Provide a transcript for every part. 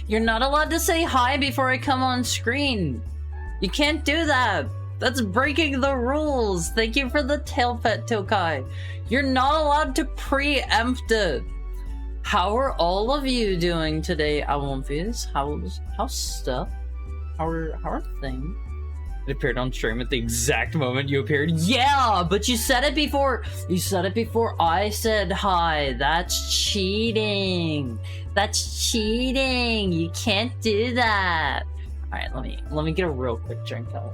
You're not allowed to say hi before I come on screen. You can't do that. That's breaking the rules. Thank you for the tail pet, Tokai. You're not allowed to preempt it. How are all of you doing today, Awomfies? How's stuff? How are things? It appeared on stream at the exact moment you appeared. Yeah, but you said it before. You said it before I said hi. That's cheating. That's cheating. You can't do that. All right, let me get a real quick drink out.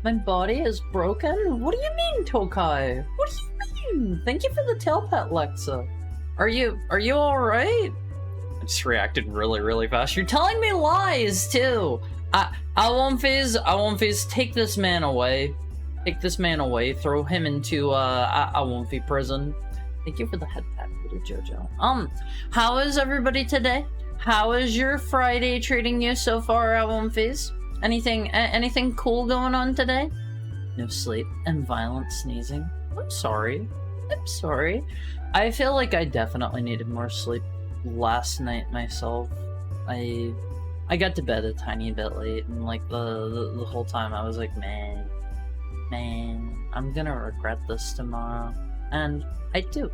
My body is broken? What do you mean, Tokai? What do you mean? Thank you for the tail pet, Lexa. Are you alright? I just reacted really fast. You're telling me lies, too! I won't phase, take this man away. Take this man away, throw him into, I won't be prison. Thank you for the head pat, Peter Jojo. How is everybody today? How is your Friday treating you so far, I won't phase? Anything cool going on today? No sleep and violent sneezing. I'm sorry. I feel like I definitely needed more sleep last night myself. I got to bed a tiny bit late, and like the whole time I was like, man, I'm gonna regret this tomorrow. And I do.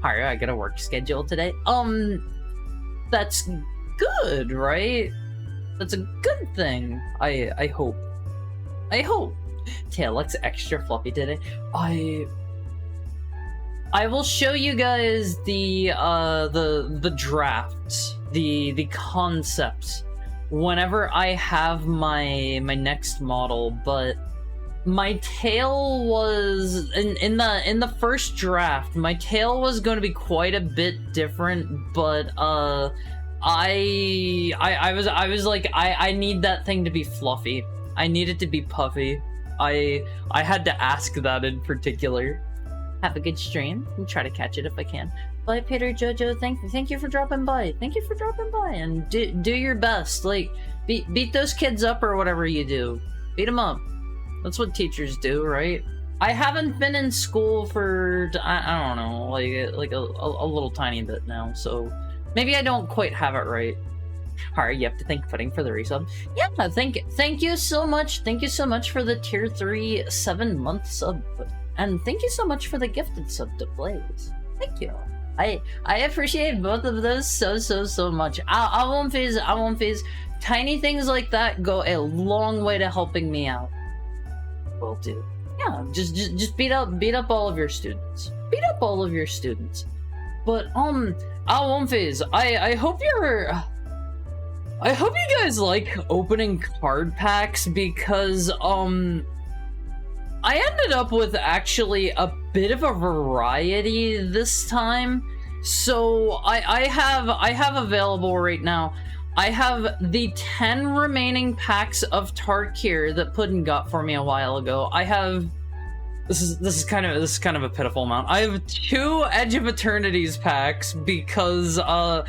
Alright, I got a work schedule today. That's good, right? That's a good thing. I hope. Tail looks extra fluffy today. I will show you guys the draft, the concept whenever I have my next model, but my tail was in the first draft, my tail was going to be quite a bit different, but I was like, I need that thing to be fluffy. I need it to be puffy. I had to ask that in particular. Have a good stream. I'll try to catch it if I can. Bye, Peter Jojo. Thank you for dropping by. Thank you for dropping by, and do your best. Like, beat those kids up or whatever you do. Beat them up. That's what teachers do, right? I haven't been in school for, I don't know, like a little tiny bit now, so maybe I don't quite have it right. Alright, you have to thank Pudding for the resub. Yeah, thank you so much. Thank you so much for the tier 3 7-month sub. And thank you so much for the gifted sub to Blaze. Thank you. I appreciate both of those so much. I won't phase. Tiny things like that go a long way to helping me out. Will do. Yeah, just beat up all of your students. Beat up all of your students. But I won't phase. I hope you guys like opening card packs, because I ended up with actually a bit of a variety this time. So I have available right now, I have the 10 remaining packs of Tarkir that Puddin got for me a while ago. I have this is kind of a pitiful amount. I have 2 Edge of Eternities packs because I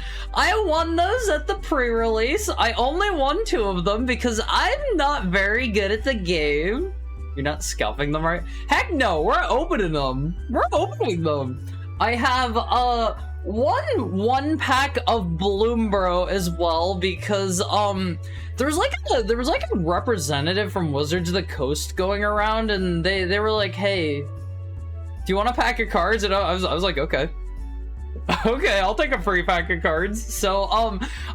won those at the pre-release. I only won 2 of them because I'm not very good at the game. You're not scalping them, right? Heck no, we're opening them. We're opening them. I have one pack of Bloombro as well, because there was like a representative from Wizards of the Coast going around, and they were like, hey, do you want a pack of cards? And I was like, okay. Okay, I'll take a free pack of cards. So,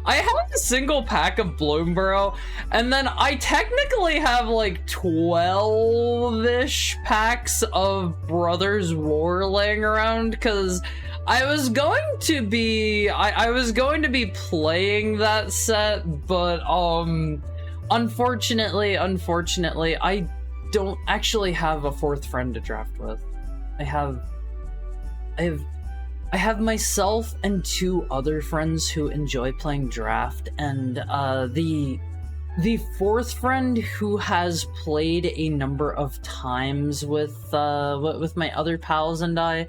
I have a single pack of Bloomborough, and then I technically have like 12-ish packs of Brothers War laying around, because I was going to be playing that set, but unfortunately, I don't actually have a 4th friend to draft with. I have myself and 2 other friends who enjoy playing draft, and the 4th friend, who has played a number of times with my other pals and I,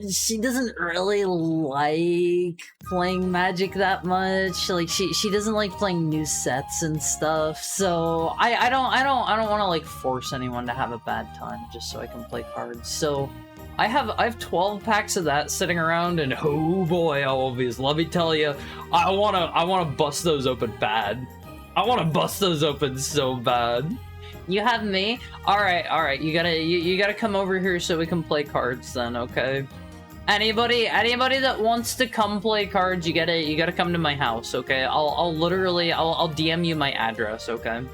she doesn't really like playing Magic that much. Like she doesn't like playing new sets and stuff. So I don't want to like force anyone to have a bad time just so I can play cards. So I have 12 packs of that sitting around, and oh boy, Elvies, let me tell you, I wanna bust those open bad. I wanna bust those open so bad. You have me? Alright, you gotta come over here so we can play cards then, okay? Anybody that wants to come play cards, you gotta come to my house, okay? I'll DM you my address, okay? I'm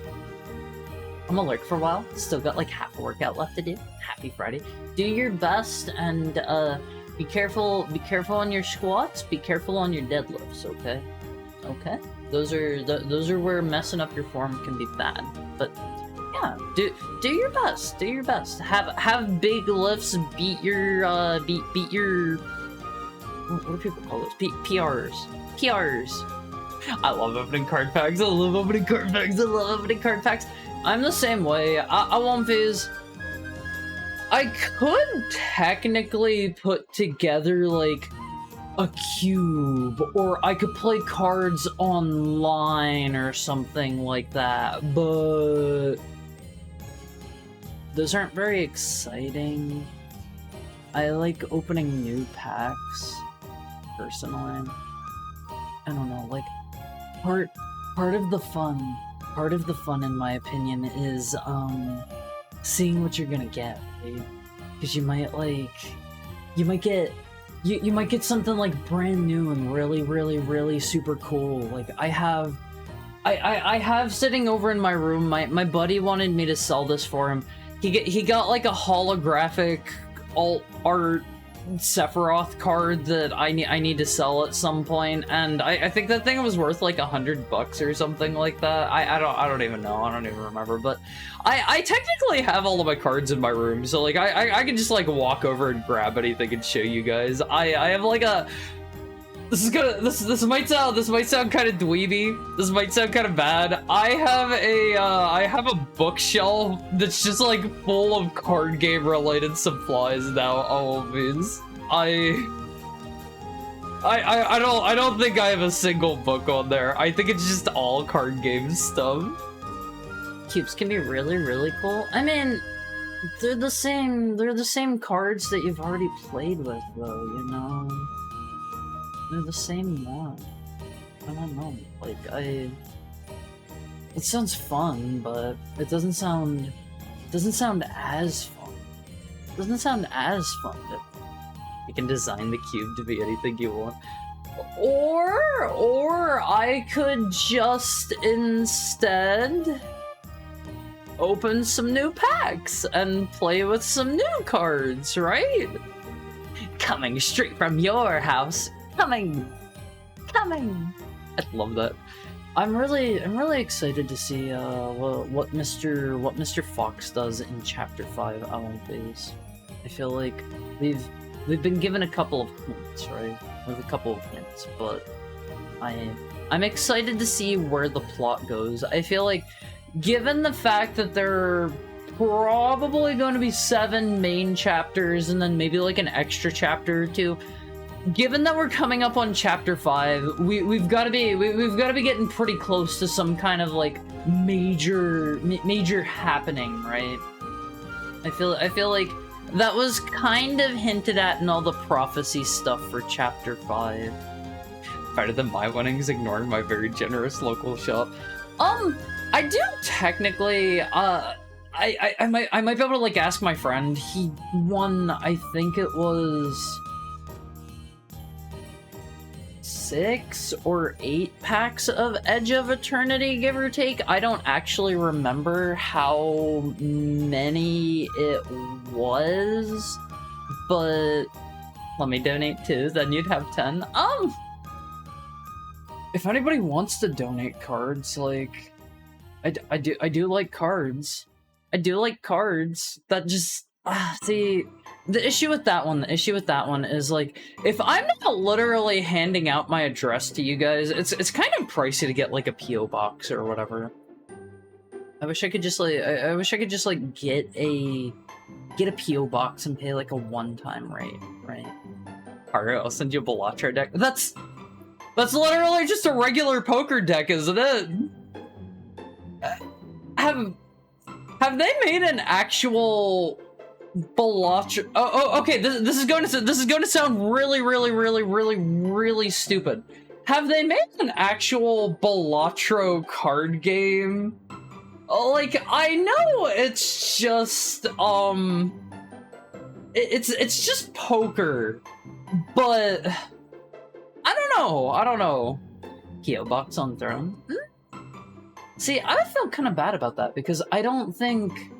gonna lurk for a while. Still got like half a workout left to do. Happy Friday. Do your best, and be careful on your squats, be careful on your deadlifts, okay? Okay? Those are where messing up your form can be bad. But yeah, Do your best. Do your best. Have big lifts. Beat your beat your. What do people call those? PRs. PRs. I love opening card packs. I love opening card packs. I love opening card packs. I'm the same way. I want these. I could technically put together like a cube, or I could play cards online or something like that, but those aren't very exciting. I like opening new packs, personally. I don't know, like, part of the fun, in my opinion, is, seeing what you're gonna get, right? Because you might get something, like, brand new and really, really, really super cool. Like, I have sitting over in my room, my buddy wanted me to sell this for him. He got, like, a holographic alt art Sephiroth card that I need to sell at some point, and I think that thing was worth like $100 or something like that. I don't even know. I don't even remember. But I technically have all of my cards in my room, so like I can just like walk over and grab anything and show you guys. I have like a. This might sound kind of dweeby. This might sound kind of bad. I have a bookshelf that's just like full of card game related supplies now. Always. I don't think I have a single book on there. I think it's just all card game stuff. Cubes can be really, really cool. I mean, they're the same cards that you've already played with, though. You know. They're the same one. I don't know. Like, it sounds fun, but it doesn't sound as fun. It doesn't sound as fun. You can design the cube to be anything you want. Or I could just instead open some new packs and play with some new cards, right? Coming straight from your house. Coming! I love that. I'm really excited to see what Mr. Fox does in Chapter 5 Owl Phase. I feel like we've been given a couple of hints, right? We have a couple of hints, but I'm excited to see where the plot goes. I feel like, given the fact that there are probably going to be 7 main chapters and then maybe like an extra chapter or 2. Given that we're coming up on Chapter 5, we've got to be getting pretty close to some kind of like major happening, right? I feel like that was kind of hinted at in all the prophecy stuff for Chapter 5. Better than my winnings, ignoring my very generous local shop. I do technically, I might be able to like ask my friend. He won, I think it was 6 or 8 packs of Edge of Eternity, give or take. I don't actually remember how many it was, but let me donate 2, then you'd have 10. If anybody wants to donate cards, like, I do like cards. I do like cards. That just, see, the issue with that one is, like, if I'm not literally handing out my address to you guys, it's kind of pricey to get, like, a P.O. box or whatever. I wish I could just, like, get a P.O. box and pay, like, a one-time rate, right? Alright, I'll send you a Balatro deck. That's literally just a regular poker deck, isn't it? Have they made an actual Balatro? Oh, okay. This is going to sound really stupid. Have they made an actual Balatro card game? Like, I know it's just it's just poker, but I don't know. P.O. box on throne. See, I felt kind of bad about that because I don't think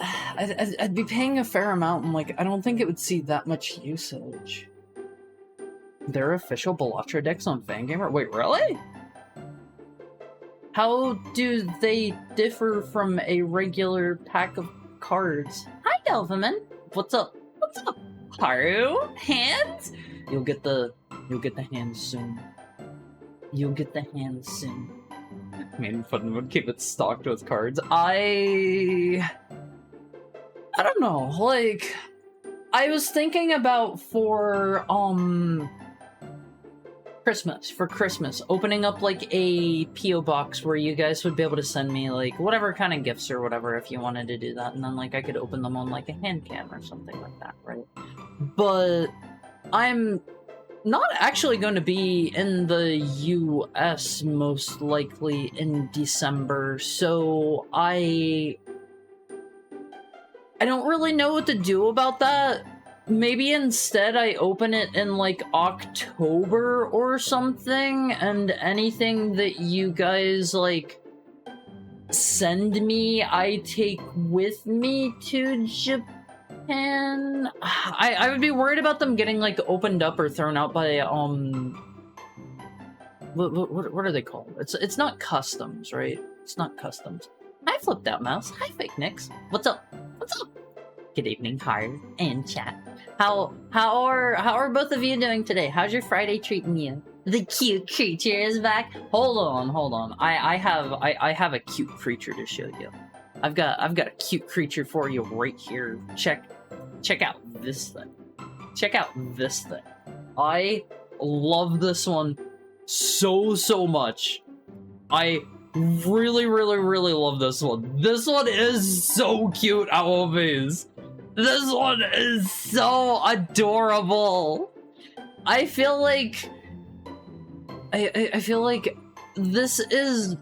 I'd be paying a fair amount, and like I don't think it would see that much usage. Their official Balatro decks on Fangamer? Wait, really? How do they differ from a regular pack of cards? Hi, Delphiman. What's up? What's up? Haru? Hands? You'll get the hands soon. You'll get the hands soon. I mean, fun would keep it stocked with cards. I don't know, like, I was thinking about for Christmas, opening up like a P.O. box where you guys would be able to send me like whatever kind of gifts or whatever if you wanted to do that, and then like I could open them on like a hand cam or something like that, right? But I'm not actually going to be in the US most likely in December, so I don't really know what to do about that. Maybe instead I open it in like October or something, and anything that you guys like send me I take with me to Japan. I would be worried about them getting like opened up or thrown out by what are they called? It's not customs, right? It's not customs. Hi, Flipped Out Mouse. Hi, Fake Nix. What's up? What's up? Good evening, Hard and chat. How are both of you doing today? How's your Friday treating you? The cute creature is back. Hold on. I have a cute creature to show you. I've got a cute creature for you right here. Check out this thing. Check out this thing. I love this one so much. I really love this one. This one is so cute, Owlbees. This one is so adorable. I feel like I feel like this is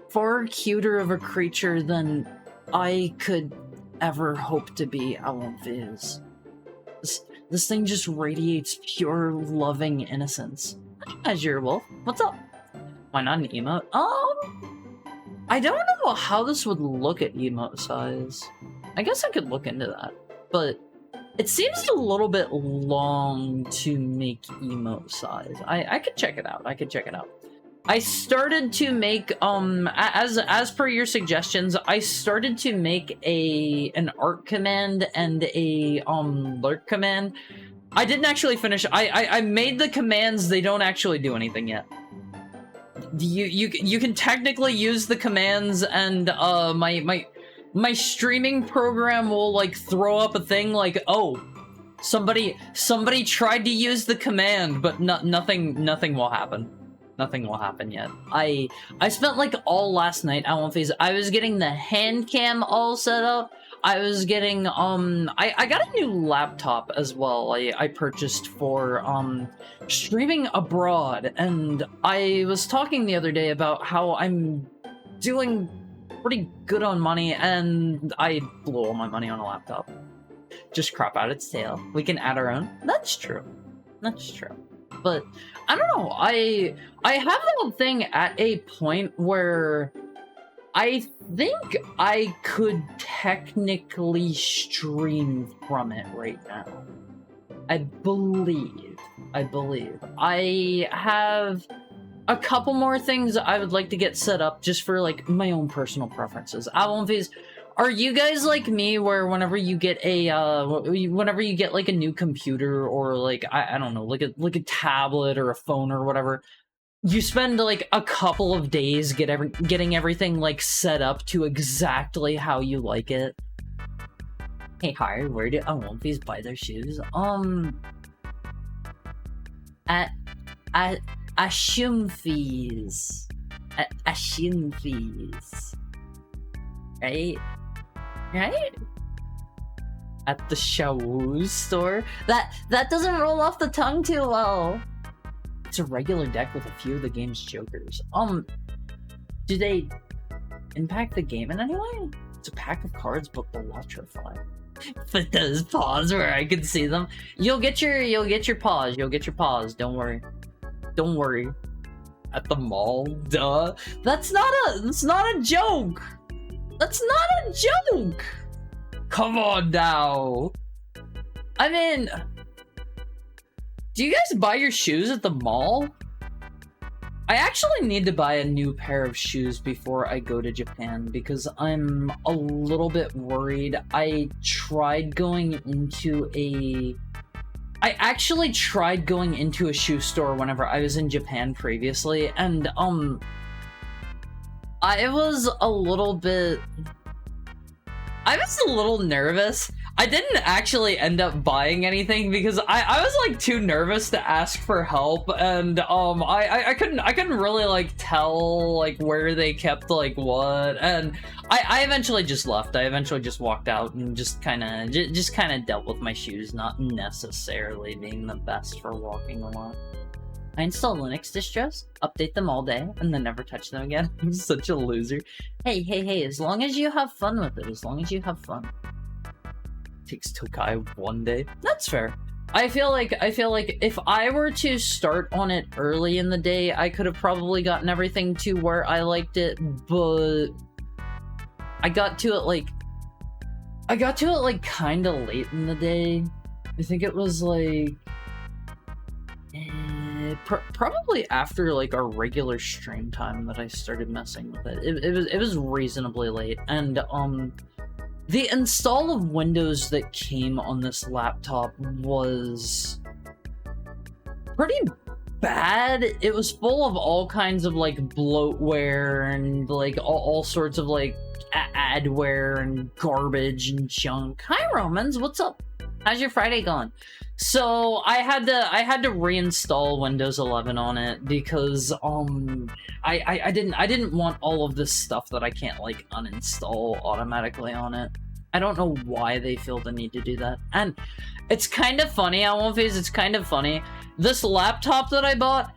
far cuter of a creature than I could ever hope to be, Owlbees. This thing just radiates pure loving innocence. Azure Wolf, what's up? Why not an emote? I don't know how this would look at emote size. I guess I could look into that, but it seems a little bit long to make emote size. I could check it out. I started to make, as per your suggestions, I started to make an art command and a, lurk command. I didn't actually finish. I made the commands, they don't actually do anything yet. You can technically use the commands, and my streaming program will like throw up a thing like, oh, somebody tried to use the command, but nothing will happen. Nothing will happen yet. I spent like all last night out on Phase. I was getting the hand cam all set up. I was getting I got a new laptop as well. I purchased for streaming abroad, and I was talking the other day about how I'm doing pretty good on money, and I blew all my money on a laptop. Just crop out its tail. We can add our own. That's true. That's true. But I don't know. I have that thing at a point where I think I could technically stream from it right now. I believe. I have a couple more things I would like to get set up just for like my own personal preferences. Are you guys like me where whenever you get like a new computer or like I don't know, like a tablet or a phone or whatever, you spend like a couple of days getting everything like set up to exactly how you like it? Hey, hi, where do Owlbees buy their shoes? At Ashumfees. At Ashumfees. Right? At the Shawu store? That doesn't roll off the tongue too well. It's a regular deck with a few of the game's jokers. Do they impact the game in any way? It's a pack of cards, but electrify. Put those paws where I can see them. You'll get your paws. Don't worry. At the mall, duh. That's not a joke. That's not a joke! Come on now. I mean, do you guys buy your shoes at the mall? I actually need to buy a new pair of shoes before I go to Japan because I'm a little bit worried. I actually tried going into a shoe store whenever I was in Japan previously, and I was a little nervous. I didn't actually end up buying anything because I was like too nervous to ask for help, and I couldn't really like tell like where they kept like what, and I eventually just left. I eventually just walked out and just kind of dealt with my shoes not necessarily being the best for walking a lot. I install Linux distros, update them all day, and then never touch them again. I'm such a loser. Hey, as long as you have fun with it, as long as you have fun. Takes Tokai 1 day. That's fair. I feel like if I were to start on it early in the day, I could have probably gotten everything to where I liked it, but I got to it like kind of late in the day. I think it was like probably after like our regular stream time that I started messing with it. It was reasonably late, and the install of Windows that came on this laptop was pretty bad. It was full of all kinds of like bloatware and like all sorts of like adware and garbage and junk. Hi Romans, what's up? How's your Friday going? So I had to reinstall Windows 11 on it because I didn't want all of this stuff that I can't like uninstall automatically on it. I don't know why they feel the need to do that. And it's kind of funny, it's kind of funny. This laptop that I bought,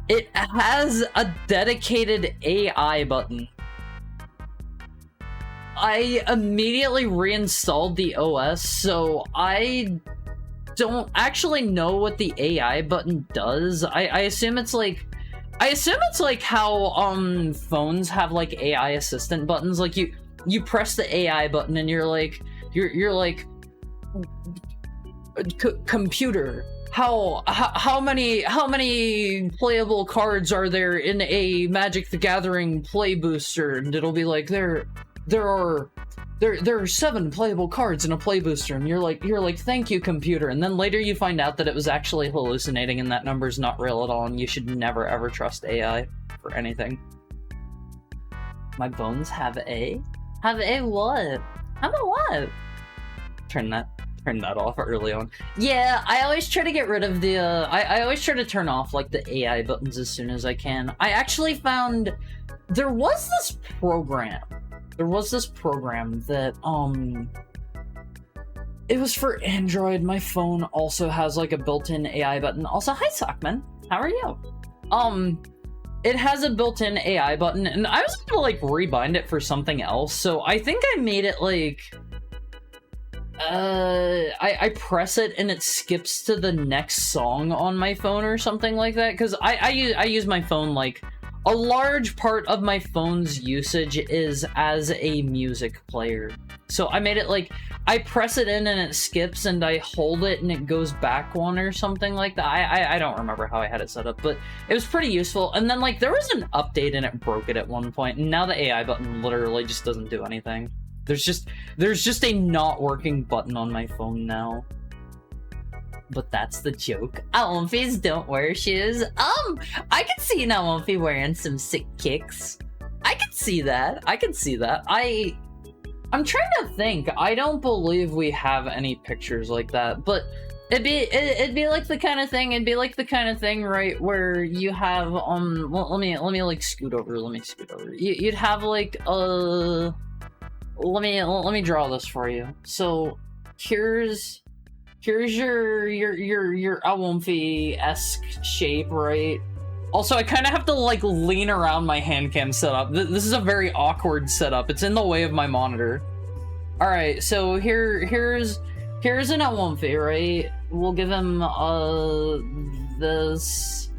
it has a dedicated AI button. I immediately reinstalled the OS, so I don't actually know what the AI button does. I assume it's like how phones have like AI assistant buttons. Like you press the AI button and you're like computer, how many playable cards are there in a Magic the Gathering play booster, and it'll be like there are 7 playable cards in a play booster, and you're like thank you computer, and then later you find out that it was actually hallucinating and that number's not real at all, and you should never ever trust AI for anything. My bones have a what? Have a what? Turn that off early on. Yeah, I always try to get rid of the I always try to turn off like the AI buttons as soon as I can. I actually found there was this program that it was for Android. My phone also has like a built-in AI button. Also, hi Sockman, how are you? It has a built-in AI button, and I was able to like rebind it for something else, so I think I made it like I press it and it skips to the next song on my phone or something like that, because I use my phone, like a large part of my phone's usage is as a music player. So I made it like, I press it in and it skips, and I hold it and it goes back one or something like that. I don't remember how I had it set up, but it was pretty useful. And then like there was an update and it broke it at one point, and now the AI button literally just doesn't do anything. There's just a not working button on my phone now. But that's the joke. Alumphys don't wear shoes. I can see Alumphys wearing some sick kicks. I can see that. I'm trying to think. I don't believe we have any pictures like that, but it'd be like the kind of thing, right, where you have well, let me like scoot over. You'd have like let me draw this for you. So here's your Alumphys-esque shape, right? Also, I kind of have to like lean around my handcam setup. This is a very awkward setup. It's in the way of my monitor. All right, so here's an Alumphys, right? We'll give him this,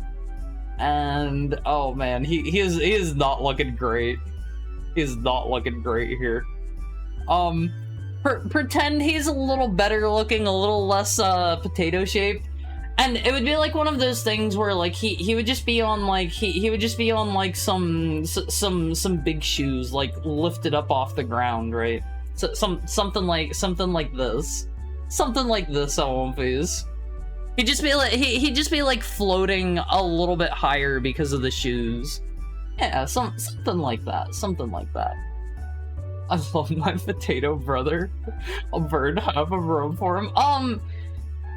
and oh man, he is not looking great. He is not looking great here. Pretend he's a little better looking, a little less potato shaped, And it would be like one of those things where like he would just be on like he would just be on like some big shoes like lifted up off the ground, right? So something like this. Something like this, Alphys. He'd just be like floating a little bit higher because of the shoes. Yeah, something like that. Something like that. I love my potato brother. A bird half a room for him.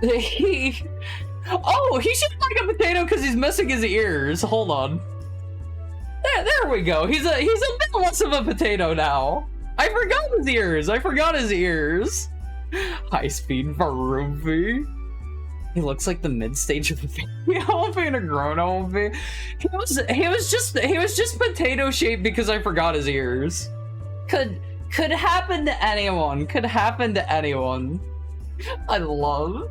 He should like a potato because he's missing his ears. Hold on. There we go. He's a bit less of a potato now. I forgot his ears. High speed Varumfi. He looks like the mid stage of a baby Alpha and a grown Alpha. He was just potato shaped because I forgot his ears. Could happen to anyone. Could happen to anyone. I love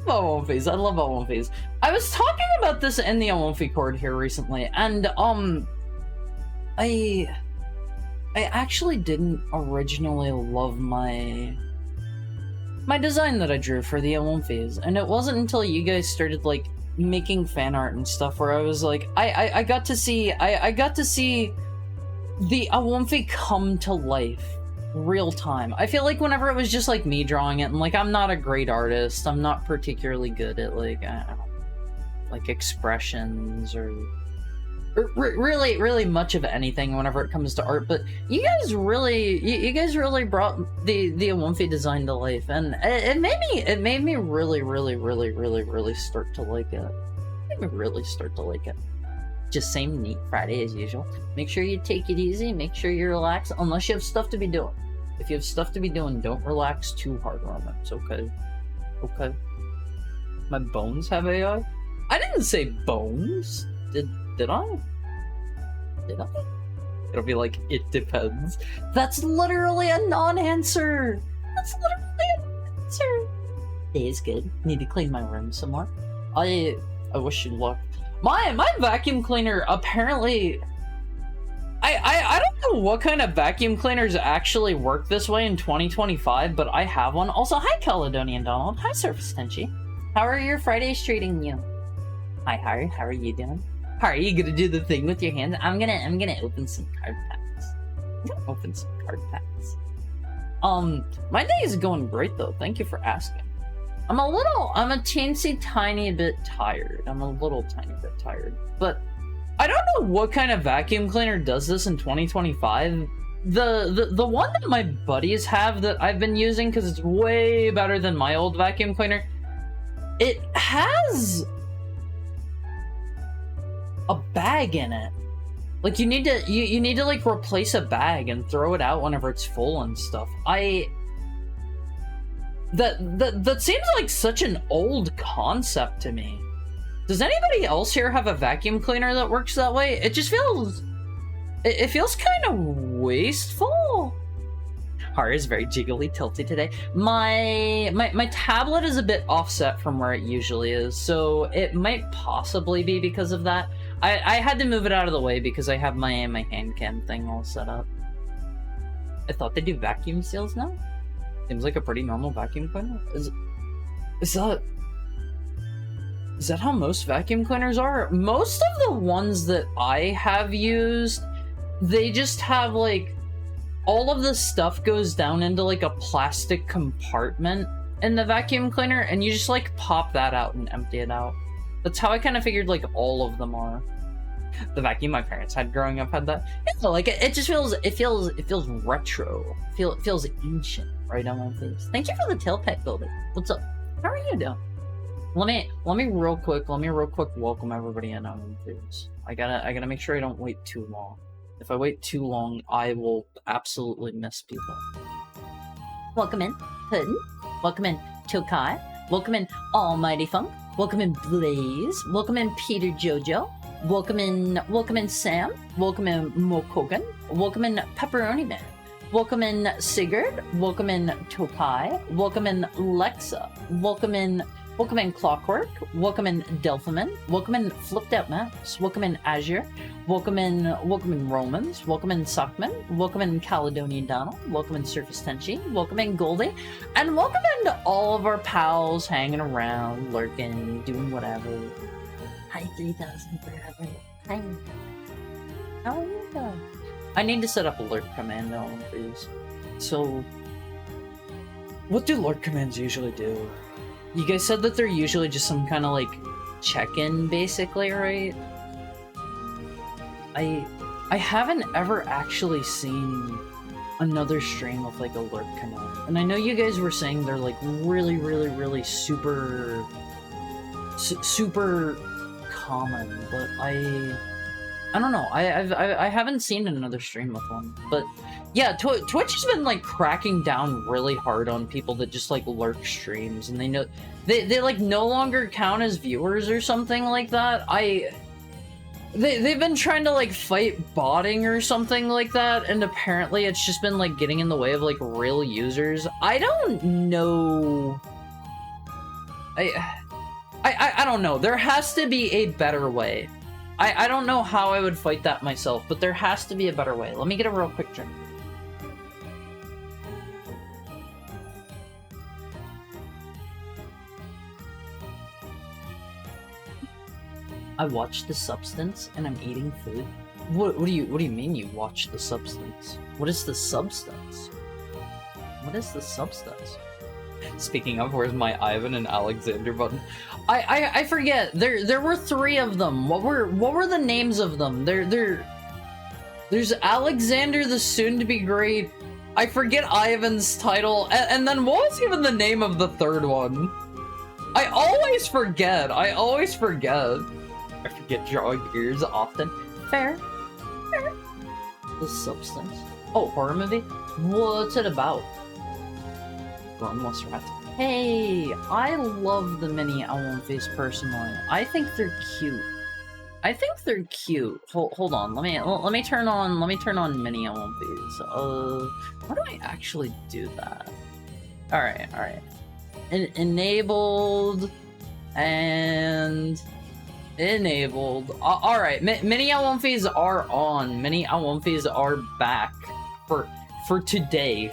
Alphys. I love Alphys. I was talking about this in the Alphy Cord here recently, and I actually didn't originally love my design that I drew for the Alphys, and it wasn't until you guys started like making fan art and stuff where I was like, I got to see the Awomphi come to life real time. I feel like whenever it was just like me drawing it, and like I'm not a great artist, I'm not particularly good at like expressions or really much of anything whenever it comes to art, but you guys really brought the Awomphi design to life, and it made me really start to like it. Just same neat Friday as usual. Make sure you take it easy, make sure you relax, unless you have stuff to be doing. If you have stuff to be doing, don't relax too hard on it. It's okay. Okay. My bones have AI? I didn't say bones. Did I? Did I? It'll be like, it depends. That's literally a non-answer. That's literally a non-answer. Day is good. Need to clean my room some more. I wish you luck. My vacuum cleaner apparently... I don't know what kind of vacuum cleaners actually work this way in 2025, but I have one. Also, hi Caledonian Donald. Hi Surface Tenchi. How are your Fridays treating you? Hi Harry, how are you doing? How are you gonna do the thing with your hands? I'm gonna open some card packs. My day is going great though. Thank you for asking. I'm a teensy tiny bit tired. I'm a little tiny bit tired, but I don't know what kind of vacuum cleaner does this in 2025. The one that my buddies have that I've been using, because it's way better than my old vacuum cleaner, it has a bag in it. Like you need to like replace a bag and throw it out whenever it's full and stuff. That seems like such an old concept to me. Does anybody else here have a vacuum cleaner that works that way? It just feels... It feels kind of wasteful. Hari is very jiggly, tilty today. My tablet is a bit offset from where it usually is, so it might possibly be because of that. I had to move it out of the way because I have my handcam thing all set up. I thought they do vacuum seals now? Seems like a pretty normal vacuum cleaner. Is that how most vacuum cleaners are? Most of the ones that I have used, they just have like, all of the stuff goes down into like a plastic compartment in the vacuum cleaner, and you just like pop that out and empty it out. That's how I kind of figured like all of them are. The vacuum my parents had growing up had that. Yeah, like it just feels, it feels retro. It feels ancient right on my face. Thank you for the tail pet building. What's up? How are you doing? Let me real quick welcome everybody in on this. I gotta make sure I don't wait too long. If I wait too long, I will absolutely miss people. Welcome in, Puddin. Welcome in, Tokai. Welcome in, Almighty Funk. Welcome in, Blaze. Welcome in, Peter Jojo. Welcome in, Sam. Welcome in, Mokogan. Welcome in, Pepperoni Man. Welcome in, Sigurd. Welcome in, Tokai. Welcome in, Lexa. Welcome in, Welcome in Clockwork. Welcome in Delphiman. Welcome in Flipped Out Maps. Welcome in Azure. Welcome in Romans. Welcome in Sockman. Welcome in Caledonian Donald. Welcome in Surface Tenchi. Welcome in Goldie. And welcome into all of our pals hanging around, lurking, doing whatever. Hi 3000 forever. Hi. How are you doing? I need to set up a lurk command on please. So what do lurk commands usually do? You guys said that they're usually just some kind of like check-in basically, right? I haven't ever actually seen another stream with like a lurk command. And I know you guys were saying they're like really super common, but I don't know. I haven't seen another stream with one. But yeah, Twitch has been like cracking down really hard on people that just like lurk streams, and they know they like no longer count as viewers or something like that. They've been trying to like fight botting or something like that, and apparently it's just been like getting in the way of like real users. I don't know. I don't know. There has to be a better way. I don't know how I would fight that myself, but there has to be a better way. Let me get a real quick drink. I watched The Substance and I'm eating food. What do you mean you watched The Substance? What is the substance? What is the substance? Speaking of, where's my Ivan and Alexander button? I forget. There were 3 of them. What were the names of them? There's Alexander the soon-to-be great. I forget Ivan's title, and then what was even the name of the 3rd one? I always forget. I forget drawing ears often. Fair. The Substance. Oh, horror movie? What's it about? Groundless rats. Hey, I love the mini owl face personally. I think they're cute. Hold on. Let me turn on mini owl face. How do I actually do that? All right. Enabled and enabled. All right. Mini owl face are on. Mini owl face are back for today.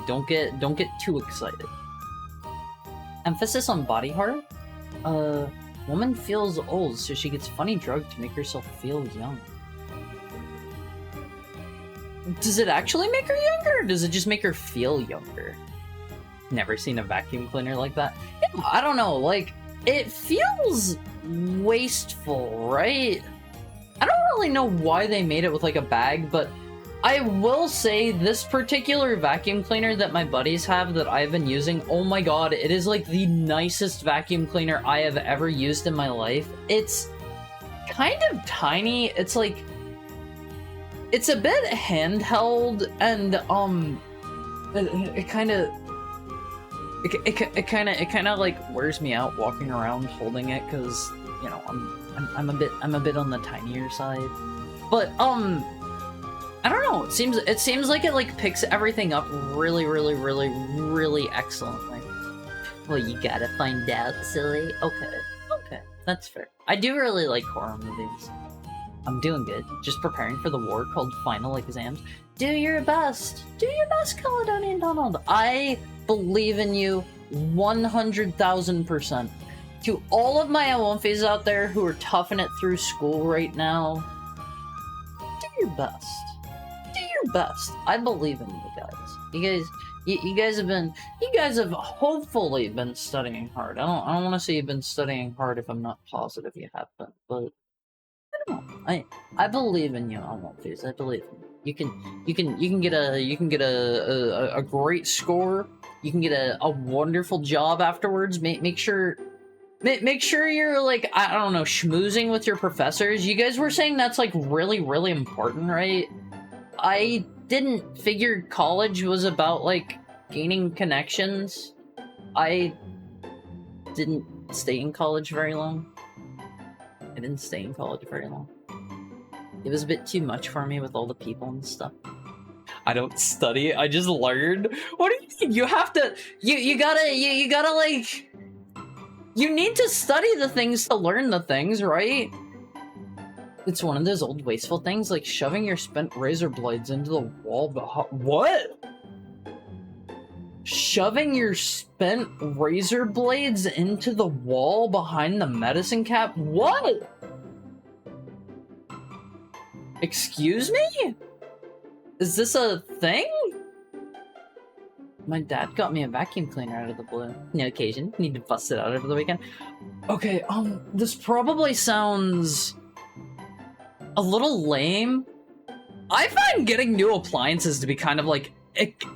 Don't get too excited. Emphasis on body horror. Woman feels old, so she gets funny drug to make herself feel young. Does it actually make her younger, or does it just make her feel younger? Never seen a vacuum cleaner like that. Yeah, I don't know, like, it feels wasteful, right? I don't really know why they made it with like a bag, but I will say this particular vacuum cleaner that my buddies have that I've been using, oh my god, it is like the nicest vacuum cleaner I have ever used in my life. It's kind of tiny. It's like, it's a bit handheld, and it kind of like wears me out walking around holding it, because you know I'm a bit on the tinier side. But I don't know. It seems like it like picks everything up really excellently. Well, you gotta find out, silly. Okay, that's fair. I do really like horror movies. I'm doing good. Just preparing for the war called Final Exams. Do your best, Caledonian Donald. I believe in you 100,000%. To all of my Awomfis out there who are toughing it through school right now, do your best. I believe in you guys. You guys have hopefully been studying hard. I don't want to say you've been studying hard if I'm not positive you have been, but I don't know. I believe in you, Awomfis. I believe in you. You can get a great score. You can get a wonderful job afterwards. Make sure you're like, I don't know, schmoozing with your professors. You guys were saying that's like really important, right? I didn't figure college was about like gaining connections. I didn't stay in college very long. It was a bit too much for me with all the people and stuff. I don't study, I just learn. What do you mean? You have to, you gotta like, You need to study the things to learn the things, right? It's one of those old wasteful things, like shoving your spent razor blades into the wall behind— What? Shoving your spent razor blades into the wall behind the medicine cap? What? Excuse me? Is this a thing? My dad got me a vacuum cleaner out of the blue. No occasion. Need to bust it out over the weekend. Okay, this probably sounds a little lame. I find getting new appliances to be kind of like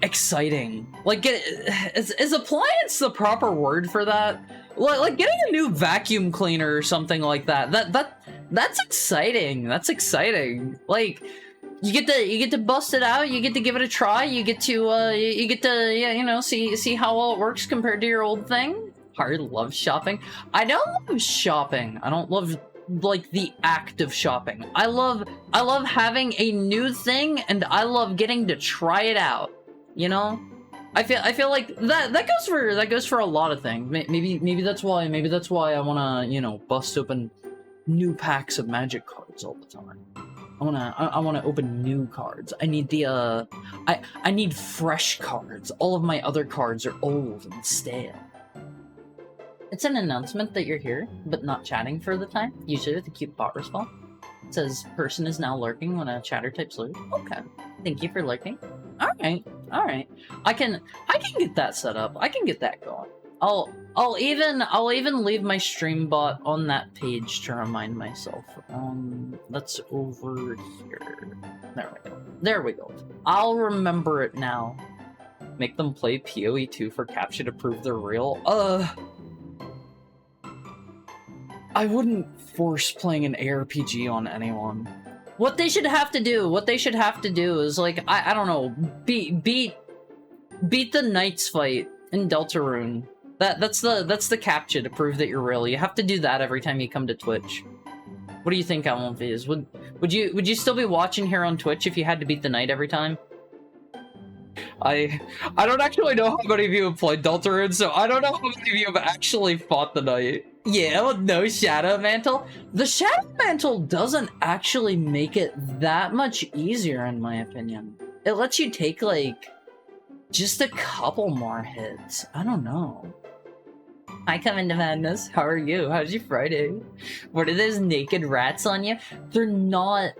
exciting. Like, is appliance the proper word for that? Like getting a new vacuum cleaner or something like that. That's exciting. That's exciting. Like, you get to bust it out. You get to give it a try. You get to yeah, you know, see how well it works compared to your old thing. I love shopping. I don't love shopping. I don't love like the act of shopping. I love having a new thing, and I love getting to try it out. You know, I feel like that goes for a lot of things. Maybe that's why I wanna, you know, bust open new packs of magic cards all the time. I wanna open new cards. I need the I need fresh cards. All of my other cards are old and stale. It's an announcement that you're here, but not chatting for the time, usually with a cute bot response. It says, person is now lurking when a chatter types lurk. Okay. Thank you for lurking. Alright. Alright. I can get that set up. I can get that going. I'll even leave my stream bot on that page to remind myself. That's over here. There we go. I'll remember it now. Make them play PoE 2 for capture to prove they're real. I wouldn't force playing an ARPG on anyone. What they should have to do is, like, I don't know, beat the Knights fight in Deltarune. That's the captcha to prove that you're real. You have to do that every time you come to Twitch. What do you think, Almonfiz? Would you still be watching here on Twitch if you had to beat the Knight every time? I don't actually know how many of you have played Deltarune, so I don't know how many of you have actually fought the Knight. Yeah, with no Shadow Mantle. The Shadow Mantle doesn't actually make it that much easier, in my opinion. It lets you take, like, just a couple more hits. I don't know. Hi, Come Into Madness. How are you? How's your Friday? What are those naked rats on you? They're not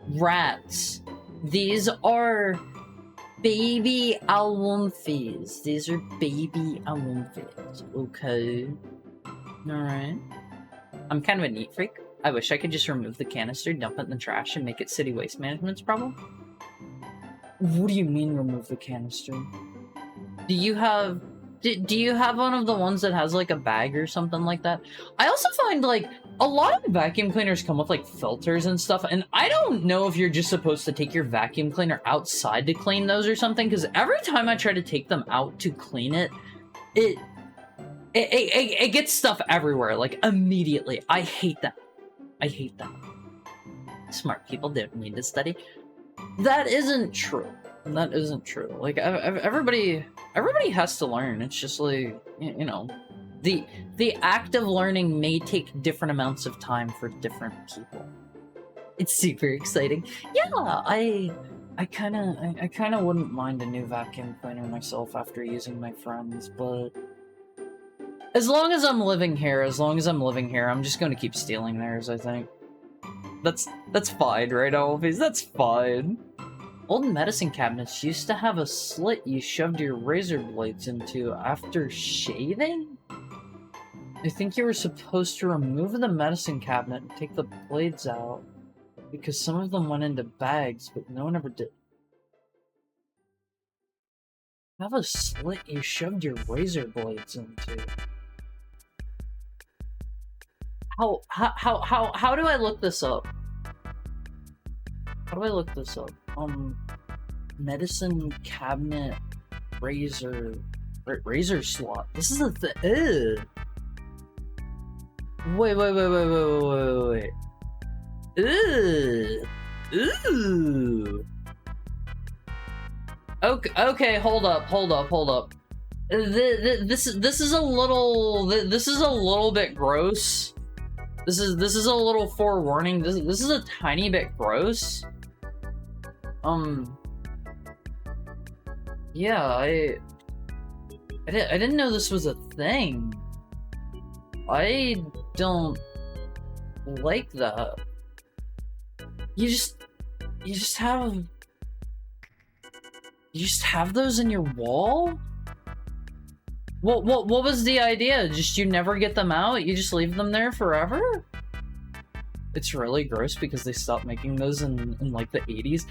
rats. These are baby Alwumfies. These are baby Alwumfies. Okay. Alright. I'm kind of a neat freak. I wish I could just remove the canister, dump it in the trash, and make it city waste management's problem. What do you mean remove the canister? Do you have one of the ones that has like a bag or something like that? I also find like a lot of vacuum cleaners come with like filters and stuff, and I don't know if you're just supposed to take your vacuum cleaner outside to clean those or something, because every time I try to take them out to clean it, it gets stuff everywhere, like immediately. I hate that. I hate that. Smart people don't need to study. That isn't true. That isn't true. Like, everybody has to learn. It's just like, you know, the act of learning may take different amounts of time for different people. It's super exciting. Yeah, I kind of wouldn't mind a new vacuum cleaner myself after using my friend's, but as long as I'm living here, I'm just going to keep stealing theirs, I think. That's fine, right, Always? That's fine. Old medicine cabinets used to have a slit you shoved your razor blades into after shaving? I think you were supposed to remove the medicine cabinet and take the blades out, because some of them went into bags, but no one ever did. Have a slit you shoved your razor blades into. How do I look this up? How do I look this up? Medicine cabinet razor slot. This is a thing. Wait. Ooh. Okay, hold up. This is a little bit gross. This is a little forewarning. This is a tiny bit gross. Yeah, I didn't know this was a thing. I don't like that. You just have those in your wall? What was the idea? Just you never get them out? You just leave them there forever? It's really gross because they stopped making those in like the 80s.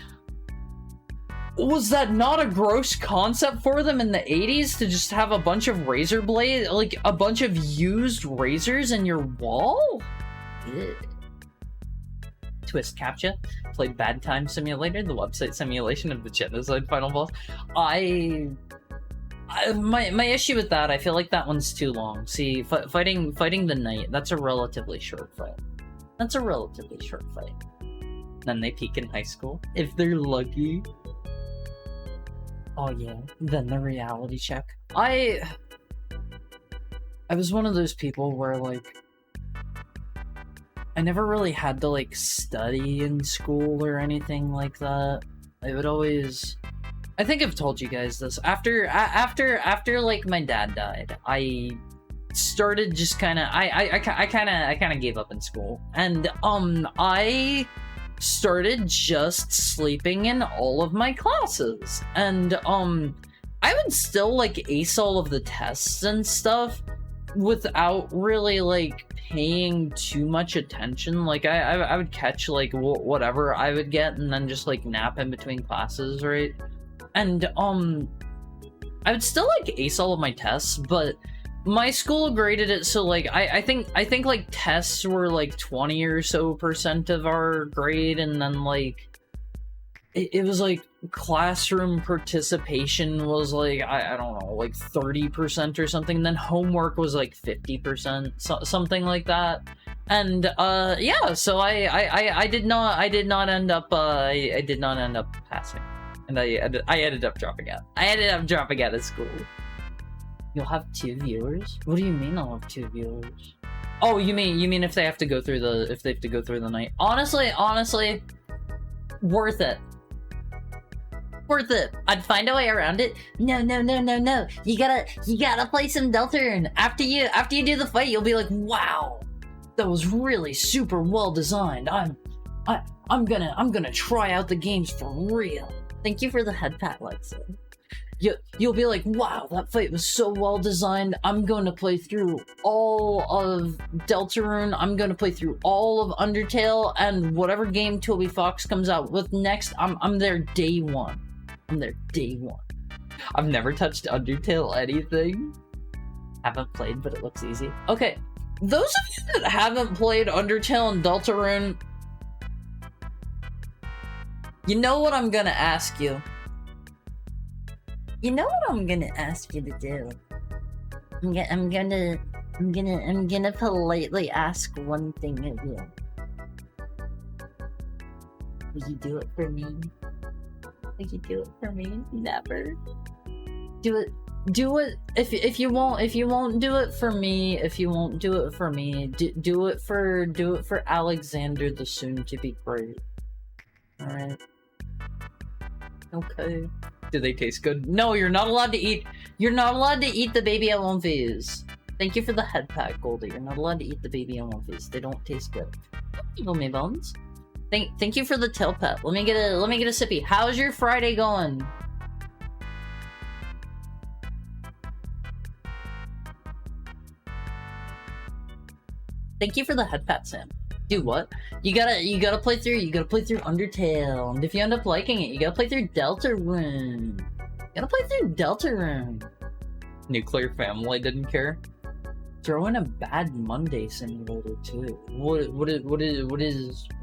Was that not a gross concept for them in the 80s to just have a bunch of razor blades, like a bunch of used razors in your wall? Ew. Twist Captcha played Bad Time Simulator, the website simulation of the genocide final boss. My issue with that, I feel like that one's too long. See, fighting the knight, that's a relatively short fight. That's a relatively short fight. Then they peak in high school, if they're lucky. Oh yeah, then the reality check. I was one of those people where, like, I never really had to, like, study in school or anything like that. I would always... I think I've told you guys this. After like, my dad died, I started just kind of... I kind of gave up in school. And, I started just sleeping in all of my classes. And, I would still, like, ace all of the tests and stuff without really, like, paying too much attention. Like, I would catch, like, whatever I would get and then just, like, nap in between classes, right? And, I would still, like, ace all of my tests, but my school graded it so, like, I think, like, tests were, like, 20 or so % of our grade, and then, like, it was, like, classroom participation was, like, I don't know, like, 30% or something, and then homework was, like, 50%, something like that. And, yeah, so I did not end up passing. And I ended up dropping out. I ended up dropping out of school. You'll have 2 viewers? What do you mean I'll have 2 viewers? Oh, you mean if they have to go through the night? Honestly, worth it. Worth it. I'd find a way around it. No. You gotta play some Deltarune. After you do the fight, you'll be like, wow, that was really super well designed. I'm gonna try out the games for real. Thank you for the head pat, Lexa. You'll be like, wow, that fight was so well designed. I'm going to play through all of Deltarune. I'm going to play through all of Undertale, and whatever game Toby Fox comes out with next, I'm there day one. I'm there day one. I've never touched Undertale anything. Haven't played, but it looks easy. Okay, those of you that haven't played Undertale and Deltarune, you know what I'm gonna ask you. You know what I'm gonna ask you to do. I'm gonna politely ask one thing of you. Will you do it for me? Will you do it for me? Never. Do it. If you won't do it for me, do it for Alexander, the soon-to-be great. All right. Okay. Do they taste good? No, you're not allowed to eat. You're not allowed to eat the baby Elonfis. Thank you for the head pat, Goldie. You're not allowed to eat the baby Elonfis. They don't taste good. Little me bones. Thank you for the tail pet. Let me get a sippy. How's your Friday going? Thank you for the head pat, Sam. Do what? You gotta play through Undertale, and if you end up liking it, you gotta play through Deltarune. Nuclear Family didn't care. Throw in a bad Monday simulator too. What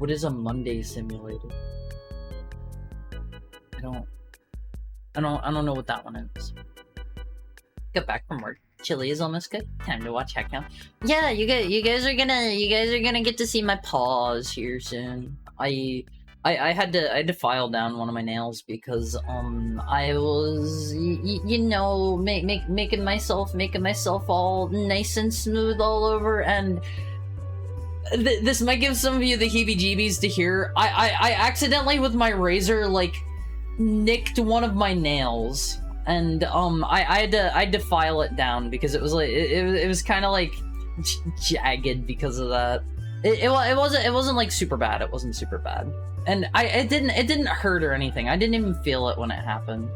is a Monday simulator? I don't know what that one is. Get back from work. Chili is almost good. Time to watch Handcam. Yeah, you guys are gonna get to see my paws here soon. I I had to file down one of my nails because I was you know making myself all nice and smooth all over, and this might give some of you the heebie-jeebies to hear. I accidentally with my razor like nicked one of my nails, and I had to file it down because it was like it was kind of like jagged because of that. It wasn't like super bad. It wasn't super bad. And it didn't hurt or anything. I didn't even feel it when it happened.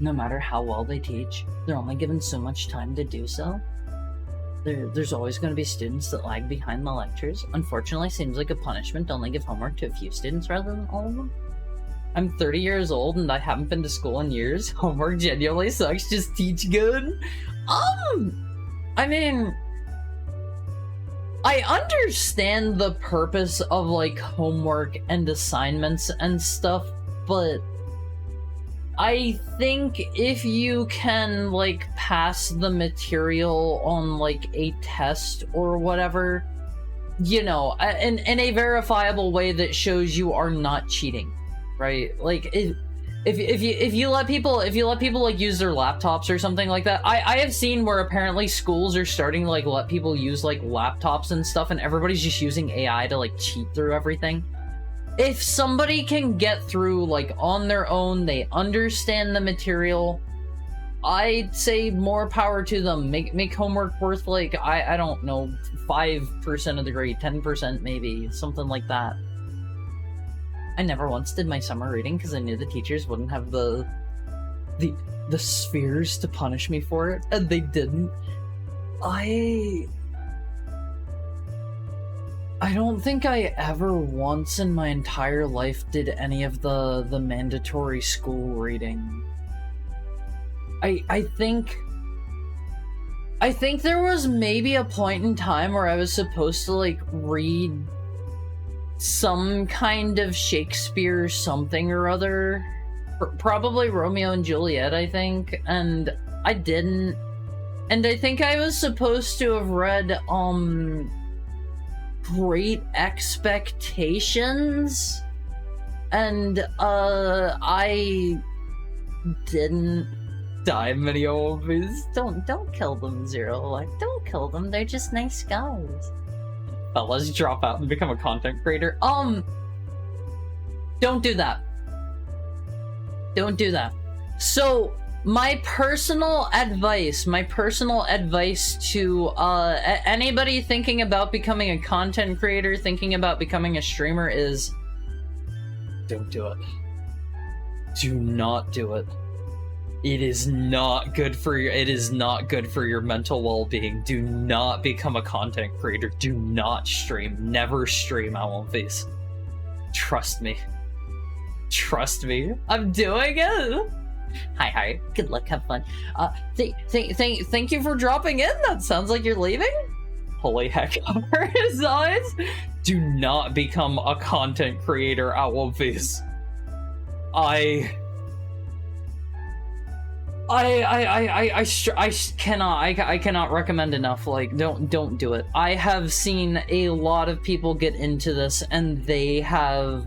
No matter how well they teach, they're only given so much time to do so. There's always going to be students that lag behind the lectures. Unfortunately, seems like a punishment to only give homework to a few students rather than all of them. I'm 30 years old and I haven't been to school in years. Homework genuinely sucks. Just teach good. I mean, I understand the purpose of, like, homework and assignments and stuff, but I think if you can, like, pass the material on, like, a test or whatever, you know, in a verifiable way that shows you are not cheating, right? Like, if you let people like use their laptops or something like that, I have seen where apparently schools are starting to like let people use like laptops and stuff, and everybody's just using AI to like cheat through everything. If somebody can get through like on their own, they understand the material, I'd say more power to them. Make homework worth like I don't know, 5% of the grade, 10% maybe, something like that. I never once did my summer reading because I knew the teachers wouldn't have the spheres to punish me for it, and they didn't. I don't think I ever once in my entire life did any of the mandatory school reading. I think there was maybe a point in time where I was supposed to like read some kind of Shakespeare something or other, probably Romeo and Juliet, I think, and I didn't. And I think I was supposed to have read Great Expectations, and I didn't. Die many movies. Don't kill them, Zero. Like, don't kill them. They're just nice guys. Well, let's drop out and become a content creator. Don't do that. Don't do that. So, my personal advice to anybody thinking about becoming a content creator, thinking about becoming a streamer is, don't do it. Do not do it. It is not good for your mental well-being. Do not become a content creator. Do not stream. Never stream Owl Face. Trust me. Trust me. I'm doing it. Hi. Good luck. Have fun. Thank you for dropping in. That sounds like you're leaving. Holy heck. Over his eyes. Do not become a content creator, Owl Face. I cannot recommend enough. Like, don't do it. I have seen a lot of people get into this, and they have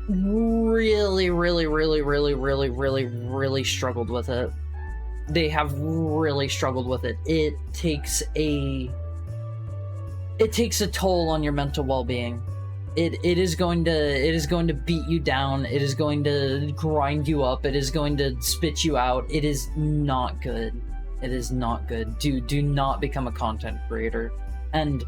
really struggled with it. They have really struggled with it. It takes a toll on your mental well-being. It is going to beat you down. It is going to grind you up. It is going to spit you out. It is not good. It is not good. Do not become a content creator. And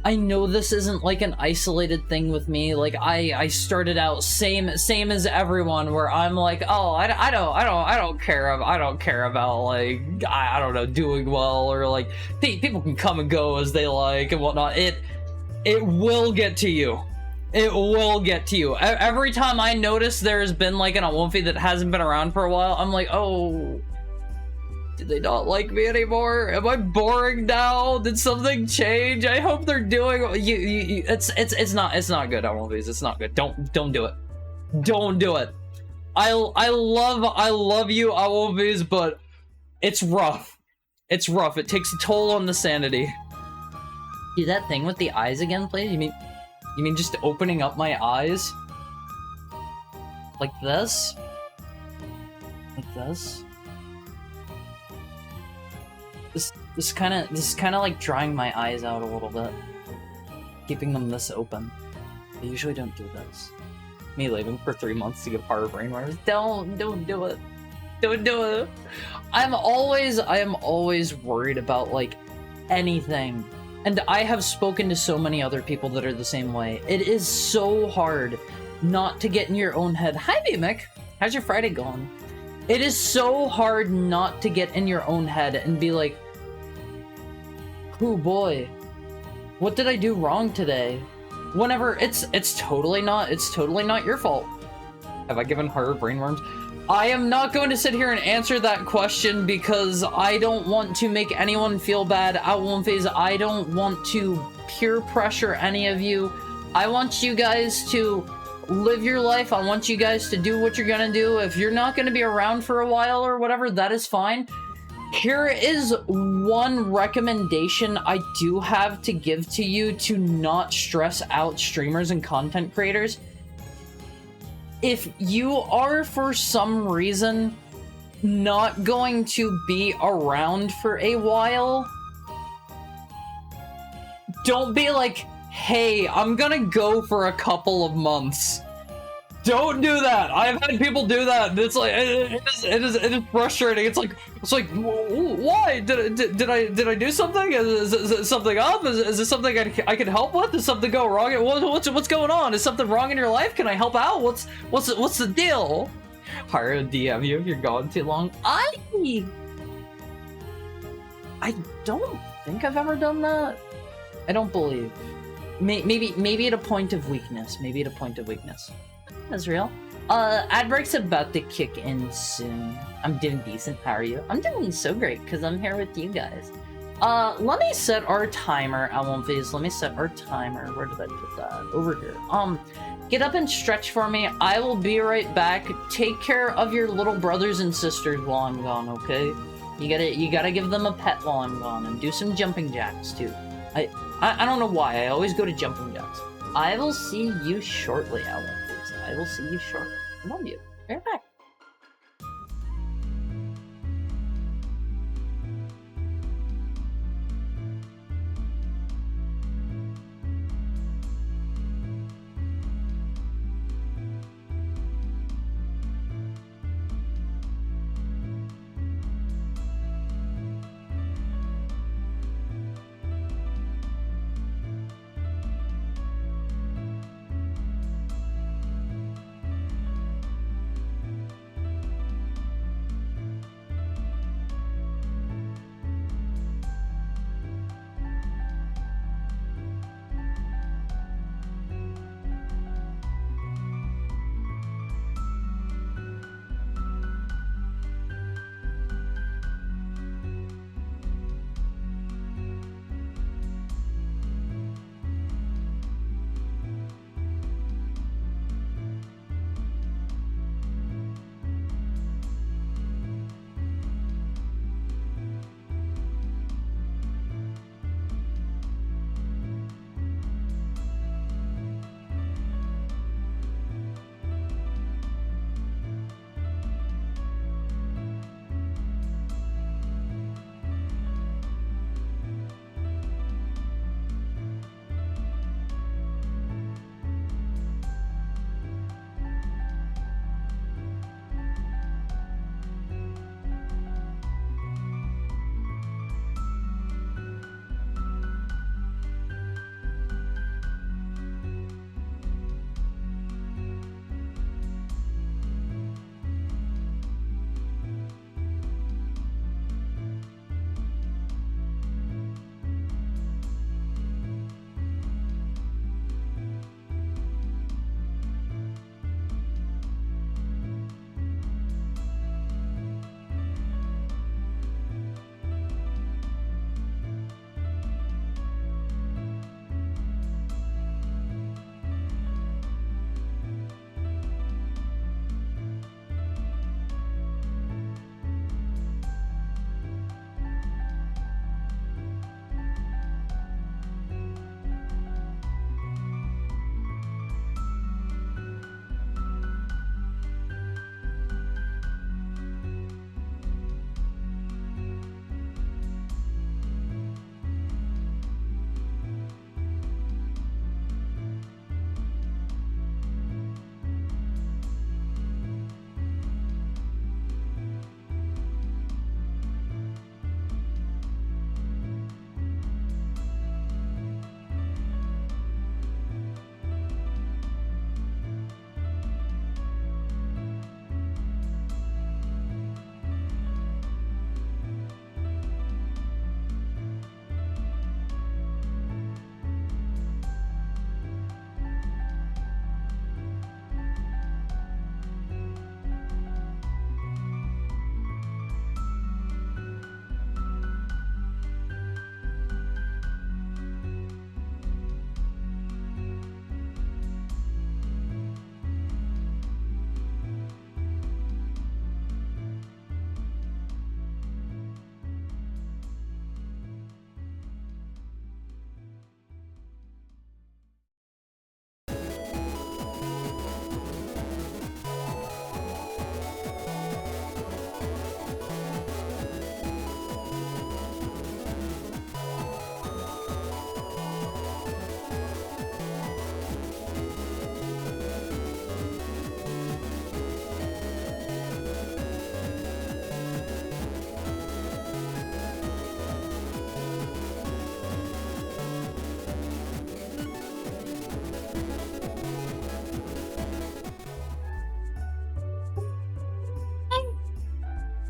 I know this isn't like an isolated thing with me. Like I started out same as everyone, where I'm like, oh, I don't care about like I don't know, doing well, or like people can come and go as they like and whatnot. It will get to you. It will get to you. Every time I notice there's been like an Awomfi that hasn't been around for a while, I'm like, oh, did they not like me anymore? Am I boring now? Did something change? I hope they're doing it's not good, Awomfis. It's not good. Don't do it. Don't do it. I love you, Awomfis, but it's rough. It's rough. It takes a toll on the sanity. Do that thing with the eyes again, please? You mean just opening up my eyes? Like this? Like this? This is kind of like drying my eyes out a little bit. Keeping them this open. I usually don't do this. Me leaving for 3 months to get horror brainworms. Don't do it. Don't do it. I am always worried about, like, anything. And I have spoken to so many other people that are the same way. It is so hard not to get in your own head. Hi, Mick. How's your Friday going? It is so hard not to get in your own head and be like, oh boy, what did I do wrong today? Whenever it's totally not your fault. Have I given horror brainworms? I am not going to sit here and answer that question because I don't want to make anyone feel bad. I don't want to peer pressure any of you. I want you guys to live your life. I want you guys to do what you're gonna do. If you're not gonna be around for a while or whatever, that is fine. Here is one recommendation I do have to give to you to not stress out streamers and content creators. If you are, for some reason, not going to be around for a while, don't be like, hey, I'm gonna go for a couple of months. Don't do that. I've had people do that. It's like it is frustrating. It's like why did I do something? Is something up? Is this something I can help with? Does something go wrong? What's going on? Is something wrong in your life? Can I help out? What's the deal? Hire a DM you if you're gone too long. I don't think I've ever done that. I don't believe. Maybe at a point of weakness. Maybe at a point of weakness. That's real. Ad break's about to kick in soon. I'm doing decent. How are you? I'm doing so great because I'm here with you guys. Let me set our timer. I won't phase. Let me set our timer. Where did I put that? Over here. Get up and stretch for me. I will be right back. Take care of your little brothers and sisters while I'm gone, okay? You gotta give them a pet while I'm gone and do some jumping jacks too. I don't know why. I always go to jumping jacks. I will see you shortly, Alan. I will see you shortly. I love you. Right back.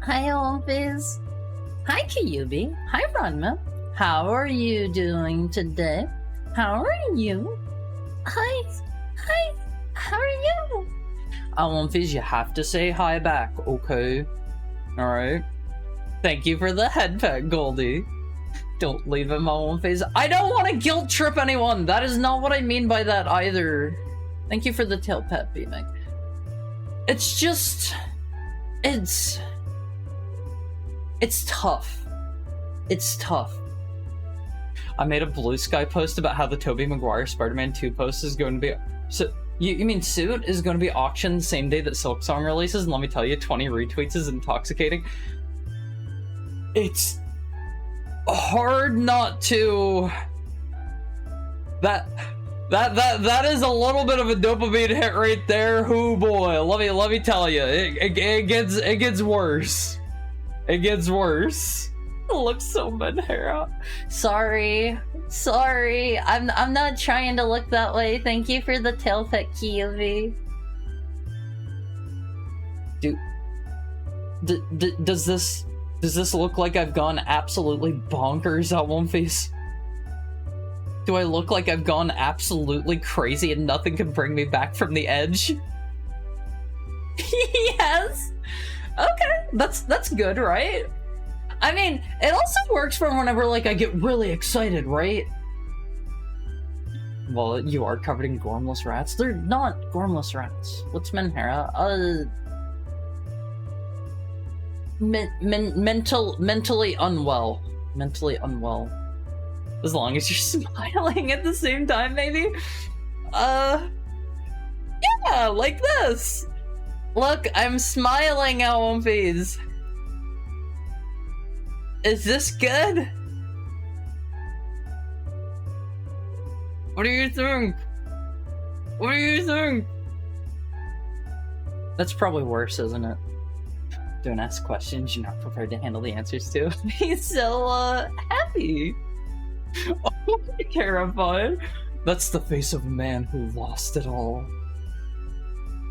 Hi, Olympies. Hi, Kyubi. Hi, Ranma. How are you doing today? How are you? Hi. Hi. How are you? Olympies, you have to say hi back, okay? Alright. Thank you for the head pet, Goldie. Don't leave him on face. I don't want to guilt trip anyone. That is not what I mean by that either. Thank you for the tail pet beaming. It's just... It's tough. It's tough. I made a Blue Sky post about how the Tobey Maguire Spider-Man 2 post is going to be... So, you mean Suit is going to be auctioned the same day that Silksong releases? And let me tell you, 20 retweets is intoxicating. It's hard not to... That is a little bit of a dopamine hit right there. Hoo boy, let me tell you, it gets worse. It gets worse. It looks so Menhera. Sorry. I'm not trying to look that way. Thank you for the tail pet, Kyubi. Does this look like I've gone absolutely bonkers at One Face? Do I look like I've gone absolutely crazy and nothing can bring me back from the edge? Yes. Okay, that's good, right? I mean, it also works for whenever like I get really excited, right? Well, you are covered in gormless rats. They're not gormless rats. What's Menhera? Mentally unwell. Mentally unwell. As long as you're smiling at the same time, maybe? Yeah, like this! Look, I'm smiling at One Piece. Is this good? What do you think? What do you think? That's probably worse, isn't it? Don't ask questions you're not prepared to handle the answers to. He's so, happy. Oh, terrified. That's the face of a man who lost it all.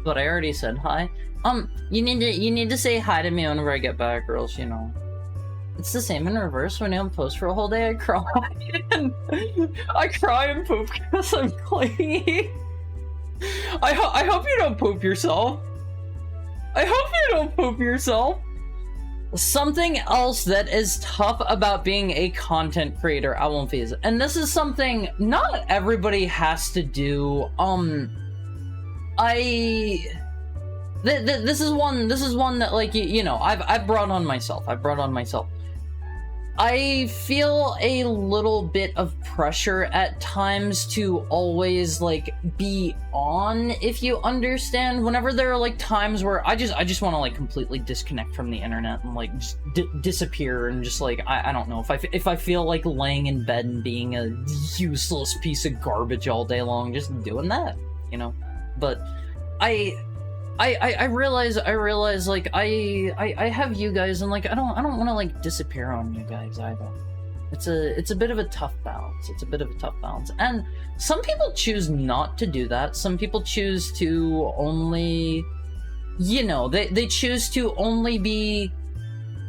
But I already said hi. You need to say hi to me whenever I get back, or else, you know. It's the same in reverse. When I don't post for a whole day, I cry. I cry and poop because I'm clingy. I hope you don't poop yourself. I hope you don't poop yourself. Something else that is tough about being a content creator, I won't phase it. And this is something not everybody has to do. This is one that, like, you know, I've brought on myself. I feel a little bit of pressure at times to always, like, be on, if you understand. Whenever there are, like, times where I just want to, like, completely disconnect from the internet and, like, just disappear and just, like, I don't know. If I feel like laying in bed and being a useless piece of garbage all day long, just doing that, you know? But I realize, like, I have you guys, and, like, I don't want to, like, disappear on you guys either. It's a bit of a tough balance. And some people choose not to do that. Some people choose to only, you know, they choose to only be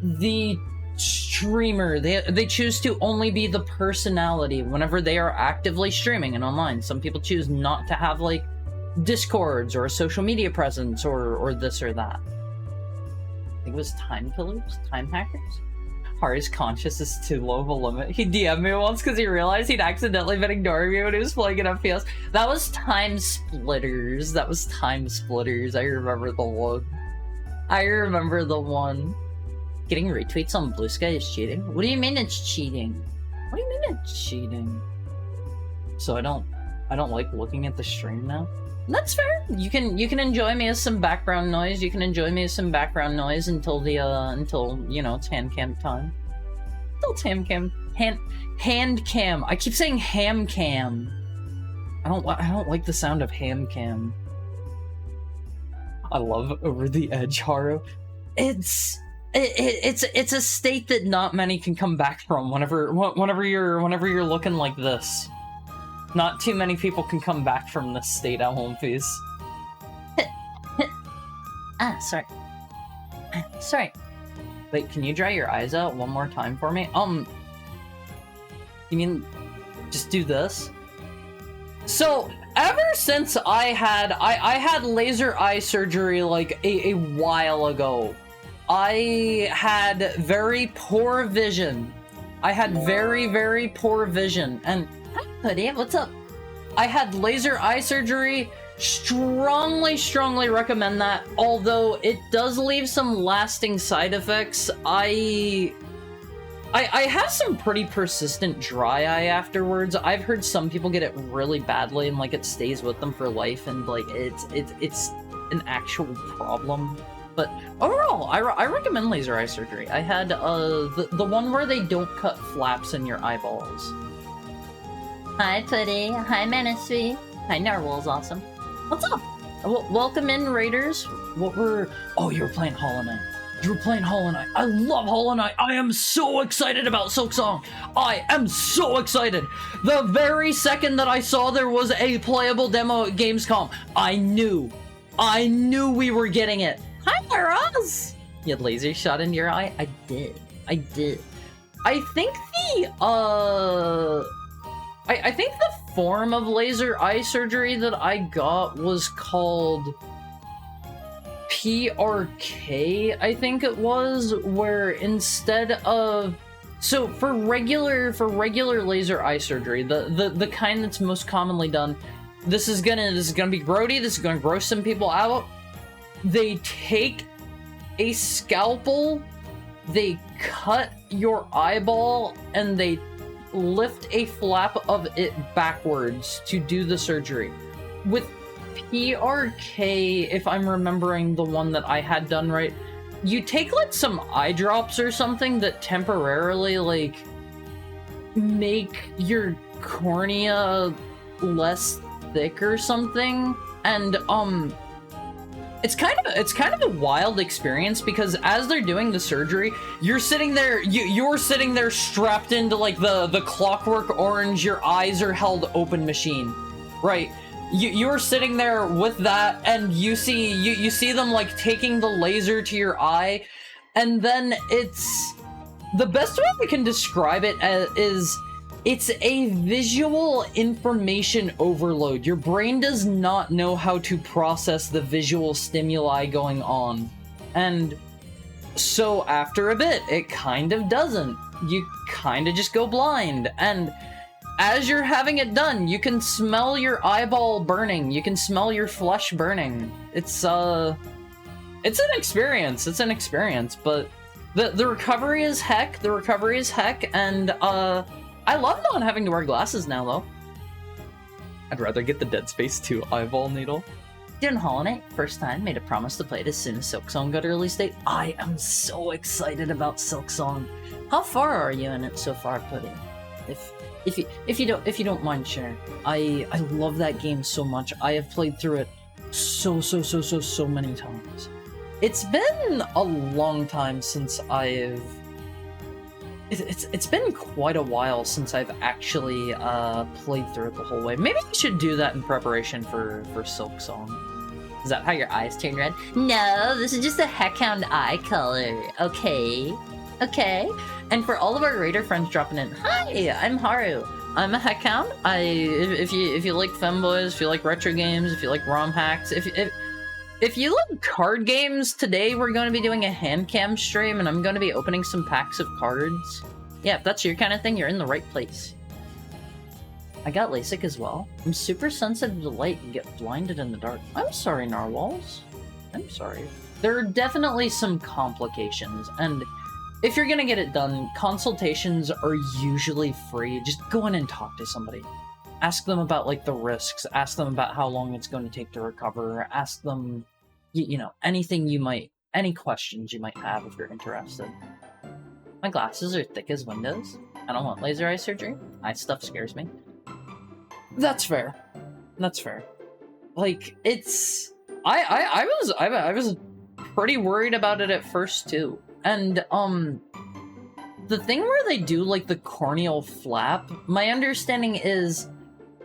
the streamer. They choose to only be the personality whenever they are actively streaming and online. Some people choose not to have, like, Discords or a social media presence or this or that. I think it was time killers? Time hackers? Hari's conscious is too low of a limit. He DM'd me once because he realized he'd accidentally been ignoring me when he was playing an FPS. That was Time Splitters. I remember the one. Getting retweets on Blue Sky is cheating? What do you mean it's cheating? So I don't like looking at the stream now? That's fair. You can enjoy me as some background noise. Until you know, it's handcam time. Until it's handcam. I keep saying hamcam. I don't like the sound of hamcam. I love Over the Edge, Haru. It's a state that not many can come back from whenever you're looking like this. Not too many people can come back from this state at home phase. Sorry. Wait, can you dry your eyes out one more time for me? You mean just do this? So, ever since I had laser eye surgery like a while ago, I had very poor vision. I had very, very poor vision. And, hi, Hoodie, what's up? I had laser eye surgery. Strongly recommend that. Although it does leave some lasting side effects. I have some pretty persistent dry eye afterwards. I've heard some people get it really badly and like it stays with them for life, and like it's an actual problem. But overall, I recommend laser eye surgery. I had the one where they don't cut flaps in your eyeballs. Hi Putty. Hi Manasui. Hi Narwhal's awesome. What's up? Welcome in, Raiders. Oh, you were playing Hollow Knight. You were playing Hollow Knight. I love Hollow Knight. I am so excited about Silksong. I am so excited. The very second that I saw there was a playable demo at Gamescom, I knew we were getting it. Hi, Roz. You had laser shot in your eye? I did. I think I think the form of laser eye surgery that I got was called PRK, I think it was, where instead of... So for regular laser eye surgery, the kind that's most commonly done, this is gonna be grody, this is gonna gross some people out. They take a scalpel, they cut your eyeball, and they lift a flap of it backwards to do the surgery. With PRK, if I'm remembering the one that I had done right, you take like some eye drops or something that temporarily like make your cornea less thick or something, and it's kind of a wild experience, because as they're doing the surgery, you're sitting there strapped into like the Clockwork Orange, your eyes are held open machine, right? You're sitting there with that, and you see them like taking the laser to your eye, and then it's the best way I can describe it is it's a visual information overload. Your brain does not know how to process the visual stimuli going on. And so after a bit, it kind of doesn't. You kind of just go blind. And as you're having it done, you can smell your eyeball burning. You can smell your flesh burning. It's an experience. It's an experience, but the recovery is heck. The recovery is heck, and I love not having to wear glasses now, though. I'd rather get the Dead Space 2 eyeball needle. Doing Hollow Knight, first time, made a promise to play it as soon as Silksong got a release date. I am so excited about Silksong. How far are you in it so far, Pudding? If you don't mind sharing. I love that game so much. I have played through it so many times. It's been a long time since It's been quite a while since I've actually played through it the whole way. Maybe I should do that in preparation for Silksong. Is that how your eyes turn red? No, this is just a heckhound eye color. Okay. And for all of our Raider friends dropping in, hi, I'm Haru. I'm a heckhound. If you like femboys, if you like retro games, if you like ROM hacks, if you like card games, today we're going to be doing a handcam stream, and I'm going to be opening some packs of cards. Yeah, if that's your kind of thing, you're in the right place. I got LASIK as well. I'm super sensitive to light and get blinded in the dark. I'm sorry, Narwhals. I'm sorry. There are definitely some complications, and if you're going to get it done, consultations are usually free. Just go in and talk to somebody. Ask them about, like, the risks. Ask them about how long it's going to take to recover. Ask them, you know, any questions you might have if you're interested. My glasses are thick as windows. I don't want laser eye surgery. Eye stuff scares me. That's fair. Like, it's... I was pretty worried about it at first, too. And, the thing where they do, like, the corneal flap, my understanding is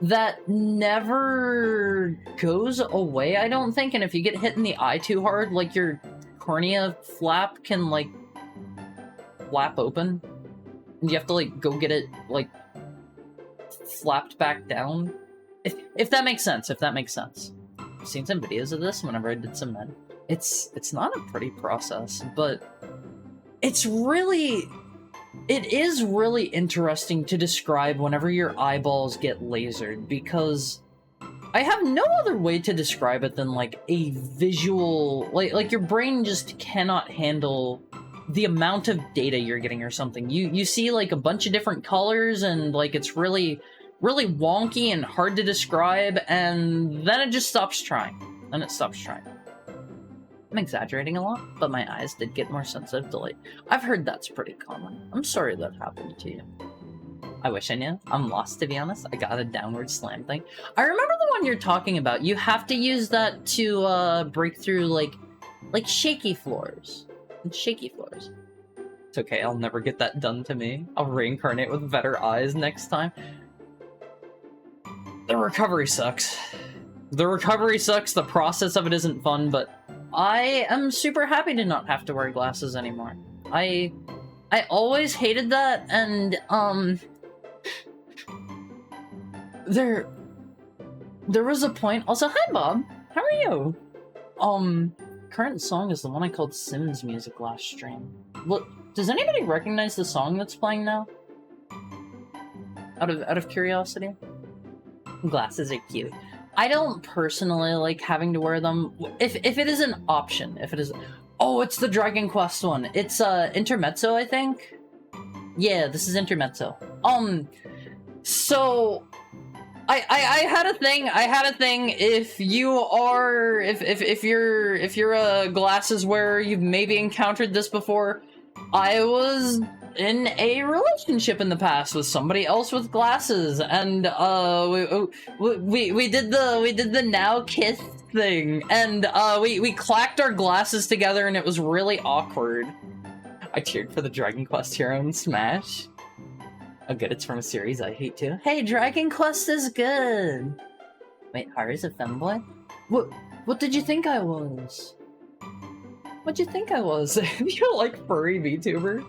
that never goes away, I don't think, and if you get hit in the eye too hard, like, your cornea flap can, like, flap open. And you have to, like, go get it, like, flapped back down. If that makes sense, if that makes sense. I've seen some videos of this whenever I did some med. It's not a pretty process, but it is really interesting to describe whenever your eyeballs get lasered, because I have no other way to describe it than, like, a visual... Like your brain just cannot handle the amount of data you're getting or something. You see, like, a bunch of different colors, and, like, it's really wonky and hard to describe, and then it just stops trying. And it stops trying. I'm exaggerating a lot, but my eyes did get more sensitive to light. I've heard that's pretty common. I'm sorry that happened to you. I wish I knew. I'm lost, to be honest. I got a downward slam thing. I remember the one you're talking about. You have to use that to break through, like shaky floors. Shaky floors. It's okay, I'll never get that done to me. I'll reincarnate with better eyes next time. The recovery sucks. The recovery sucks, the process of it isn't fun, but I am super happy to not have to wear glasses anymore. I always hated that, and, there was a point... Also, hi, Bob! How are you? Current song is the one I called Sims Music last stream. Look, does anybody recognize the song that's playing now? Out of curiosity? Glasses are cute. I don't personally like having to wear them. If it is an option, if it is... Oh, it's the Dragon Quest one. It's, Intermezzo, I think? Yeah, this is Intermezzo. So... I had a thing, if you're a glasses wearer, you've maybe encountered this before. I was in a relationship in the past with somebody else with glasses, and we did the now kiss thing, and we clacked our glasses together, and it was really awkward. I cheered for the Dragon Quest hero in Smash. Oh good, it's from a series I hate too. Hey, Dragon Quest is good! Wait, Haru's a femboy? What did you think I was? What'd you think I was? You're like furry VTuber?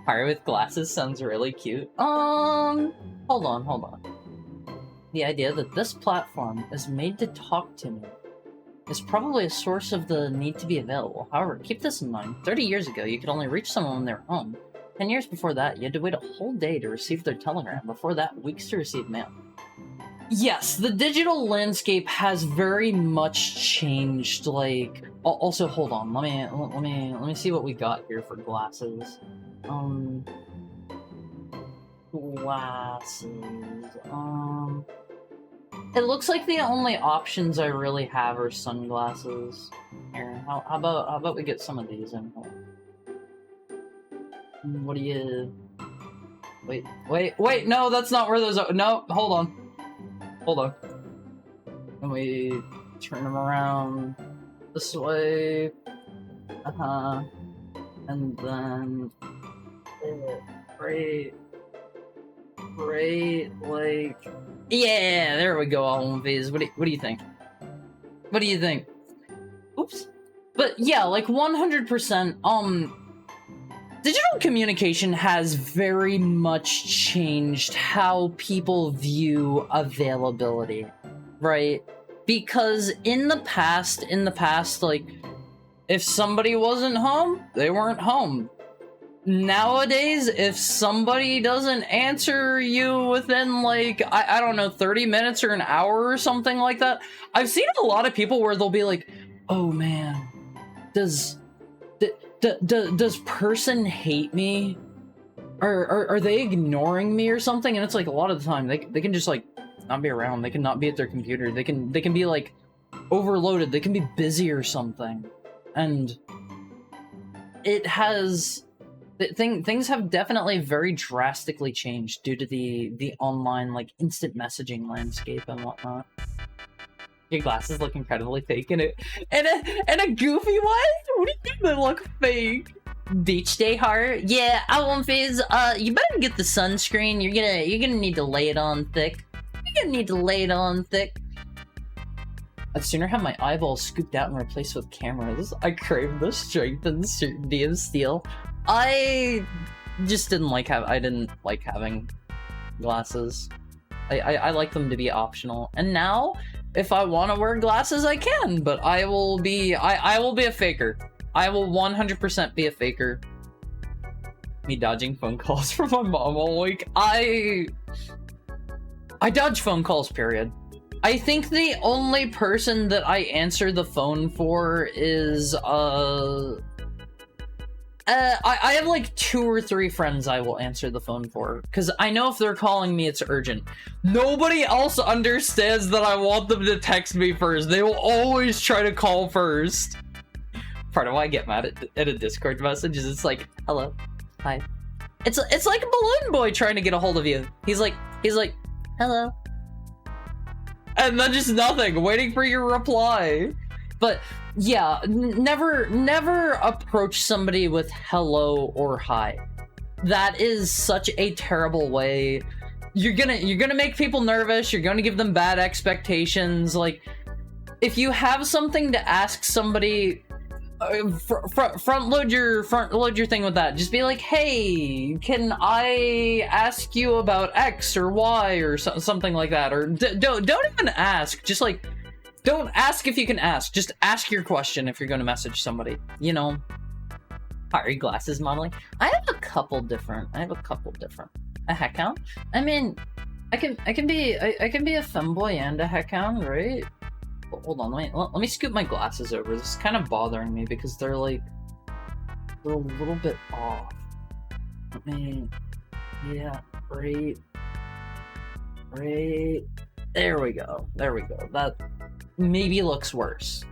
Haru with glasses sounds really cute. Hold on. The idea that this platform is made to talk to me is probably a source of the need to be available. However, keep this in mind. 30 years ago, you could only reach someone when they were home. 10 years before that, you had to wait a whole day to receive their telegram. Before that, weeks to receive mail. Yes, the digital landscape has very much changed, like... Also, hold on, let me see what we got here for glasses. Glasses, It looks like the only options I really have are sunglasses. Here, how about we get some of these in here? What do you... Wait, no, that's not where those are. No, hold on. And we turn them around this way. And then... Right, like... Yeah, there we go, all one phase. What do you think? What do you think? Oops. But yeah, like 100%, digital communication has very much changed how people view availability, right? Because in the past, like, if somebody wasn't home, they weren't home. Nowadays, if somebody doesn't answer you within, like, I don't know, 30 minutes or an hour or something like that, I've seen a lot of people where they'll be like, oh man, does person hate me? Are they ignoring me or something? And it's like, a lot of the time, they can just, like, not be around. They can not be at their computer. They can be, like, overloaded. They can be busy or something. And it has... Things have definitely very drastically changed due to the online, like, instant messaging landscape and whatnot. Your glasses look incredibly fake in it. And a goofy one? What do you think they look fake? Beach day heart? Yeah, Outland Phase, you better get the sunscreen. You're gonna need to lay it on thick. I'd sooner have my eyeballs scooped out and replaced with cameras. I crave the strength and certainty of steel. I just didn't like having glasses. I like them to be optional. And now, if I want to wear glasses, I can, but I will be a faker. I will 100% be a faker. Me dodging phone calls from my mom all week. I dodge phone calls, period. I think the only person that I answer the phone for is, I have like 2 or 3 friends I will answer the phone for, because I know if they're calling me, it's urgent. Nobody else understands that I want them to text me first. They will always try to call first. Part of why I get mad at a Discord message is it's like, hello, hi. It's like a balloon boy trying to get a hold of you. He's like, hello. And then just nothing, waiting for your reply. But yeah, never approach somebody with hello or hi. That is such a terrible way. You're gonna make people nervous. You're gonna give them bad expectations. Like, if you have something to ask somebody, front load your thing with that. Just be like, hey, can I ask you about X or Y or something like that? Or don't even ask. Just like, don't ask if you can ask. Just ask your question if you're going to message somebody. You know, how are your glasses modeling? I have a couple different. A heck hound. I mean, I can be a femboy and a heck hound, right? Hold on, let me scoot my glasses over. This is kind of bothering me because they're a little bit off. Yeah, right. There we go. That maybe looks worse.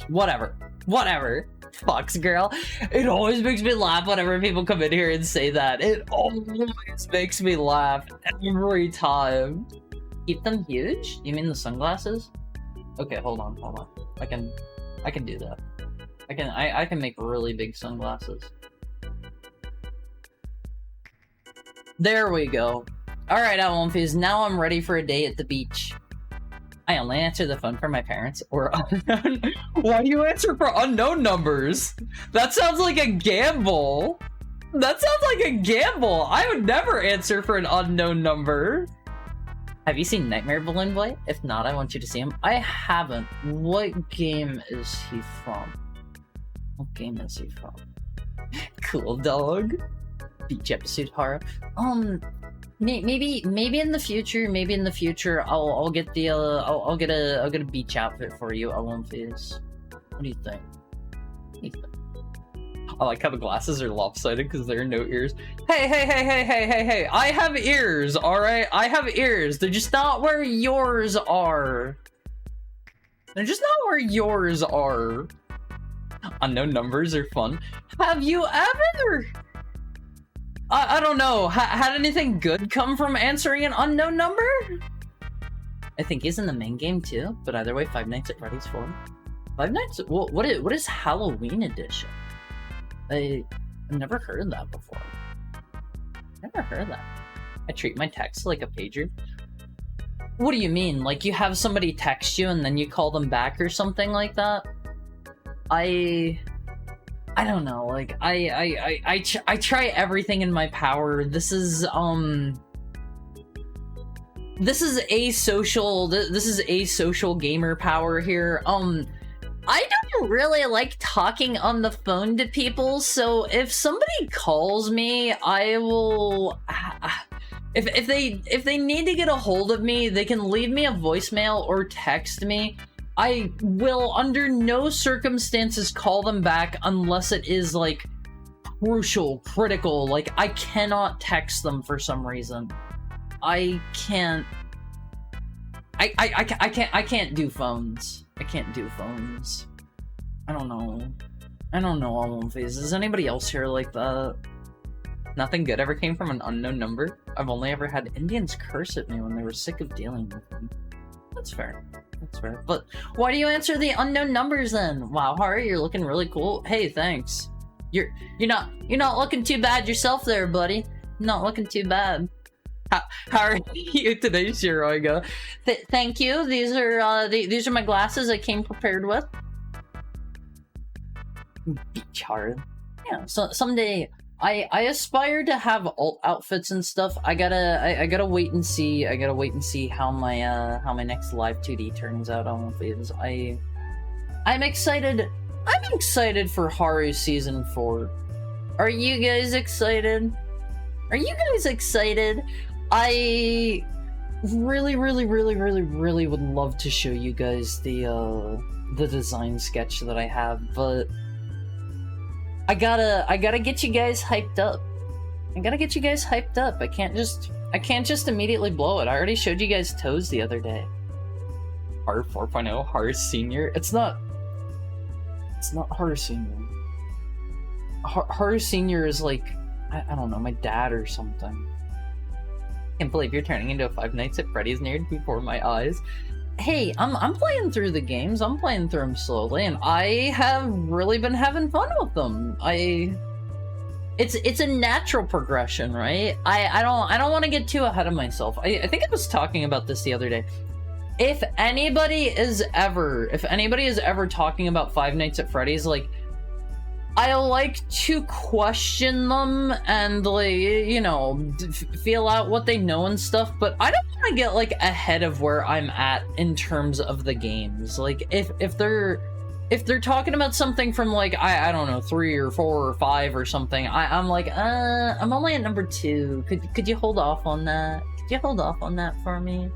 Whatever. Fox girl. It always makes me laugh whenever people come in here and say that. It always makes me laugh every time. Keep them huge? You mean the sunglasses? Okay, hold on. I can do that. I can make really big sunglasses. There we go. Alright, Outwomfies, now I'm ready for a day at the beach. I only answer the phone for my parents or unknown. Why do you answer for unknown numbers? That sounds like a gamble. I would never answer for an unknown number. Have you seen Nightmare Balloon Boy? If not, I want you to see him. I haven't. What game is he from? Cool dog. Beach episode horror. Maybe in the future, I'll get a beach outfit for you. Outwomfies. What do you think? I like how the glasses are lopsided because there are no ears. Hey, I have ears, alright? I have ears. They're just not where yours are. Unknown numbers are fun. Have you ever... I don't know. Had anything good come from answering an unknown number? I think he's in the main game too, but either way, Five Nights at Freddy's 4. Five Nights... What is Halloween edition? I've never heard of that before. I treat my texts like a pager. What do you mean? Like you have somebody text you and then you call them back or something like that? I don't know. Like I try everything in my power. This is asocial gamer power here. I don't really like talking on the phone to people, so if somebody calls me, I will... If they need to get a hold of me, they can leave me a voicemail or text me. I will under no circumstances call them back unless it is, like, critical. Like, I cannot text them for some reason. I can't do phones. I don't know, Outwomfies. Is anybody else here like that? Nothing good ever came from an unknown number? I've only ever had Indians curse at me when they were sick of dealing with me. That's fair. But why do you answer the unknown numbers then? Wow, Hari, you're looking really cool. Hey, thanks. You're not looking too bad yourself there, buddy. Not looking too bad. How are you today, Shiroiga? Thank you. These are my glasses I came prepared with. Beach hard. yeah, so someday I aspire to have alt outfits and stuff. I gotta wait and see. I gotta wait and see how my next live 2D turns out on videos. I'm excited. I'm excited for Haru season 4. Are you guys excited? Are you guys excited? I really would love to show you guys the design sketch that I have, but I gotta get you guys hyped up. I gotta get you guys hyped up. I can't just immediately blow it. I already showed you guys toes the other day. Haru 4.0, Haru Senior. It's not Haru Senior. Haru Senior is like, I don't know, my dad or something. Can't believe you're turning into a Five Nights at Freddy's nerd before my eyes. Hey, I'm playing through the games. I'm playing through them slowly, and I have really been having fun with them. It's a natural progression, right? I don't want to get too ahead of myself. I think I was talking about this the other day. If anybody is ever talking about Five Nights at Freddy's, like, I like to question them and, like, you know, feel out what they know and stuff, but I don't want to get, like, ahead of where I'm at in terms of the games. Like, if they're talking about something from, like, I don't know, 3 or 4 or 5 or something, I'm like, I'm only at number 2. Could you hold off on that? Could you hold off on that for me?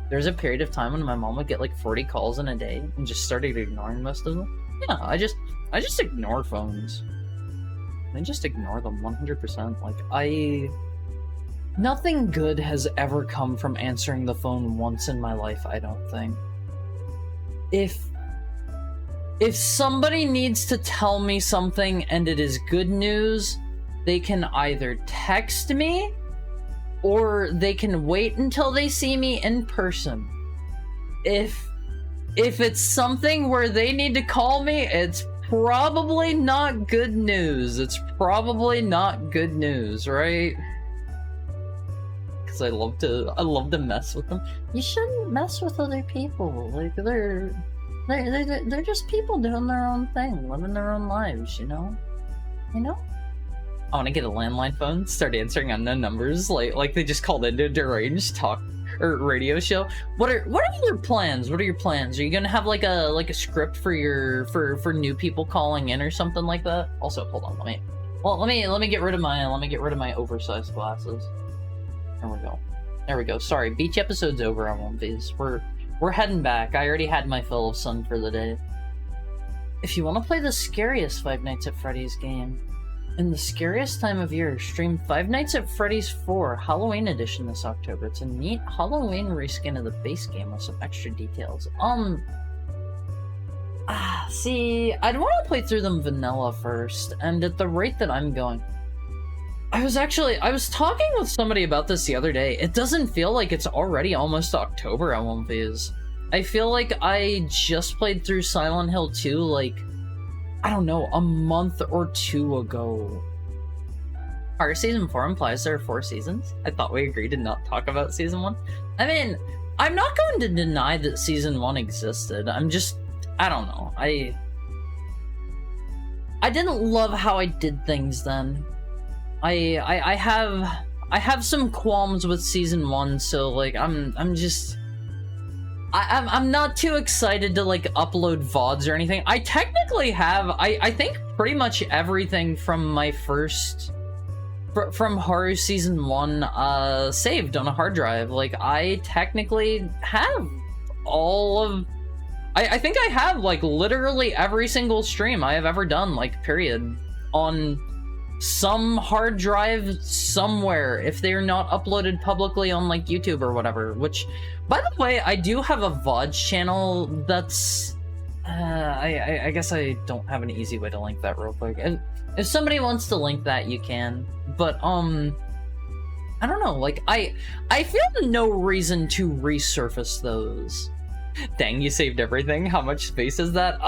There's a period of time when my mom would get, like, 40 calls in a day and just started ignoring most of them. Yeah, I just ignore phones. I just ignore them 100%. Like, nothing good has ever come from answering the phone once in my life, I don't think. If somebody needs to tell me something and it is good news, they can either text me or they can wait until they see me in person. If it's something where they need to call me, it's probably not good news. It's probably not good news, right? Because I love to mess with them. You shouldn't mess with other people. Like, they're just people doing their own thing, living their own lives, you know? You know? I want to get a landline phone, start answering unknown numbers, like they just called into a deranged talk or radio show. What are your plans? What are your plans? Are you gonna have like a script for new people calling in or something like that? Also, hold on, let me get rid of my oversized glasses. There we go. Sorry, beach episode's over on one of these. We're heading back. I already had my fill of sun for the day. If you want to play the scariest Five Nights at Freddy's game in the scariest time of year, stream Five Nights at Freddy's 4 Halloween Edition this October. It's a neat Halloween reskin of the base game with some extra details. See, I'd want to play through them vanilla first, and at the rate that I'm going, I was talking with somebody about this the other day. It doesn't feel like it's already almost October on one of these. I feel like I just played through Silent Hill 2, like, I don't know, a month or 2 ago. Our Season 4 implies there are 4 seasons? I thought we agreed to not talk about Season 1. I mean, I'm not going to deny that Season 1 existed. I don't know. I didn't love how I did things then. I have some qualms with Season 1, so, like, I'm not too excited to, like, upload VODs or anything. I technically have, I think, pretty much everything from my first... from Haru Season 1, saved on a hard drive. Like, I technically have all of... I think I have, like, literally every single stream I have ever done, like, period, on some hard drive somewhere, if they're not uploaded publicly on, like, YouTube or whatever, which... By the way, I do have a VOD channel that's... I guess I don't have an easy way to link that real quick. If somebody wants to link that, you can. But, I don't know, like, I feel no reason to resurface those. Dang, you saved everything? How much space is that?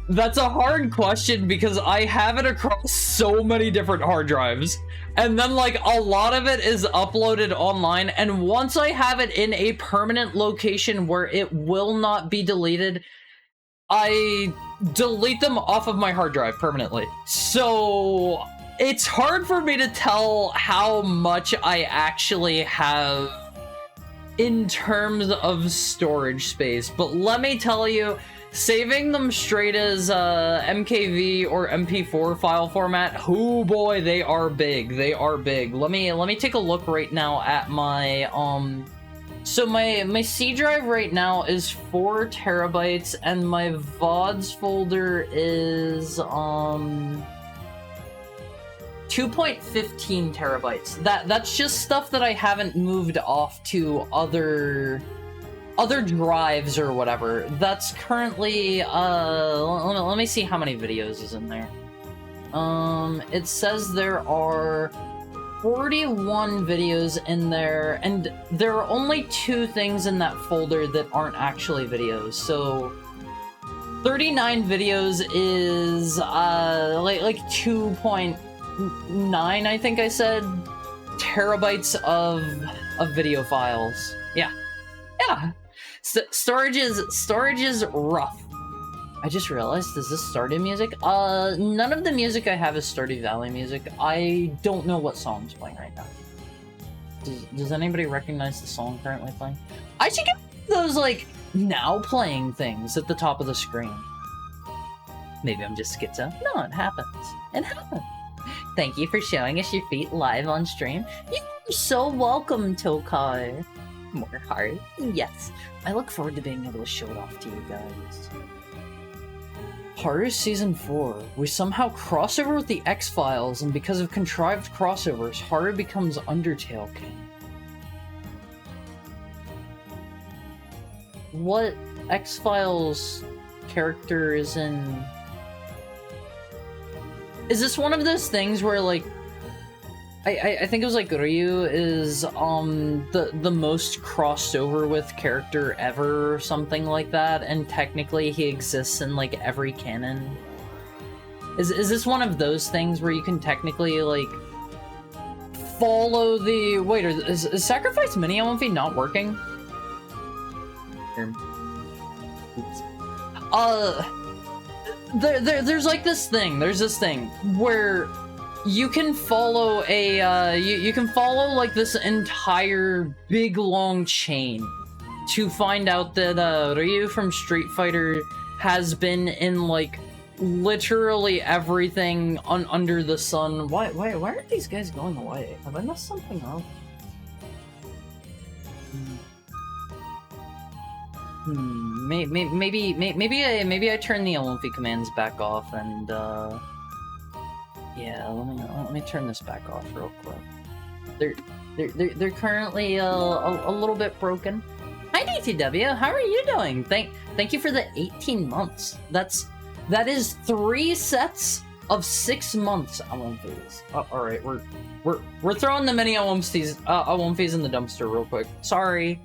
That's a hard question because I have it across so many different hard drives. And then, like, a lot of it is uploaded online, and once I have it in a permanent location where it will not be deleted, I delete them off of my hard drive permanently. So it's hard for me to tell how much I actually have in terms of storage space, but let me tell you, saving them straight as MKV or MP4 file format, oh boy, they are big. They are big. Let me take a look right now at my so my C drive right now is 4 terabytes, and my VODs folder is 2.15 terabytes. That's just stuff that I haven't moved off to other drives or whatever. That's currently let me see how many videos is in there. It says there are 41 videos in there, and there are only 2 things in that folder that aren't actually videos. So 39 videos is like 2.9, I think I said, terabytes of video files. Yeah. Storage is rough. I just realized, is this Stardew music? None of the music I have is Stardew Valley music. I don't know what song's playing right now. Does anybody recognize the song currently playing? I should get those, like, now playing things at the top of the screen. Maybe I'm just schizo. No, it happens. It happens. Thank you for showing us your feet live on stream. You're so welcome, Tokai. More heart. Yes. I look forward to being able to show it off to you guys. Haru Season 4. We somehow cross over with the X-Files, and because of contrived crossovers, Haru becomes Undertale King. What X-Files character is in... Is this one of those things where, like, I think it was like Ryu is the most crossed over with character ever or something like that, and technically he exists in like every canon. Is this one of those things where you can technically like follow the is Sacrifice Mini Omfi not working? There's like this thing. There's this thing where you can follow a, you can follow, like, this entire big, long chain to find out that, Ryu from Street Fighter has been in, like, literally everything under the sun. Why aren't these guys going away? Have I messed something up? Maybe I turn the Olympi commands back off and, yeah, let me turn this back off real quick. They're currently a little bit broken. Hi DTW, how are you doing? Thank you for the 18 months. That is 3 sets of 6 months Olympies. All right, we're throwing the mini Olympies in the dumpster real quick. Sorry.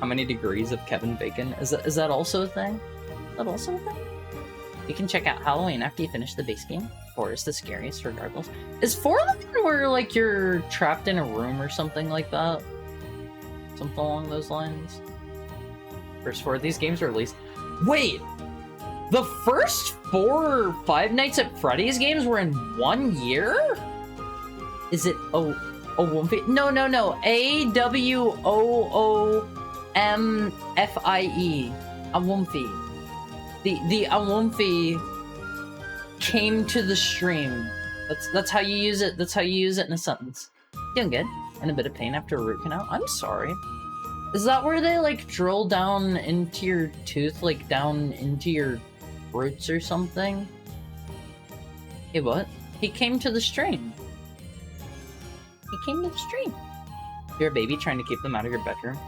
How many degrees of Kevin Bacon? Is that also a thing? Is that also a thing? You can check out Halloween after you finish the base game. 4 is the scariest regardless. Is 4 the one where, like, you're trapped in a room or something like that? Something along those lines? First 4 of these games were released. Wait! The first 4 Five Nights at Freddy's games were in 1 year? Is it Awomfi? No. AWOOMFIE. Awomfi. The Awomfi came to the stream. That's how you use it. That's how you use it in a sentence. Doing good. In a bit of pain after a root canal. I'm sorry. Is that where they, like, drill down into your tooth, like, down into your roots or something? Hey, what? He came to the stream. He came to the stream. You're a baby trying to keep them out of your bedroom.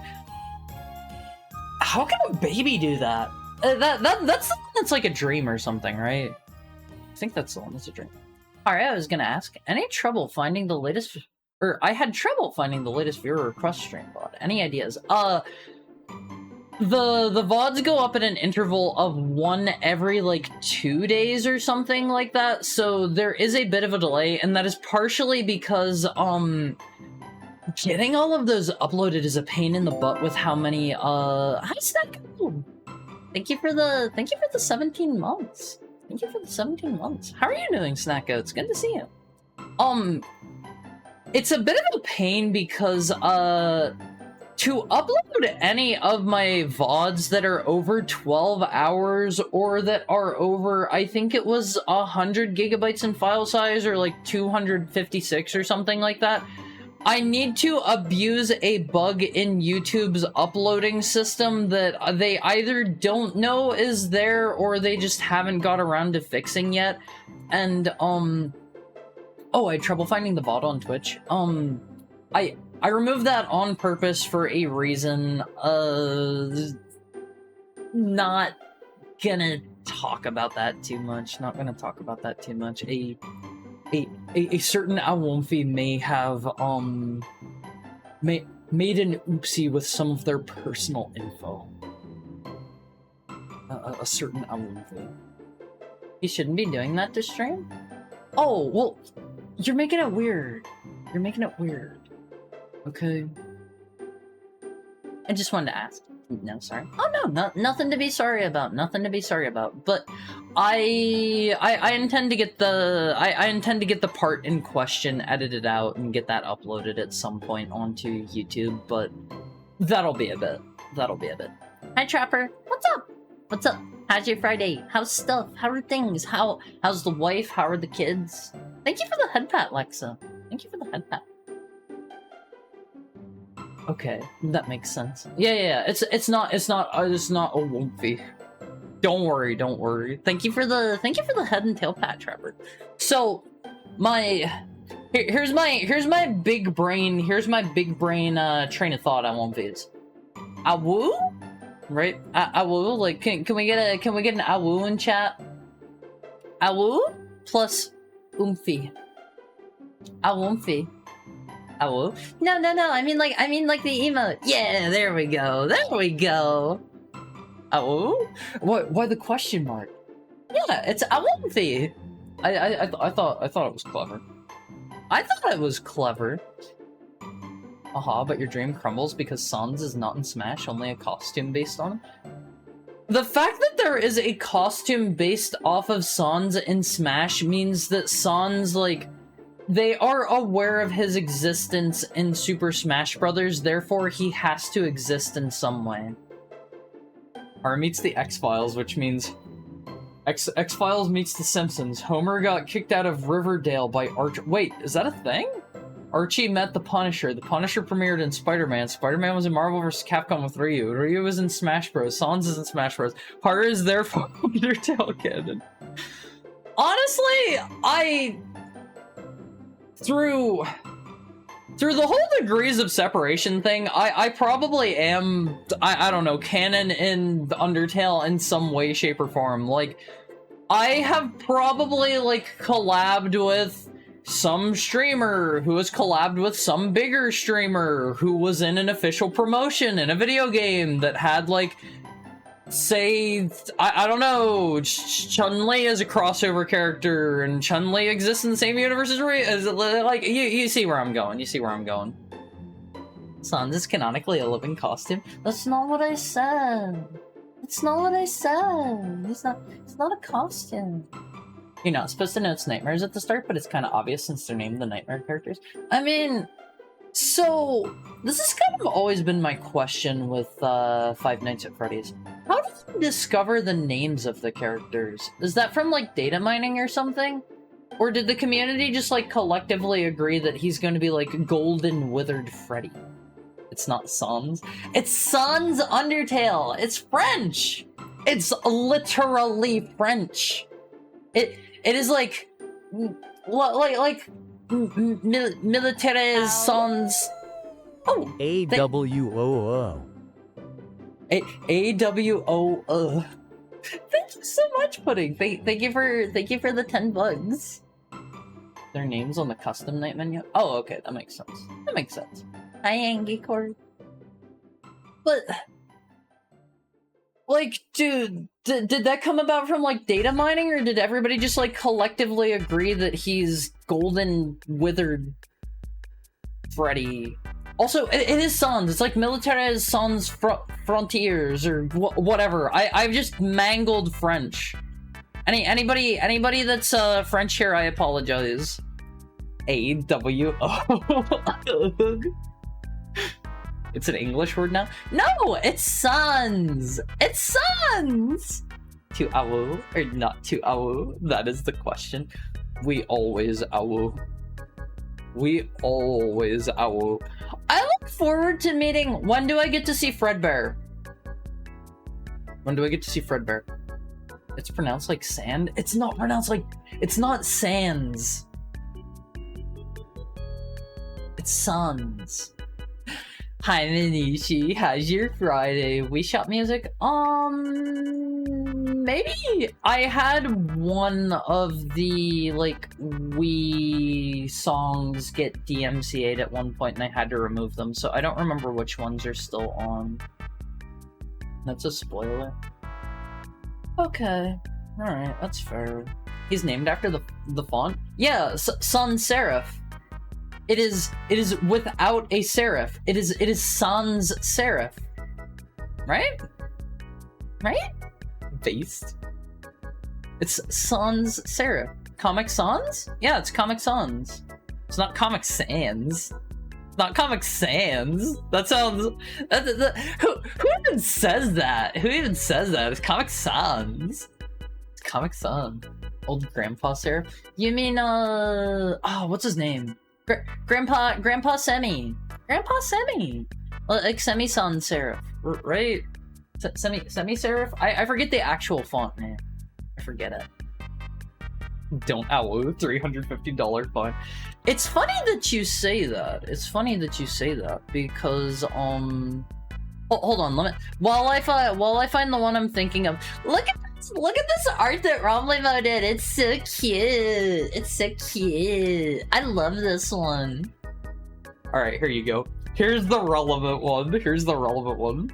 How can a baby do that? That's the one that's like a dream or something, right? I think that's the one that's a dream. Alright, I was gonna ask, any trouble finding the latest... Or, I had trouble finding the latest viewer request stream VOD. Any ideas? The VODs go up at an interval of 1 every, like, 2 days or something like that, so there is a bit of a delay, and that is partially because, getting all of those uploaded is a pain in the butt with how many, hi Stack! Thank you for the 17 months. Thank you for the 17 months. How are you doing, Snack Goats? Good to see you. It's a bit of a pain because, to upload any of my VODs that are over 12 hours or that are over, I think it was 100 gigabytes in file size or like 256 or something like that, I need to abuse a bug in YouTube's uploading system that they either don't know is there or they just haven't got around to fixing yet. And, oh, I had trouble finding the VOD on Twitch. I removed that on purpose for a reason. Not gonna talk about that too much. Not gonna talk about that too much. A certain Awomfi may have, made an oopsie with some of their personal info. A certain Awomfi. You shouldn't be doing that to stream? Oh, well, you're making it weird. You're making it weird. Okay. I just wanted to ask. No, sorry. Oh no, nothing to be sorry about. Nothing to be sorry about. But I intend to get the I intend to get the part in question edited out and get that uploaded at some point onto YouTube. But that'll be a bit. That'll be a bit. Hi Trapper. What's up? What's up? How's your Friday? How's stuff? How are things? How's the wife? How are the kids? Thank you for the head pat, Lexa. Thank you for the head pat. Okay, that makes sense. Yeah. It's not a Awomfi. Don't worry. Thank you for the head and tail pat, Trapper. So, here's my big brain train of thought on Awomfis. Awu? Right? Awu? Like, can we get an Awu in chat? Awu plus Oomfi. Awomfi. Awu? No. I mean like the emote. Yeah, there we go. Awu? Why the question mark? Yeah, it's Awomfi. I thought it was clever. I thought it was clever. Aha, but your dream crumbles because Sans is not in Smash, only a costume based on him. The fact that there is a costume based off of Sans in Smash means that Sans, like, they are aware of his existence in Super Smash Bros., therefore he has to exist in some way. R meets the X-Files, which means X-Files meets the Simpsons. Homer got kicked out of Riverdale by Archie. Wait, is that a thing? Archie met the Punisher. The Punisher premiered in Spider-Man. Spider-Man was in Marvel vs. Capcom with Ryu. Ryu was in Smash Bros. Sans is in Smash Bros. Haru is therefore Undertale canon. Honestly, Through the whole degrees of separation thing, I probably am, I don't know, canon in Undertale in some way, shape, or form. Like, I have probably, like, collabed with some streamer who has collabed with some bigger streamer who was in an official promotion in a video game that had, like, say, I don't know, Chun-Li is a crossover character, and Chun-Li exists in the same universe as like, you see where I'm going, Sans is canonically a living costume. That's not what I said. It's not a costume. You're not supposed to know it's nightmares at the start, but it's kind of obvious since they're named the nightmare characters. I mean, so, this has kind of always been my question with Five Nights at Freddy's. How do you discover the names of the characters? Is that from, like, data mining or something? Or did the community just, like, collectively agree that he's going to be, like, Golden Withered Freddy? It's not Sans. It's Sans Undertale! It's French! It's literally French! It is, like militaires sans. Oh, AWOO. AWOO. Thank you so much, Pudding. Thank you for the 10 bugs. Their names on the custom night menu. Oh, okay, that makes sense. Hi, Angie Cord. But, like, dude, did that come about from, like, data mining, or did everybody just, like, collectively agree that he's Golden Withered Freddy? Also, it is sans. It's like militaire sans frontiers or whatever. I've just mangled French. Anybody that's French here, I apologize. A-W-O. It's an English word now? No, it's sans. It's sans. To awu or not to awu? That is the question. We always awu. We always awu. I look forward to meeting. When do I get to see Fredbear? When do I get to see Fredbear? It's pronounced like sand. It's not pronounced like. It's not sands. It's suns. Hi Manishi, how's your Friday? We shop music? Maybe I had one of the like Wii songs get DMCA'd at one point and I had to remove them, so I don't remember which ones are still on. That's a spoiler. Okay, alright, that's fair. He's named after the font? Yeah, sans serif. It is without a serif. It is sans serif. Right? Right? Based. It's sans serif. Comic Sans? Yeah, it's Comic Sans. It's not Comic Sans. It's not Comic Sans. That sounds... who even says that? Who even says that? It's Comic Sans. It's Comic Sans. Old Grandpa serif? You mean, what's his name? Grandpa Semi. Grandpa Semi. Like Semi Sans Serif, right? Semi Serif? I forget the actual font name. I forget it. Don't owl, $350 fine. It's funny that you say that. It's funny that you say that because hold on, while I find the one I'm thinking of. Look at this art that Romlimo did. It's so cute. It's so cute. I love this one. All right, here you go. Here's the relevant one.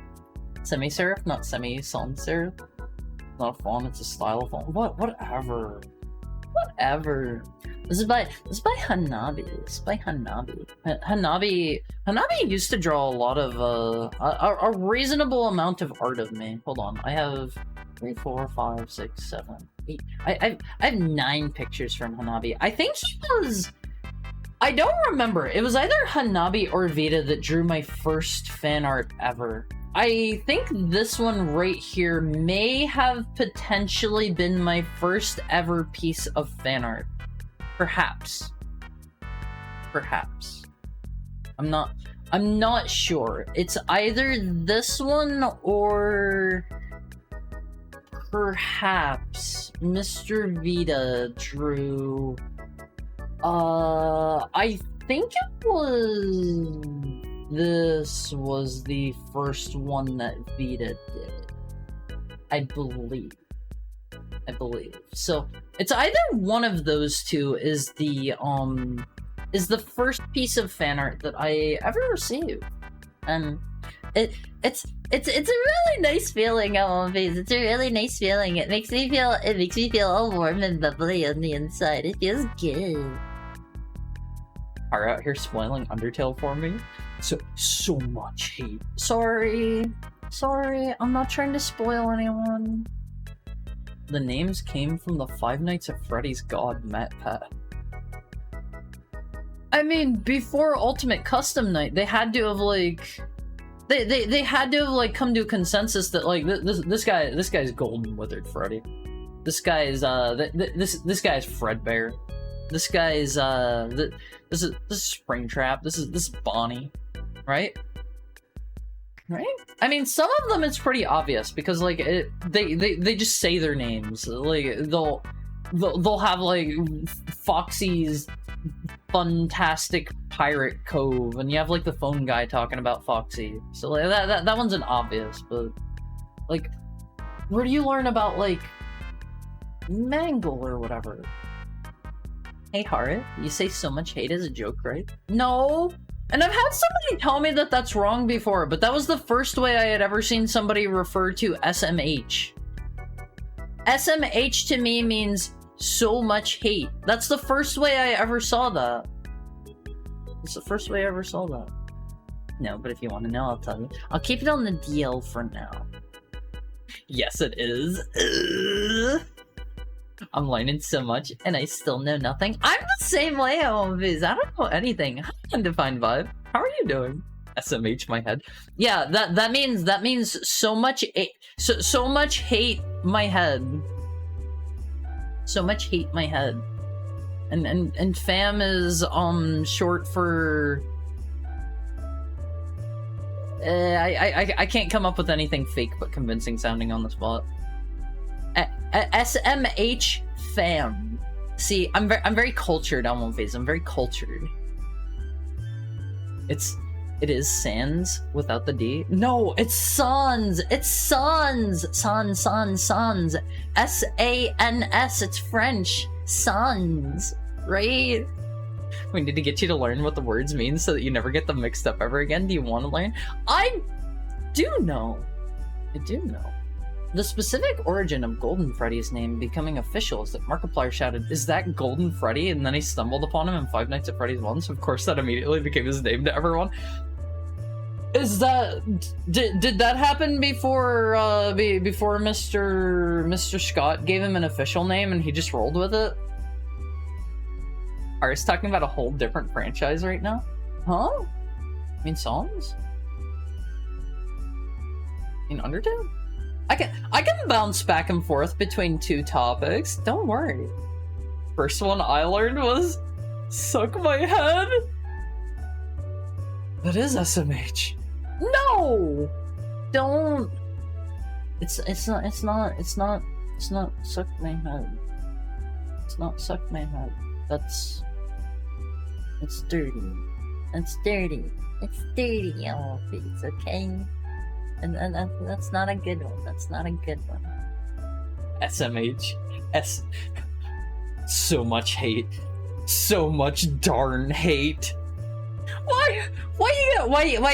Semi-serif, not semi-sans serif. Not a font, it's a style of font. Whatever. This is by Hanabi. Hanabi used to draw a lot of a reasonable amount of art of me. Hold on, I have 3, 4, 5, 6, 7, 8. I have 9 pictures from Hanabi. I think he was. I don't remember. It was either Hanabi or Vita that drew my first fan art ever. I think this one right here may have potentially been my first ever piece of fan art. Perhaps. I'm not sure. It's either this one or perhaps Mr. Vita drew. I think it was. This was the first one that Vita did. I believe. So it's either one of those two is the first piece of fan art that I ever received. And it's a really nice feeling on my face. It's a really nice feeling. It makes me feel all warm and bubbly on the inside. It feels good. Are out here spoiling Undertale for me? So much hate. Sorry, I'm not trying to spoil anyone. The names came from the Five Nights at Freddy's God Met Pet. I mean, before Ultimate Custom Night, they had to have like, they had to have like come to a consensus that like this guy's Golden Withered Freddy. This guy is this guy is Fredbear. This guy is this is Springtrap. This is Bonnie. Right? I mean, some of them it's pretty obvious because like they just say their names. Like they'll have like Foxy's Fantastic Pirate Cove, and you have like the phone guy talking about Foxy. So like that one's an obvious, but like where do you learn about like Mangle or whatever? Hey Harit, you say so much hate as a joke, right? No. And I've had somebody tell me that that's wrong before, but that was the first way I had ever seen somebody refer to SMH. SMH to me means so much hate. That's the first way I ever saw that. It's the first way I ever saw that. No, but if you want to know, I'll tell you. I'll keep it on the DL for now. Yes, it is. I'm learning so much, and I still know nothing. I'm the same way, Viz. I don't know anything. Hi, Undefined Vibe. How are you doing? SMH my head. Yeah, that means so much so much hate my head. So much hate my head. And fam is short for I can't come up with anything fake but convincing sounding on the spot. SMH fam. See, I'm very cultured, Phase. I'm very cultured. It is sans without the D. No, it's sans. It's sans. Sans. S-A-N-S. It's French. Sans. Right? We need to get you to learn what the words mean so that you never get them mixed up ever again. Do you want to learn? I do know. I do know. The specific origin of Golden Freddy's name becoming official is that Markiplier shouted, "Is that Golden Freddy?" And then he stumbled upon him in Five Nights at Freddy's 1, so of course that immediately became his name to everyone. Is that... Did that happen before, before Mr. Scott gave him an official name and he just rolled with it? Are you talking about a whole different franchise right now? Huh? I mean songs? In Undertale? I can bounce back and forth between two topics. Don't worry. First one I learned was suck my head. That is SMH. No! Don't. It's not suck my head. It's not suck my head. It's dirty. It's dirty. It's dirty, Elfies, okay? And that's not a good one. That's not a good one. SMH. So much hate. So much darn hate. Why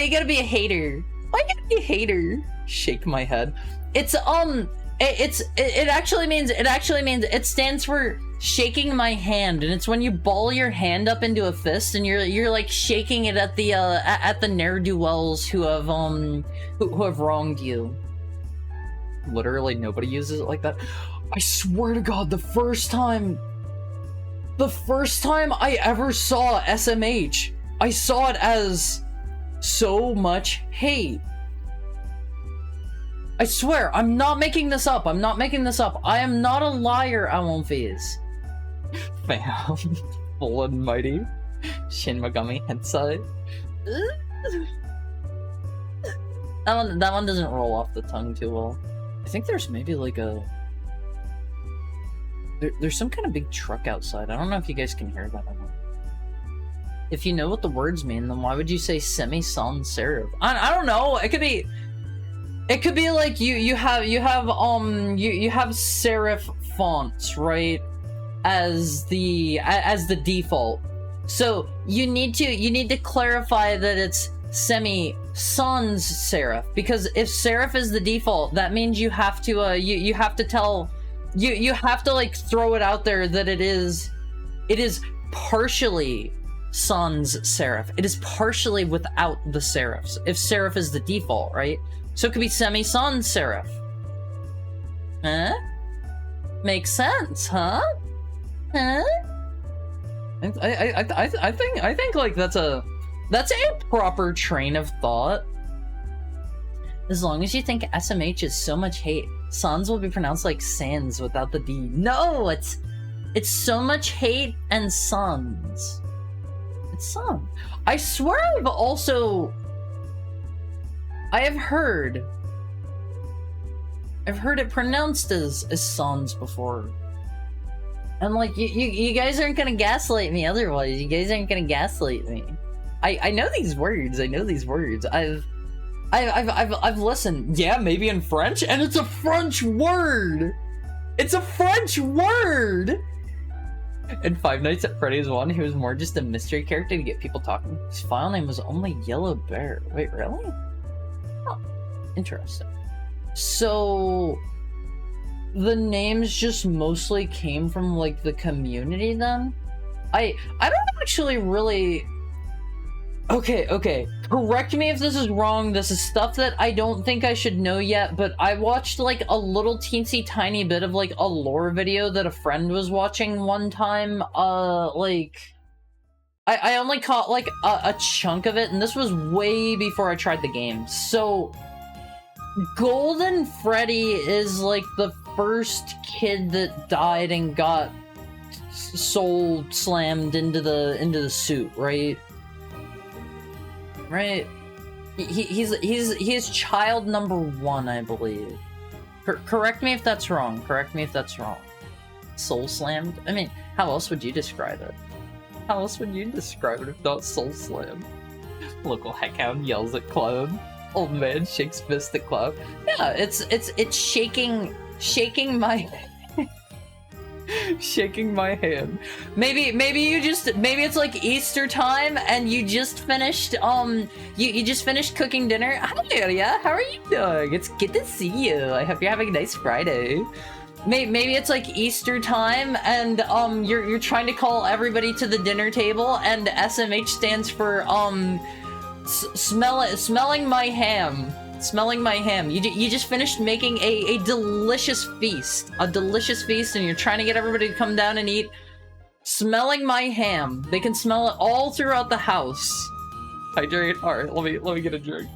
you gotta be a hater? Why you gotta be a hater? Shake my head. It actually means it stands for shaking my hand, and it's when you ball your hand up into a fist and you're like shaking it at the ne'er-do-wells who have wronged you. Literally nobody uses it like that. I swear to God, the first time I ever saw SMH, I saw it as so much hate. I swear, I'm not making this up. I'm not making this up. I am not a liar, Alonfiz. Fam. Full and mighty. Shin Megami Hensai. That one doesn't roll off the tongue too well. I think there's maybe like a... There's some kind of big truck outside. I don't know if you guys can hear that or not. If you know what the words mean, then why would you say semi-sans serif? I don't know. It could be like you have serif fonts, right? As the default. So you need to clarify that it's semi-sans serif, because if serif is the default, that means you have to you have to like throw it out there that it is partially sans serif. It is partially without the serifs. If serif is the default, right? So it could be semi-sans serif. Huh? Makes sense, huh? Huh? I think like that's a proper train of thought. As long as you think SMH is so much hate, sans will be pronounced like sans without the D. No, it's so much hate and sans. It's sans. I swear I have heard it pronounced as sans before. And like you guys aren't gonna gaslight me otherwise. You guys aren't gonna gaslight me. I know these words. I know these words. I've listened. Yeah, maybe in French, and it's a French word. It's a French word. In Five Nights at Freddy's 1, he was more just a mystery character to get people talking. His file name was only Yellow Bear. Wait, really? Oh, interesting. So the names just mostly came from like the community then? I don't actually really Okay. Correct me if this is wrong. This is stuff that I don't think I should know yet, but I watched like a little teensy tiny bit of like a lore video that a friend was watching one time. I only caught like a chunk of it, and this was way before I tried the game. So Golden Freddy is like the first kid that died and got soul slammed into the suit, right? Right? He is child number 1, I believe. Correct me if that's wrong. Correct me if that's wrong. Soul slammed? I mean, how else would you describe it? How else would you describe it if not soul slammed? Local heckhound yells at clown. Old man shakes fist at clown. Yeah, it's shaking my shaking my hand. Maybe it's like Easter time and you just finished you just finished cooking dinner. Hi Lydia, how are you doing? It's good to see you. I hope you're having a nice Friday. Maybe it's like Easter time and you're trying to call everybody to the dinner table, and SMH stands for smelling my ham. Smelling my ham. You just finished making a delicious feast. A delicious feast, and you're trying to get everybody to come down and eat. Smelling my ham. They can smell it all throughout the house. Hydrate. Alright, let me get a drink.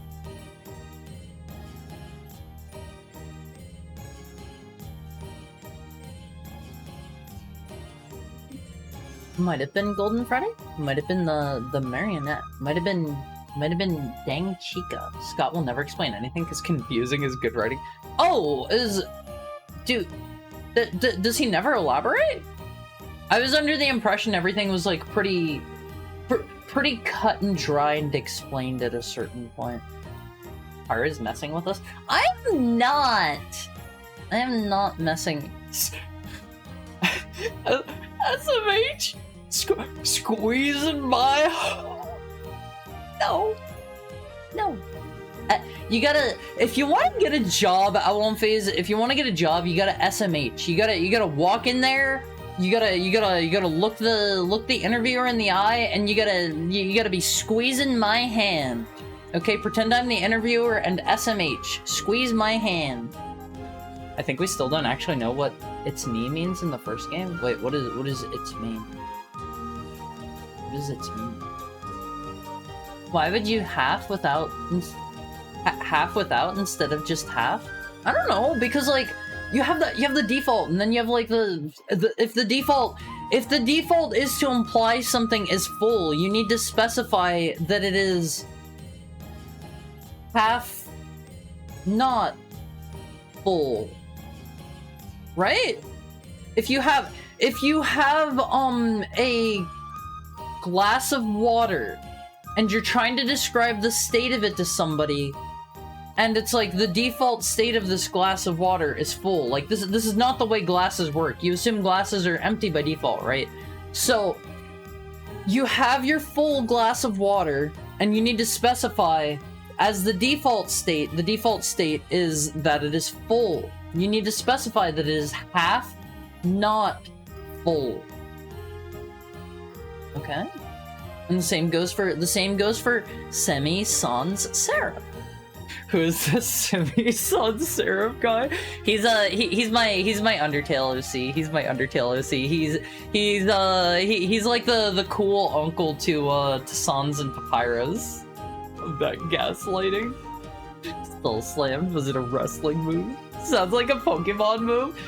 Might have been Golden Freddy. Might have been the marionette. Might have been Dang Chica. Scott will never explain anything because confusing is good writing. Oh, dude, does he never elaborate? I was under the impression everything was like pretty cut and dry and explained at a certain point. Are is messing with us? I am not messing. SMH? Squeezing my... No. You gotta... If you want to get a job out on Phase, if you want to get a job, you gotta SMH. You gotta walk in there, you gotta look the interviewer in the eye, and you gotta be squeezing my hand. Okay, pretend I'm the interviewer and SMH. Squeeze my hand. I think we still don't actually know what "it's me" means in the first game. Wait, what is "it's me"? What does "it's me"? Why would you half without instead of just half? I don't know, because like you have the default, and then you have like if the default is to imply something is full, you need to specify that it is half not full. Right? If you have a glass of water and you're trying to describe the state of it to somebody, and it's like the default state of this glass of water is full. Like this is not the way glasses work. You assume glasses are empty by default, right? So you have your full glass of water and you need to specify as the default state is that it is full. You need to specify that it is half, not full. Okay? And the same goes for Semi Sans Seraph. Who is this Semi Sans Seraph guy? He's my Undertale OC. He's my Undertale OC. He's like the cool uncle to Sans and Papyrus. That gaslighting. Soul slammed. Was it a wrestling move? Sounds like a Pokemon move.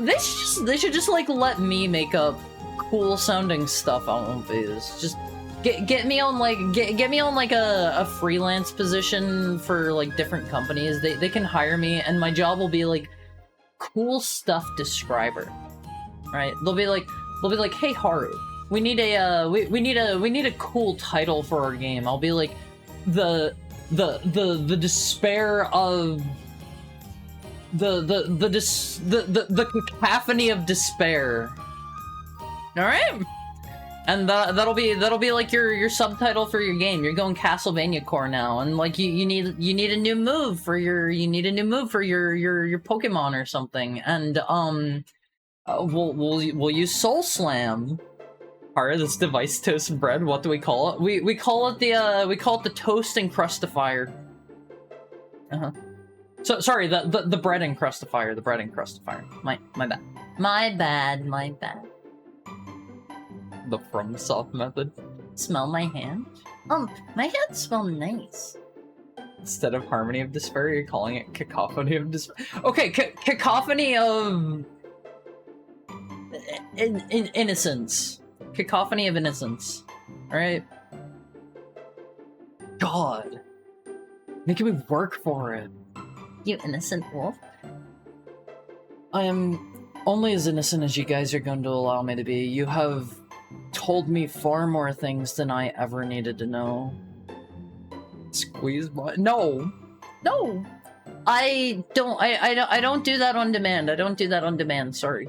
They should just like let me make up cool sounding stuff on these. Just get me on like a freelance position for like different companies. They can hire me and my job will be like cool stuff describer. Right? They'll be like, hey Haru, we need a cool title for our game. I'll be like the despair of the cacophony of despair. All right, and that'll be like your subtitle for your game. You're going Castlevania core now, and like you need a new move for your Pokemon or something, and we'll use Soul Slam. Alright, this device toast bread, what do we call it? We call it the toast encrustifier. So sorry, the bread encrustifier, the bread encrustifier. My bad. My bad. The from soft method. Smell my hand? My hands smell nice. Instead of harmony of despair, you're calling it cacophony of despair. Okay, cacophony of innocence. Cacophony of innocence. Alright? God. Making me work for it. You innocent wolf. I am only as innocent as you guys are going to allow me to be. You have told me far more things than I ever needed to know. Squeeze my— No! I don't do that on demand. I don't do that on demand. Sorry.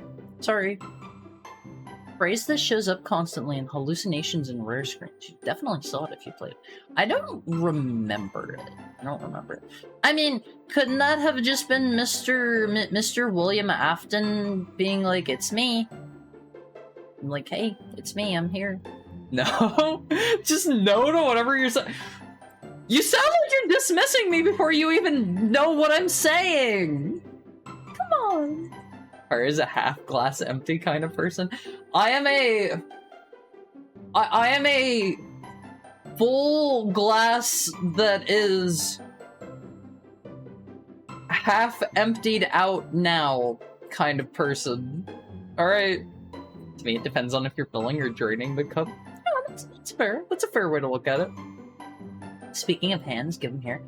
Phrase that shows up constantly in hallucinations and rare screens. You definitely saw it if you played it. I don't remember it. I mean, couldn't that have just been Mr. William Afton being like, it's me? I'm like, hey, it's me, I'm here. No. Just no to whatever you're saying. You sound like you're dismissing me before you even know what I'm saying. Come on. Or is a half glass empty kind of person? I am a full glass that is half emptied out now kind of person. Alright. To me, it depends on if you're filling or draining the cup. Oh, that's fair. That's a fair way to look at it. Speaking of hands, give them here.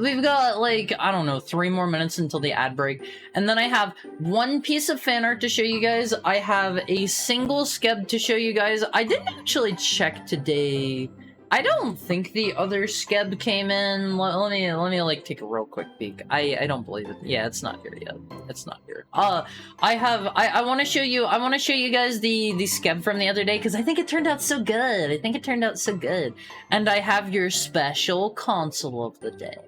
We've got like, I don't know, 3 more minutes until the ad break. And then I have one piece of fan art to show you guys. I have a single skeb to show you guys. I didn't actually check today. I don't think the other skeb came in. Let me like take a real quick peek. I don't believe it. Yeah, it's not here yet. It's not here. I want to show you guys the skeb from the other day because I think it turned out so good. And I have your special console of the day.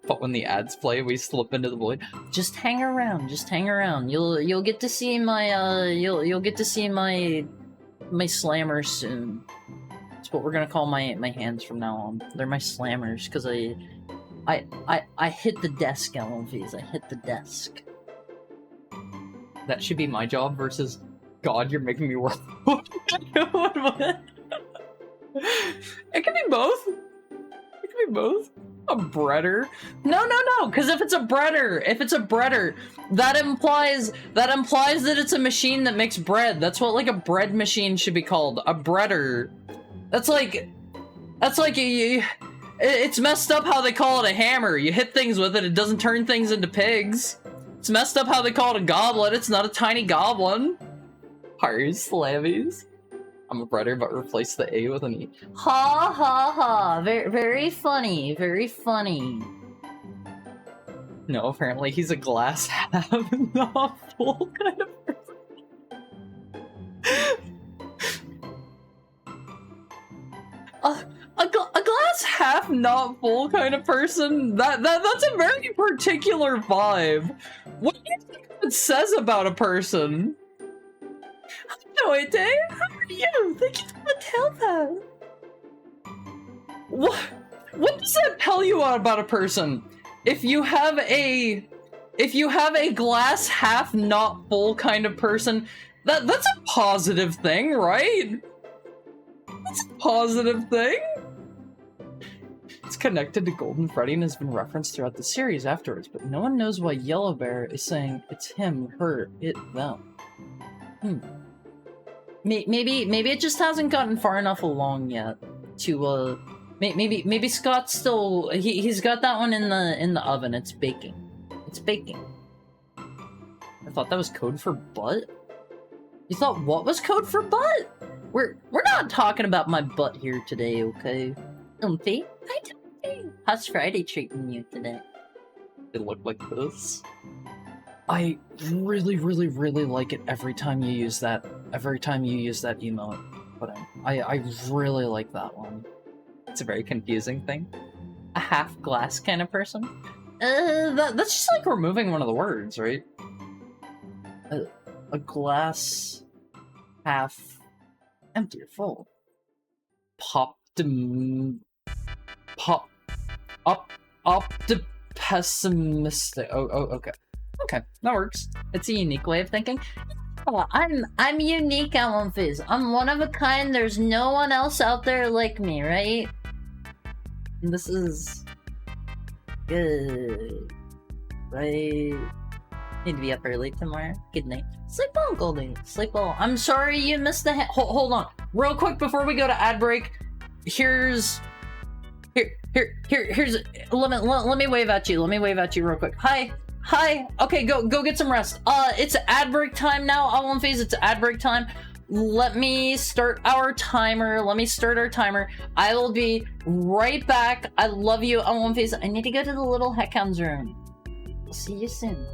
But when the ads play, we slip into the void. Just hang around. You'll get to see my you'll get to see my slammers soon. That's what we're gonna call my hands from now on. They're my slammers because I hit the desk, LMVs. I hit the desk. That should be my job versus God, you're making me work. What? It can be both. A breader? No, because if it's a breader, that implies that it's a machine that makes bread. That's what like a bread machine should be called. A breader. That's like it's messed up how they call it a hammer. You hit things with it, it doesn't turn things into pigs. It's messed up how they call it a goblet. It's not a tiny goblin. Hars, slammies. I'm a breader, but replace the A with an E. Ha ha ha. Very funny. No, apparently he's a glass half, not full kind of person. A glass half not full kind of person? That's a very particular vibe. What do you think it says about a person? Hello, Dave. How are you? Thank you for the tailpad. What does that tell you about a person? If you have a glass half not full kind of person, that's a positive thing, right? That's a positive thing. It's connected to Golden Freddy and has been referenced throughout the series afterwards, but no one knows why Yellow Bear is saying it's him, her, it, them. Maybe it just hasn't gotten far enough along yet to maybe Scott's still he's got that one in the oven. It's baking. I thought that was code for butt. You thought what was code for butt? We're not talking about my butt here today, okay? Umphy, hi Dumpy. How's Friday treating you today? It looked like this. I really like it every time you use that emote. But I really like that one. It's a very confusing thing. A half glass kind of person? That's just like removing one of the words, right? A glass half empty or full? Pop up the pessimistic. Oh, okay. Okay, that works. It's a unique way of thinking. Oh, I'm unique, Alan Fizz. I'm one of a kind. There's no one else out there like me, right? This is good. Right. Need to be up early tomorrow. Good night. Sleep well, Goldie. Sleep well. I'm sorry you missed the hold on. Real quick before we go to ad break. Here's let me wave at you. Let me wave at you real quick. Hi. Okay, go get some rest. It's ad break time now. Alan Phase, it's ad break time. Let me start our timer. I will be right back. I love you, Alan Phase. I need to go to the little Heckhounds room. See you soon.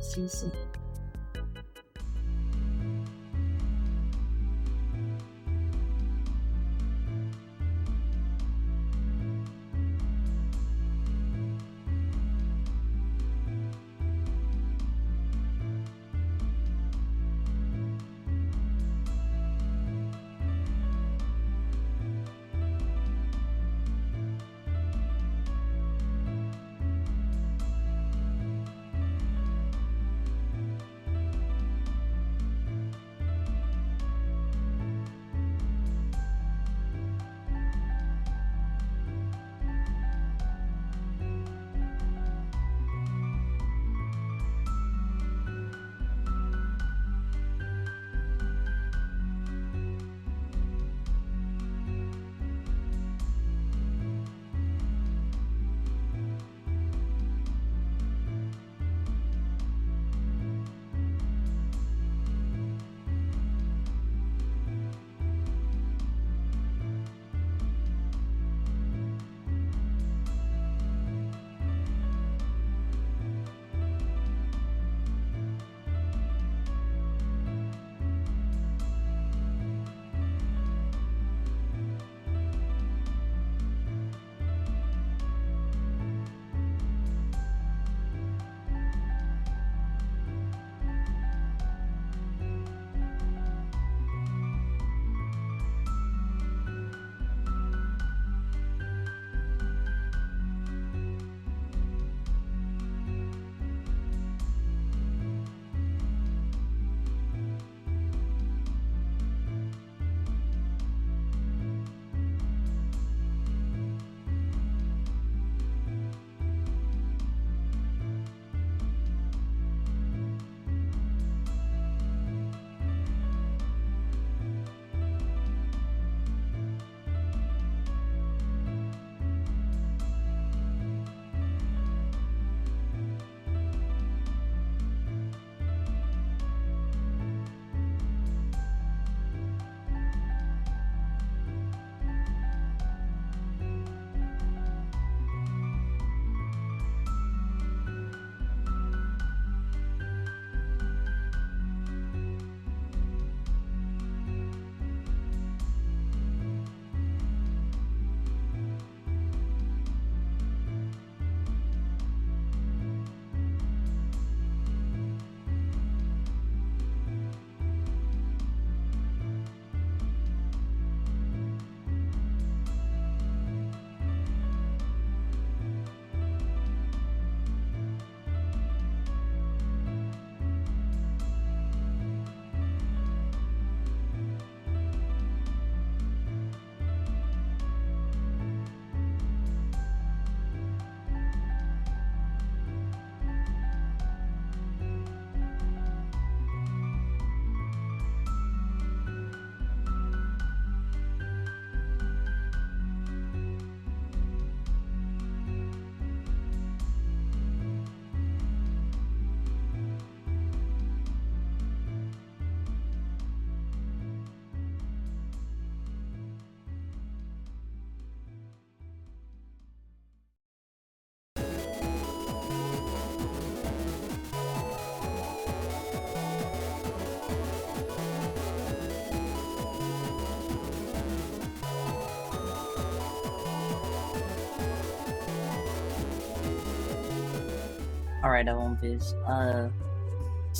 Alright, I won't please.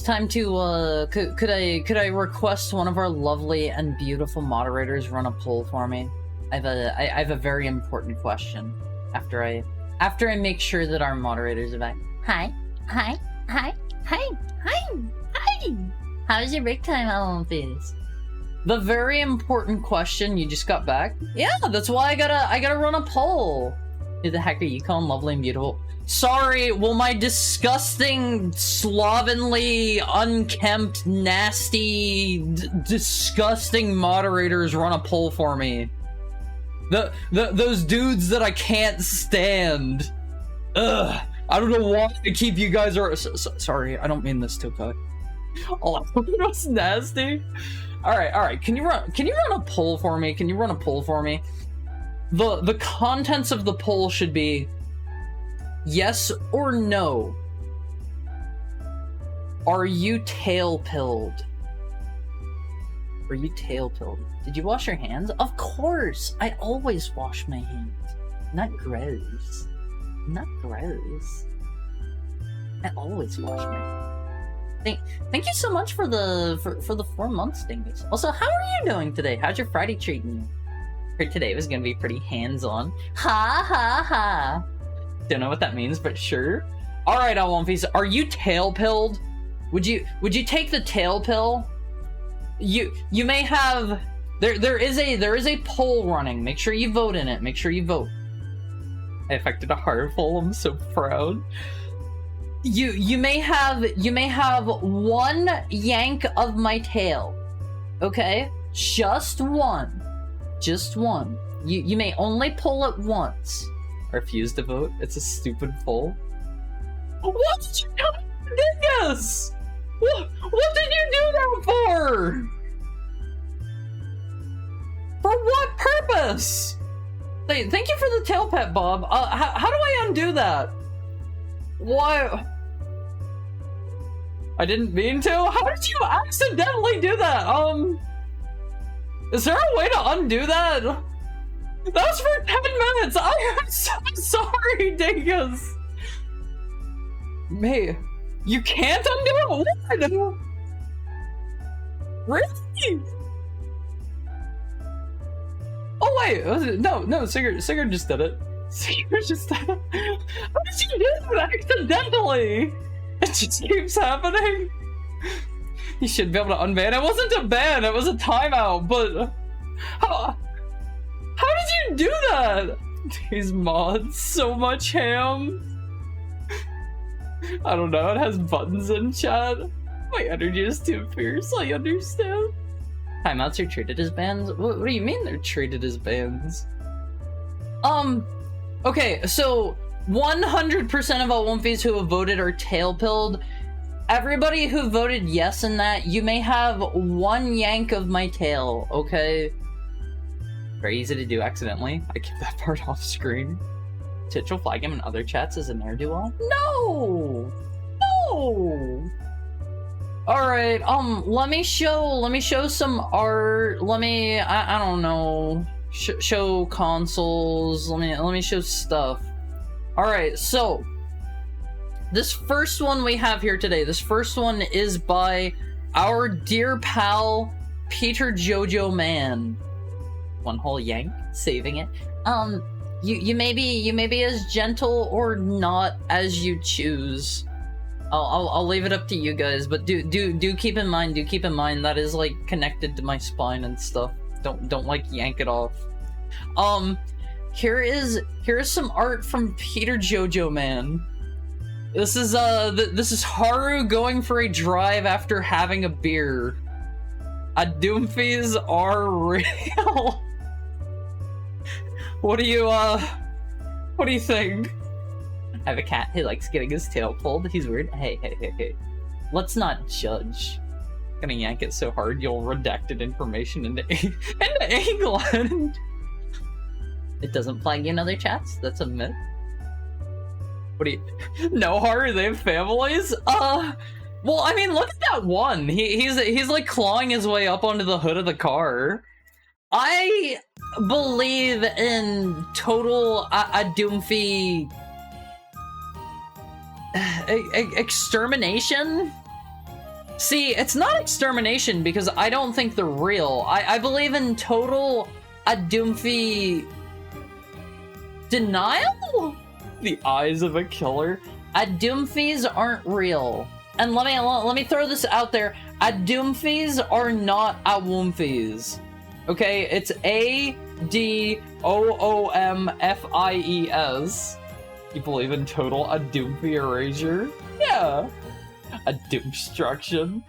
time to, could I request one of our lovely and beautiful moderators run a poll for me? I have a very important question after I make sure that our moderators are back. Hi. How's your break time, Olympians? The very important question, you just got back? Yeah, that's why I gotta run a poll. Who the heck are you calling lovely and beautiful? Sorry, will my disgusting, slovenly, unkempt, nasty, disgusting moderators run a poll for me? Those dudes that I can't stand. Ugh. I don't know why to keep you guys sorry, I don't mean this, Tokai. Oh, that's nasty. Alright, can you run a poll for me? Can you run a poll for me? The contents of the poll should be yes or no. Are you tail-pilled? Are you tail-pilled? Did you wash your hands? Of course! I always wash my hands. Not gross. Not gross. I always wash my hands. Thank you so much for the 4 months, Dingus. Also, how are you doing today? How's your Friday treating you? Heard today was gonna be pretty hands-on. Ha ha ha. Don't know what that means, but sure. Alright, Alwumfies, are you tail-pilled? Would you take the tail pill? You may have there is a poll running. Make sure you vote in it. Make sure you vote. I affected a heartful. I'm so proud. You may have one yank of my tail. Okay? Just one. Just one. You may only pull it once. I refuse to vote. It's a stupid poll. What did you do, Dingus? What did you do that for? For what purpose? Thank you for the tail pet, Bob. How do I undo that? Why? I didn't mean to. How did you accidentally do that? Is there a way to undo that? That was for 10 minutes. I am so sorry, Dingus. May, you can't undo it. What? Really? Oh wait, no, Sigurd just did it. Sigurd just did it. How did you do that accidentally? It just keeps happening. You should be able to unban. It wasn't a ban, it was a timeout, but how did you do that? These mods, so much ham. I don't know, it has buttons in chat. My energy is too fierce, I understand. Timeouts are treated as bans? What do you mean they're treated as bans? Okay, so 100% of all Wumfies who have voted are tail-pilled. Everybody who voted yes in that, you may have one yank of my tail, okay? Very easy to do accidentally. I kept that part off screen. Titch will flag him in other chats as a ne'er-do-well? No! No! Alright, let me show some art. I don't know, show consoles. Let me show stuff. Alright, so this first one we have here today, this first one is by our dear pal Peter Jojo Man. One whole yank, saving it. You may be as gentle or not as you choose. I'll leave it up to you guys, but do keep in mind that is like connected to my spine and stuff. Don't like yank it off. Here is some art from Peter Jojo Man. This is Haru going for a drive after having a beer. Doomfies are real. What do you think? I have a cat who likes getting his tail pulled. He's weird. Hey. Let's not judge. I'm gonna yank it so hard you'll redacted information into England. It doesn't flag you in other chats? That's a myth. What do you... No, Haru, they have families? Well, I mean, look at that one. He's like clawing his way up onto the hood of the car. I believe in total a Doomfie extermination. See, it's not extermination because I don't think they're real. I believe in total Adoomfie denial? The eyes of a killer? Adoomfies aren't real. And let me throw this out there. Adoomfies are not Awoomfies. Okay? It's Adoomfies. You believe in total Adoomfie erasure? Yeah. A doomstruction.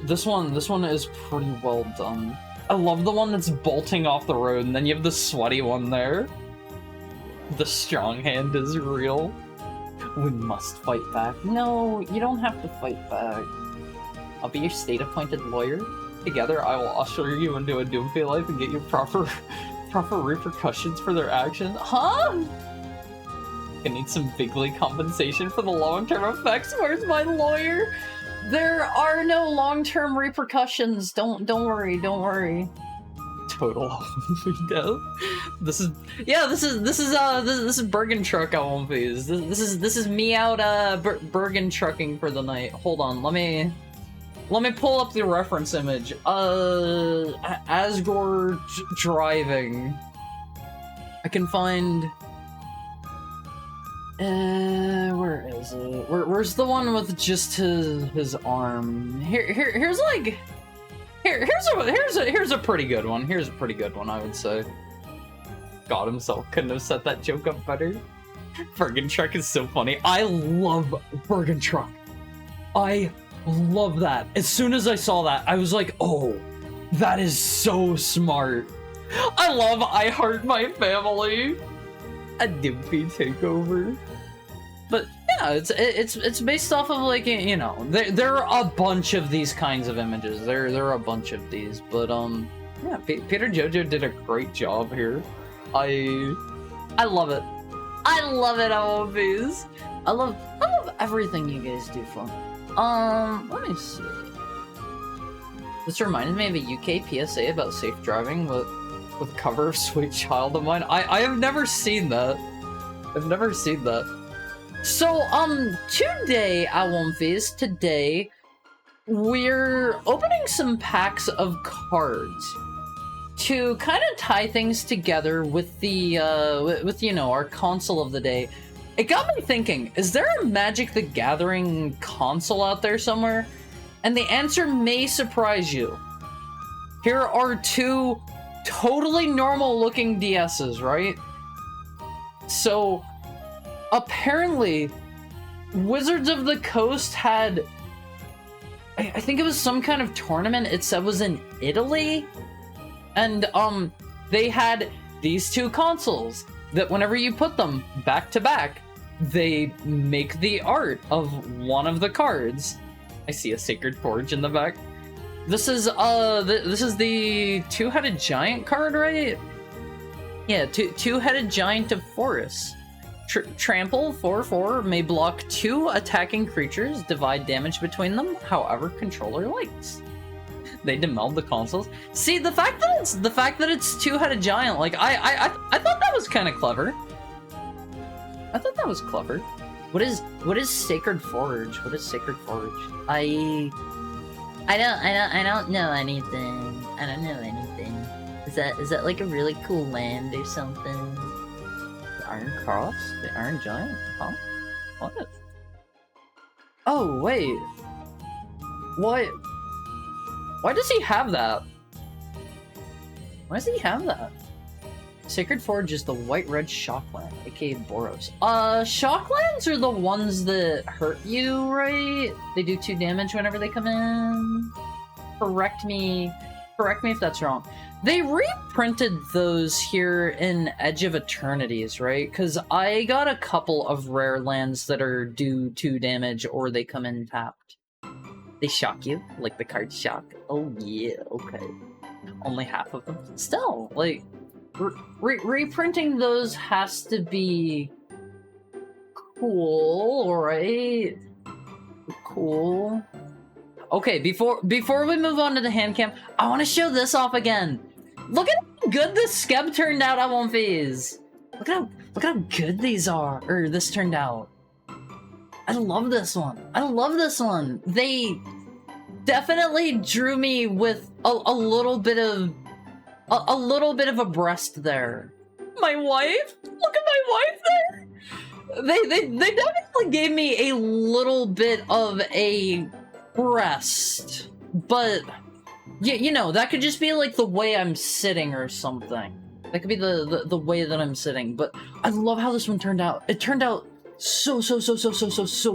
This one is pretty well done. I love the one that's bolting off the road, and then you have the sweaty one there. The strong hand is real. We must fight back. No, you don't have to fight back. I'll be your state-appointed lawyer. Together, I will usher you into a Doomfie life and get you proper repercussions for their actions. Huh? I need some bigly compensation for the long-term effects. Where's my lawyer? There are no long-term repercussions. Don't worry, don't worry. Total death. This is Bergen truck Awoomfies. This is me out Bergen trucking for the night. Hold on, let me pull up the reference image. Asgore driving. I can find. Where is it? Where's the one with just his arm? Here's a pretty good one. Here's a pretty good one, I would say. God himself couldn't have set that joke up better. Bergen Truck is so funny. I love Bergen Truck. I love that. As soon as I saw that, I was like, oh, that is so smart. I love I Heart My Family. A Doomfie takeover. But yeah, it's based off of, like, you know, there are a bunch of these kinds of images. There are a bunch of these, but yeah, Peter Jojo did a great job here. I love it. I love it, Awoomfies. I love everything you guys do for me. Let me see. This reminded me of a UK PSA about safe driving with cover of Sweet Child of Mine. I have never seen that. I've never seen that. So, today, Awoomfies, today, we're opening some packs of cards to kind of tie things together with the, with, you know, our console of the day. It got me thinking, is there a Magic the Gathering console out there somewhere? And the answer may surprise you. Here are two totally normal looking DSs, right? So, apparently, Wizards of the Coast had, I think it was some kind of tournament. It said was in Italy, and they had these two consoles that whenever you put them back to back, they make the art of one of the cards. I see a Sacred Forge in the back. This is the two-headed giant card, right? Yeah, two-headed giant of Forest. Trample 4/4 may block 2 attacking creatures, divide damage between them, however controller likes. They demeld the consoles. See, the fact that it's two-headed giant, like I thought that was kind of clever. I thought that was clever. What is Sacred Forge? What is Sacred Forge? I don't know anything. I don't know anything. Is that like a really cool land or something? The Iron Cross? The Iron Giant? Huh? What? Oh, wait. What? Why does he have that? Why does he have that? Sacred Forge is the white-red Shockland, aka Boros. Shocklands are the ones that hurt you, right? They do 2 damage whenever they come in. Correct me if that's wrong. They reprinted those here in Edge of Eternities, right? Because I got a couple of rare lands that are do 2 damage or they come in tapped. They shock you, like the card shock. Oh yeah, okay. Only half of them. Still, like, reprinting those has to be cool, right? Cool. Okay, before we move on to the hand cam, I want to show this off again. Look at how good this Skeb turned out, Awoomfies. Look at how good these are, or this turned out. I love this one. I love this one. They definitely drew me with a little bit of a breast there. My wife? Look at my wife there. They definitely gave me a little bit of a breast, but you know, that could just be like the way I'm sitting or something. That could be the way that I'm sitting. But I love how this one turned out. It turned out so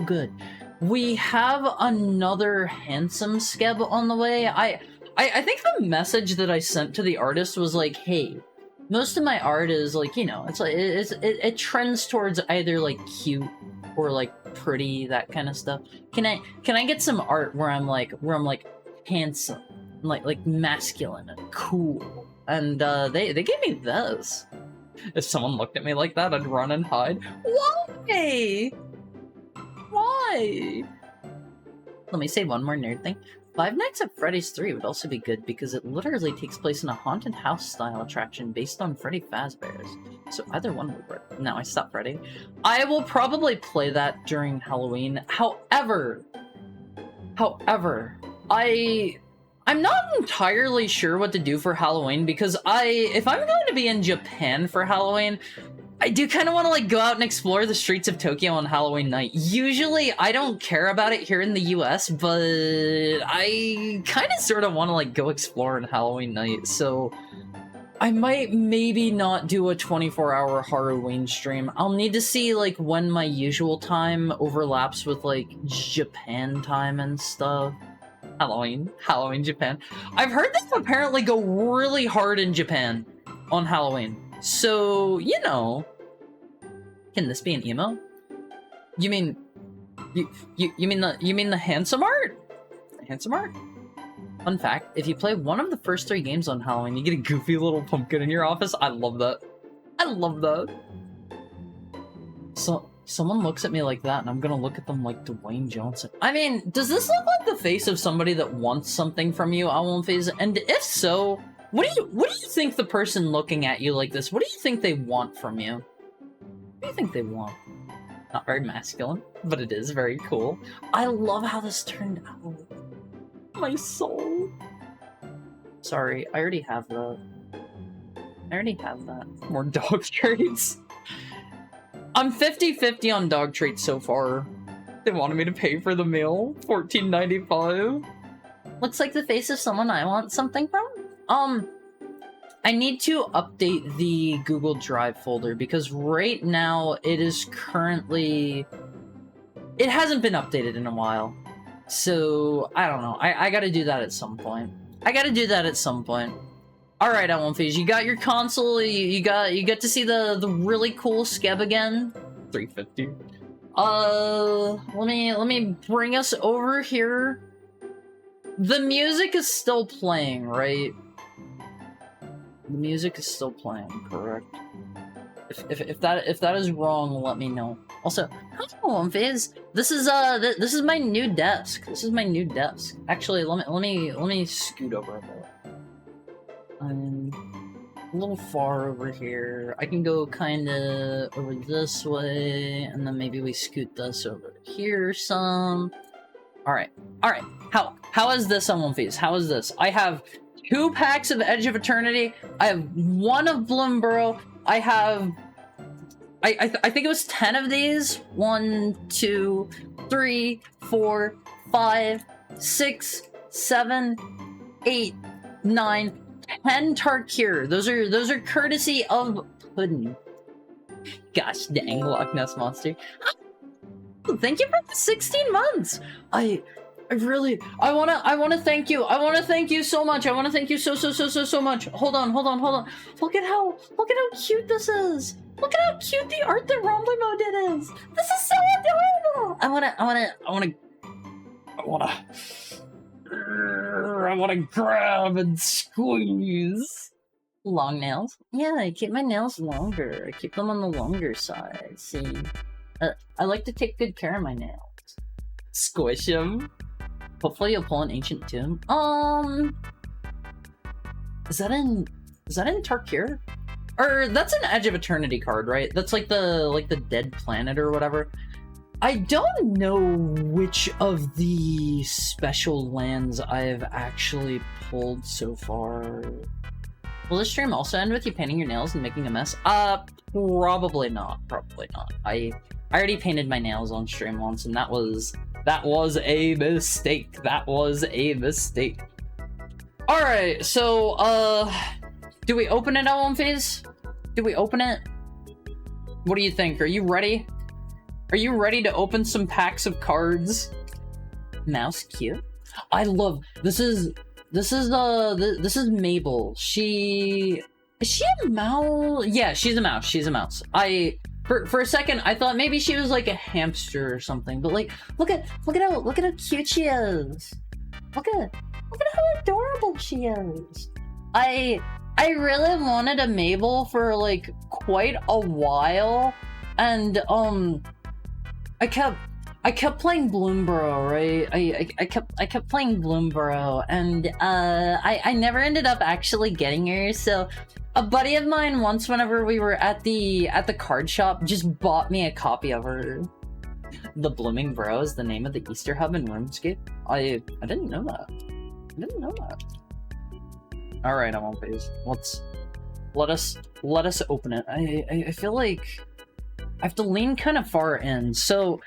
good. We have another handsome skeb on the way. I think the message that I sent to the artist was like, hey, most of my art is like, you know, it's like it trends towards either like cute or like pretty, that kind of stuff. Can I get some art where I'm like handsome, like masculine and cool? And they gave me this. If someone looked at me like that, I'd run and hide. Why? Why? Let me say one more nerd thing. Five Nights at Freddy's 3 would also be good because it literally takes place in a haunted house style attraction based on Freddy Fazbear's. So either one would work. No, I stopped Freddy. I will probably play that during Halloween. However, I'm not entirely sure what to do for Halloween because if I'm going to be in Japan for Halloween, I do kind of want to like go out and explore the streets of Tokyo on Halloween night. Usually I don't care about it here in the US, but I kind of sort of want to like go explore on Halloween night. So I might maybe not do a 24-hour Halloween stream. I'll need to see like when my usual time overlaps with like Japan time and stuff. Halloween Japan. I've heard they apparently go really hard in Japan on Halloween. So, you know, can this be an emo? You mean the handsome art? The handsome art? Fun fact, if you play one of the first 3 games on Halloween, you get a goofy little pumpkin in your office. I love that. I love that. So someone looks at me like that and I'm gonna look at them like Dwayne Johnson. I mean, does this look like the face of somebody that wants something from you, Almonphase? And if so, what do you think the person looking at you like this, what do you think they want from you? What do you think they want? Not very masculine, but it is very cool. I love how this turned out. My soul. Sorry, I already have that. More dog traits. I'm 50-50 on dog traits so far. They wanted me to pay for the meal. $14.95. Looks like the face of someone I want something from. I need to update the Google Drive folder because right now it is currently... It hasn't been updated in a while. So, I don't know. I gotta do that at some point. Alright, Almonphase, you got your console, you get to see the really cool skeb again. $3.50. Let me bring us over here. The music is still playing, right? The music is still playing, correct? If that is wrong, let me know. Also, hello, Almonphase. This is my new desk. Actually, let me scoot over a bit. I'm a little far over here. I can go kinda over this way, and then maybe we scoot this over here some. Alright. How is this, Almonphase? How is this? I have 2 packs of Edge of Eternity. I have 1 of Bloomburrow. I have... I think it was 10 of these. 1, 2, 3, 4, 5, 6, 7, 8, 9, 10 Tarkir. Those are courtesy of Puddin. Gosh dang, Loch Ness Monster. Thank you for the 16 months. I wanna thank you. I wanna thank you so much. I wanna thank you so much. Hold on. Look at how cute this is. Look at how cute the art that Romblimo did is. This is so adorable. I wanna grab and squeeze. Long nails? Yeah, I keep my nails longer. I keep them on the longer side. See, I like to take good care of my nails. Squish them. Hopefully you'll pull an ancient tomb. Is that in Tarkir? Or that's an Edge of Eternity card, right? That's like the dead planet or whatever. I don't know which of the special lands I've actually pulled so far. Will this stream also end with you painting your nails and making a mess? Probably not. Probably not. I already painted my nails on stream once, and that was a mistake. That was a mistake. Alright, so, do we open it, L1 Phase? Do we open it? What do you think? Are you ready? Are you ready to open some packs of cards? Mouse cute. I love this is Mabel. Is she a mouse? Yeah, she's a mouse. She's a mouse. For a second I thought maybe she was like a hamster or something, but like look at how cute she is. Look at how adorable she is. I really wanted a Mabel for like quite a while, and I kept playing Bloomborough, right? I kept playing Bloomborough, and I never ended up actually getting her. So a buddy of mine once, whenever we were at the card shop, just bought me a copy of her. The Blooming Bro is the name of the Easter hub in RuneScape. I didn't know that. I didn't know that. All right, I'm on phase. Let us open it. I feel like I have to lean kind of far in. So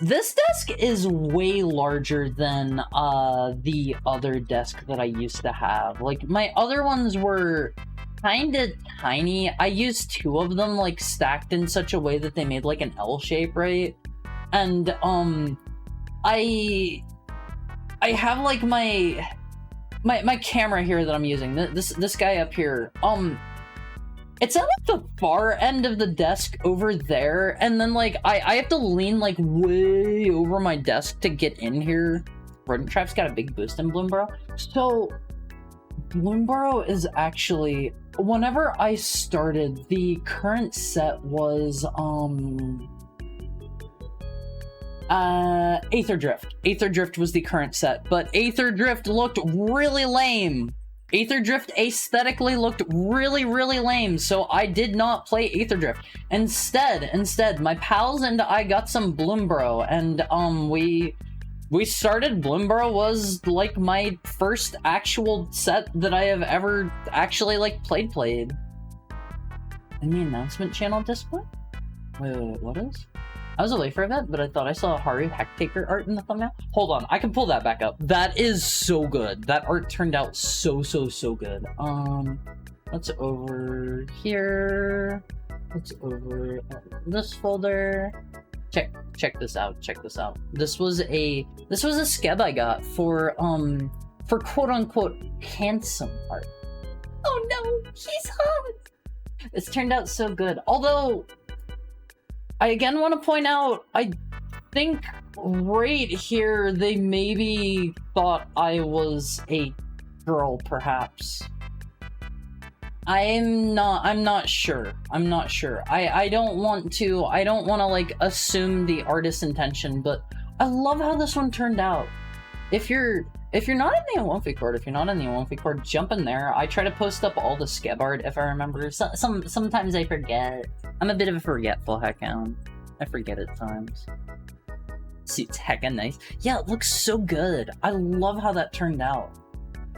this desk is way larger than the other desk that I used to have. Like my other ones were kind of tiny. I used two of them like stacked in such a way that they made like an L shape, right? And I have like my camera here that I'm using. This guy up here. It's at like the far end of the desk over there, and then like I have to lean like way over my desk to get in here. Rodent Trap's got a big boost in Bloomborough. So Bloomborough is actually, whenever I started, the current set was Aether Drift. Aether Drift was the current set, but Aether Drift looked really lame. Aether Drift aesthetically looked really lame, so I did not play Aether Drift. Instead, my pals and I got some Bloomborough, and we started. Bloomborough was like my first actual set that I have ever actually like played. In the announcement channel display? Wait, what is? I was away for a bit, but I thought I saw a Haru Hectaker art in the thumbnail. Hold on, I can pull that back up. That is so good. That art turned out so good. Let's over here. Let's over this folder. Check this out. This was a skeb I got for quote unquote handsome art. Oh no, he's hot. It's turned out so good. Although I again want to point out, I think right here they maybe thought I was a girl, perhaps. I'm not sure. I don't want to like assume the artist's intention, but I love how this one turned out. If you're not in the Olympic Court, jump in there. I try to post up all the skeb art if I remember. Sometimes I forget. I'm a bit of a forgetful heckhound. I forget at times. Suit's hecka nice. Yeah, it looks so good. I love how that turned out.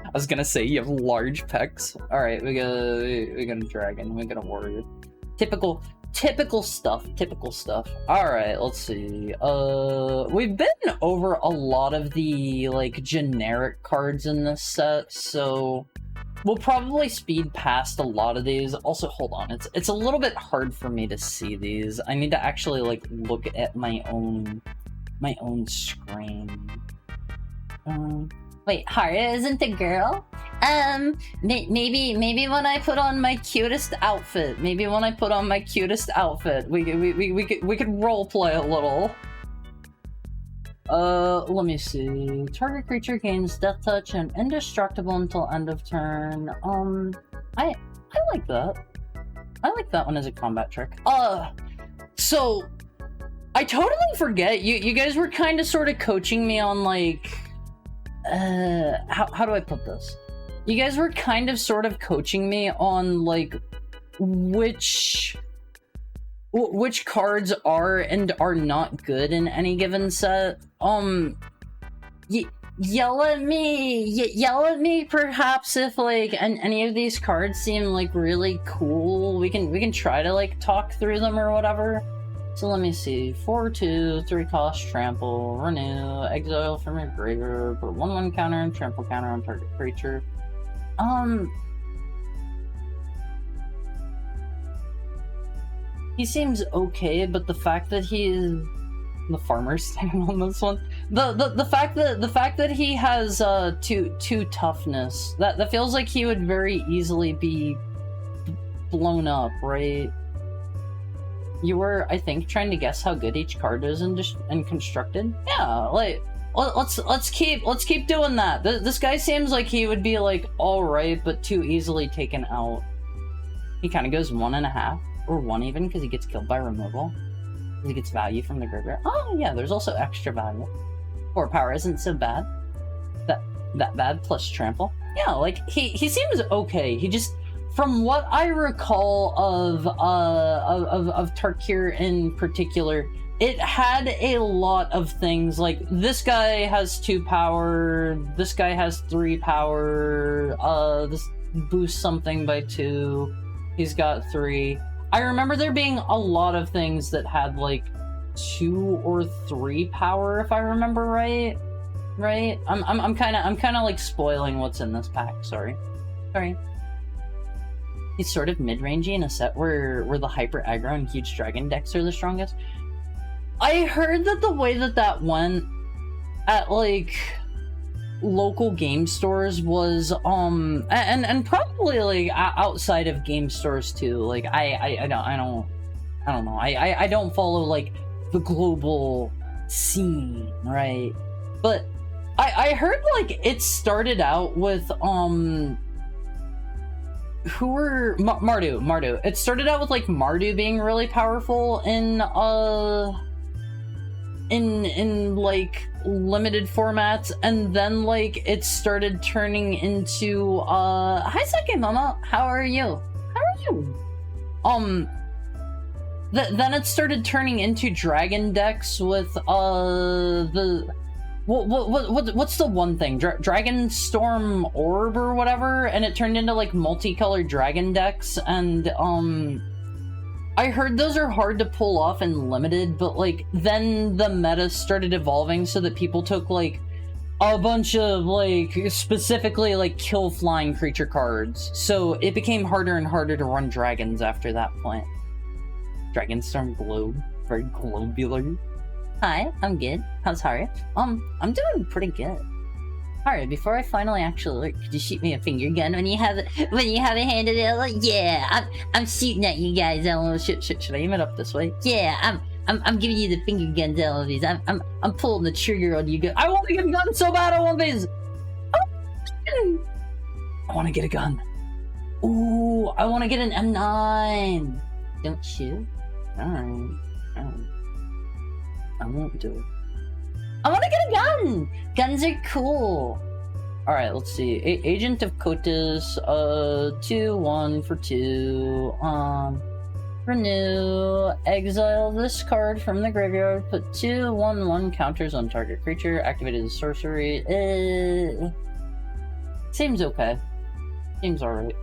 I was gonna say you have large pecs. All right, we got a dragon. We got a warrior. Typical stuff. All right, let's see. We've been over a lot of the like generic cards in this set, so we'll probably speed past a lot of these. Also, hold on, it's a little bit hard for me to see these. I need to actually like look at my own screen. Wait, Hara isn't a girl? Maybe when I put on my cutest outfit. We could role play a little. Let me see. Target creature gains death touch and indestructible until end of turn. I like that. I like that one as a combat trick. So I totally forget. You guys were kind of sort of coaching me on like how do I put this? You guys were kind of sort of coaching me on like which which cards are and are not good in any given set. Yell at me perhaps if like any of these cards seem like really cool. We can try to like talk through them or whatever. So let me see. 4/2, 3 cost, trample, renew, exile from your graveyard, put 1/1 counter and trample counter on target creature. He seems okay, but the fact that he is the farmer's stand on this one, the fact that he has two toughness, that feels like he would very easily be blown up, right? You were, I think, trying to guess how good each card is and constructed. Yeah, like let's keep doing that. This guy seems like he would be like all right, but too easily taken out. He kind of goes 1.5 or 1 even because he gets killed by removal. He gets value from the graveyard. Oh yeah, there's also extra value. 4 power isn't so bad. That bad plus trample. Yeah, like he seems okay. He just, from what I recall of Tarkir in particular, it had a lot of things like this guy has 2 power, this guy has 3 power, this boosts something by 2, he's got 3. I remember there being a lot of things that had like 2 or 3 power, if I remember right. Right? I'm kind of like spoiling what's in this pack. Sorry. He's sort of mid-rangey in a set where the hyper aggro and huge dragon decks are the strongest. I heard that the way that went at like local game stores was and probably like outside of game stores too. Like I don't know. I don't follow like the global scene, right? But I heard like it started out with who were Mardu. It started out with like Mardu being really powerful in like limited formats, and then like it started turning into hi Second Mama, how are you? Then it started turning into dragon decks with what's the one thing? Dragon Storm Orb or whatever, and it turned into like multicolored dragon decks, and I heard those are hard to pull off in limited, but like then the meta started evolving so that people took like a bunch of like specifically like kill flying creature cards, so it became harder and harder to run dragons after that point. Dragonstorm Globe, very globular. Hi, I'm good. How's Harry? I'm doing pretty good. Harry, before I finally actually look, could you shoot me a finger gun when you have it handed out? Like, yeah, I'm shooting at you guys. Should I aim it up this way? Yeah, I'm giving you the finger guns all of these. I'm pulling the trigger on you guys. I want to get a gun so bad. I want these. I want to get a gun. Ooh, I want to get an M9. Don't shoot. Alright. I won't do it. I want to get a gun! Guns are cool. Alright, let's see. Agent of Kotis, 2/1 for 2. Renew. Exile this card from the graveyard. Put 2 1/1 counters on target creature. Activated the sorcery. Seems okay. Seems alright.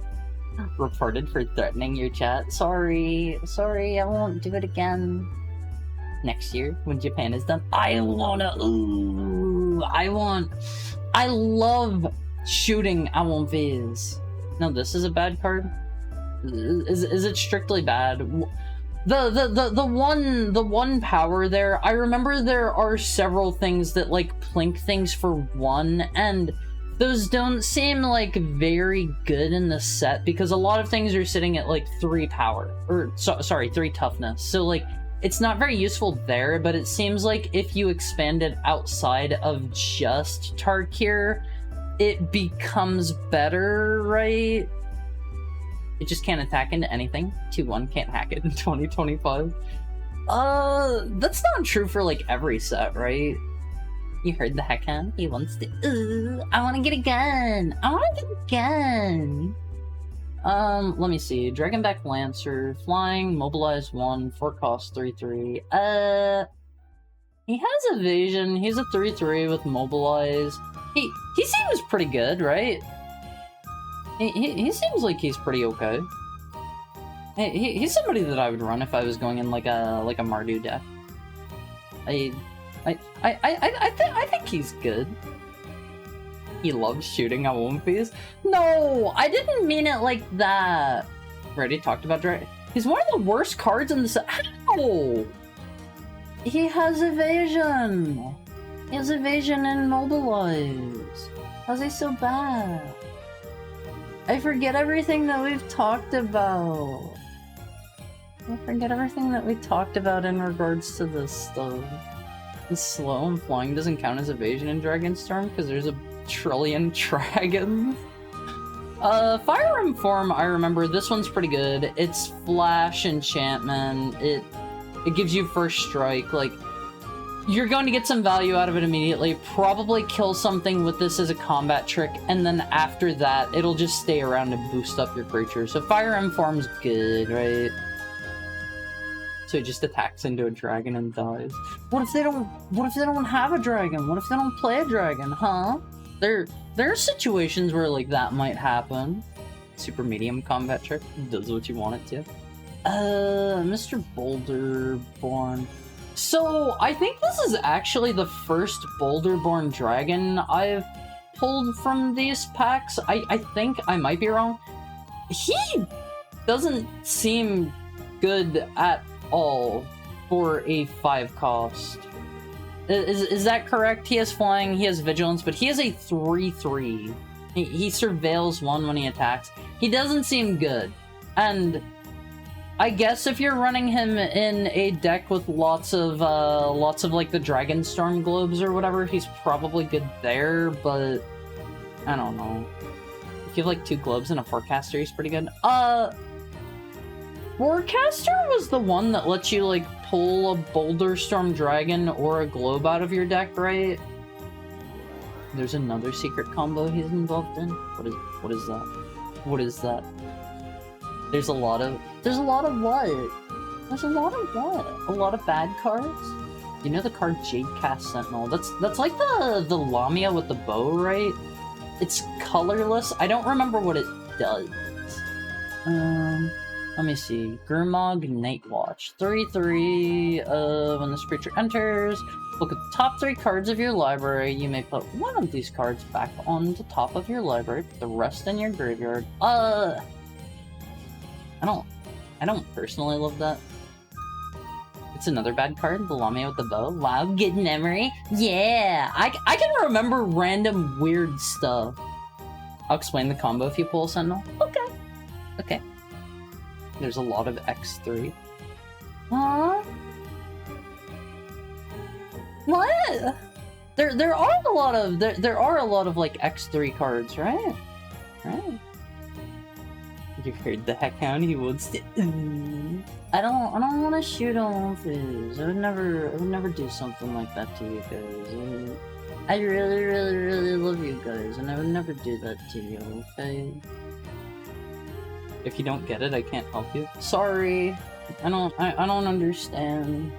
Reported for threatening your chat. Sorry, I won't do it again. Next year, when Japan is done, I love shooting Avonviz. No, this is a bad card? Is it strictly bad? The one power there, I remember there are several things that like plink things for 1, and those don't seem like very good in the set because a lot of things are sitting at like 3 power, or sorry, 3 toughness. So like it's not very useful there, but it seems like if you expand it outside of just Tarkir, it becomes better, right? It just can't attack into anything. 2/1 can't hack it in 2025. That's not true for like every set, right? You heard the handcam? He wants to. I want to get a gun. Let me see. Dragonback Lancer, flying, mobilize 1, 4 cost 3/3. He has evasion. He's a 3/3 with mobilize. He seems pretty good, right? He seems like he's pretty okay. He's somebody that I would run if I was going in like a Mardu deck. I think he's good. He loves shooting at Wompies. No, I didn't mean it like that. Already talked about Dragon. He's one of the worst cards in the set. How? He has evasion. He has evasion and mobilize. How's he so bad? I forget everything that we've talked about. I forget everything that we talked about in regards to this stuff. And slow and flying doesn't count as evasion in Dragonstorm because there's a trillion dragons. Fire Emblem form, I remember this one's pretty good. It's flash enchantment. It gives you first strike. Like, you're going to get some value out of it immediately. Probably kill something with this as a combat trick, and then after that, it'll just stay around and boost up your creature. So Fire Emblem form's good, right? So he just attacks into a dragon and dies. What if they don't have a dragon? What if they don't play a dragon, huh? There are situations where like that might happen. Super medium combat trick does what you want it to. Mr. Boulderborn. So I think this is actually the first Boulderborn dragon I've pulled from these packs. I think I might be wrong. He doesn't seem good at all for a 5 cost. Is that correct? He has flying, he has vigilance, but he has a 3/3. He surveils 1 when he attacks. He doesn't seem good. And I guess if you're running him in a deck with lots of like the Dragonstorm globes or whatever, he's probably good there, but I don't know. If you have like 2 globes and a forecaster, he's pretty good. Forecaster was the one that lets you, like, pull a Boulderstorm Dragon or a Globe out of your deck, right? There's another secret combo he's involved in? What is that? What is that? There's a lot of what? There's a lot of what? A lot of bad cards? You know the card Jadecast Sentinel? That's like the Lamia with the bow, right? It's colorless. I don't remember what it does. Let me see. Gurmag Nightwatch. 3/3. When this creature enters, look at the top 3 cards of your library. You may put one of these cards back on the top of your library, put the rest in your graveyard. I don't personally love that. It's another bad card, the Lamia with the bow. Wow, good memory. Yeah, I can remember random weird stuff. I'll explain the combo if you pull a Sentinel. Okay. There's a lot of X3. Huh? What? There are a lot of like X3 cards, right? Right. You heard the heckhound, he wants to. I don't want to shoot on fizz. I would never do something like that to you guys. I really love you guys, and I would never do that to you. Okay. If you don't get it, I can't help you. Sorry. I don't understand.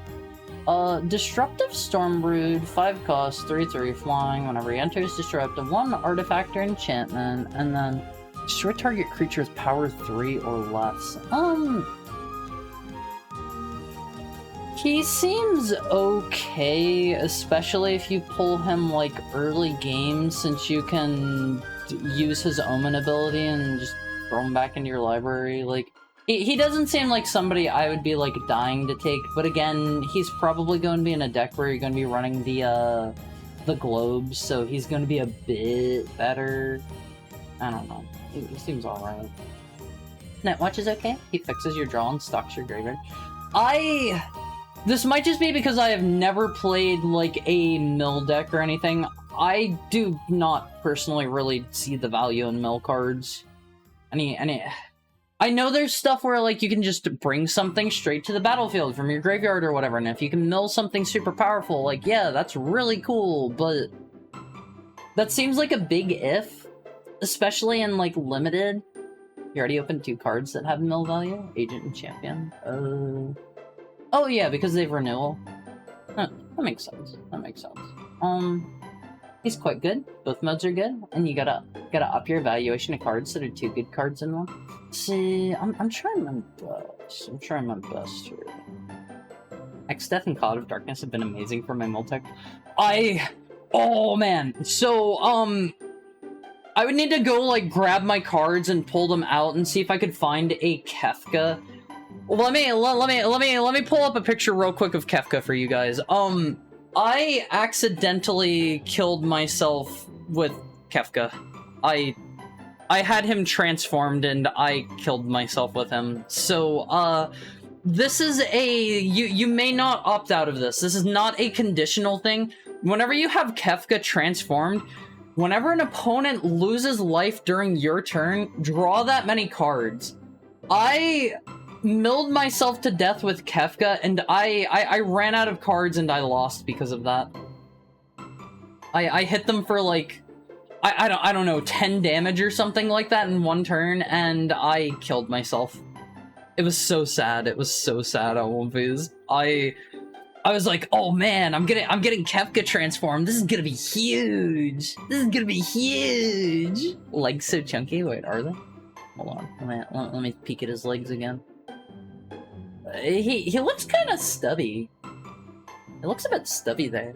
Disruptive Stormbrood, 5 cost, 3/3 flying. Whenever he enters, disrupt 1 artifact or enchantment, and then destroy target creature with power 3 or less. He seems okay, especially if you pull him like early game, since you can use his Omen ability and just throw him back into your library. Like, he doesn't seem like somebody I would be like dying to take, but again, he's probably going to be in a deck where you're going to be running the globes, so he's going to be a bit better. I don't know. He seems alright. Nightwatch is okay. He fixes your draw and stocks your graveyard. This might just be because I have never played like a mill deck or anything. I do not personally really see the value in mill cards. I know there's stuff where like you can just bring something straight to the battlefield from your graveyard or whatever, and if you can mill something super powerful, like, yeah, that's really cool, but that seems like a big if, especially in like limited. You already opened 2 cards that have mill value? Agent and Champion? Oh yeah, because they have renewal. Huh, that makes sense. That makes sense. He's quite good. Both modes are good, and you gotta up your evaluation of cards that are 2 good cards in one. See, I'm trying my best. I'm trying my best here. X-Death and Cloud of Darkness have been amazing for my Multec. Oh man. So, I would need to go, like, grab my cards and pull them out and see if I could find a Kefka. Let me pull up a picture real quick of Kefka for you guys. I accidentally killed myself with Kefka. I had him transformed and I killed myself with him. So, this is you may not opt out of this. This is not a conditional thing. Whenever you have Kefka transformed, whenever an opponent loses life during your turn, draw that many cards. I milled myself to death with Kefka, and I ran out of cards and I lost because of that. I hit them for like I don't know, 10 damage or something like that in one turn, and I killed myself. It was so sad. It was so sad on One Piece. I was like, oh man, I'm getting Kefka transformed. This is gonna be huge. This is gonna be huge. Legs so chunky. Wait, are they? Hold on. Let me peek at his legs again. He looks kind of stubby. It looks a bit stubby there.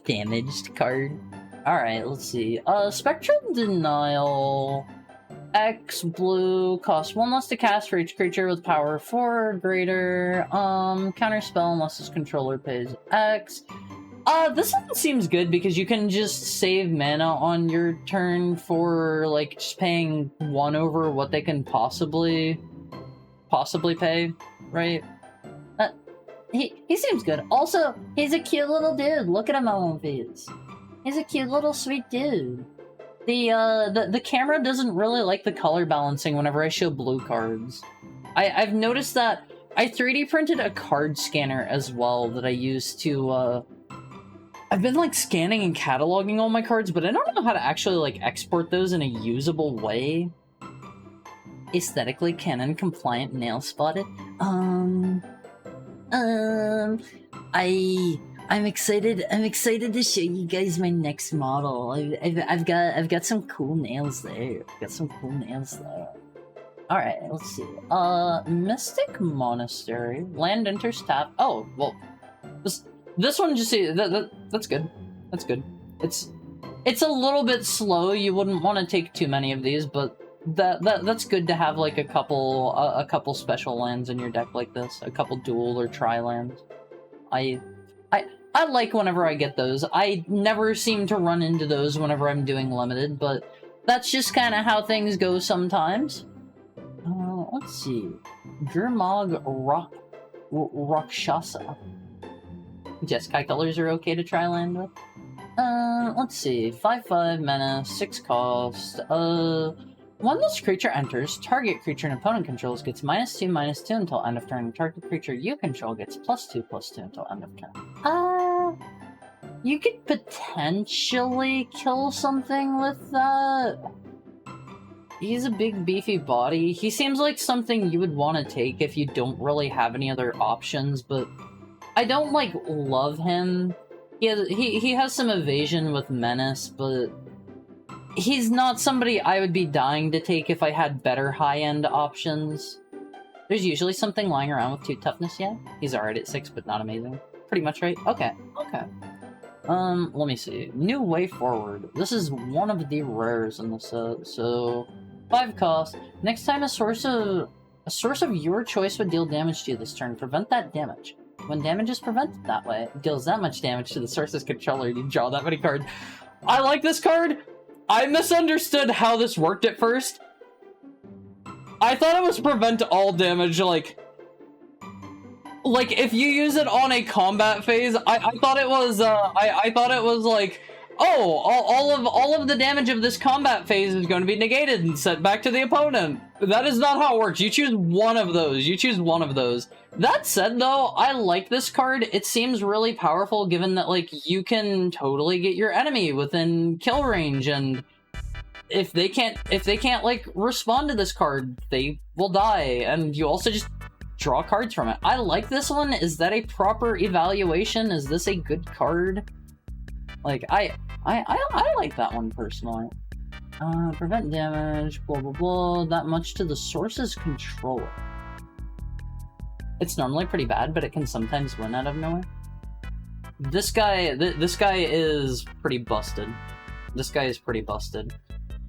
Damaged card. Alright, let's see. Spectral Denial. X blue costs 1 less to cast for each creature with power 4 or greater. Counter spell unless its controller pays X. This one seems good because you can just save mana on your turn for like just paying 1 over what they can possibly pay, right? He seems good. Also, he's a cute little dude. Look at him on One Piece. He's a cute little sweet dude. The camera doesn't really like the color balancing whenever I show blue cards. I've noticed that I 3D printed a card scanner as well that I use to, I've been, like, scanning and cataloging all my cards, but I don't know how to actually, like, export those in a usable way. Aesthetically canon compliant nail spotted. I'm excited to show you guys my next model. I've got some cool nails there. Alright, let's see. Mystic Monastery. Land enters tap. Oh, well. This one just see that's good. That's good. It's a little bit slow. You wouldn't want to take too many of these, but that's good to have like a couple special lands in your deck like this. A couple dual or tri lands. I like whenever I get those. I never seem to run into those whenever I'm doing limited, but that's just kind of how things go sometimes. Let's see. Gurmag Rakshasa. Jeskai colors are okay to try land with. Let's see. 5/5 mana, 6 cost. When this creature enters, target creature an opponent controls gets -2/-2 until end of turn. Target creature you control gets +2/+2 until end of turn. You could potentially kill something with that. He's a big beefy body. He seems like something you would want to take if you don't really have any other options, but I don't, like, love him. He has some evasion with Menace, but he's not somebody I would be dying to take if I had better high-end options. There's usually something lying around with 2 toughness, yeah? He's alright at 6, but not amazing. Pretty much right? Okay. Let me see. New Way Forward. This is one of the rares in the set, so 5 cost. Next time a source of your choice would deal damage to you this turn, prevent that damage. When damage is prevented that way, it deals that much damage to the source's controller, you draw that many cards. I like this card! I misunderstood how this worked at first. I thought it was prevent all damage, like if you use it on a combat phase, I thought it was, I thought it was like, oh, all of the damage of this combat phase is going to be negated and sent back to the opponent. That is not how it works. You choose one of those. That said, though, I like this card. It seems really powerful given that, like, you can totally get your enemy within kill range, and if they can't like respond to this card, they will die, and you also just draw cards from it. I like this one. Is that a proper evaluation? Is this a good card? Like, I like that one personally. Prevent damage, blah blah blah, that much to the source's controller. It's normally pretty bad, but it can sometimes win out of nowhere. This guy, this guy is pretty busted. This guy is pretty busted.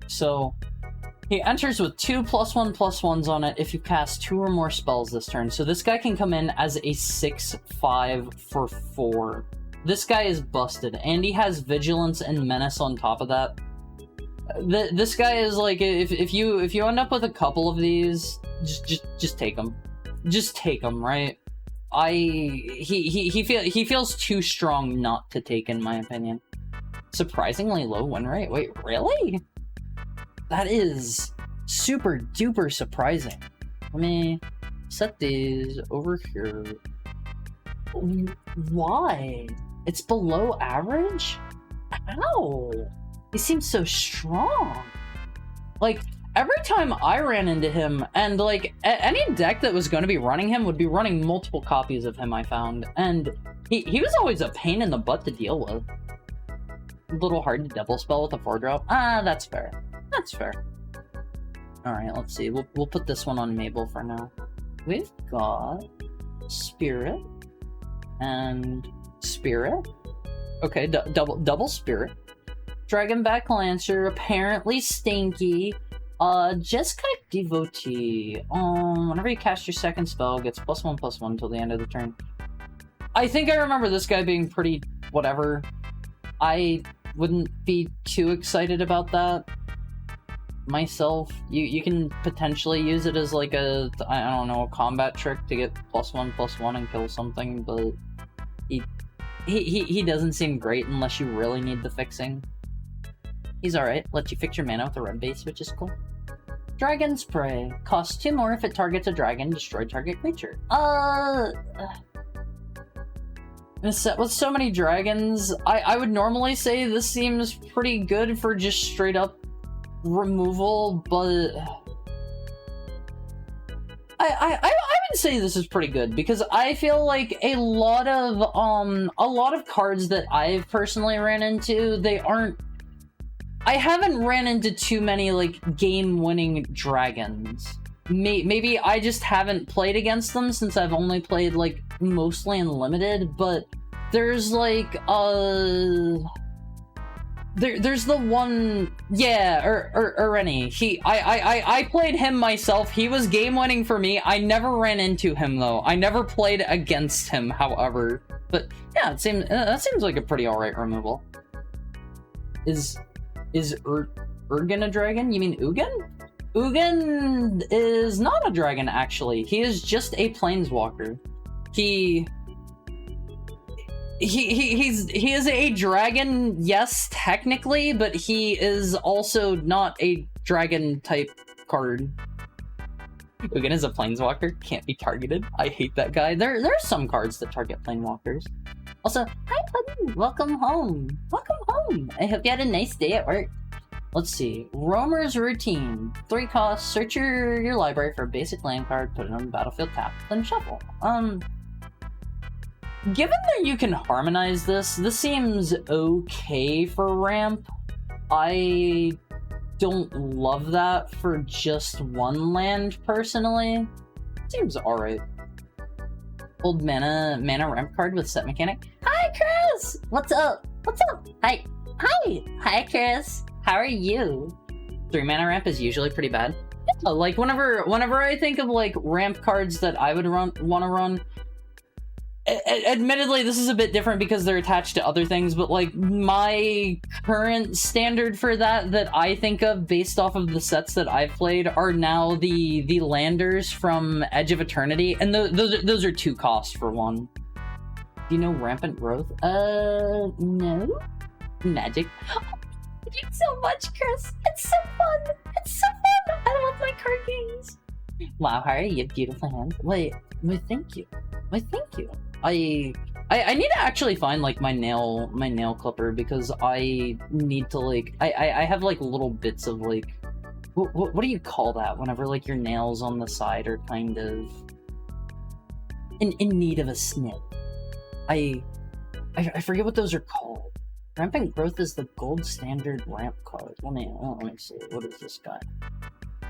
So, he enters with 2 +1/+1s on it if you cast 2 or more spells this turn. So this guy can come in as a 6/5 for 4. This guy is busted, and he has Vigilance and Menace on top of that. This guy is like, if you end up with a couple of these, just take them. Just take them, right? He feels too strong not to take, in my opinion. Surprisingly low win rate. Wait, really? That is super duper surprising. Let me set these over here. Why? It's below average? How? He seems so strong. Like, every time I ran into him, and like, any deck that was going to be running him would be running multiple copies of him, I found. And he was always a pain in the butt to deal with. A little hard to double spell with a 4-drop. Ah, that's fair. That's fair. Alright, let's see. We'll put this one on Mabel for now. We've got Spirit and Spirit. Okay, double Spirit. Dragonback Lancer, apparently Stinky. Jeskai Devotee. Whenever you cast your second spell, gets +1/+1 until the end of the turn. I think I remember this guy being pretty whatever. I wouldn't be too excited about that myself. You can potentially use it as like a, I don't know, a combat trick to get +1/+1 and kill something, but he doesn't seem great unless you really need the fixing. He's alright. Lets you fix your mana with a red base, which is cool. Dragon Spray. Costs 2 more if it targets a dragon. Destroy target creature. In a set with so many dragons, I would normally say this seems pretty good for just straight up removal, but I would say this is pretty good because I feel like a lot of cards that I've personally ran into, I haven't ran into too many like game-winning dragons. Maybe I just haven't played against them since I've only played like mostly in limited, but there's like there's the one, yeah, Rennie. I played him myself. He was game winning for me. I never ran into him though. I never played against him, however. But yeah, that seems like a pretty alright removal. Is Urgen a dragon? You mean Ugin? Ugin is not a dragon, actually. He is just a planeswalker. He is a dragon, yes, technically, but he is also not a dragon type card. Ugin is a planeswalker, can't be targeted. I hate that guy. There are some cards that target planeswalkers. Also, hi Puddin, welcome home. Welcome home. I hope you had a nice day at work. Let's see. Roamer's Routine. 3 costs. Search your library for a basic land card, put it on the battlefield tap, then shuffle. Given that you can harmonize this seems okay for ramp. I don't love that for just one land, personally. Seems alright. Old mana ramp card with set mechanic. Hi, Chris! What's up? What's up? Hi. Hi, Chris. How are you? 3 mana ramp is usually pretty bad. Yeah, like, whenever I think of, like, ramp cards that I would want to run, admittedly, this is a bit different because they're attached to other things, but, like, my current standard for that I think of based off of the sets that I've played are now the landers from Edge of Eternity, and those are 2 costs for 1. Do you know Rampant Growth? No? Magic. Thank you so much, Chris. It's so fun. It's so fun. I love my card games. Wow, Harry, you have beautiful hands. Wait, thank you. Wait, thank you. I need to actually find, like, my nail clipper, because I need to, like, I have, like, little bits of, like, what do you call that whenever, like, your nails on the side are kind of in need of a snip? I forget what those are called. Rampant growth is the gold standard ramp card. Let me see. What is this guy?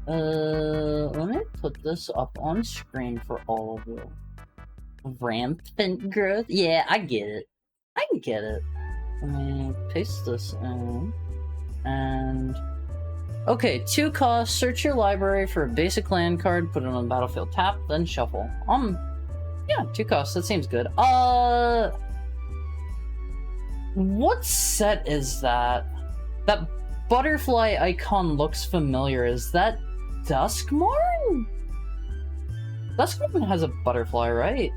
Let me put this up on screen for all of you. Rampant growth? Yeah, I get it. I can get it. Let me paste this in. And... okay, 2 costs. Search your library for a basic land card, put it on the battlefield, tap, then shuffle. Yeah, 2 costs. That seems good. What set is that? That butterfly icon looks familiar. Is that Duskmorn? Duskmorn has a butterfly, right?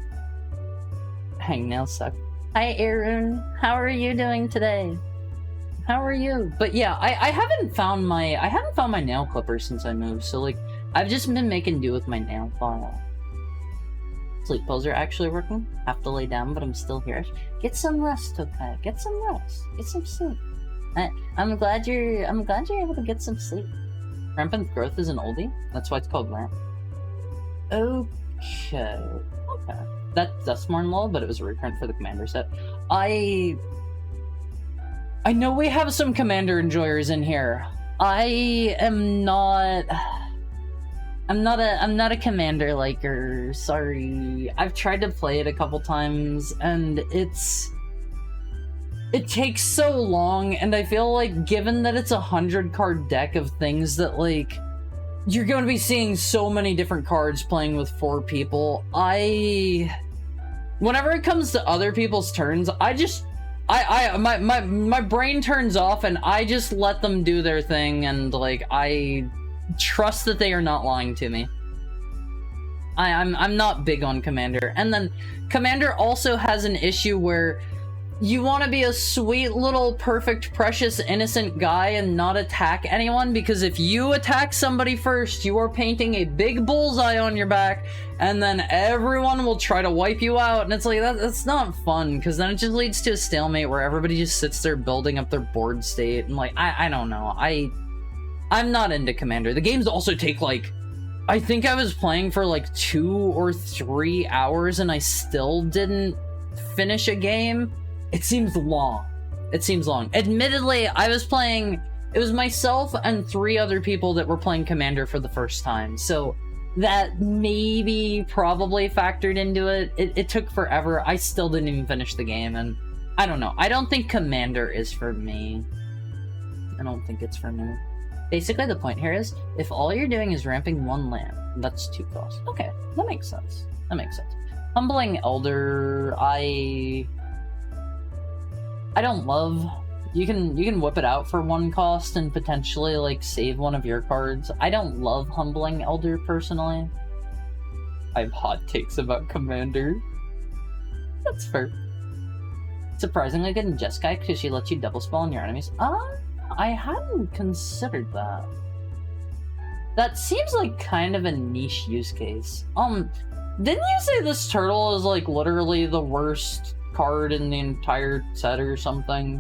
Hangnail suck. Hi, Aaron. How are you doing today? How are you? But yeah, I haven't found my nail clippers since I moved, so like I've just been making do with my nail file. Sleep pills are actually working. Have to lay down, but I'm still here. Get some rest, okay? Get some rest. Get some sleep. I'm glad you're able to get some sleep. Rampant growth is an oldie. That's why it's called ramp. Okay. That's Dustmorn lol, but it was a reprint for the commander set. I know we have some commander enjoyers in here. I'm not a commander liker, sorry. I've tried to play it a couple times, and it takes so long, and I feel like given that it's a 100-card deck of things that, like, you're going to be seeing so many different cards playing with 4 people, whenever it comes to other people's turns, my brain turns off, and I just let them do their thing, and, like, I trust that they are not lying to me. I'm not big on Commander. And then Commander also has an issue where you want to be a sweet little perfect precious innocent guy and not attack anyone, because if you attack somebody first, you are painting a big bullseye on your back, and then everyone will try to wipe you out, and it's like that's not fun, because then it just leads to a stalemate where everybody just sits there building up their board state, and like I don't know. I'm not into Commander. The games also take, like, I think I was playing for like 2 or 3 hours and I still didn't finish a game. It seems long. It seems long. Admittedly, I was playing, it was myself and 3 other people that were playing Commander for the first time, so that maybe probably factored into it. It took forever. I still didn't even finish the game, and I don't know. I don't think Commander is for me. I don't think it's for me. Basically, the point here is, if all you're doing is ramping 1 land, that's 2 costs. Okay, that makes sense. That makes sense. Humbling Elder, I don't love. You can whip it out for 1 cost and potentially, like, save one of your cards. I don't love Humbling Elder, personally. I have hot takes about Commander. That's fair. Surprisingly good in Jeskai, because she lets you double spell on your enemies. I hadn't considered that. That seems like kind of a niche use case. Didn't you say this turtle is, like, literally the worst card in the entire set or something?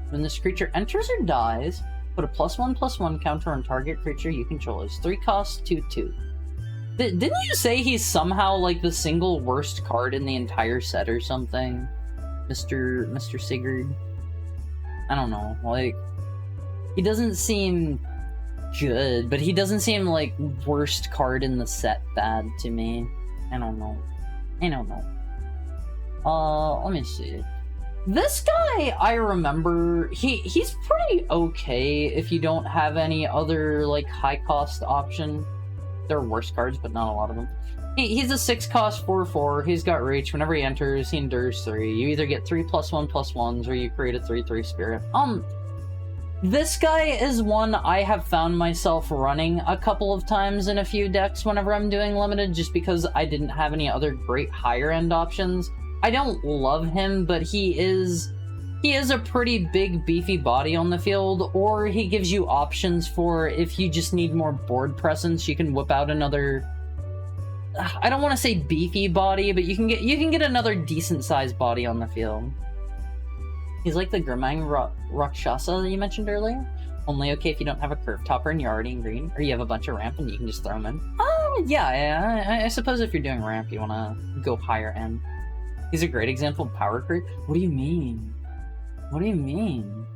When this creature enters or dies, put a +1/+1 counter on target creature you control. It's 3 costs, 2/2. Didn't you say he's somehow, like, the single worst card in the entire set or something? Mr. Sigurd? I don't know, like, he doesn't seem good, but he doesn't seem like worst card in the set bad to me. I don't know. Let me see. This guy, I remember, he's pretty okay if you don't have any other, like, high-cost option. There are worse cards, but not a lot of them. He's a 6-cost 4/4. He's got reach. Whenever he enters, he endures 3. You either get 3 +1/+1s, or you create a 3/3 spirit. This guy is one I have found myself running a couple of times in a few decks whenever I'm doing limited, just because I didn't have any other great higher-end options. I don't love him, but he is a pretty big, beefy body on the field, or he gives you options for if you just need more board presence, you can whip out another I don't want to say beefy body, but you can get another decent sized body on the field. He's like the Grimang Rakshasa that you mentioned earlier. Only okay if you don't have a curve topper and you're already in green, or you have a bunch of ramp and you can just throw them in. Oh, yeah, I suppose if you're doing ramp, you want to go higher end. He's a great example of power creep. What do you mean? What do you mean?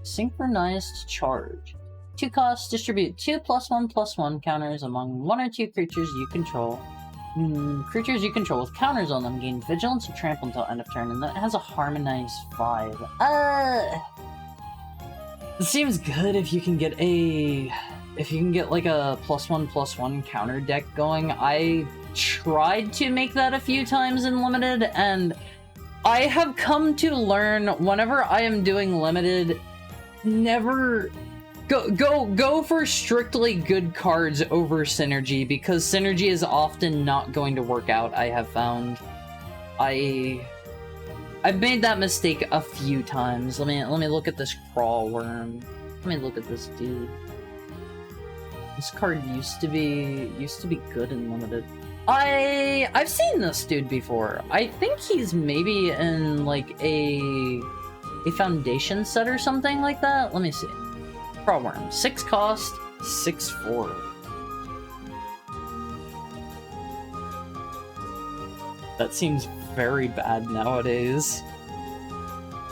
Synchronized charge. 2 costs, distribute 2 +1/+1 counters among 1 or 2 creatures you control. Creatures you control with counters on them gain vigilance or trample until end of turn, and that has a harmonized 5. It seems good if you can get like a +1/+1 counter deck going. I tried to make that a few times in limited, and I have come to learn whenever I am doing limited, never go for strictly good cards over synergy, because synergy is often not going to work out. I have found I've made that mistake a few times. Let me look at this crawl worm. Let me look at this dude. This card used to be good in limited. I've seen this dude before. I think he's maybe in like a foundation set or something like that. Let me see. Crawl worm, 6 cost, 6/4. That seems very bad nowadays.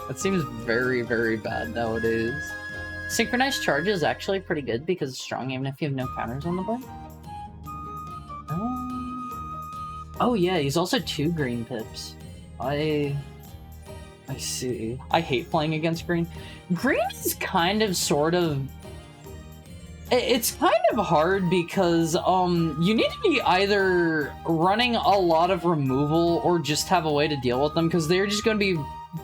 That seems very, very bad nowadays. Synchronized charge is actually pretty good because it's strong even if you have no counters on the board. Oh yeah, he's also 2 green pips. I see. I hate playing against green. Green is kind of sort of... It's kind of hard because you need to be either running a lot of removal or just have a way to deal with them, because they're just going to be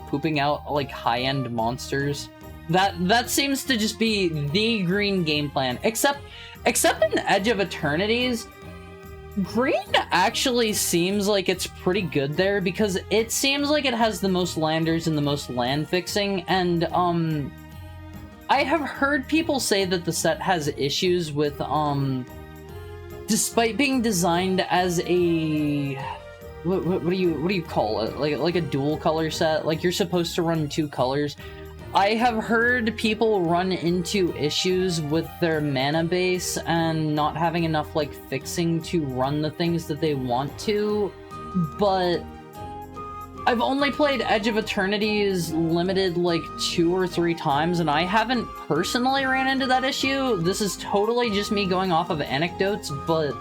pooping out like high-end monsters. That seems to just be the green game plan. Except in Edge of Eternities, green actually seems like it's pretty good there, because it seems like it has the most landers and the most land fixing, and I have heard people say that the set has issues with, despite being designed as a, what do you call it? Like a dual color set? Like you're supposed to run 2 colors. I have heard people run into issues with their mana base and not having enough, like, fixing to run the things that they want to, but I've only played Edge of Eternities limited like 2 or 3 times, and I haven't personally ran into that issue. This is totally just me going off of anecdotes, but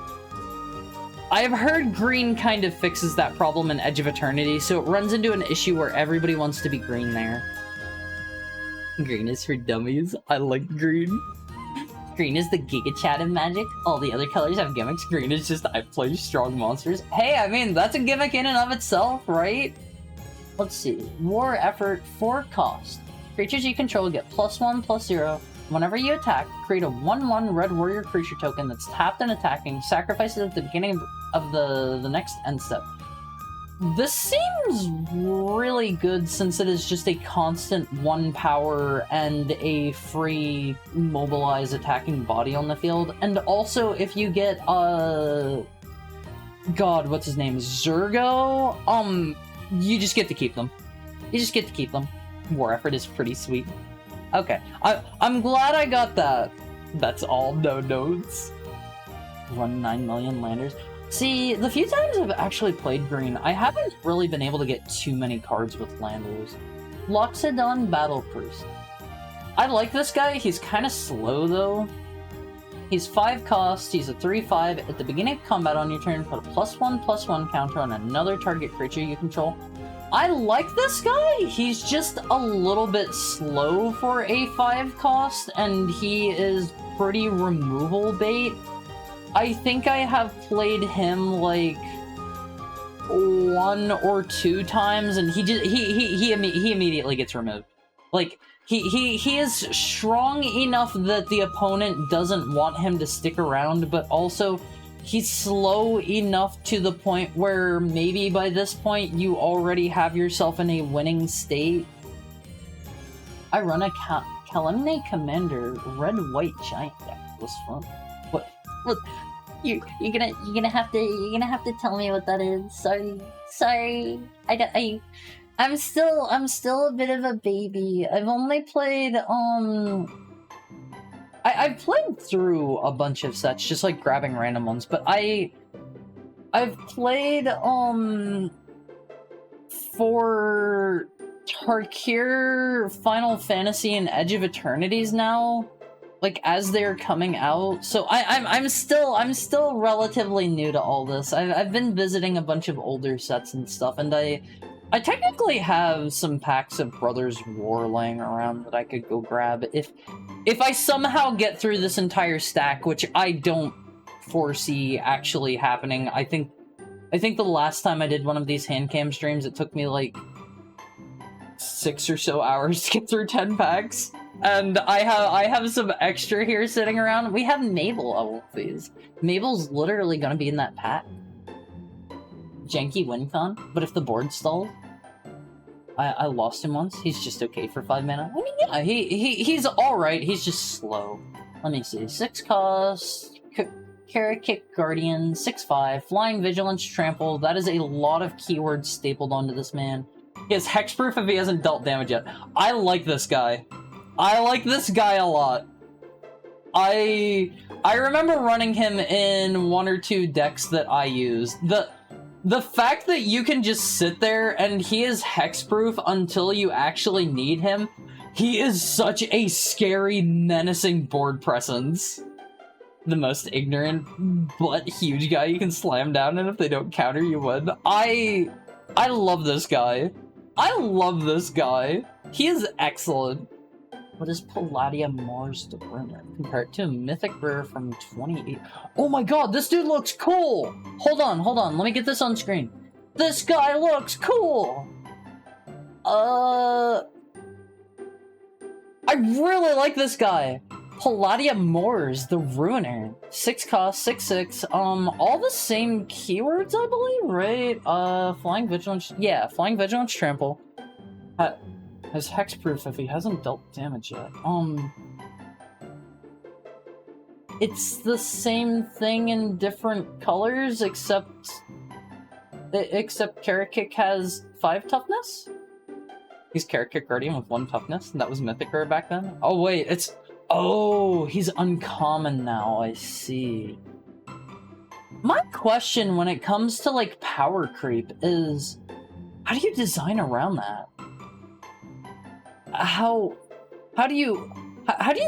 I've heard green kind of fixes that problem in Edge of Eternity, so it runs into an issue where everybody wants to be green there. Green is for dummies. I like green. Green is the Giga Chat of Magic. All the other colors have gimmicks. Green is just I play strong monsters. Hey, I mean, that's a gimmick in and of itself, right? Let's see. War Effort, 4 cost. Creatures you control get +1/+0. Whenever you attack, create a 1/1 red warrior creature token that's tapped and attacking. Sacrifice it at the beginning of the next end step. This seems really good since it is just a constant 1 power and a free mobilize attacking body on the field. And also, if you get God, what's his name? Zurgo? You just get to keep them. You just get to keep them. War Effort is pretty sweet. Okay, I'm glad I got that. That's all no notes. Run 9 million landers. See, the few times I've actually played green, I haven't really been able to get too many cards with landers. Loxodon Battle Priest. I like this guy. He's kind of slow, though. He's 5 cost, he's a 3/5. At the beginning of combat on your turn, put a +1/+1 counter on another target creature you control. I like this guy! He's just a little bit slow for a 5 cost, and he is pretty removal bait. I think I have played him like 1 or 2 times, and he immediately gets removed. Like, he is strong enough that the opponent doesn't want him to stick around, but also he's slow enough to the point where maybe by this point you already have yourself in a winning state. I run a Kalemne Commander red-white giant deck. It was fun. What? You're gonna have to tell me what that is. Sorry. I'm still a bit of a baby. I've only played I've played through a bunch of sets, just like grabbing random ones, but I've played for Tarkir, Final Fantasy, and Edge of Eternities now, like as they're coming out. So I'm still relatively new to all this. I've been visiting a bunch of older sets and stuff, and I technically have some packs of Brothers War laying around that I could go grab if I somehow get through this entire stack, which I don't foresee actually happening. I think the last time I did one of these handcam streams, it took me like 6 or so hours to get through 10 packs. And I have some extra here sitting around. We have Mabel of all these. Mabel's literally gonna be in that pack. Janky WinCon, but if the board stalled, I lost him once. He's just okay for 5 mana. I mean, yeah, he's alright. He's just slow. Let me see. 6 cost, Kara Kick Guardian, 6/5, Flying Vigilance, Trample. That is a lot of keywords stapled onto this man. He has Hexproof if he hasn't dealt damage yet. I like this guy. I like this guy a lot. I remember running him in 1 or 2 decks that I used. The fact that you can just sit there and he is hexproof until you actually need him, he is such a scary, menacing board presence. The most ignorant but huge guy you can slam down, and if they don't counter, you win. I love this guy. I love this guy. He is excellent. What is Palladia Mars the Runner compared to a mythic rare from 28? Oh my god, this dude looks cool! Hold on, let me get this on screen. This guy looks cool! I really like this guy. Palladia Mars the Ruiner. 6 cost, 6/6. All the same keywords, I believe, right? Flying Vigilance. Yeah, Flying Vigilance, Trample. Has hexproof if he hasn't dealt damage yet. It's the same thing in different colors, except Kara Kick has 5 toughness? He's Kara Kick Guardian with 1 toughness, and that was mythic rare back then? Oh wait, oh, he's uncommon now, I see. My question when it comes to, like, power creep is, how do you design around that? How do you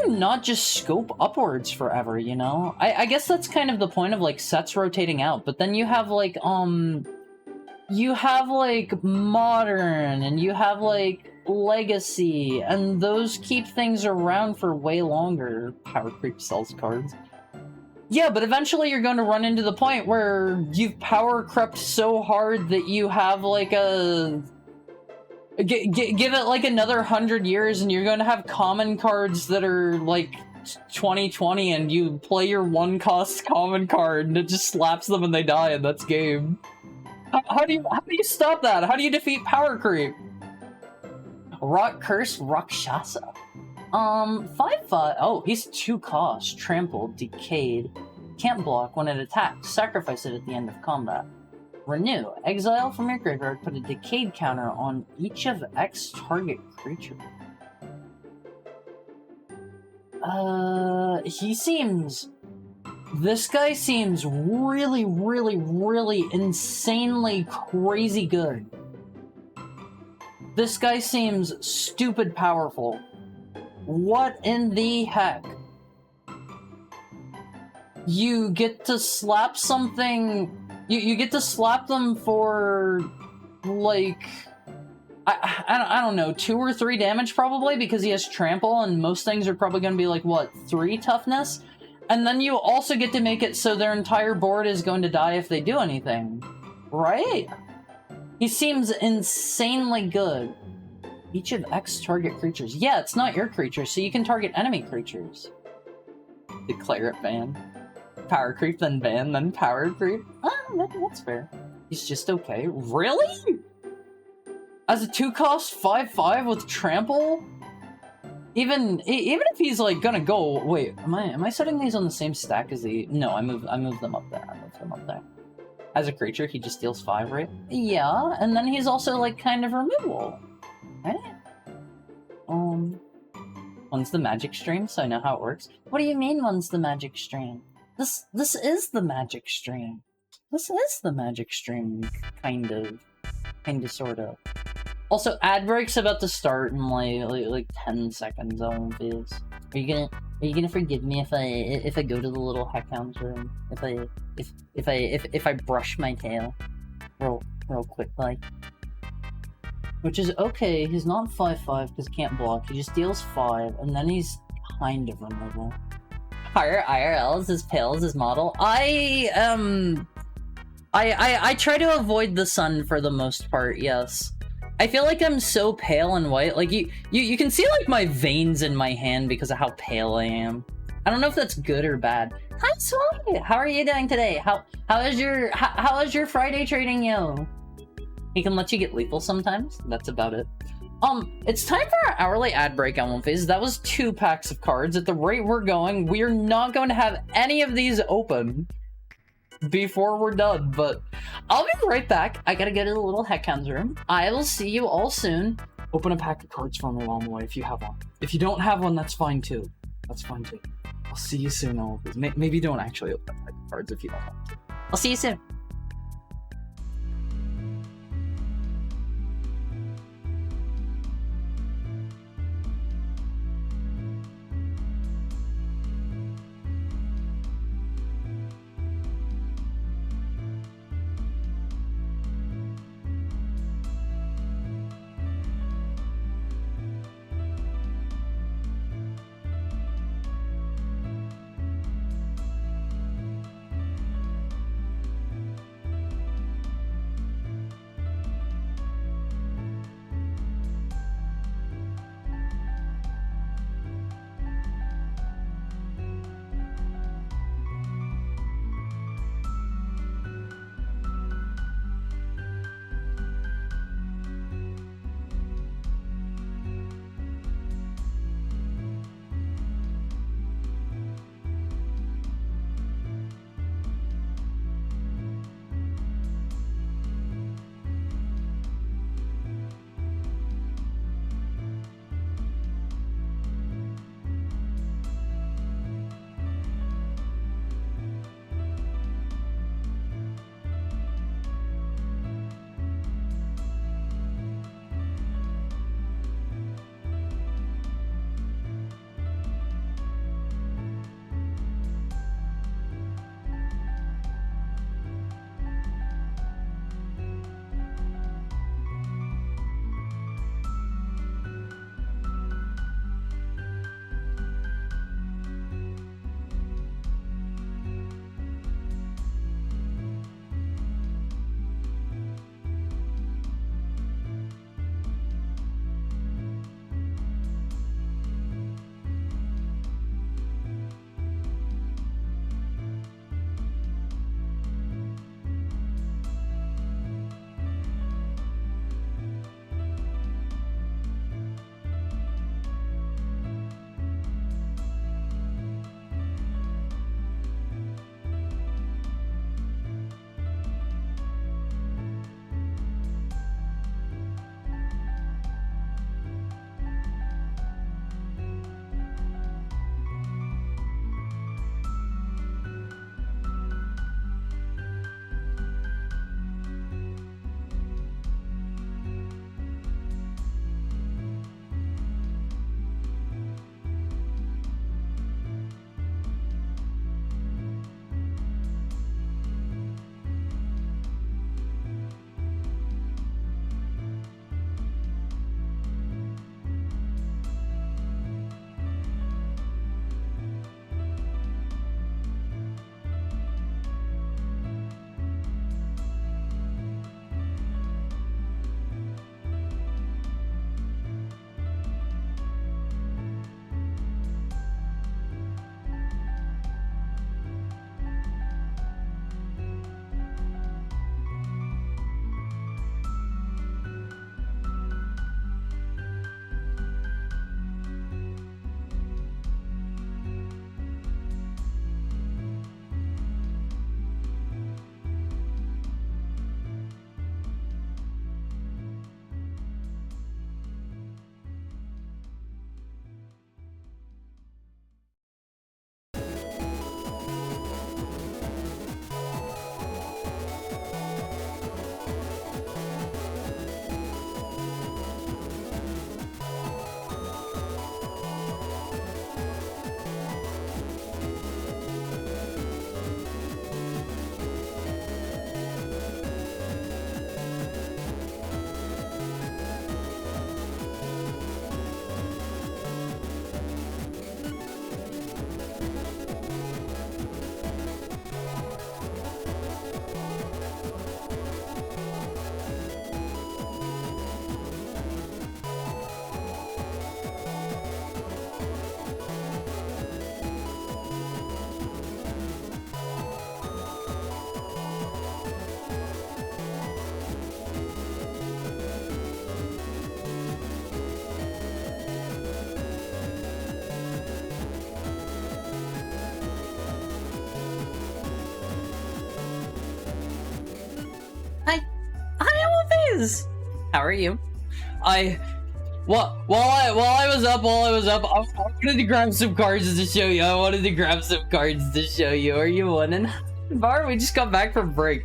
not just scope upwards forever, you know? I guess that's kind of the point of, like, sets rotating out, but then you have, like, Modern, and you have, like, Legacy, and those keep things around for way longer. Power creep sells cards. Yeah, but eventually you're going to run into the point where you've power crept so hard that you have, like, give it like another 100 years and you're going to have common cards that are like 2020 and you play your 1 cost common card and it just slaps them and they die and that's game. How do you stop that? How do you defeat power creep? Rock Curse Rakshasa. 5/5. Oh, he's 2 cost. Trampled, Decayed. Can't block when it attacks. Sacrifice it at the end of combat. Renew. Exile from your graveyard. Put a Decayed counter on each of X target creature. This guy seems really, really, really insanely crazy good. This guy seems stupid powerful. What in the heck? You get to slap something... You get to slap them for, like... I don't know, 2 or 3 damage probably, because he has Trample, and most things are probably going to be like, what, 3 toughness? And then you also get to make it so their entire board is going to die if they do anything. Right? He seems insanely good. Each of X target creatures. Yeah, it's not your creature, so you can target enemy creatures. Declare it ban. Power creep, then ban, then power creep. That's fair. He's just okay. Really? As a 2 cost 5/5 with Trample? even if he's like gonna go, wait, am I setting these on the same stack as the? No, I move them up there. I move them up there. As a creature, he just deals 5, right? Yeah, and then he's also like kind of removal, right? One's the magic stream, so I know how it works. What do you mean one's the magic stream? This is the magic stream. This is the magic stream, kind of, sorta. Also, ad break's about to start in like 10 seconds. I won't be. Are you gonna forgive me if I go to the little heckhound's room? If I brush my tail real quick, like. Which is okay, he's not 5/5 because he can't block, he just deals 5, and then he's kind of removal. Higher IRL is as pale as his model. I try to avoid the sun for the most part, yes. I feel like I'm so pale and white, like you can see like my veins in my hand because of how pale I am. I don't know if that's good or bad. Hi Swami! How are you doing today? How is your Friday treating you? He can let you get lethal sometimes. That's about it. It's time for our hourly ad break on One Phase. That was 2 packs of cards. At the rate we're going, we are not going to have any of these open before we're done, but I'll be right back. I gotta go to the little heckhound's room. I will see you all soon. Open a pack of cards for me along the way if you have one. If you don't have one, that's fine too. That's fine too. I'll see you soon, all of these. Maybe don't actually open a pack of cards if you don't want to. I'll see you soon. Phase! How are you? While I was up, I wanted to grab some cards to show you. Are you winning? Bar, we just got back from break.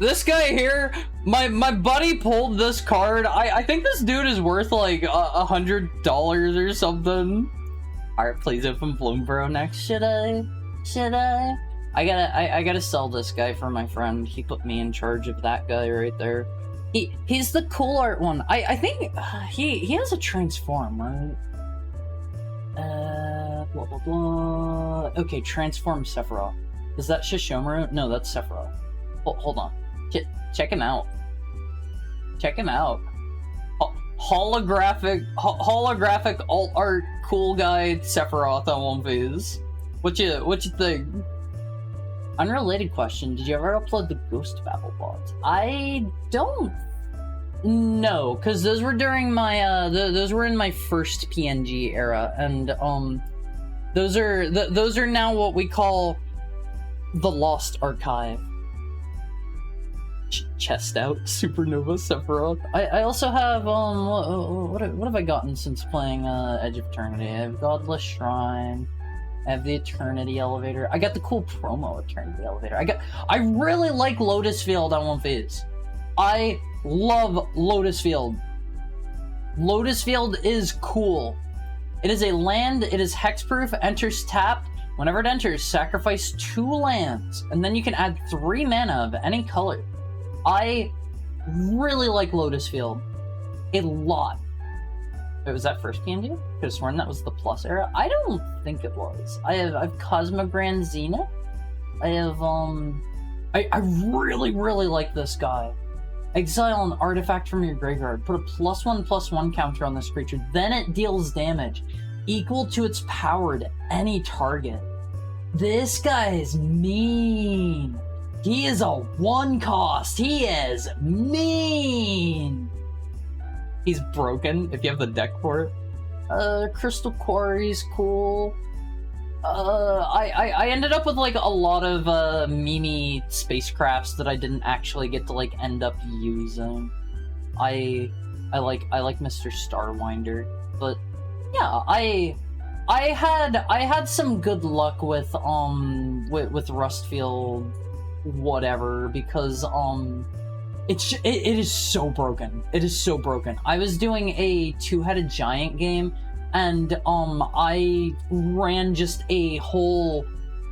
This guy here, my buddy pulled this card. I think this dude is worth like $100 or something. Alright, please open Bloombro next. Should I? I gotta sell this guy for my friend. He put me in charge of that guy right there. He's the cool art one. I think he has a transform, right? Blah blah blah. Okay, transform Sephiroth. Is that Shishomaru? No, that's Sephiroth. Hold on. Check him out. Holographic alt art cool guy Sephiroth on One Piece. What you think? Unrelated question, did you ever upload the Ghost Babble bots? I don't know, because those were during my, those were in my first PNG era, and, those are now what we call the Lost Archive. Chest out, Supernova Sephiroth. I also have, what have I gotten since playing, Edge of Eternity? I have Godless Shrine. I have the Eternity Elevator. I got the cool promo Eternity Elevator. I really like Lotus Field on One Piece. I love Lotus Field. Lotus Field is cool. It is a land, it is hexproof, enters tapped. Whenever it enters, sacrifice 2 lands, and then you can add 3 mana of any color. I really like Lotus Field. A lot. Wait, was that first PNG? Could have sworn that was the Plus era. I don't think it was. I have Cosmogrand Zenith. I have, I really like this guy. Exile an artifact from your graveyard. Put a +1/+1 counter on this creature. Then it deals damage equal to its power to any target. This guy is mean. He is a 1 cost. He is mean. He's broken if you have the deck for it. Crystal Quarry's cool. I ended up with like a lot of meme spacecrafts that I didn't actually get to like end up using. I like Mr. Starwinder, but yeah, I had some good luck with Rustfield whatever, because it is so broken. It is so broken. I was doing a 2-headed giant game, and I ran just a whole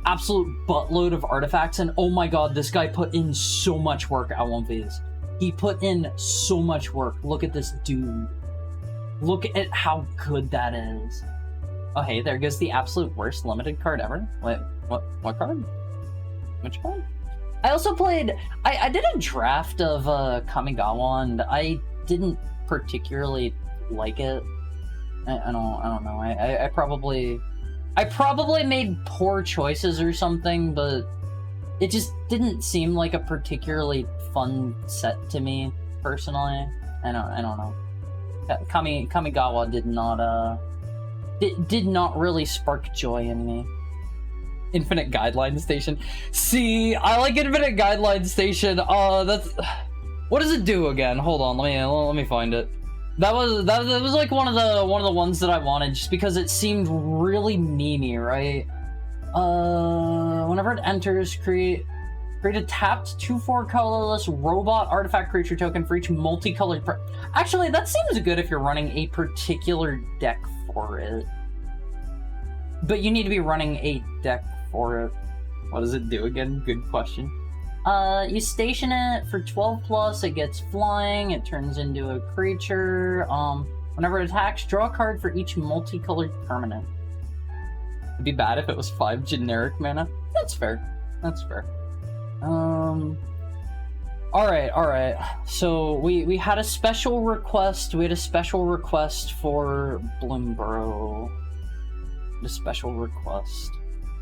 absolute buttload of artifacts, and oh my god, this guy put in so much work at One Piece. He put in so much work. Look at this dude. Look at how good that is. Oh hey, there goes the absolute worst limited card ever. Wait, what card? Which card? I also played, I did a draft of Kamigawa, and I didn't particularly like it. I don't know. I probably made poor choices or something, but it just didn't seem like a particularly fun set to me personally. I don't know. Kamigawa did not really spark joy in me. Infinite Guideline Station. See, I like Infinite Guideline Station. That's, what does it do again? Hold on, let me find it. That was like one of the ones that I wanted, just because it seemed really memey, right? Whenever it enters, create a tapped 2/4 colorless robot artifact creature token for each multicolored. Actually, that seems good if you're running a particular deck for it. But you need to be running a deck for it. What does it do again? Good question. You station it for 12+, it gets flying, it turns into a creature. Whenever it attacks, draw a card for each multicolored permanent. It'd be bad if it was 5 generic mana. That's fair. That's fair. Alright. So we had a special request. We had a special request for Bloombro. A special request.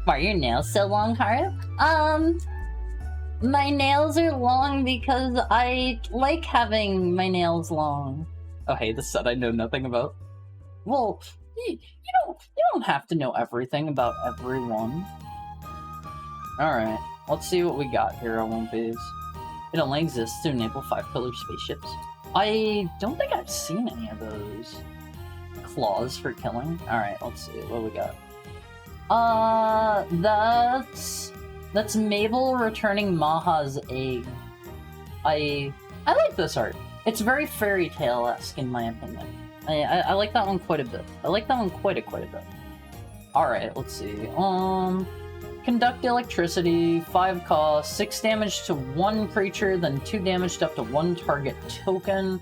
Why are your nails so long, Haru? My nails are long because I like having my nails long. Oh hey, the set I know nothing about. Well, you don't have to know everything about everyone. Alright, let's see what we got here on One Piece. It only exists to enable 5-pillar spaceships. I don't think I've seen any of those claws for killing. Alright, let's see. What we got? That's Mabel returning Maha's egg. I like this art. It's very fairy tale-esque in my opinion. I like that one quite a bit. I like that one quite a bit. Alright, let's see. Conduct electricity, 5 cost, 6 damage to 1 creature, then 2 damage to up to 1 target token.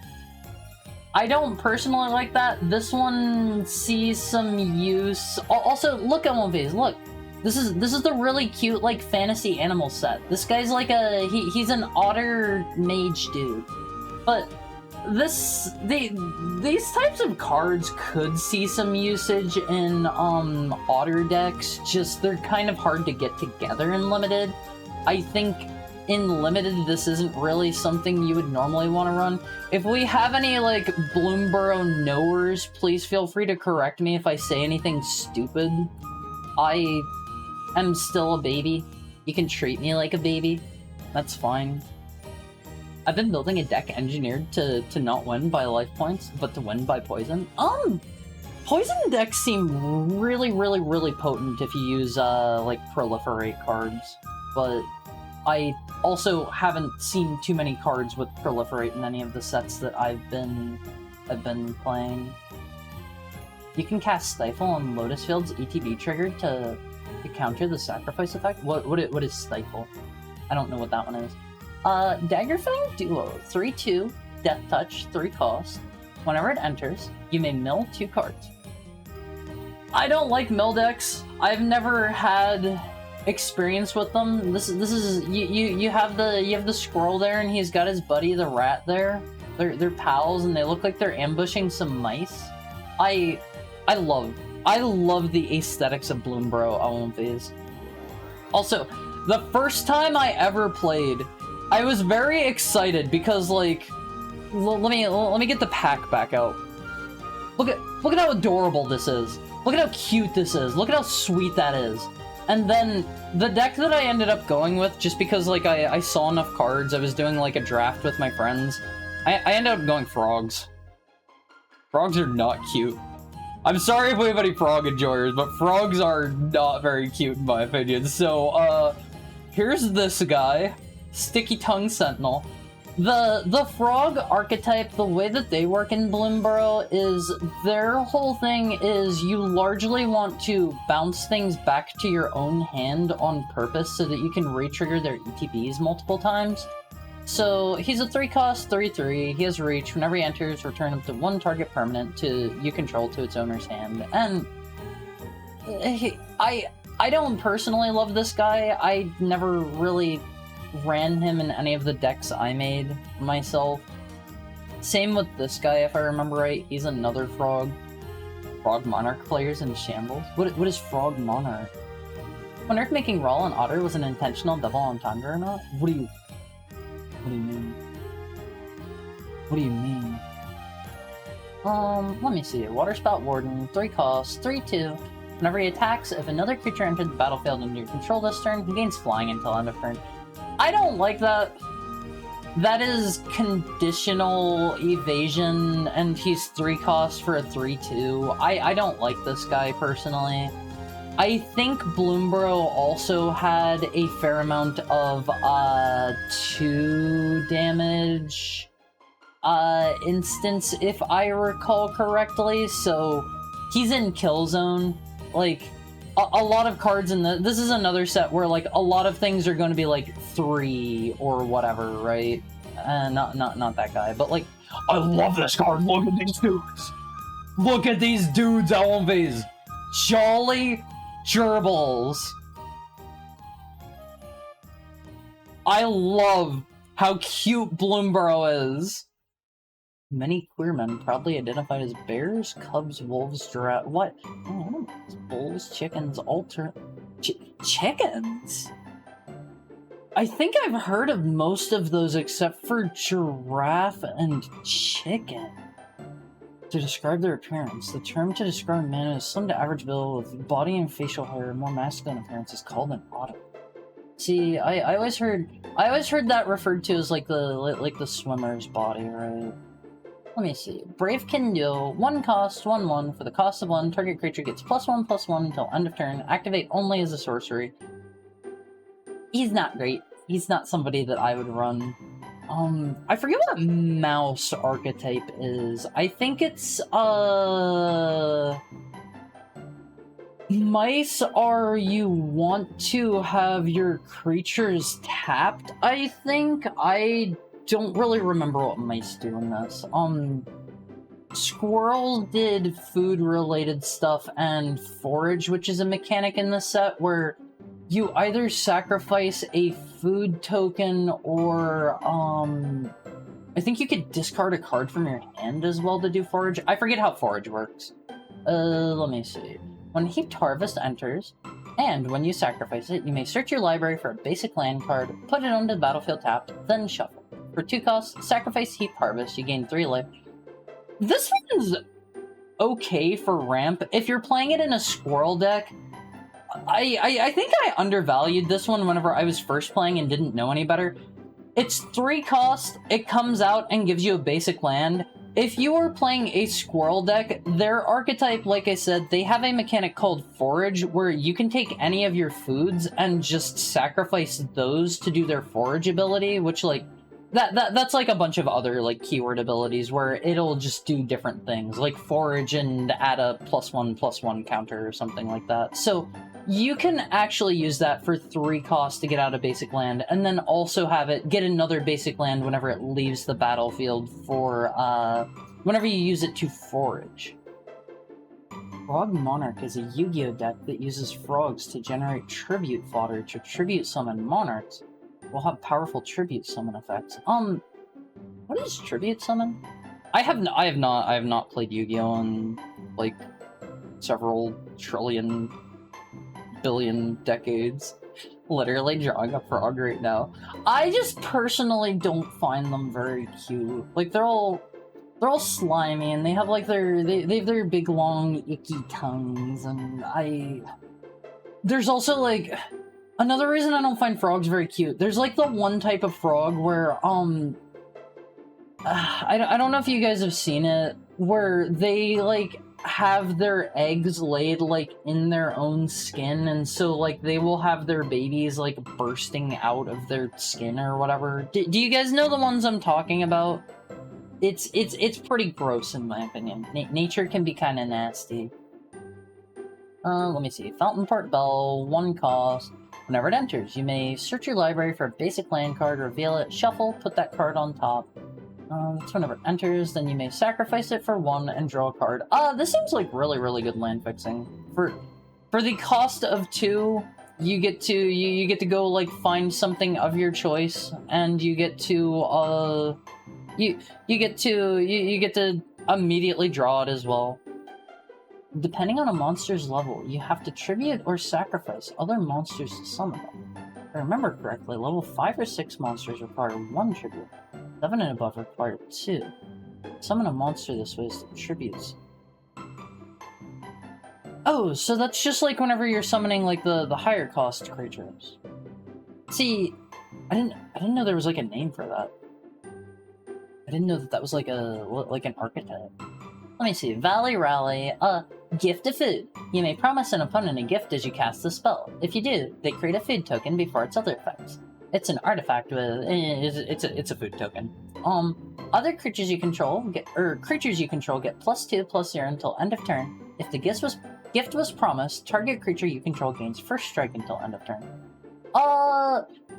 I don't personally like that. This one sees some use. Also, look at one of these. Look, this is the really cute like fantasy animal set. This guy's like he's an otter mage dude, but these types of cards could see some usage in otter decks. Just they're kind of hard to get together in limited. I think in limited this isn't really something you would normally want to run. If we have any like Bloomborough knowers, please feel free to correct me if I say anything stupid. I am still a baby. You can treat me like a baby. That's fine. I've been building a deck engineered to not win by life points, but to win by poison. Poison decks seem really potent if you use, like, proliferate cards. But I also haven't seen too many cards with proliferate in any of the sets that I've been playing. You can cast Stifle on Lotus Field's ETB trigger to counter the sacrifice effect. What is Stifle? I don't know what that one is. Daggerfang Duo, 3/2, Death Touch, 3 cost. Whenever it enters, you may mill 2 cards. I don't like mill decks. I've never had experience with them. This is you have the squirrel there, and he's got his buddy the rat there. They're pals, and they look like they're ambushing some mice. I love the aesthetics of Bloomborough OMVs. Also, the first time I ever played, I was very excited because, like, let me get the pack back out. Look at how adorable this is. Look at how cute this is. Look at how sweet that is. And then the deck that I ended up going with, just because like I saw enough cards, I was doing like a draft with my friends. I ended up going frogs. Frogs are not cute. I'm sorry if we have any frog enjoyers, but frogs are not very cute in my opinion. So, here's this guy. Sticky Tongue Sentinel. The frog archetype, the way that they work in Bloomborough is their whole thing is you largely want to bounce things back to your own hand on purpose so that you can re-trigger their ETBs multiple times. So he's a 3-cost, 3/3, he has reach. Whenever he enters, return up to 1 target permanent you control to its owner's hand. And I don't personally love this guy. I never really ran him in any of the decks I made myself. Same with this guy, if I remember right. He's another frog. Frog Monarch players in shambles. What is Frog Monarch? When Earth making Raw and Otter was an intentional double entendre or not? What do you mean? What do you mean? Let me see. Waterspout Warden, 3 costs, 3/2. Whenever he attacks, if another creature entered the battlefield under your control this turn, he gains flying until end of turn. I don't like that. That is conditional evasion, and he's 3 costs for a 3/2. I don't like this guy, personally. I think Bloomborough also had a fair amount of, 2 damage, instance, if I recall correctly, so he's in kill zone. Like, a lot of cards in this is another set where, like, a lot of things are going to be, like, 3 or whatever, right? Not that guy, but, like, I love this card! Look at these dudes! Look at these dudes, always! Jolly Gerbils! I love how cute Bloomborough is! Many queer men probably identified as bears, cubs, wolves, giraffe. What? Oh, I don't know. Bulls, chickens, chickens? I think I've heard of most of those except for giraffe and chicken. To describe their appearance, the term to describe a man is slim to average build with body and facial hair, more masculine appearance is called an autumn. See, I always heard that referred to as like the swimmer's body, right? Let me see. Brave can do 1 cost, 1/1. For the cost of 1, target creature gets +1/+1 until end of turn. Activate only as a sorcery. He's not great. He's not somebody that I would run. I forget what mouse archetype is. I think it's, mice are you want to have your creatures tapped, I think. I don't really remember what mice do in this. Squirrel did food-related stuff, and forage, which is a mechanic in the set where you either sacrifice a food token or, I think you could discard a card from your hand as well to do forage. I forget how forage works. Let me see. When Heaped Harvest enters, and when you sacrifice it, you may search your library for a basic land card, put it onto the battlefield tapped, then shuffle. For 2 costs, sacrifice Heaped Harvest, you gain 3 life. This one's okay for ramp. If you're playing it in a squirrel deck, I think I undervalued this one whenever I was first playing and didn't know any better. It's 3 cost, it comes out and gives you a basic land. If you are playing a squirrel deck, their archetype, like I said, they have a mechanic called forage, where you can take any of your foods and just sacrifice those to do their forage ability, which, like, that's like a bunch of other, like, keyword abilities where it'll just do different things, like forage and add a +1/+1 counter or something like that. So you can actually use that for 3 costs to get out a basic land, and then also have it get another basic land whenever it leaves the battlefield for, whenever you use it to forage. Frog Monarch is a Yu-Gi-Oh deck that uses frogs to generate tribute fodder to tribute summon monarchs. Will have powerful tribute summon effects. What is tribute summon? I have not played Yu-Gi-Oh in, like, several trillion billion decades. Literally drawing a frog right now. I just personally don't find them very cute. Like, they're all slimy, and they have, like, they have their big long icky tongues, and there's also, like, another reason I don't find frogs very cute. There's, like, the one type of frog where, I don't know if you guys have seen it, where they, like, have their eggs laid, like, in their own skin, and so, like, they will have their babies, like, bursting out of their skin or whatever. Do you guys know the ones I'm talking about? It's pretty gross, in my opinion. Nature can be kind of nasty. Let me see. Fountain Park Bell, 1 cost. Whenever it enters, you may search your library for a basic land card, reveal it, shuffle, put that card on top. So whenever it enters, then you may sacrifice it for 1 and draw a card. This seems like really, really good land fixing. For the cost of 2, you get to you get to go, like, find something of your choice, and you get to you get to immediately draw it as well. Depending on a monster's level, you have to tribute or sacrifice other monsters to summon them. If I remember correctly, level 5 or 6 monsters require 1 tribute. 7 and above require 2. Summon a monster this way is tributes. Oh, so that's just like whenever you're summoning, like, the higher cost creatures. See, I didn't know there was, like, a name for that. I didn't know that was like an archetype. Let me see. Valley Rally. Gift of food. You may promise an opponent a gift as you cast the spell. If you do, they create a food token before its other effects. It's an artifact with it's a food token. Other creatures you control get +2/+0 until end of turn. If the gift was promised, target creature you control gains first strike until end of turn.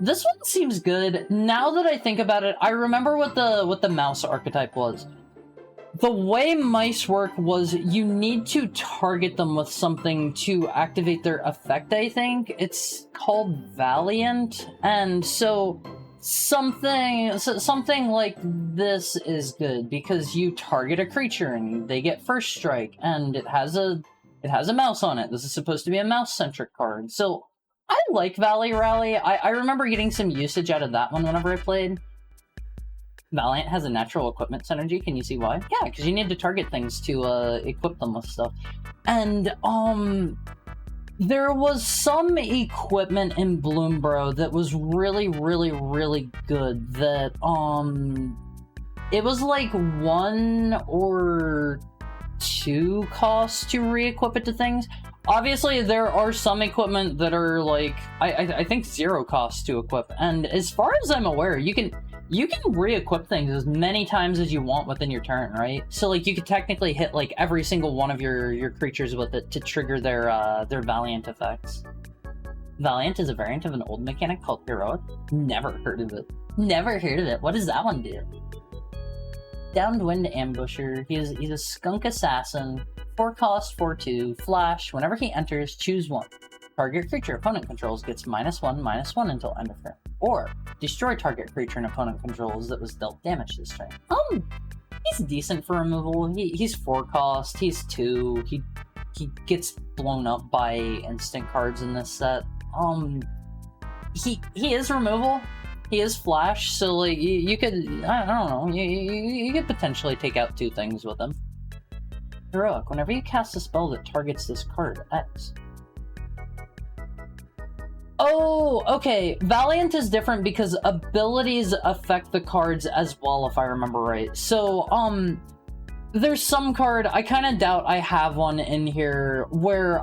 This one seems good. Now that I think about it, I remember what the mouse archetype was. The way mice work was you need to target them with something to activate their effect, I think. It's called Valiant, and so something like this is good because you target a creature and they get first strike, and it has a mouse on it. This is supposed to be a mouse-centric card, so I like Valley Rally. I remember getting some usage out of that one whenever I played. Valiant has a natural equipment synergy. Can you see why? Yeah, because you need to target things to equip them with stuff. And there was some equipment in Bloombro that was really, really, really good that it was like 1 or 2 costs to re-equip it to things. Obviously, there are some equipment that are like, I think 0 costs to equip, and as far as I'm aware, you can re-equip things as many times as you want within your turn, right? So like you could technically hit like every single one of your creatures with it to trigger their Valiant effects. Valiant is a variant of an old mechanic called Heroic. Never heard of it. Never heard of it. What does that one do? Downwind Ambusher. He's a skunk assassin. 4 cost, 4/2, flash. Whenever he enters, choose 1. Target creature opponent controls gets -1/-1 until end of turn. Or destroy target creature and opponent controls that was dealt damage this turn. He's decent for removal. He's 4 cost. He's 2. He gets blown up by instant cards in this set. He is removal. He is flash, so like you could, I don't know, you could potentially take out 2 things with him. Heroic. Whenever you cast a spell that targets this card, X. Oh, okay. Valiant is different because abilities affect the cards as well, if I remember right. So, there's some card, I kind of doubt I have one in here, where,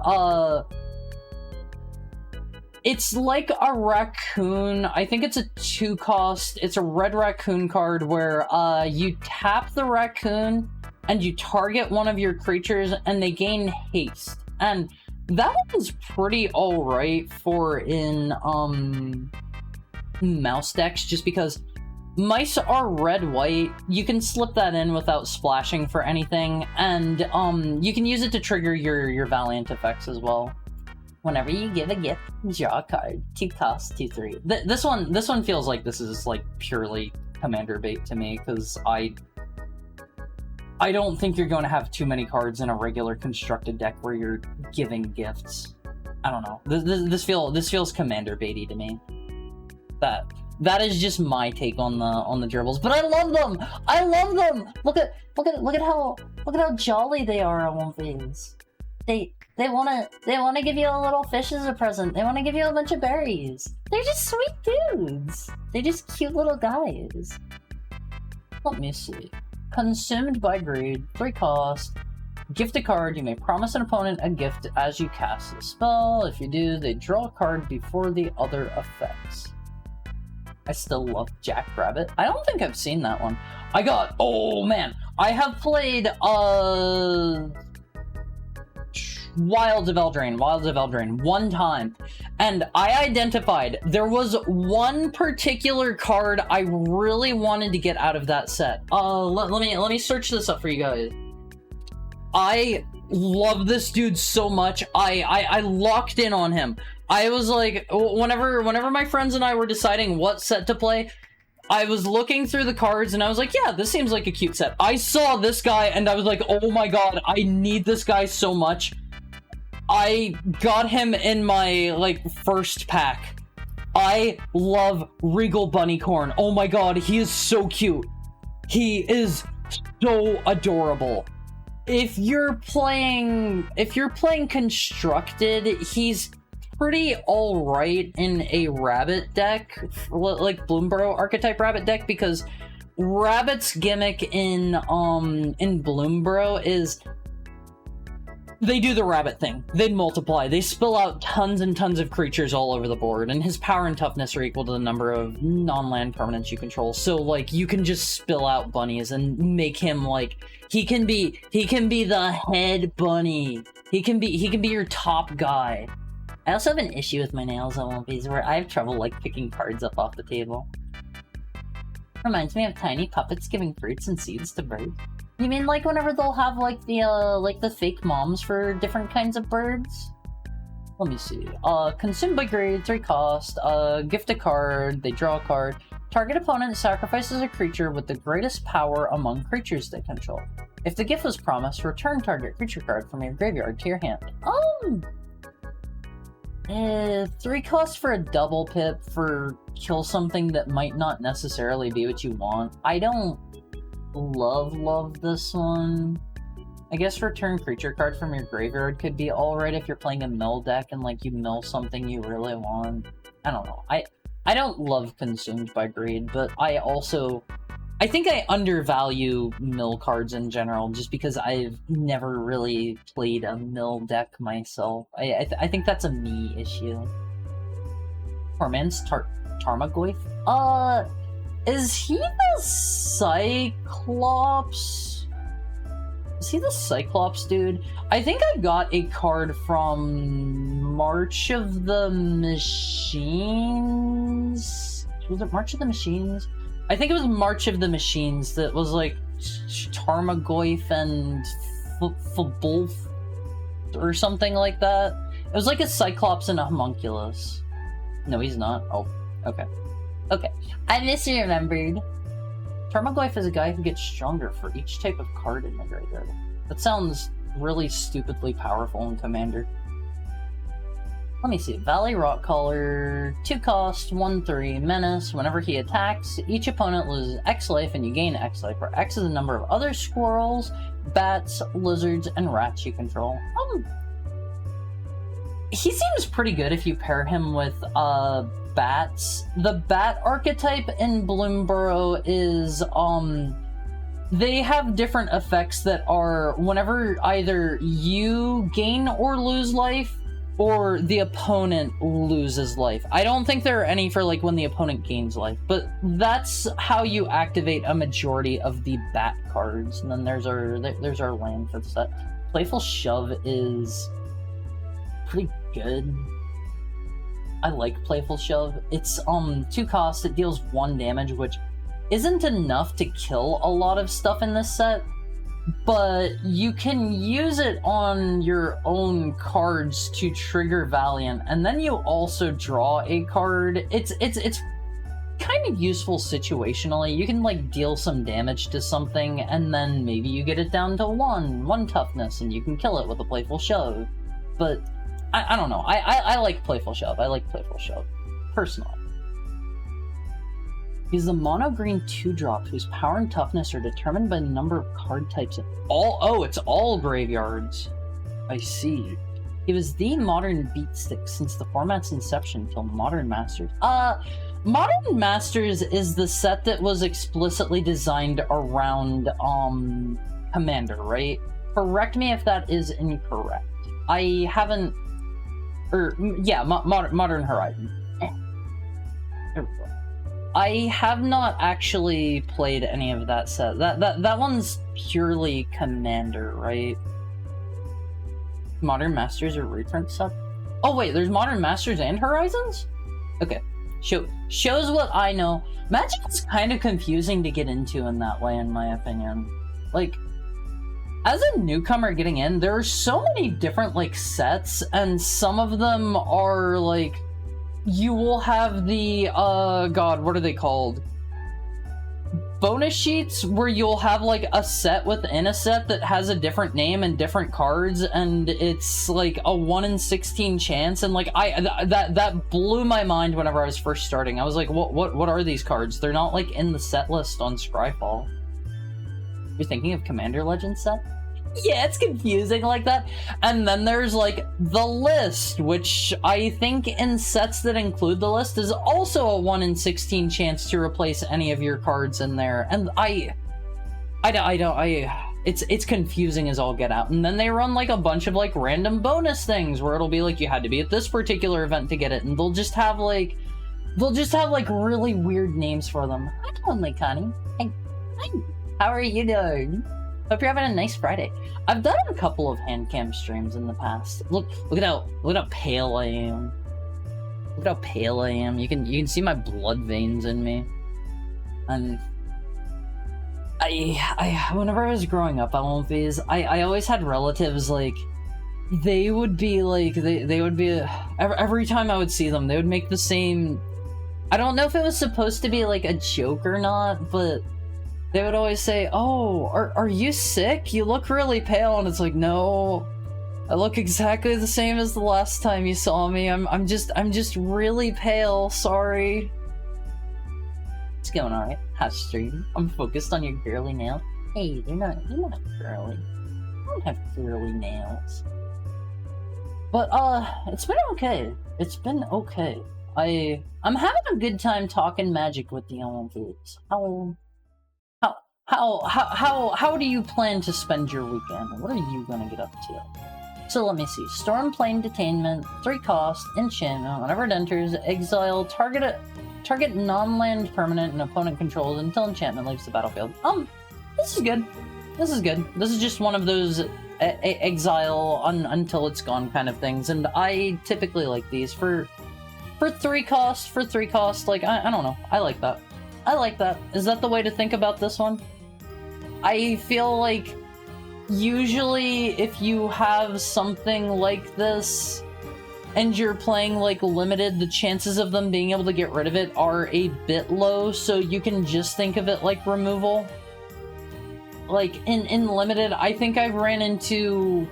it's like a raccoon. I think it's a 2 cost. It's a red raccoon card where, you tap the raccoon, and you target one of your creatures, and they gain haste. And that one's pretty alright for in, mouse decks, just because mice are red-white. You can slip that in without splashing for anything, and, you can use it to trigger your Valiant effects as well. Whenever you give a gift, draw a card. 2 cost, 2/3. This one feels like this is, like, purely commander bait to me, because I don't think you're going to have too many cards in a regular constructed deck where you're giving gifts. I don't know. This feels commander baity to me. That is just my take on the gerbils, but I love them. I love them. Look at how jolly they are on these. They wanna give you a little fish as a present. They wanna give you a bunch of berries. They're just sweet dudes. They're just cute little guys. Let me see. Consumed by greed, 3 cost. Gift a card. You may promise an opponent a gift as you cast the spell. If you do, they draw a card before the other effects. I still love Jackrabbit. I don't think I've seen that one. Oh man, I have played Wilds of Eldraine one time, and I identified there was one particular card I really wanted to get out of that set. Let me search this up for you guys. I love this dude so much. I locked in on him. I was like, whenever my friends and I were deciding what set to play, I was looking through the cards and I was like, yeah, this seems like a cute set. I saw this guy and I was like, oh my god, I need this guy so much. I got him in my, like, first pack. I love Regal Bunnycorn. Oh my god, he is so cute. He is so adorable. If you're playing constructed, he's pretty alright in a rabbit deck, like Bloomborough archetype rabbit deck, because rabbit's gimmick in Bloomborough is they do the rabbit thing. They multiply. They spill out tons and tons of creatures all over the board, and his power and toughness are equal to the number of non-land permanents you control. So, like, you can just spill out bunnies and make him, like, he can be the head bunny. He can be your top guy. I also have an issue with my nails on one of these where I have trouble, like, picking cards up off the table. Reminds me of tiny puppets giving fruits and seeds to birds. You mean like whenever they'll have like the fake moms for different kinds of birds? Let me see. Consumed by greed, 3 cost. Gift a card. They draw a card. Target opponent sacrifices a creature with the greatest power among creatures they control. If the gift was promised, return target creature card from your graveyard to your hand. 3 costs for a double pip for kill something that might not necessarily be what you want. I don't love this one. I guess return creature card from your graveyard could be alright if you're playing a mill deck and like you mill something you really want. I don't know. I don't love Consumed by Greed, but I also I think I undervalue mill cards in general, just because I've never really played a mill deck myself. I think that's a me issue. Torments Tarmogoyf? Is he the Cyclops? Is he the Cyclops dude? I think I got a card from March of the Machines? Was it March of the Machines? I think it was March of the Machines that was like Tarmogoyf and Fabulf or something like that. It was like a Cyclops and a Homunculus. No, he's not. Oh, okay. Okay, I misremembered. Tarmogoyf is a guy who gets stronger for each type of card in the graveyard. That sounds really stupidly powerful in Commander. Let me see. Valley Rockcaller, 2 cost, 1/3, menace. Whenever he attacks, each opponent loses X life and you gain X life, where X is the number of other squirrels, bats, lizards, and rats you control. He seems pretty good if you pair him with bats. The bat archetype in Bloomborough is they have different effects that are whenever either you gain or lose life or the opponent loses life. I don't think there are any for like when the opponent gains life, but that's how you activate a majority of the bat cards. And then there's our land for the set. Playful Shove is pretty good. I like Playful Shove. It's 2 costs, it deals 1 damage, which isn't enough to kill a lot of stuff in this set, but you can use it on your own cards to trigger Valiant, and then you also draw a card. It's kind of useful situationally. You can like deal some damage to something, and then maybe you get it down to 1 toughness, and you can kill it with a Playful Shove. But I don't know. I like Playful Shove. I like Playful Shove, personally. He's the mono green 2-drop whose power and toughness are determined by the number of card types in all. Oh, it's all graveyards. I see. He was the modern beatstick since the format's inception till Modern Masters. Modern Masters is the set that was explicitly designed around Commander, right? Correct me if that is incorrect. I haven't. Yeah, Modern Horizon. There we go. I have not actually played any of that set. That one's purely Commander, right? Modern Masters or reprint set? Oh wait, there's Modern Masters and Horizons? Okay. Shows what I know. Magic is kind of confusing to get into in that way, in my opinion. Like, as a newcomer getting in, there are so many different, like, sets, and some of them are, like, you will have the, god, what are they called? Bonus sheets, where you'll have, like, a set within a set that has a different name and different cards, and it's, like, a 1 in 16 chance, and, like, that blew my mind whenever I was first starting. I was like, what are these cards? They're not, like, in the set list on Scryfall. You're thinking of Commander Legends set? Yeah, it's confusing like that. And then there's, like, the list, which I think in sets that include the list is also a 1 in 16 chance to replace any of your cards in there. And it's confusing as all get out. And then they run, like, a bunch of, like, random bonus things where it'll be like, you had to be at this particular event to get it. And they'll just have, like, really weird names for them. Hi, my Connie. Hey, how are you doing? Hope you're having a nice Friday. I've done a couple of handcam streams in the past. Look at how pale I am. Look at how pale I am. You can see my blood veins in me. And whenever I was growing up, I always had relatives, like, they would be like, they would be, every time I would see them, they would make the same, I don't know if it was supposed to be like a joke or not, but they would always say, oh, are you sick? You look really pale. And it's like, no, I look exactly the same as the last time you saw me. I'm just really pale. Sorry. It's going all right. How's stream? I'm focused on your girly nails. Hey, you're not girly. I don't have girly nails. But it's been okay. It's been okay. I'm having a good time talking magic with the Olympics. Hello. How do you plan to spend your weekend? What are you gonna get up to? So let me see. Storm Plane Detainment, 3 cost, enchantment. Whenever it enters, exile target non-land permanent and opponent controls until enchantment leaves the battlefield. This is good. This is good. This is just one of those exile until it's gone kind of things, and I typically like these for 3 cost. Like I don't know. I like that. I like that. Is that the way to think about this one? I feel like usually if you have something like this and you're playing like limited, the chances of them being able to get rid of it are a bit low, so you can just think of it like removal. Like in limited, I think I've ran into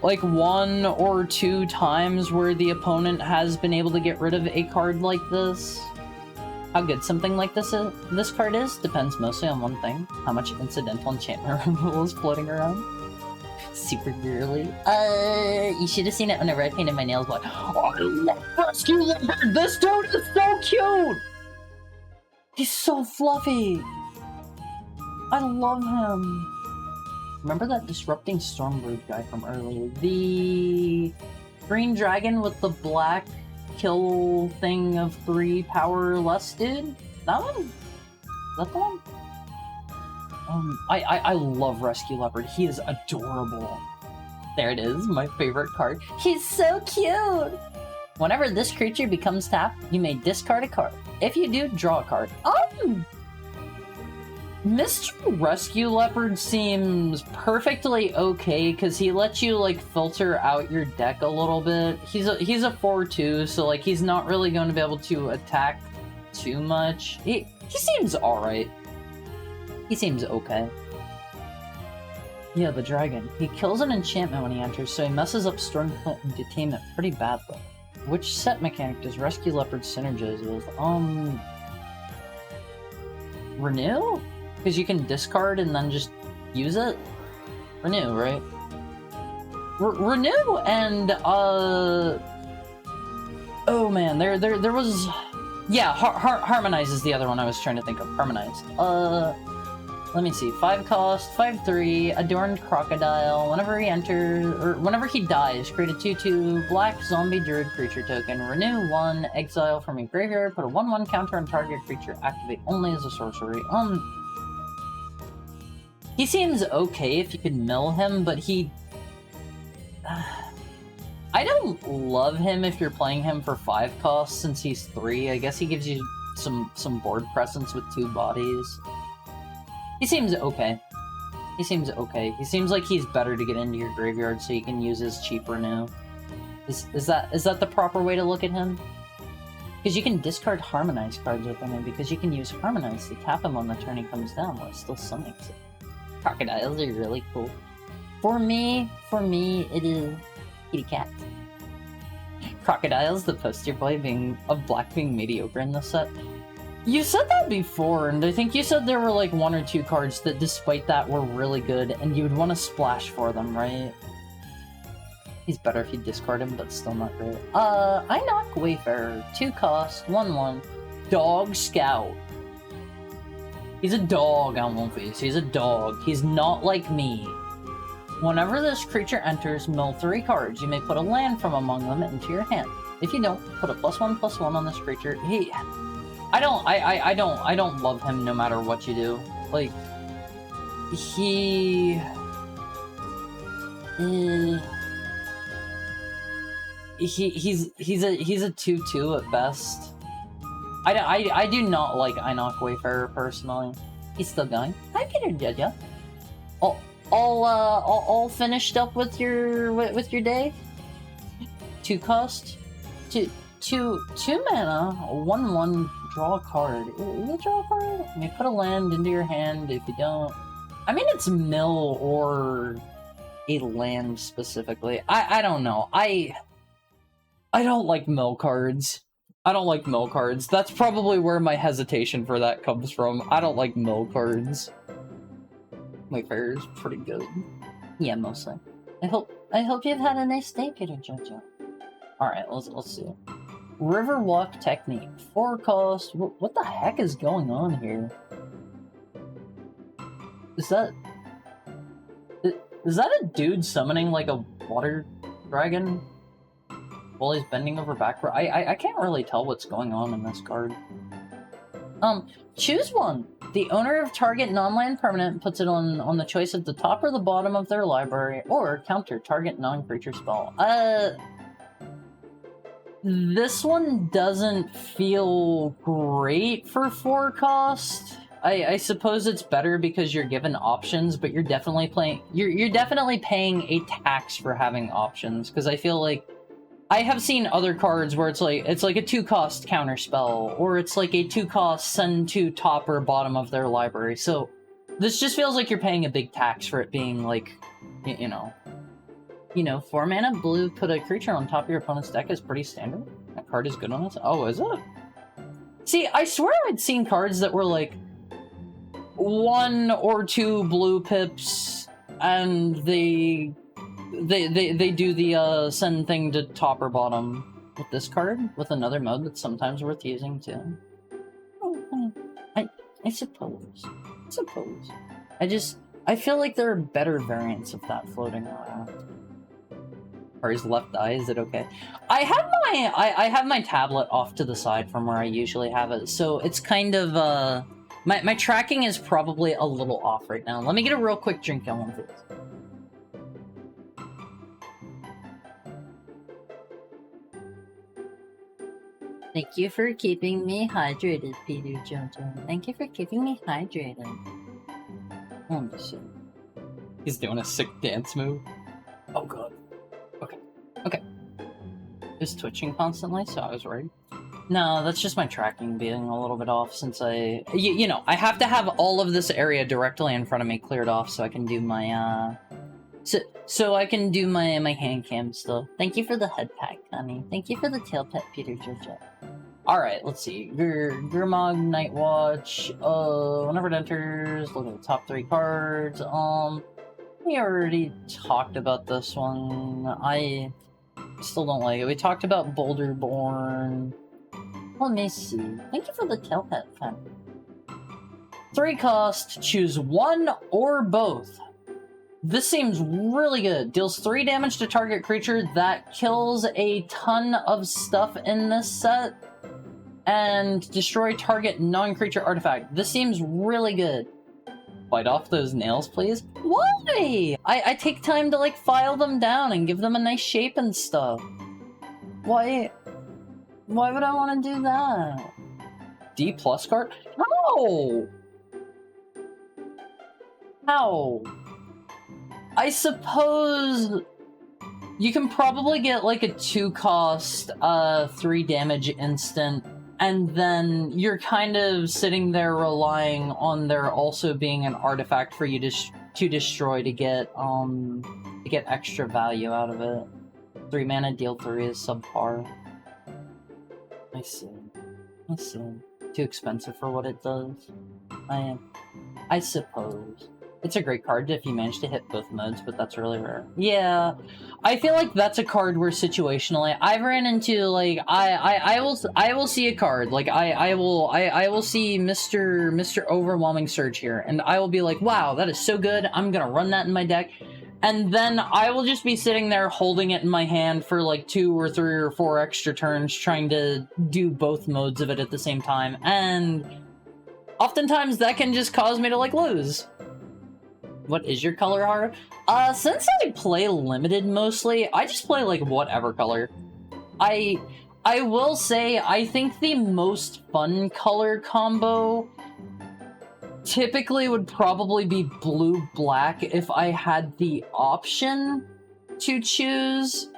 like 1 or 2 times where the opponent has been able to get rid of a card like this. How good something like this card is depends mostly on one thing: how much incidental enchantment removal is floating around. Super girly. You should have seen it whenever I painted my nails black. Oh, I love Rescue Leopard! This dude is so cute! He's so fluffy! I love him! Remember that Disrupting Stormbird guy from earlier? The green dragon with the black kill thing of 3 power less, dude? That one? Is that the one? I love Rescue Leopard. He is adorable. There it is, my favorite card. He's so cute! Whenever this creature becomes tapped, you may discard a card. If you do, draw a card. Mr. Rescue Leopard seems perfectly okay because he lets you like filter out your deck a little bit. He's a 4/2, so like he's not really going to be able to attack too much. He seems alright. He seems okay. Yeah, the dragon. He kills an enchantment when he enters, so he messes up Storm Detainment pretty badly. Which set mechanic does Rescue Leopard synergize with? Renew? Because you can discard and then just use it? Renew, right? Renew and, oh man, there was... Yeah, Harmonize is the other one I was trying to think of. Harmonize. Let me see. 5 cost, 5/3, Adorned Crocodile. Whenever he enters, or whenever he dies, create a 2/2 black zombie druid creature token. Renew 1, exile from your graveyard, put a 1/1 counter on target creature, activate only as a sorcery. He seems okay if you can mill him, but he... I don't love him if you're playing him for 5 costs since he's 3. I guess he gives you some board presence with 2 bodies. He seems okay. He seems okay. He seems like he's better to get into your graveyard so you can use his cheap renew. Is that the proper way to look at him? Because you can discard Harmonize cards with him, and because you can use Harmonize to tap him on the turn he comes down while still summoning it. Crocodiles are really cool. For me, it is kitty cat. Crocodiles, the poster boy of black being mediocre in this set. You said that before, and I think you said there were like 1 or 2 cards that despite that were really good, and you would want to splash for them, right? He's better if you discard him, but still not great. I knock Wayfarer, 2 cost, 1/1, Dog Scout. He's a dog on One Face. He's a dog. He's not like me. Whenever this creature enters, mill 3 cards. You may put a land from among them into your hand. If you don't, put a +1/+1 on this creature. I don't love him no matter what you do. Like, he's a 2/2 at best. I do not like Inoc Wayfarer personally. He's still going. Hi, Peter Jaja. All finished up with your day. 2 cost, two mana, 1/1. Draw a card. Is it draw a card? You may put a land into your hand if you don't. I mean, it's mill or a land specifically. I don't know. I don't like mill cards. I don't like mill cards. That's probably where my hesitation for that comes from. I don't like mill cards. My fare is pretty good. Yeah, mostly. I hope you've had a nice day, Peter Jojo. Alright, let's see. Riverwalk Technique. 4 cost. What the heck is going on here? Is that a dude summoning like a water dragon while he's bending over backward? I can't really tell what's going on in this card. Choose one. The owner of target non-land permanent puts it on the choice of the top or the bottom of their library, or counter target non-creature spell. This one doesn't feel great for 4 cost. I suppose it's better because you're given options, but you're definitely paying a tax for having options, because I feel like I have seen other cards where it's like a 2-cost counter spell, or it's like a 2-cost send to top or bottom of their library. So this just feels like you're paying a big tax for it being like, you know, 4 mana blue, put a creature on top of your opponent's deck is pretty standard. That card is good on its. Oh, is it? See, I swear I'd seen cards that were like 1 or 2 blue pips, and they do the send thing to top or bottom with this card, with another mode that's sometimes worth using too. I suppose. I feel like there are better variants of that floating around. Or his left eye, is it okay? I have my tablet off to the side from where I usually have it, so it's kind of my tracking is probably a little off right now. Let me get a real quick drink on one of these. Thank you for keeping me hydrated, Peter Jojo. Thank you for keeping me hydrated. Oh shit. He's doing a sick dance move. Oh god. Okay. Just twitching constantly, so I was worried. No, that's just my tracking being a little bit off since you know, I have to have all of this area directly in front of me cleared off so I can do my, so I can do my hand cam stuff. Thank you for the head pack, honey. Thank you for the tail pet, Peter Jojo. Alright, let's see. Gurmag, Night Watch, whenever it enters, look at the top 3 cards. We already talked about this one. I still don't like it. We talked about Boulderborn. Let me see. Thank you for the tail pet pen. 3 cost, choose one or both. This seems really good. Deals 3 damage to target creature that kills a ton of stuff in this set. And destroy target non-creature artifact. This seems really good. Bite off those nails, please. Why? I take time to like file them down and give them a nice shape and stuff. Why would I want to do that? D+ card? How? I suppose you can probably get like a 2-cost, 3 damage instant, and then you're kind of sitting there relying on there also being an artifact for you to destroy to get extra value out of it. 3 mana, deal 3 is subpar. I see. Too expensive for what it does. I suppose. It's a great card if you manage to hit both modes, but that's really rare. Yeah, I feel like that's a card where situationally I've ran into like I will see a card like I will see Mr. Overwhelming Surge here, and I will be like, wow, that is so good. I'm gonna run that in my deck, and then I will just be sitting there holding it in my hand for like 2 or 3 or 4 extra turns, trying to do both modes of it at the same time, and oftentimes that can just cause me to like lose. What is your color, Hara? Since I play limited mostly, I just play like whatever color. I will say I think the most fun color combo typically would probably be blue-black if I had the option to choose.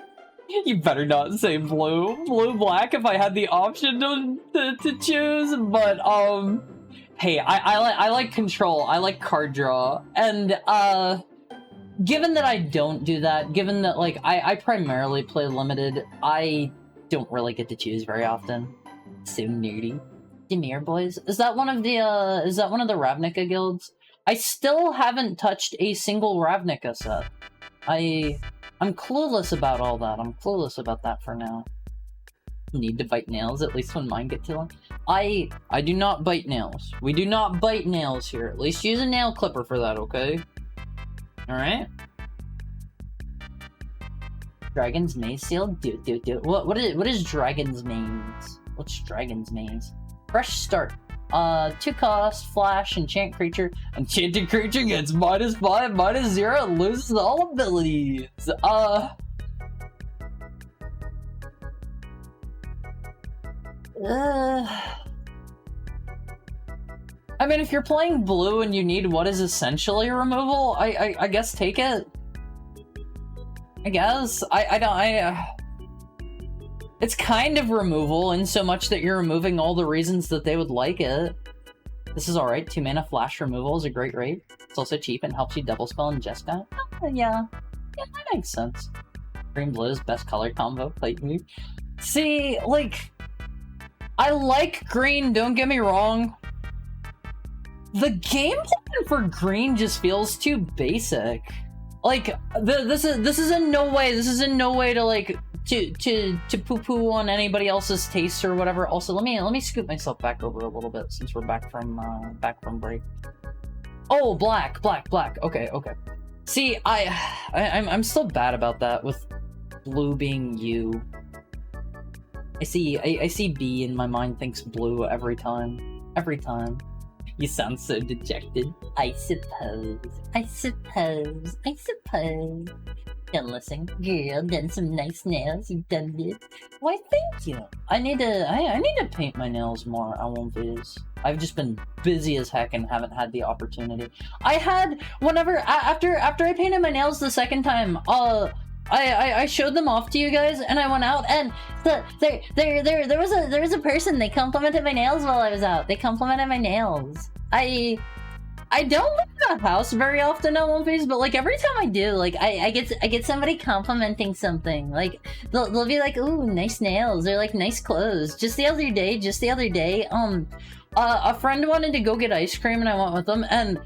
You better not say blue. Blue-black if I had the option to choose, but hey, I like control, I like card draw, and given that I don't do that, given that like I primarily play limited, I don't really get to choose very often. So nerdy. Demir boys. Is that one of the Ravnica guilds? I still haven't touched a single Ravnica set. I'm clueless about all that. I'm clueless about that for now. Need to bite nails, at least when mine get too long. I do not bite nails. We do not bite nails here. At least use a nail clipper for that, okay? Alright? Dragon's Maze Seal? Do. What is Dragon's Maze? What's Dragon's Maze? Fresh start. 2 cost, flash, enchant creature. Enchanted creature gets -5, -0, and loses all abilities. I mean, if you're playing blue and you need what is essentially removal, I guess take it. I guess. It's kind of removal in so much that you're removing all the reasons that they would like it. This is alright. 2 mana flash removal is a great rate. It's also cheap and helps you double spell and just that. Yeah, that makes sense. Green blue is best color combo. Plate me. See, like, I like green, don't get me wrong. The game plan for green just feels too basic. Like, this is in no way to like to poo-poo on anybody else's taste or whatever. Also, let me scoot myself back over a little bit since we're back from break. Oh, black. Okay. See, I'm still bad about that with blue being you. I see B and my mind thinks blue every time. You sound so dejected. I suppose. Done listen, girl, done some nice nails, you done it. Why, thank you. I need to paint my nails more, I won't lose. I've just been busy as heck and haven't had the opportunity. I had, after I painted my nails the second time, I showed them off to you guys, and I went out, and there was a person. They complimented my nails while I was out. They complimented my nails. I don't leave the house very often on One Piece, but like every time I do, like I get somebody complimenting something. Like they'll be like, "Ooh, nice nails," or like, "Nice clothes." Just the other day, a friend wanted to go get ice cream, and I went with them, and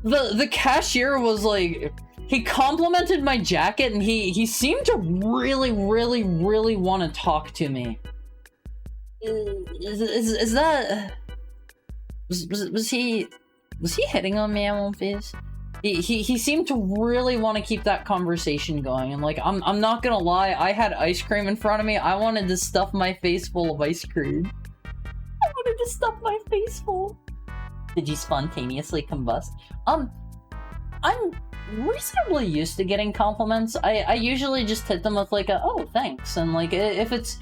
the cashier was like. He complimented my jacket, and he seemed to really want to talk to me. Is that... Was he hitting on me at One Piece? He seemed to really want to keep that conversation going, and like, I'm not gonna lie, I had ice cream in front of me. I wanted to stuff my face full of ice cream. Did you spontaneously combust? I'm reasonably used to getting compliments. I usually just hit them with like a, "Oh, thanks," and like if it's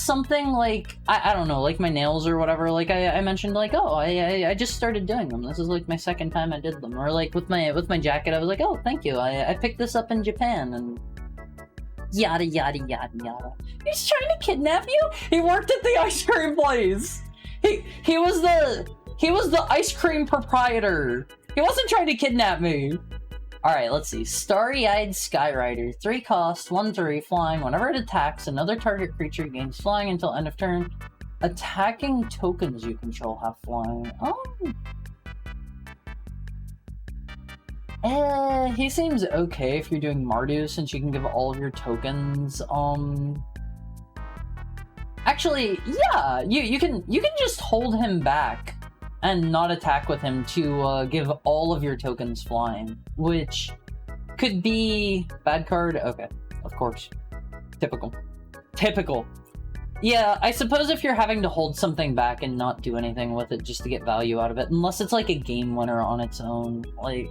something like I don't know, like my nails or whatever, like I mentioned like, "Oh, I just started doing them. This is like my second time I did them," or like with my jacket, I was like, "Oh, thank you. I picked this up in Japan," and yada yada yada yada. He's trying to kidnap you? He worked at the ice cream place. He was the ice cream proprietor. He wasn't trying to kidnap me. Alright, let's see. Starry-Eyed Skyrider. 3 cost, 1/3, flying. Whenever it attacks, another target creature gains flying until end of turn. Attacking tokens you control have flying. He seems okay if you're doing Mardu, since you can give all of your tokens, Actually, yeah, you can just hold him back and not attack with him to give all of your tokens flying, which could be bad card. Okay, of course. Typical. Yeah, I suppose if you're having to hold something back and not do anything with it just to get value out of it, unless it's like a game winner on its own, like,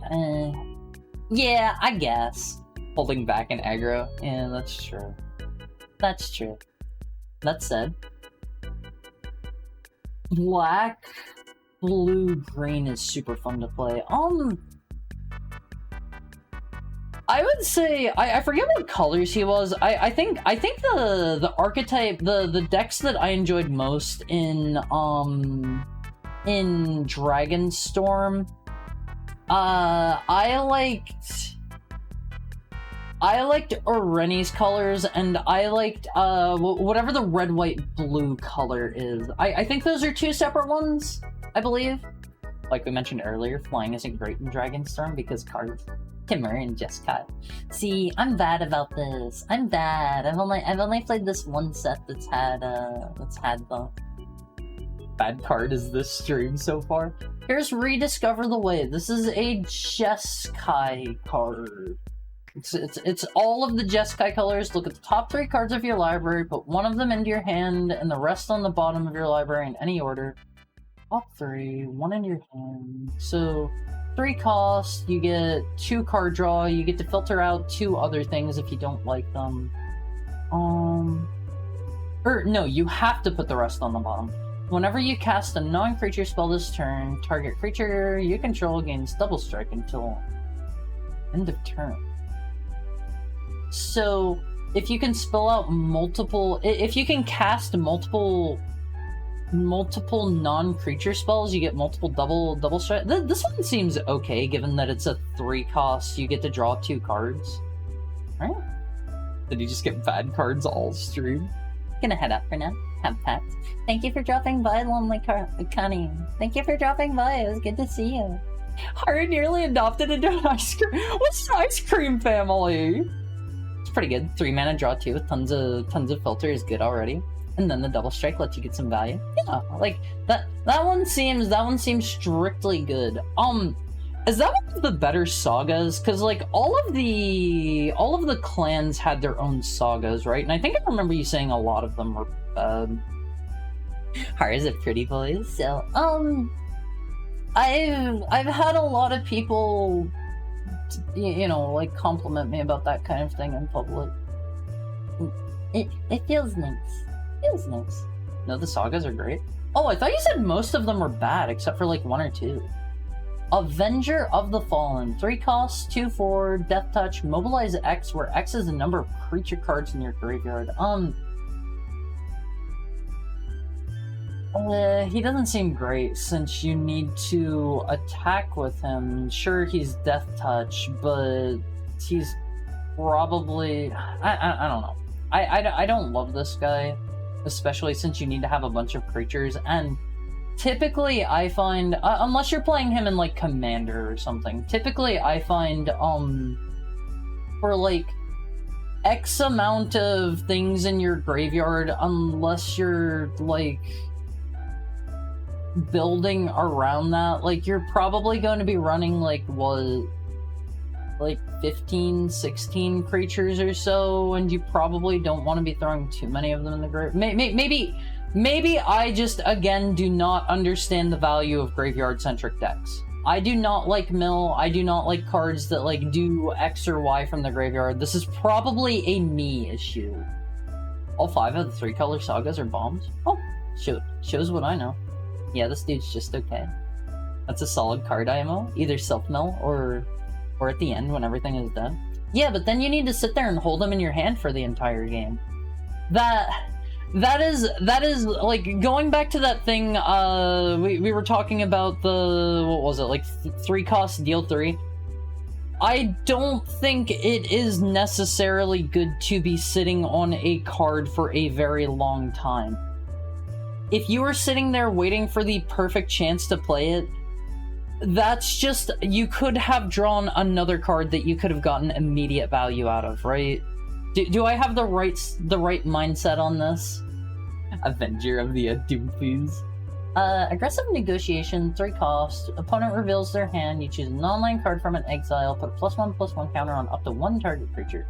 yeah, I guess. Holding back an aggro, yeah, that's true. That said, black, blue, green is super fun to play. I would say I forget what colors he was. I think the archetype, the decks that I enjoyed most in Dragonstorm, I liked Oreni's colors, and I liked whatever the red, white, blue color is. I think those are 2 separate ones, I believe. Like we mentioned earlier, flying isn't great in Dragonstorm because cards. Timur and Jessica. See, I'm bad about this. I'm bad. I've only played this one set that's had the bad card is this stream so far. Here's Rediscover the Way. This is a Jeskai card. It's all of the Jeskai colors. Look at the top 3 cards of your library, put one of them into your hand, and the rest on the bottom of your library in any order. Top 3, one in your hand. So 3 cost, you get 2 card draw, you get to filter out 2 other things if you don't like them. Or no, you have to put the rest on the bottom. Whenever you cast a non-creature spell this turn, target creature you control gains double strike until end of turn. So, if you can spell out if you can cast multiple non-creature spells, you get multiple double strike. This one seems okay, given that it's a 3 cost, you get to draw 2 cards. Right? Did you just get bad cards all stream? Gonna head up for now. Have pets. Thank you for dropping by, Lonely Connie. Thank you for dropping by. It was good to see you. Are nearly adopted into an ice cream? What's an ice cream family? It's pretty good. 3 mana, draw 2 with tons of filter is good already. And then the double strike lets you get some value. Yeah, like that one seems strictly good. Is that one of the better sagas? Because like all of the clans had their own sagas, right? And I think I remember you saying a lot of them were Hard is a pretty voice. So I've had a lot of people you know, like compliment me about that kind of thing in public. It feels nice. Feels nice. No, the sagas are great. Oh, I thought you said most of them were bad, except for like 1 or 2. Avenger of the Fallen. 3 costs, 2/4, Death Touch, Mobilize X, where X is the number of creature cards in your graveyard. He doesn't seem great, since you need to attack with him. Sure, he's Death Touch, but he's probably... I don't know. I don't love this guy, especially since you need to have a bunch of creatures, and typically I find, unless you're playing him in like Commander or something, typically I find, for like X amount of things in your graveyard, unless you're like building around that, like you're probably going to be running like what, like 15, 16 creatures or so, and you probably don't want to be throwing too many of them in the grave. Maybe I just, again, do not understand the value of graveyard-centric decks. I do not like mill, I do not like cards that, like, do X or Y from the graveyard. This is probably a me issue. All 5 of the 3-color sagas are bombs? Oh, shows what I know. Yeah, this dude's just okay. That's a solid card IMO, either self-mill or at the end when everything is done. Yeah, but then you need to sit there and hold them in your hand for the entire game. That is like going back to that thing we were talking about, the what was it, like 3 costs deal 3. I don't think it is necessarily good to be sitting on a card for a very long time. If you are sitting there waiting for the perfect chance to play it, that's just, you could have drawn another card that you could have gotten immediate value out of, right? Do I have the right mindset on this? Avenger of the Doom, please. Aggressive Negotiation, 3 cost. Opponent reveals their hand. You choose a non-land card from an exile. Put a +1/+1 counter on up to 1 target creature.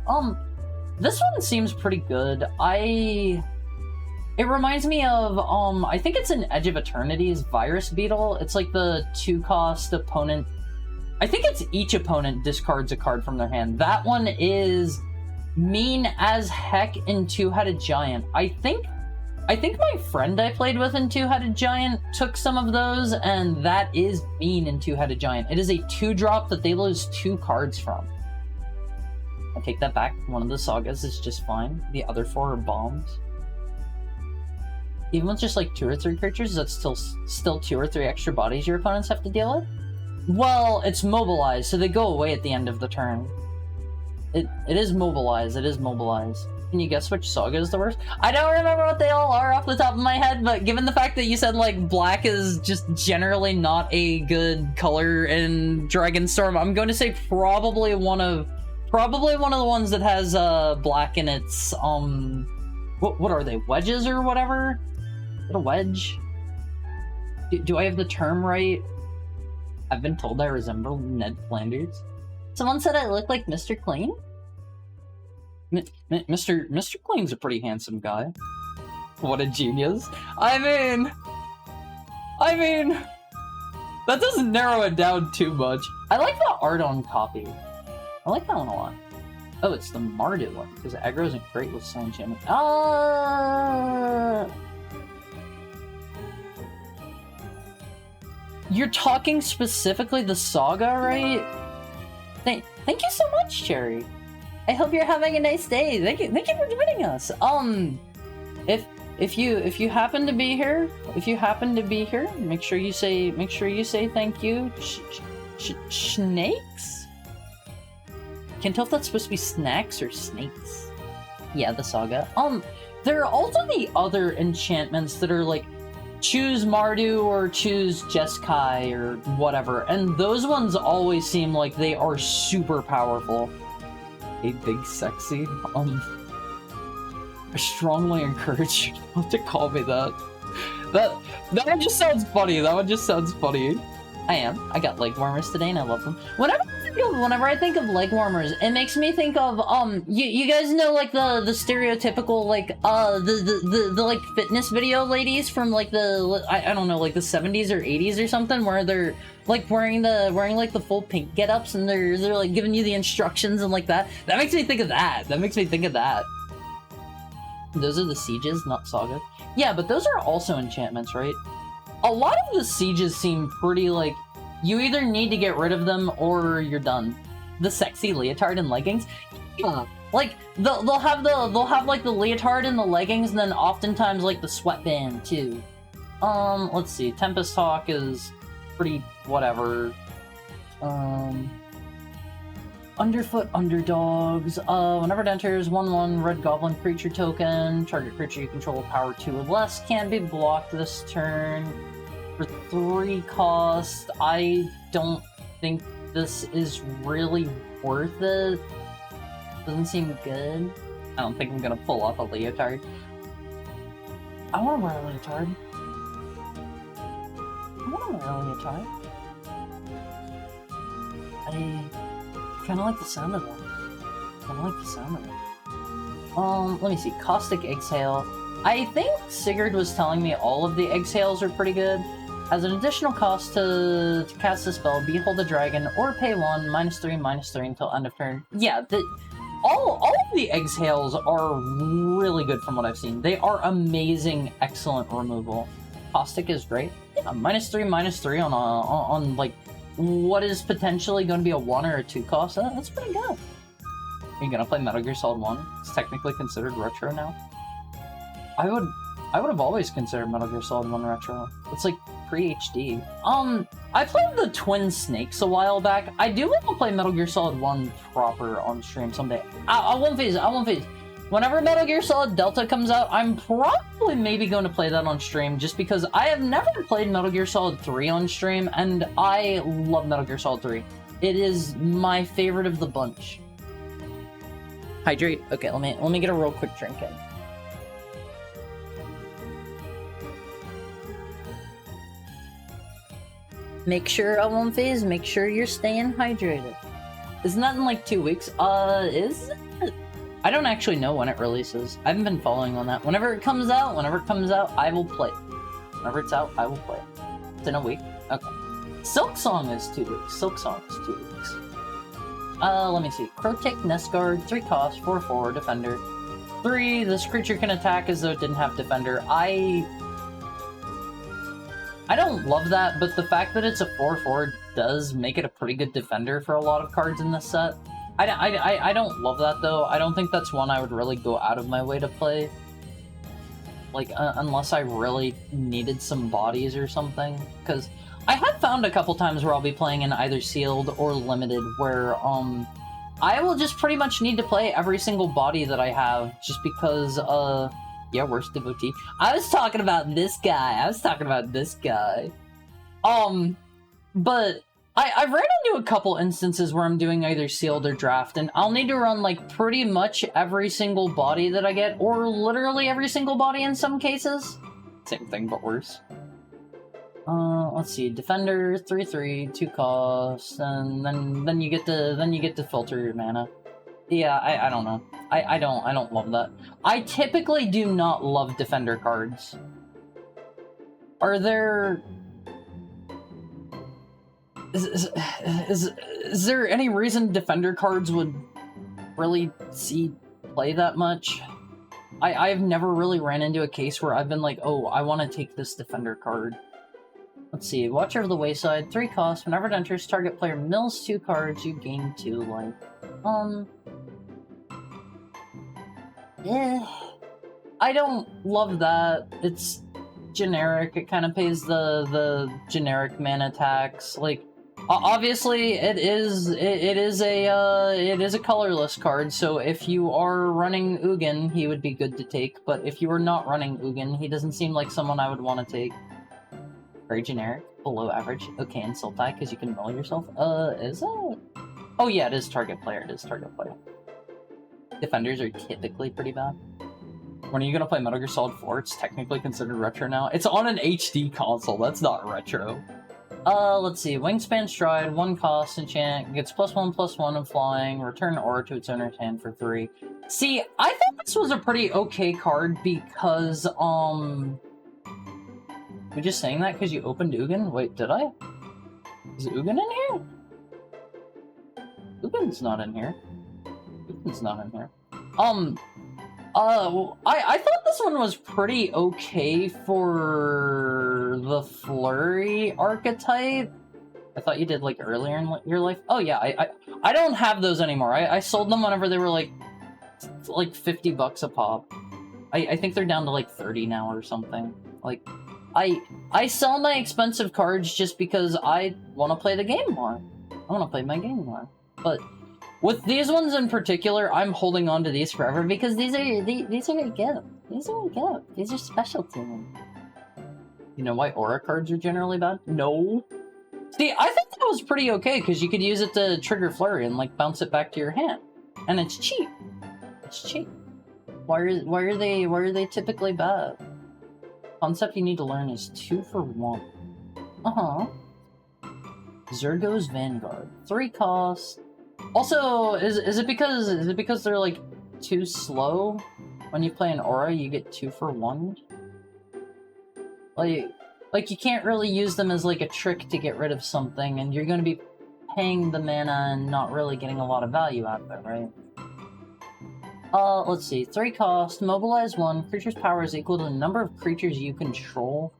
This one seems pretty good. It reminds me of, I think it's in Edge of Eternity's Virus Beetle. It's like the 2-cost opponent. I think it's each opponent discards a card from their hand. That one is mean as heck in Two-Headed Giant. I think my friend I played with in Two-Headed Giant took some of those, and that is mean in Two-Headed Giant. It is a 2-drop that they lose 2 cards from. I take that back. One of the sagas is just fine. The other 4 are bombs. Even with just like 2 or 3 creatures, that's still 2 or 3 extra bodies your opponents have to deal with? Well, it's mobilized, so they go away at the end of the turn. It is mobilized, Can you guess which saga is the worst? I don't remember what they all are off the top of my head, but given the fact that you said, like, black is just generally not a good color in Dragonstorm, I'm going to say probably one of the ones that has, black in its, what are they, wedges or whatever? Is it a wedge? Do I have the term right? I've been told I resemble Ned Flanders. Someone said I look like Mr. Clean? Mr. Clean's a pretty handsome guy. What a genius. I mean, that doesn't narrow it down too much. I like the art on copy. I like that one a lot. Oh, it's the Mardu one, because aggro isn't great with Soul Enchantment. You're talking specifically the saga, right? Thank you so much, Cherry. I hope you're having a nice day. Thank you for joining us. If you happen to be here, make sure you say thank you. Snakes? Can't tell if that's supposed to be snacks or snakes. Yeah, the saga. There are also the other enchantments that are like choose Mardu or choose Jeskai or whatever, and those ones always seem like they are super powerful. A big sexy? I strongly encourage you not to call me that. That one just sounds funny. That one just sounds funny. I got leg warmers today and I love them. Whenever I think of leg warmers, it makes me think of you guys know like the stereotypical like the like fitness video ladies from like the I don't know, like the 70s or 80s or something, where they're like wearing like the full pink get-ups and they're like giving you the instructions and like that. That makes me think of that. Those are the sieges, not saga. Yeah, but those are also enchantments, right? A lot of the sieges seem pretty like you either need to get rid of them or you're done. The sexy leotard and leggings, yeah. Like they'll have like the leotard and the leggings, and then oftentimes like the sweatband too. Let's see. Tempest Hawk is pretty whatever. Underfoot Underdogs. Whenever it enters 1/1 red goblin creature token, target creature you control power 2 or less can be blocked this turn. For 3 cost, I don't think this is really worth it. Doesn't seem good. I don't think I'm gonna pull off a leotard. I wanna wear a leotard. I kinda like the sound of them. Let me see. Caustic Exhale. I think Sigurd was telling me all of the exhales are pretty good. As an additional cost to cast the spell, Behold the Dragon, or pay 1, -3/-3 until end of turn. Yeah, all of the exhales are really good from what I've seen. They are amazing, excellent removal. Caustic is great. Yeah, -3/-3 on like what is potentially going to be a 1 or a 2 cost. That's pretty good. Are you gonna play Metal Gear Solid 1? It's technically considered retro now. I would have always considered Metal Gear Solid 1 retro. It's like pre-HD. I played the Twin Snakes a while back. I do want to play Metal Gear Solid 1 proper on stream someday. I won't phase. Whenever Metal Gear Solid Delta comes out, I'm probably maybe going to play that on stream, just because I have never played Metal Gear Solid 3 on stream, and I love Metal Gear Solid 3. It is my favorite of the bunch. Hydrate. Okay, let me get a real quick drink in. Make sure, One Phase, make sure you're staying hydrated. Isn't that in like 2 weeks? Is it? I don't actually know when it releases. I haven't been following on that. Whenever it comes out, I will play it. Whenever it's out, I will play it. It's in a week? Okay. Silk Song is 2 weeks. Let me see. Crotek, Nestguard, 3 cost, 4/4, Defender. 3, this creature can attack as though it didn't have Defender. I don't love that, but the fact that it's a 4/4 does make it a pretty good defender for a lot of cards in this set. I don't love that, though. I don't think that's one I would really go out of my way to play. Like, unless I really needed some bodies or something. Because I have found a couple times where I'll be playing in either sealed or limited, where I will just pretty much need to play every single body that I have, just because, yeah, worst devotee. I was talking about this guy. But I've ran into a couple instances where I'm doing either sealed or draft, and I'll need to run, like, pretty much every single body that I get, or literally every single body in some cases. Same thing, but worse. Let's see, defender, 3/3, 2 cost, and then you get to filter your mana. Yeah, I don't know. I don't love that. I typically do not love defender cards. Are there... Is there any reason defender cards would really see play that much? I've never really ran into a case where I've been like, oh, I want to take this defender card. Let's see, Watcher of the Wayside, 3 cost. Whenever it enters, target player mills 2 cards, you gain 2 life. I don't love that. It's generic. It kind of pays the generic mana tax. Like, obviously, it is a colorless card. So if you are running Ugin, he would be good to take. But if you are not running Ugin, he doesn't seem like someone I would want to take. Very generic, below average. Okay, and Sultai, because you can mill yourself. Is it? Oh yeah, it is target player. Defenders are typically pretty bad. When are you gonna play Metal Gear Solid 4? It's technically considered retro now. It's on an HD console, that's not retro. Let's see. Wingspan Stride, 1 cost, enchant, gets +1/+1 in flying, return aura to its owner's hand for 3. See, I thought this was a pretty okay card because, You're just saying that because you opened Ugin? Wait, did I? Is Ugin in here? Ugin's not in here. I thought this one was pretty okay for the Flurry archetype. I thought you did, like, earlier in your life. Oh, yeah, I don't have those anymore. I sold them whenever they were, like 50 bucks a pop. I think they're down to, like, 30 now or something. Like, I sell my expensive cards just because I want to play the game more. I want to play my game more. But with these ones in particular, I'm holding on to these forever because these are very good. These are special to me. You know why aura cards are generally bad? No. See, I think that was pretty okay because you could use it to trigger Flurry and, like, bounce it back to your hand, and it's cheap. Why are they typically bad? Concept you need to learn is 2 for 1. Zergo's Vanguard, 3 cost. Also, is it because they're, like, too slow? When you play an aura, you get 2 for 1. Like you can't really use them as, like, a trick to get rid of something, and you're going to be paying the mana and not really getting a lot of value out of it, right? Let's see. 3 cost, mobilize 1. Creature's power is equal to the number of creatures you control.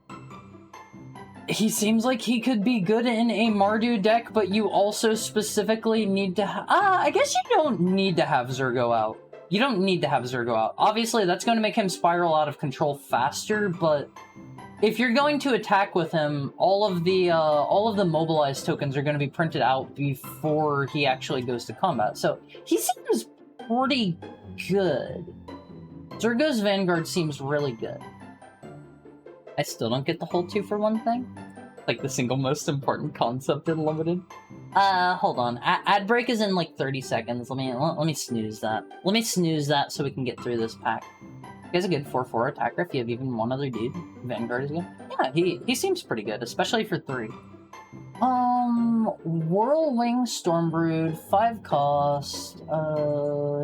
He seems like he could be good in a Mardu deck, but you also specifically need to I guess you don't need to have Zergo out. You don't need to have Zergo out. Obviously, that's going to make him spiral out of control faster, but if you're going to attack with him, all of the mobilized tokens are going to be printed out before he actually goes to combat. So, he seems pretty good. Zergo's Vanguard seems really good. I still don't get the whole 2 for 1 thing. Like the single most important concept in Limited. Hold on. Ad break is in like 30 seconds. Let me snooze that. Let me snooze that so we can get through this pack. He has a good 4/4 attacker if you have even one other dude. Vanguard is good. Yeah, he seems pretty good, especially for 3. Whirlwing Stormbrood, 5 cost.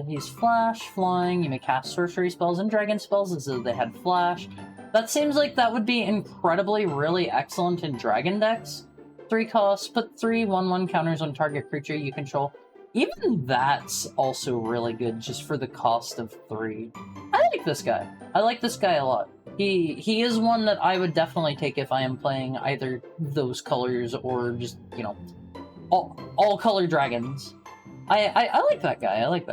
He's flash, flying. You may cast sorcery spells and dragon spells as though they had flash. That seems like that would be incredibly, really excellent in dragon decks. 3 costs, put 3 1/1 counters on target creature you control. Even that's also really good just for the cost of 3. I like this guy. I like this guy a lot. He is one that I would definitely take if I am playing either those colors or just, you know, all color dragons. I like that guy. Let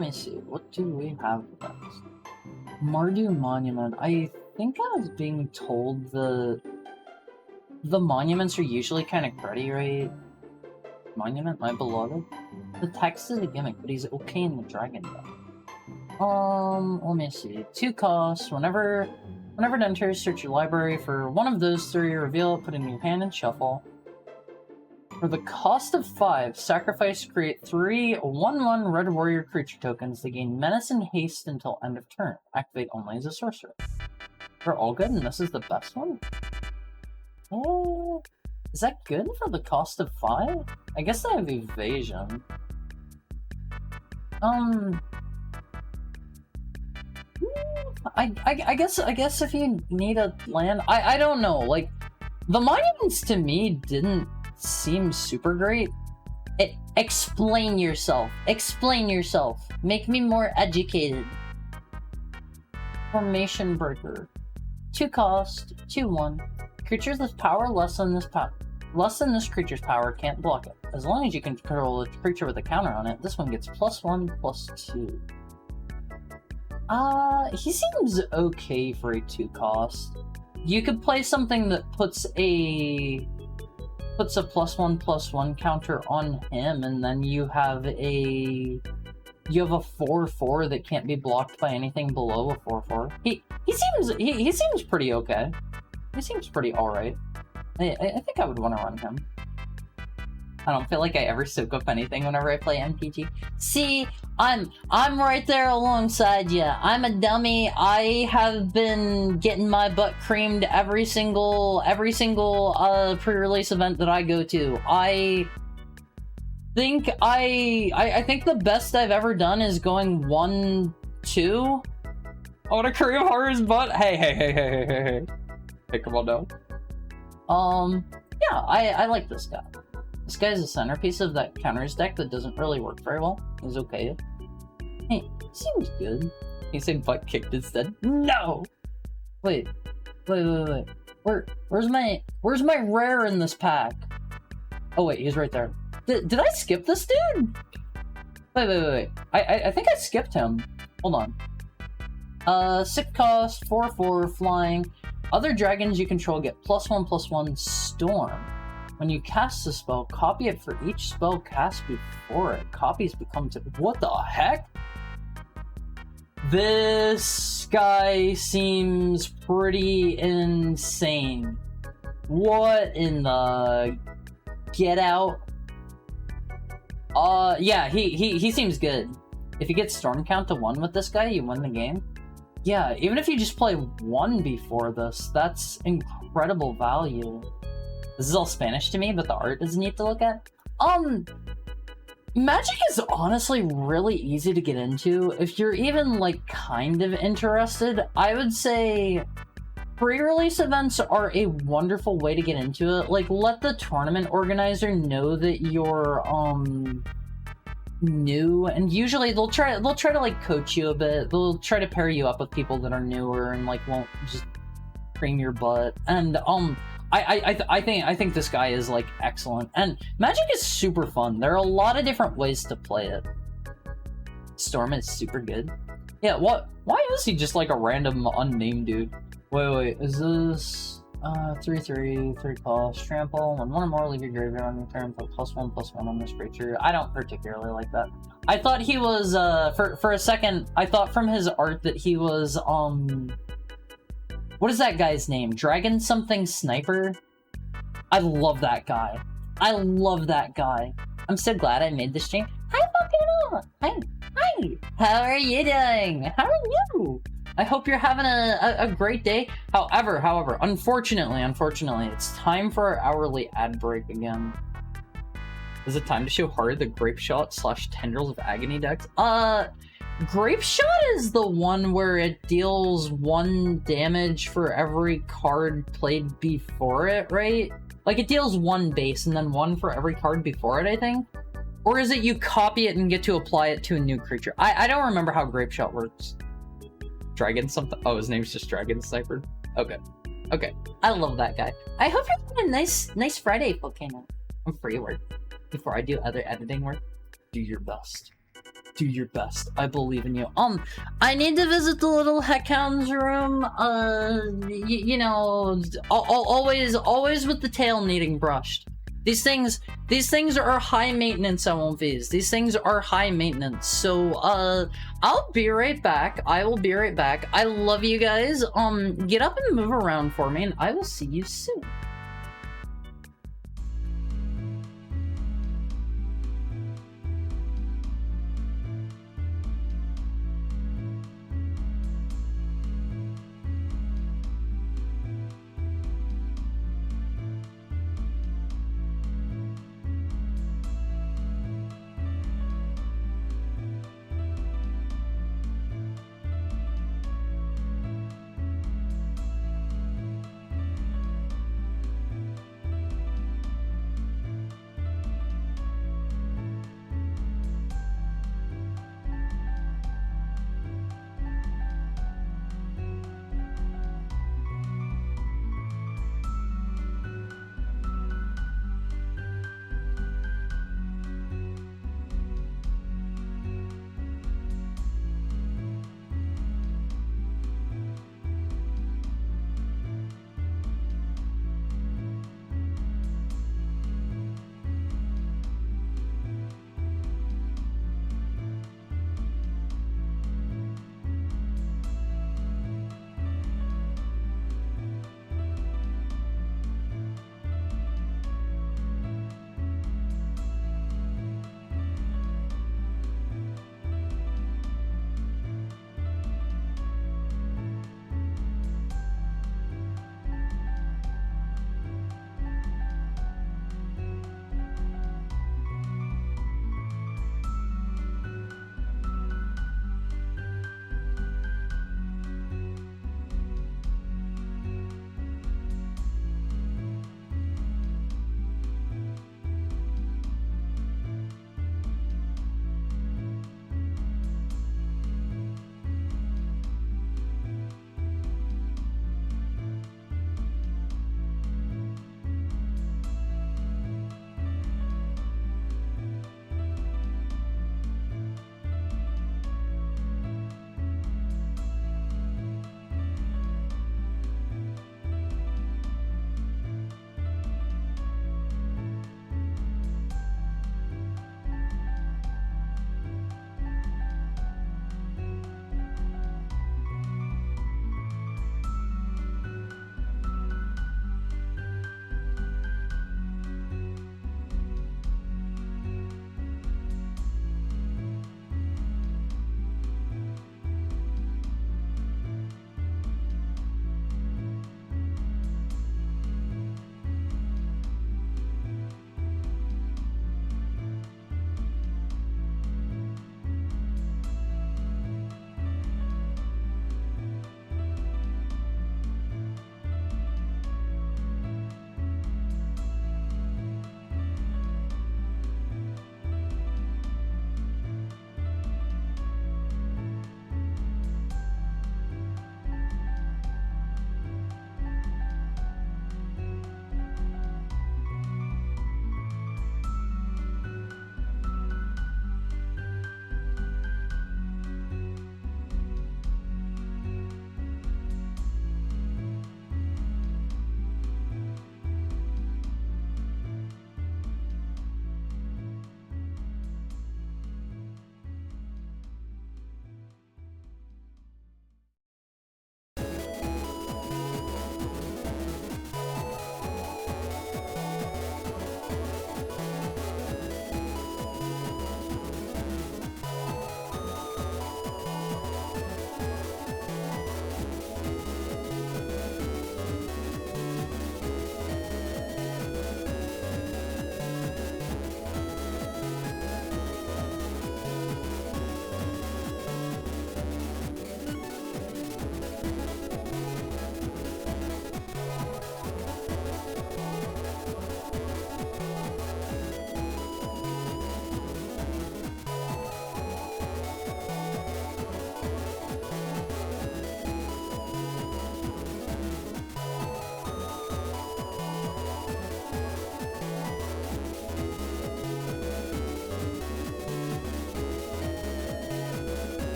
me see. What do we have next? Mardu Monument. I think I was being told the monuments are usually kind of cruddy, right? Monument, my beloved. The text is a gimmick, but he's okay in the dragon deck. Let me see. 2 costs. Whenever it enters, search your library for one of those 3, reveal it, put it in your hand, and shuffle. For the cost of 5, sacrifice, create 3 1/1 red warrior creature tokens. They gain menace and haste until end of turn. Activate only as a sorcerer. They're all good, and this is the best one? Oh, is that good for the cost of 5? I guess I have evasion. I guess if you need a land, I don't know. Like, the monuments to me didn't seem super great. Explain yourself. Explain yourself. Make me more educated. Formation Breaker. 2 cost, 2/1. Creatures with power less than this creature's power can't block it. As long as you control a creature with a counter on it, this one gets +1/+2. He seems okay for a 2 cost. You could play something that puts a +1/+1 counter on him, and then you have a 4/4 that can't be blocked by anything below a 4/4. He seems pretty okay. He seems pretty alright. I think I would want to run him. I don't feel like I ever soak up anything whenever I play MTG. See, I'm right there alongside you. I'm a dummy. I have been getting my butt creamed every single pre-release event that I go to. I think the best I've ever done is going 1-2. I want to cream horror's butt. Hey, come on down. Yeah, I like this guy. This guy's a centerpiece of that counters deck that doesn't really work very well. He's okay. Hey, seems good. He said butt kicked instead. No! Wait. Where's my rare in this pack? Oh wait, he's right there. Did I skip this dude? Wait. I think I skipped him. Hold on. 6 cost, 4/4, flying. Other dragons you control get +1/+1 storm. When you cast a spell, copy it for each spell cast before it. Copies become what the heck? This guy seems pretty insane. What in the get out? Yeah, he seems good. If you get storm count to 1 with this guy, you win the game. Yeah, even if you just play 1 before this, that's incredible value. This is all Spanish to me, but the art is neat to look at. Magic is honestly really easy to get into. If you're even, like, kind of interested, I would say pre-release events are a wonderful way to get into it. Like, let the tournament organizer know that you're, new, and usually they'll try to, like, coach you a bit. They'll try to pair you up with people that are newer and, like, won't just cream your butt. And, I think this guy is, like, excellent. And Magic is super fun. There are a lot of different ways to play it. Storm is super good. Yeah, why is he just, like, a random unnamed dude? Wait, is this 3/3, 3 cost, trample, when 1 or more leave your graveyard on your turn, put +1/+1 on this creature. I don't particularly like that. I thought he was, for a second, I thought from his art that he was, what is that guy's name? Dragon something Sniper? I love that guy. I'm so glad I made this stream. Hi, Volcano! Hi! How are you doing? How are you? I hope you're having a great day. However, unfortunately, it's time for our hourly ad break again. Is it time to show Hari the Grape Shot / Tendrils of Agony decks? Grape Shot is the one where it deals 1 damage for every card played before it, right? Like, it deals 1 base and then 1 for every card before it, I think? Or is it you copy it and get to apply it to a new creature? I don't remember how Grape Shot works. Dragon something? Oh, his name's just Dragon Sniper? Okay. I love that guy. I hope you're having a nice Friday, Volcano. I'm free work. Before I do other editing work, do your best. I believe in you. I need to visit the little Heckhound's room. You know, always with the tail needing brushed. These things are high maintenance MLVs. These things are high maintenance. So, I'll be right back. I will be right back. I love you guys. Get up and move around for me, and I will see you soon.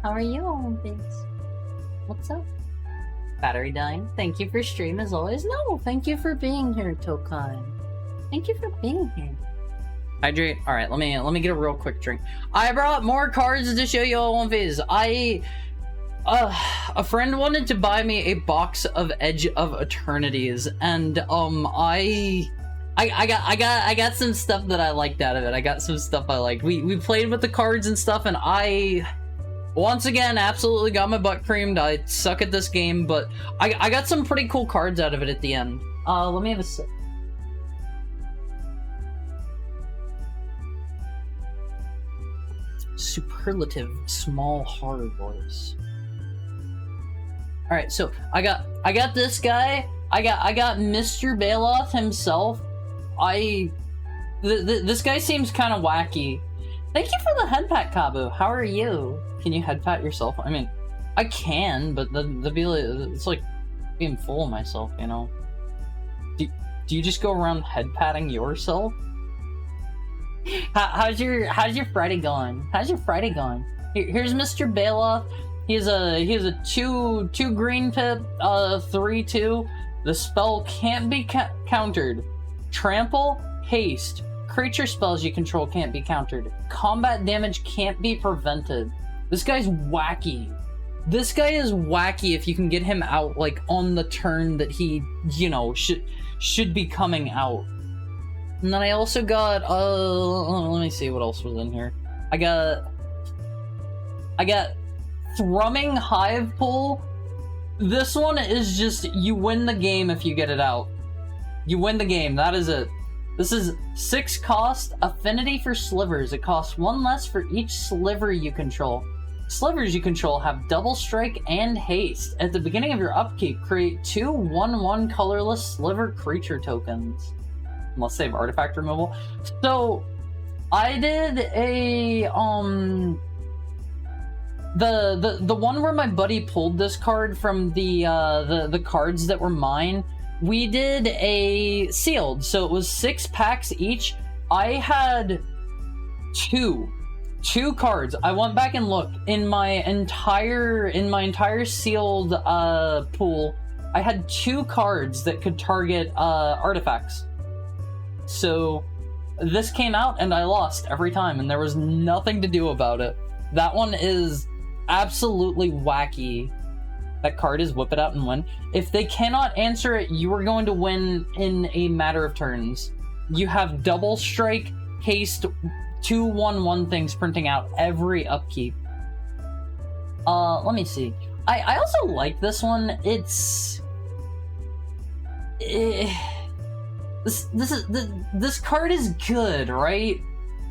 How are you, Olympics? What's up? Battery dying. Thank you for stream as always. No, thank you for being here, Tokai. Thank you for being here. Hydrate. All right, let me get a real quick drink. I brought more cards to show you all on Viz. A friend wanted to buy me a box of Edge of Eternities, and I got some stuff that I liked out of it. I got some stuff I liked. We played with the cards and stuff, and I once again absolutely got my butt creamed. I suck at this game, but I got some pretty cool cards out of it at the end. Let me have a sip. Superlative small hard voice. All right, so I got this guy. I got Mr. Bailoff himself. This guy seems kind of wacky. Thank you for the head pat, Kabu. How are you? Can you head pat yourself? I mean, I can, but it's like being full of myself, you know. Do you just go around head patting yourself? How's your Friday going? How's your Friday going? Here's Mr. Bailoff. He has a two green pip, 3/2. The spell can't be countered. Trample, haste. Creature spells you control can't be countered. Combat damage can't be prevented. This guy's wacky. This guy is wacky if you can get him out like on the turn that he, you know, should be coming out. And then I also got, let me see what else was in here. I got Thrumming Hive Pool. This one is just, you win the game if you get it out. You win the game, that is it. This is 6 cost, affinity for slivers. It costs 1 less for each sliver you control. Slivers you control have double strike and haste. At the beginning of your upkeep, create 2 1/1 colorless sliver creature tokens. Unless they have artifact removal. So, I did a, the one where my buddy pulled this card from the cards that were mine, we did a sealed, so it was 6 packs each. I had two cards. I went back and looked in my entire sealed pool. I had 2 cards that could target artifacts. So this came out and I lost every time, and there was nothing to do about it. That one is absolutely wacky. That card is whip it out and win. If they cannot answer it, you are going to win in a matter of turns. You have double strike, haste, 2 1/1 things printing out every upkeep. Let me see. I also like this one. This card is good, right?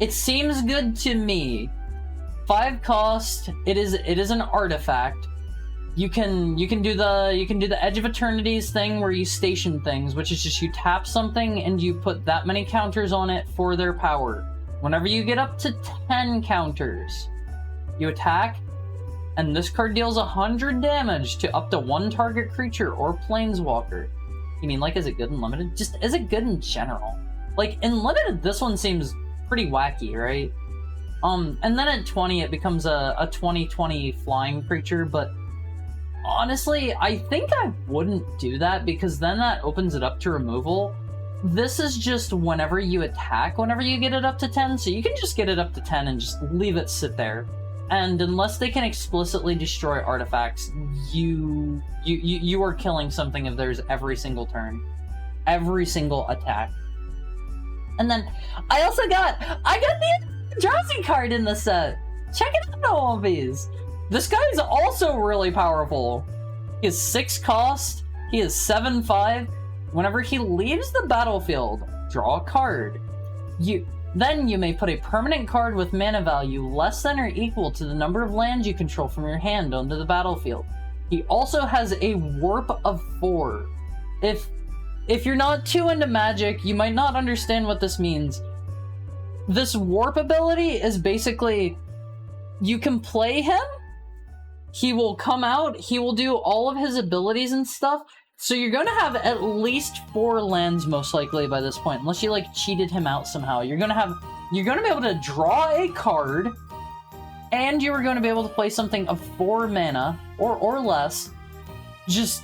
It seems good to me. 5 cost. It is an artifact. You can do the Edge of Eternities thing where you station things, which is just you tap something and you put that many counters on it for their power. Whenever you get up to 10 counters, you attack, and this card deals 100 damage to up to 1 target creature or planeswalker. You mean, like, is it good in limited? Just, is it good in general? Like, in limited, this one seems pretty wacky, right? And then at 20, it becomes a 20/20 flying creature, but honestly, I think I wouldn't do that, because then that opens it up to removal. This is just whenever you attack, whenever you get it up to 10, so you can just get it up to 10 and just leave it sit there. And unless they can explicitly destroy artifacts, you are killing something of theirs every single turn. Every single attack. And then, I got the Drowsy card in the set! Check it out, all of these! This guy is also really powerful. He has 6 cost, he is 7/5. Whenever he leaves the battlefield, draw a card. Then you may put a permanent card with mana value less than or equal to the number of lands you control from your hand onto the battlefield. He also has a warp of 4. If you're not too into Magic, you might not understand what this means. This warp ability is basically, you can play him, he will come out, he will do all of his abilities and stuff, so you're going to have at least 4 lands most likely by this point, unless you like cheated him out somehow. You're going to be able to draw a card, and you were going to be able to play something of 4 mana or less, just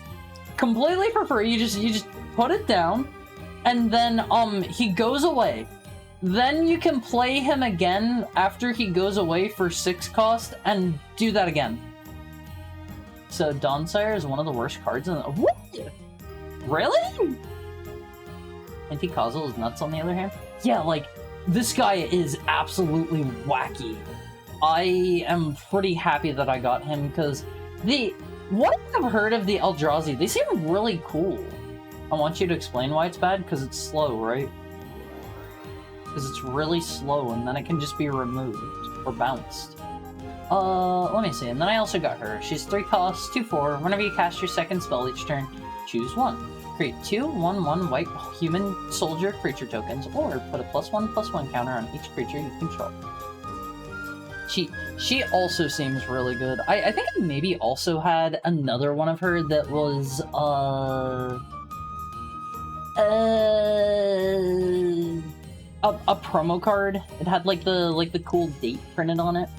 completely for free. You just put it down, and then he goes away. Then you can play him again after he goes away for 6 cost and do that again. So Dawnsire is one of the worst cards in the... What? Really? Anti-Causal is nuts on the other hand? Yeah, like, this guy is absolutely wacky. I am pretty happy that I got him, because what I've heard of the Eldrazi, they seem really cool. I want you to explain why it's bad, because it's slow, right? Because it's really slow, and then it can just be removed, or bounced. Let me see, and then I also got her. She's 3 costs, 2/4. Whenever you cast your second spell each turn, choose 1. Create 2 1/1 white human soldier creature tokens, or put a +1/+1 counter on each creature you control. She also seems really good. I think I maybe also had another one of her that was a promo card. It had like the cool date printed on it.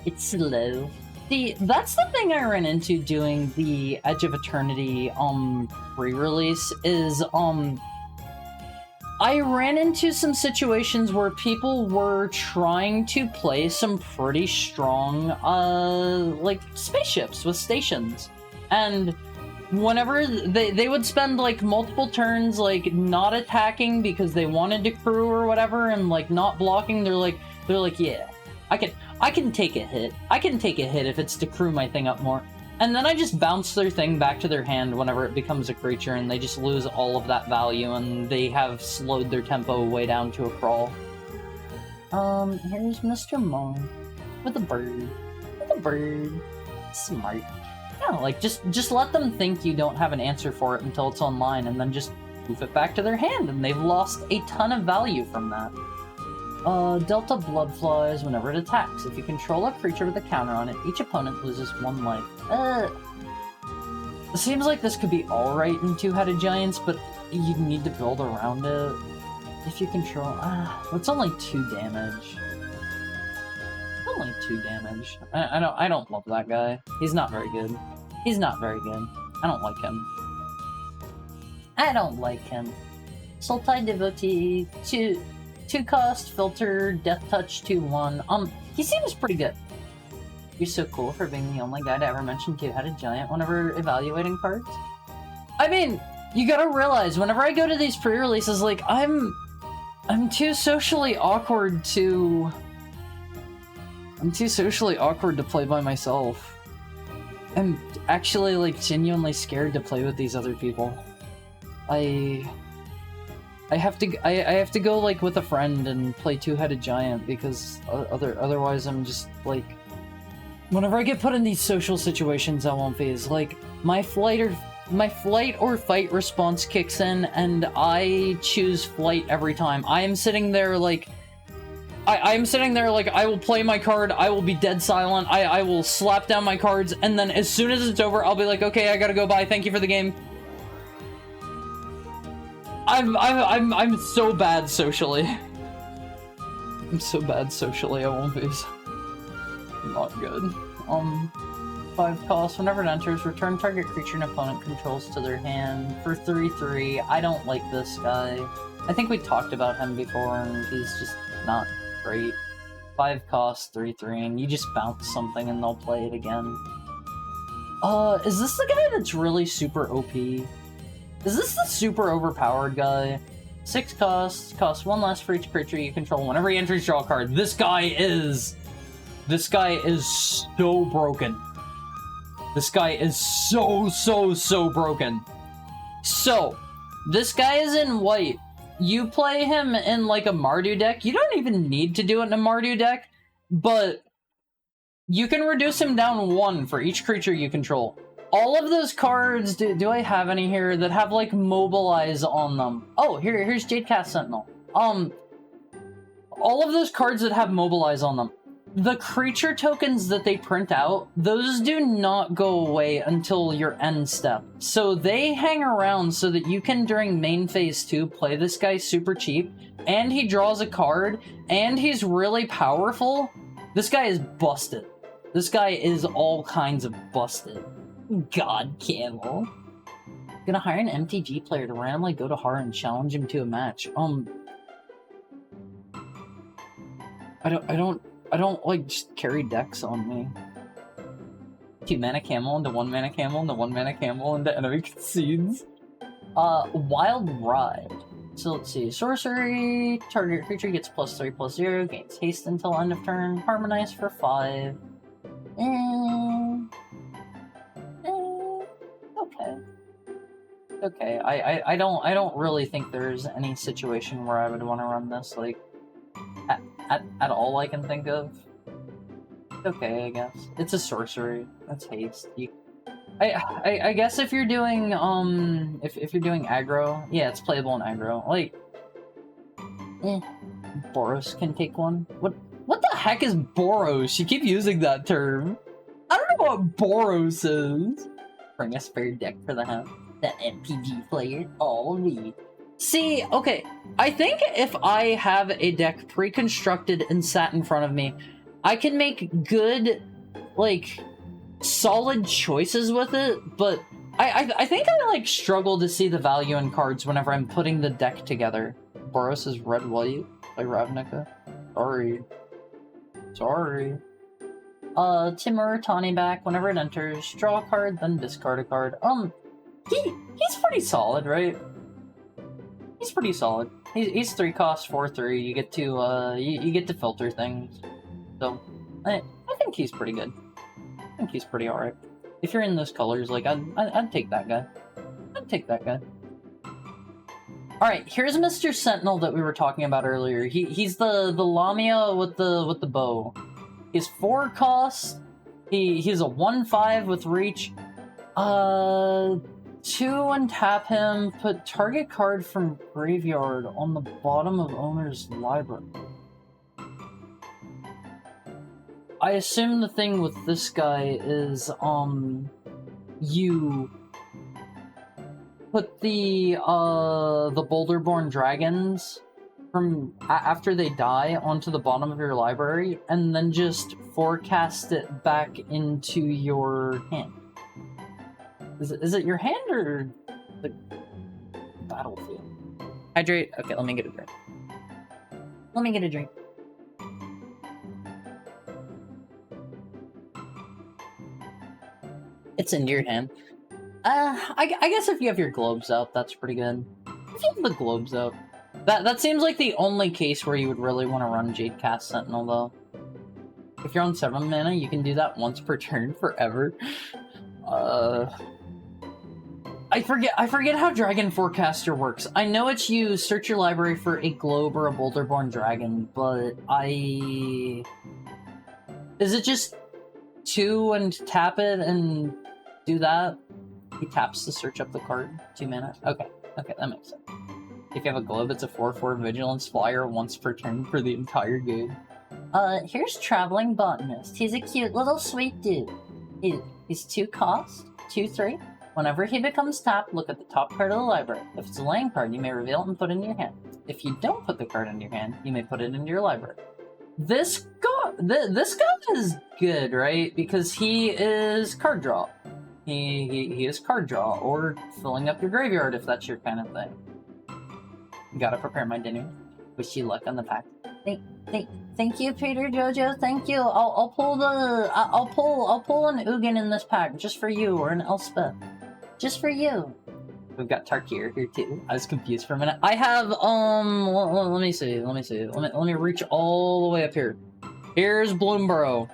It's slow. See, that's the thing I ran into doing the Edge of Eternity pre-release is I ran into some situations where people were trying to play some pretty strong like spaceships with stations, and whenever they would spend like multiple turns like not attacking because they wanted to crew or whatever, and like not blocking, they're like yeah, I can take a hit. I can take a hit if it's to crew my thing up more. And then I just bounce their thing back to their hand whenever it becomes a creature, and they just lose all of that value, and they have slowed their tempo way down to a crawl. Here's Mr. Mon with a bird. With a bird. Smart. Yeah, like, just let them think you don't have an answer for it until it's online, and then just move it back to their hand, and they've lost a ton of value from that. Delta Bloodflies whenever it attacks. If you control a creature with a counter on it, each opponent loses 1 life. It seems like this could be alright in Two-Headed Giants, but you need to build around it. If you control... it's only 2 damage. Only 2 damage. I don't love that guy. He's not very good. He's not very good. I don't like him. I don't like him. Sultai Devotee, 2 cost, filter, death touch, 2/1. He seems pretty good. You're so cool for being the only guy to ever mention Two-Headed Giant whenever evaluating cards. I mean, you gotta realize, whenever I go to these pre-releases, like, I'm too socially awkward to... I'm too socially awkward to play by myself. I'm actually, like, genuinely scared to play with these other people. I have to go like with a friend and play Two-Headed Giant, because otherwise I'm just like, whenever I get put in these social situations, I won't phase. Like my flight or fight response kicks in, and I choose flight every time. I am sitting there like, I'm sitting there like, I will play my card, I will be dead silent, I will slap down my cards, and then as soon as it's over, I'll be like, okay, I gotta go, bye, thank you for the game. I'm so bad socially. I'm so bad socially, I won't be. Not good. 5 costs. Whenever it enters, return target creature an opponent controls to their hand for 3/3. I don't like this guy. I think we talked about him before, and he's just not great. 5 costs, 3/3, and you just bounce something and they'll play it again. Is this the guy that's really super OP? Is this the super overpowered guy? 6 costs, costs 1 less for each creature you control. Whenever he enters, draw a card. This guy is so broken. This guy is so broken. So, this guy is in white. You play him in like a Mardu deck. You don't even need to do it in a Mardu deck, but you can reduce him down 1 for each creature you control. All of those cards, do I have any here that have, like, Mobilize on them? Oh, here's Jadecast Sentinel. All of those cards that have Mobilize on them. The creature tokens that they print out, those do not go away until your end step. So they hang around so that you can, during main phase 2, play this guy super cheap, and he draws a card, and he's really powerful, This guy is busted. This guy is all kinds of busted. God Camel. Gonna hire an MTG player to randomly go to Hara and challenge him to a match. I don't like just carry decks on me. 2 mana camel into 1 mana camel into 1 mana camel into enemy concedes. Wild Ride. So let's see. Sorcery. Target creature gets +3/+0. Gains haste until end of turn. Harmonize for 5. Okay. Okay. I don't really think there's any situation where I would want to run this like at all I can think of. Okay, I guess. It's a sorcery. That's haste. I guess if you're doing if you're doing aggro, yeah, it's playable in aggro. Like Boros can take one. What the heck is Boros? You keep using that term. I don't know what Boros is. Bring a spare deck for the house. That MPG player, all me. See, okay, I think if I have a deck pre-constructed and sat in front of me, I can make good, like, solid choices with it, but I think I, like, struggle to see the value in cards whenever I'm putting the deck together. Boros is red-white, like Ravnica. Sorry. Timur Tawny back, whenever it enters, draw a card, then discard a card. He's pretty solid, right? He's pretty solid. He's 3 cost, 4/3. You get to you get to filter things. So I think he's pretty good. I think he's pretty alright. If you're in those colors, like I'd take that guy. I'd take that guy. Alright, here's Mr. Sentinel that we were talking about earlier. He's the Lamia with the bow. He's 4 cost. He's a 1/5 with reach. 2 and tap him. Put target card from graveyard on the bottom of owner's library. I assume the thing with this guy is you put the Boulderborn dragons from after they die onto the bottom of your library, and then just forecast it back into your hand. Is it your hand or the battlefield? Hydrate. Okay, let me get a drink. Let me get a drink. It's into your hand. I guess if you have your globes out, that's pretty good. If you have the globes out. That seems like the only case where you would really want to run Jadecast Sentinel, though. If you're on 7 mana, you can do that once per turn forever. I forget how Dragon Forecaster works. I know it's you search your library for a globe or a Boulderborn dragon, but is it just 2 and tap it and do that? He taps to search up the card. 2 mana. Okay, that makes sense. If you have a globe, it's a 4/4 Vigilance Flyer once per turn for the entire game. Here's Traveling Botanist. He's a cute little sweet dude. He's 2 cost, 2/3. Whenever he becomes tapped, look at the top card of the library. If it's a land card, you may reveal it and put it in your hand. If you don't put the card in your hand, you may put it into your library. This guy is good, right? Because he is card draw. He is card draw, or filling up your graveyard if that's your kind of thing. Gotta prepare my dinner. Wish you luck on the pack. Thank you, Peter Jojo. Thank you. I'll pull an Ugin in this pack just for you, or an Elspeth, just for you. We've got Tarkir here too. I was confused for a minute. I have let me see. Let me reach all the way up here. Here's Bloomborough.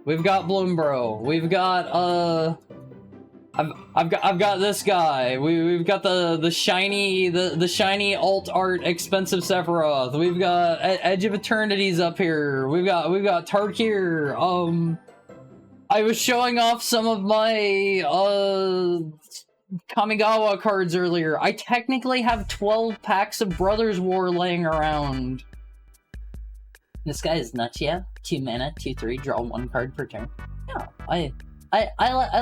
We've got Bloomborough. We've got I've got this guy. We've got the shiny alt art expensive Sephiroth. We've got Edge of Eternity's up here. We've got Tarkir. I was showing off some of my Kamigawa cards earlier. I technically have 12 packs of Brothers War laying around. This guy is nuts, yeah. 2 mana, 2/3, draw 1 card per turn. Yeah, I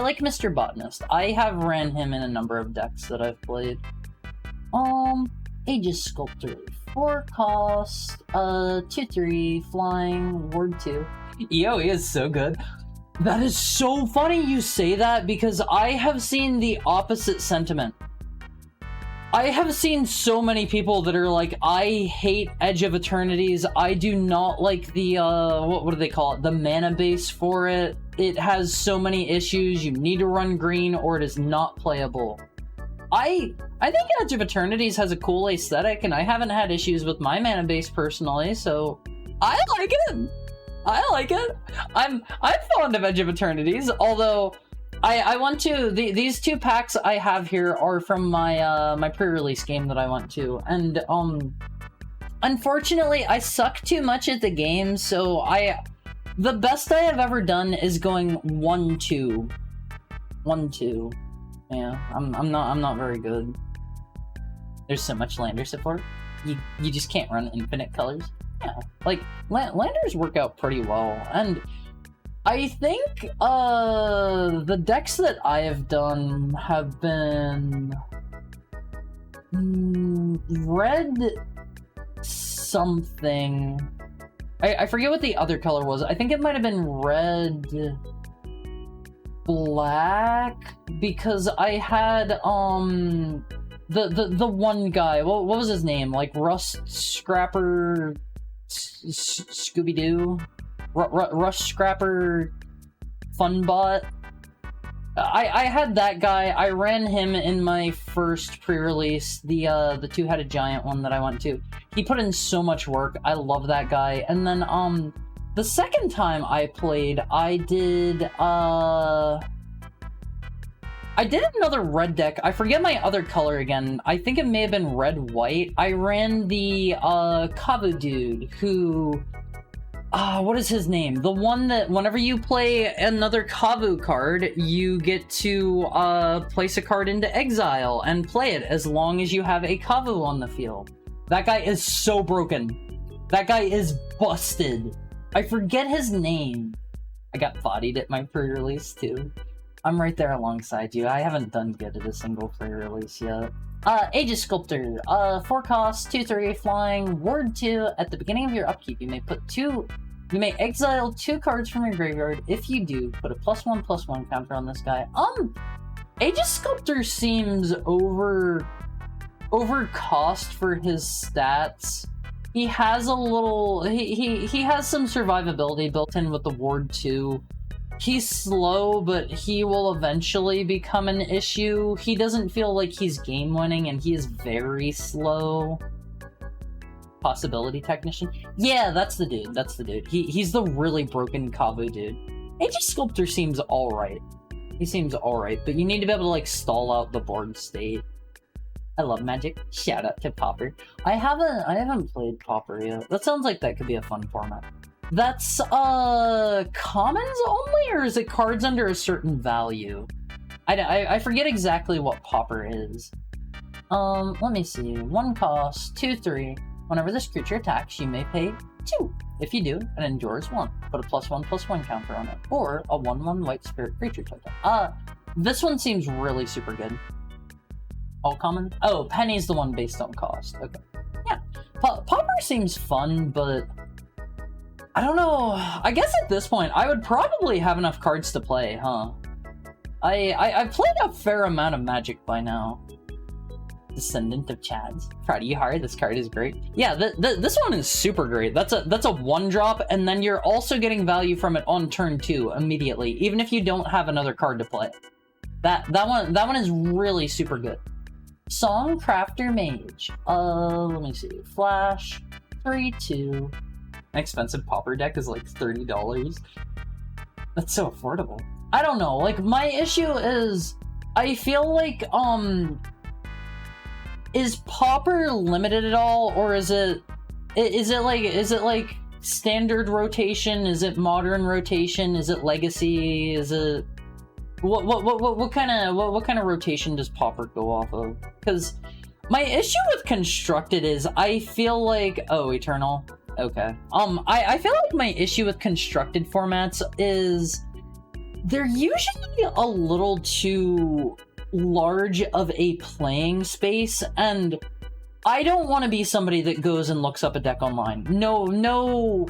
like Mr. Botanist. I have ran him in a number of decks that I've played. Aegis Sculptor, 4 cost, 2/3, flying, ward 2. Yo, he is so good. That is so funny you say that, because I have seen the opposite sentiment. I have seen so many people that are like, I hate Edge of Eternities, I do not like the, what do they call it? The mana base for it. It has so many issues, you need to run green or it is not playable. I think Edge of Eternities has a cool aesthetic, and I haven't had issues with my mana base personally, so I like it. I like it. I'm fond of Edge of Eternities, although I want to, these 2 packs I have here are from my my pre-release game that I went to, and unfortunately I suck too much at the game, so the best I have ever done is going 1-2. 1-2. Yeah, I'm not very good. There's so much lander support. You just can't run infinite colors. Yeah, like landers work out pretty well, and I think the decks that I have done have been red something. I forget what the other color was. I think it might have been red black, because I had the one guy, what was his name, like Rust Scrapper Scooby-Doo, Rust Scrapper Funbot. I had that guy. I ran him in my first pre-release, the 2-headed giant one that I went to. He put in so much work. I love that guy. And then the second time I played, I did another red deck. I forget my other color again. I think it may have been red-white. I ran the Kavu dude who... what is his name? The one that whenever you play another Kavu card, you get to place a card into exile and play it as long as you have a Kavu on the field. That guy is so broken. That guy is busted. I forget his name. I got bodied at my pre-release too. I'm right there alongside you. I haven't done good at a single pre-release yet. Aegis Sculptor. 4 cost, 2/3, flying, ward 2. At the beginning of your upkeep, you may exile 2 cards from your graveyard. If you do, put a +1/+1 counter on this guy. Aegis Sculptor seems over cost for his stats. He has a little, he has some survivability built in with the ward 2. He's slow, but he will eventually become an issue. He doesn't feel like he's game-winning, and he is very slow. Possibility Technician? Yeah, that's the dude, that's the dude. He's the really broken Kavu dude. Aegis Sculptor seems alright. He seems alright, but you need to be able to, like, stall out the board state. I love Magic. Shout out to Pauper. I haven't played Pauper yet. That sounds like that could be a fun format. That's, commons only, or is it cards under a certain value? I forget exactly what Pauper is. Let me see. 1 cost, 2/3. Whenever this creature attacks, you may pay 2. If you do, it endures 1. Put a +1/+1 counter on it. Or a 1/1 white spirit creature token. This one seems really super good. All common? Oh, Penny's the one based on cost. Okay. Yeah. Pauper seems fun, but... I don't know. I guess at this point, I would probably have enough cards to play, huh? I've played a fair amount of Magic by now. Descendant of Chads. Proud of you, Hari. This card is great. Yeah, this one is super great. That's a 1-drop, and then you're also getting value from it on turn 2 immediately, even if you don't have another card to play. That one is really super good. Song Crafter Mage. Let me see. Flash. 3/2. An expensive Pauper deck is like $30. That's so affordable. I don't know, like, my issue is, I feel like, is Pauper limited at all, or is it like standard rotation? Is it modern rotation? Is it legacy? Is it what kind of rotation does Pauper go off of? Because my issue with Constructed is I feel like, oh, Eternal. Okay. I feel like my issue with Constructed formats is they're usually a little too large of a playing space, and I don't want to be somebody that goes and looks up a deck online. No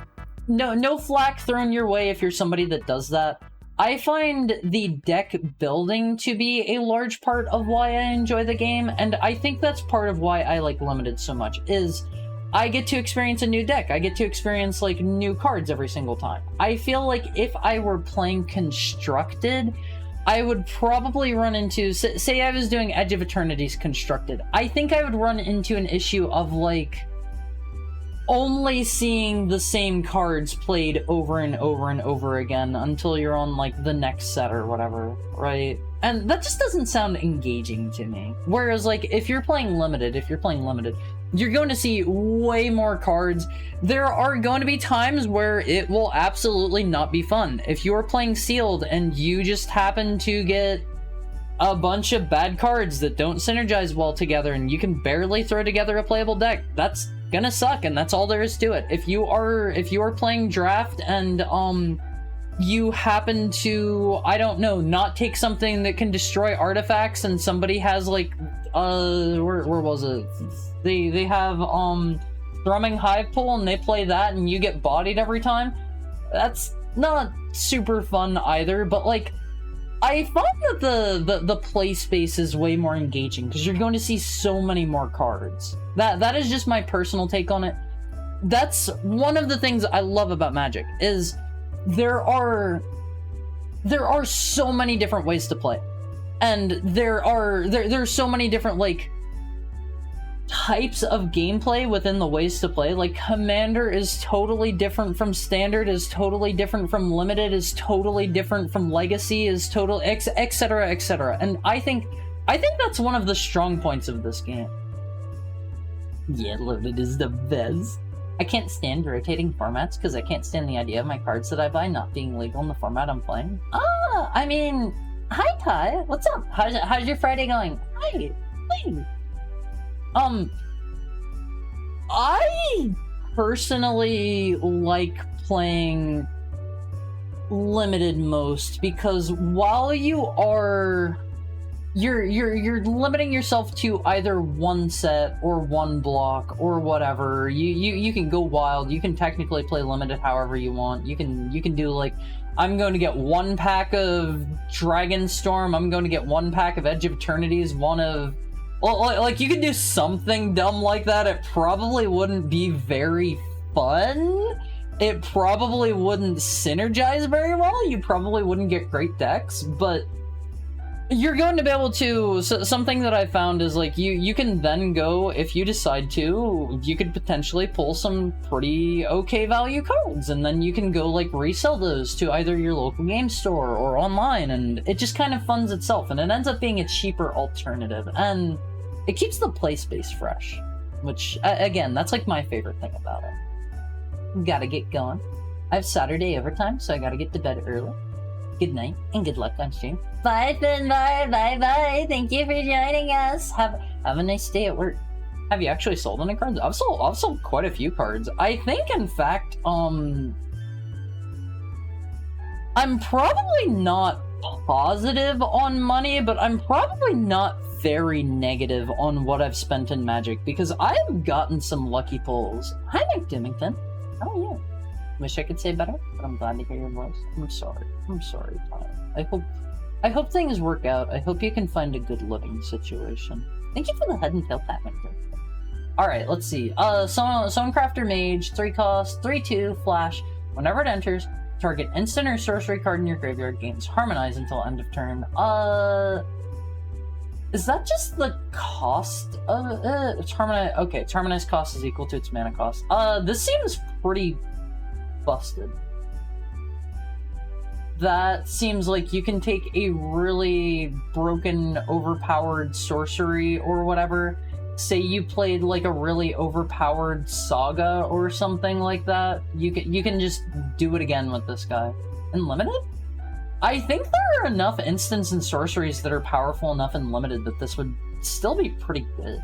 flack thrown your way if you're somebody that does that. I find the deck building to be a large part of why I enjoy the game, and I think that's part of why I like Limited so much, is I get to experience a new deck. I get to experience, like, new cards every single time. I feel like if I were playing Constructed, I would probably run into, say I was doing Edge of Eternity's Constructed, I think I would run into an issue of, like, only seeing the same cards played over and over and over again until you're on, like, the next set or whatever, right? And that just doesn't sound engaging to me. Whereas, like, if you're playing Limited, you're going to see way more cards. There are going to be times where it will absolutely not be fun. If you're playing Sealed and you just happen to get a bunch of bad cards that don't synergize well together and you can barely throw together a playable deck, that's gonna suck, and that's all there is to it. If you are playing Draft and you happen to, I don't know, not take something that can destroy artifacts, and somebody has, like, where was it? They have Thrumming Hive Pull and they play that and you get bodied every time. That's not super fun either, but, like, I find that the play space is way more engaging because you're going to see so many more cards. That is just my personal take on it. That's one of the things I love about Magic, is there are so many different ways to play. And there's so many different, like, types of gameplay within the ways to play. Like, Commander is totally different from Standard, is totally different from Limited, is totally different from Legacy, is total etc, etc. And I think that's one of the strong points of this game. Yeah, Loaded is the best. I can't stand rotating formats because I can't stand the idea of my cards that I buy not being legal in the format I'm playing. I mean, hi Kai, what's up? How's your Friday going? Hi. I personally like playing Limited most because while you're limiting yourself to either one set or one block or whatever, you can go wild. You can technically play Limited however you want. You can do, like, I'm going to get one pack of Dragonstorm, I'm going to get one pack of Edge of Eternities, one of... Well, like, you could do something dumb like that. It probably wouldn't be very fun. It probably wouldn't synergize very well. You probably wouldn't get great decks, but you're going to be able to... So, something that I found is, like, you can then go, if you decide to, you could potentially pull some pretty okay value cards, and then you can go, like, resell those to either your local game store or online, and it just kind of funds itself, and it ends up being a cheaper alternative, and it keeps the play space fresh, which, again, that's, like, my favorite thing about it. Gotta get going. I have Saturday overtime, so I gotta get to bed early. Good night, and good luck on stream. Bye, Finbar. Bye-bye. Thank you for joining us. Have a nice day at work. Have you actually sold any cards? I've sold quite a few cards. I think, in fact, I'm probably not positive on money, but I'm probably not very negative on what I've spent in Magic, because I've gotten some lucky pulls. Hi, Nick Dimmington. How are you? Wish I could say better, but I'm glad to hear your voice. I'm sorry, Tom. I hope things work out. I hope you can find a good living situation. Thank you for the head and tail pat, Victor. Alright, let's see. Stonecrafter Mage, 3 cost, 3/2, flash. Whenever it enters, target instant or sorcery card in your graveyard gains Harmonize until end of turn. Is that just the cost of it? It's Harmonize. Okay, its Harmonize cost is equal to its mana cost. This seems pretty busted. That seems like you can take a really broken, overpowered sorcery or whatever. Say you played like a really overpowered saga or something like that. You can just do it again with this guy. In Limited? I think there are enough instants and sorceries that are powerful enough in Limited that this would still be pretty good.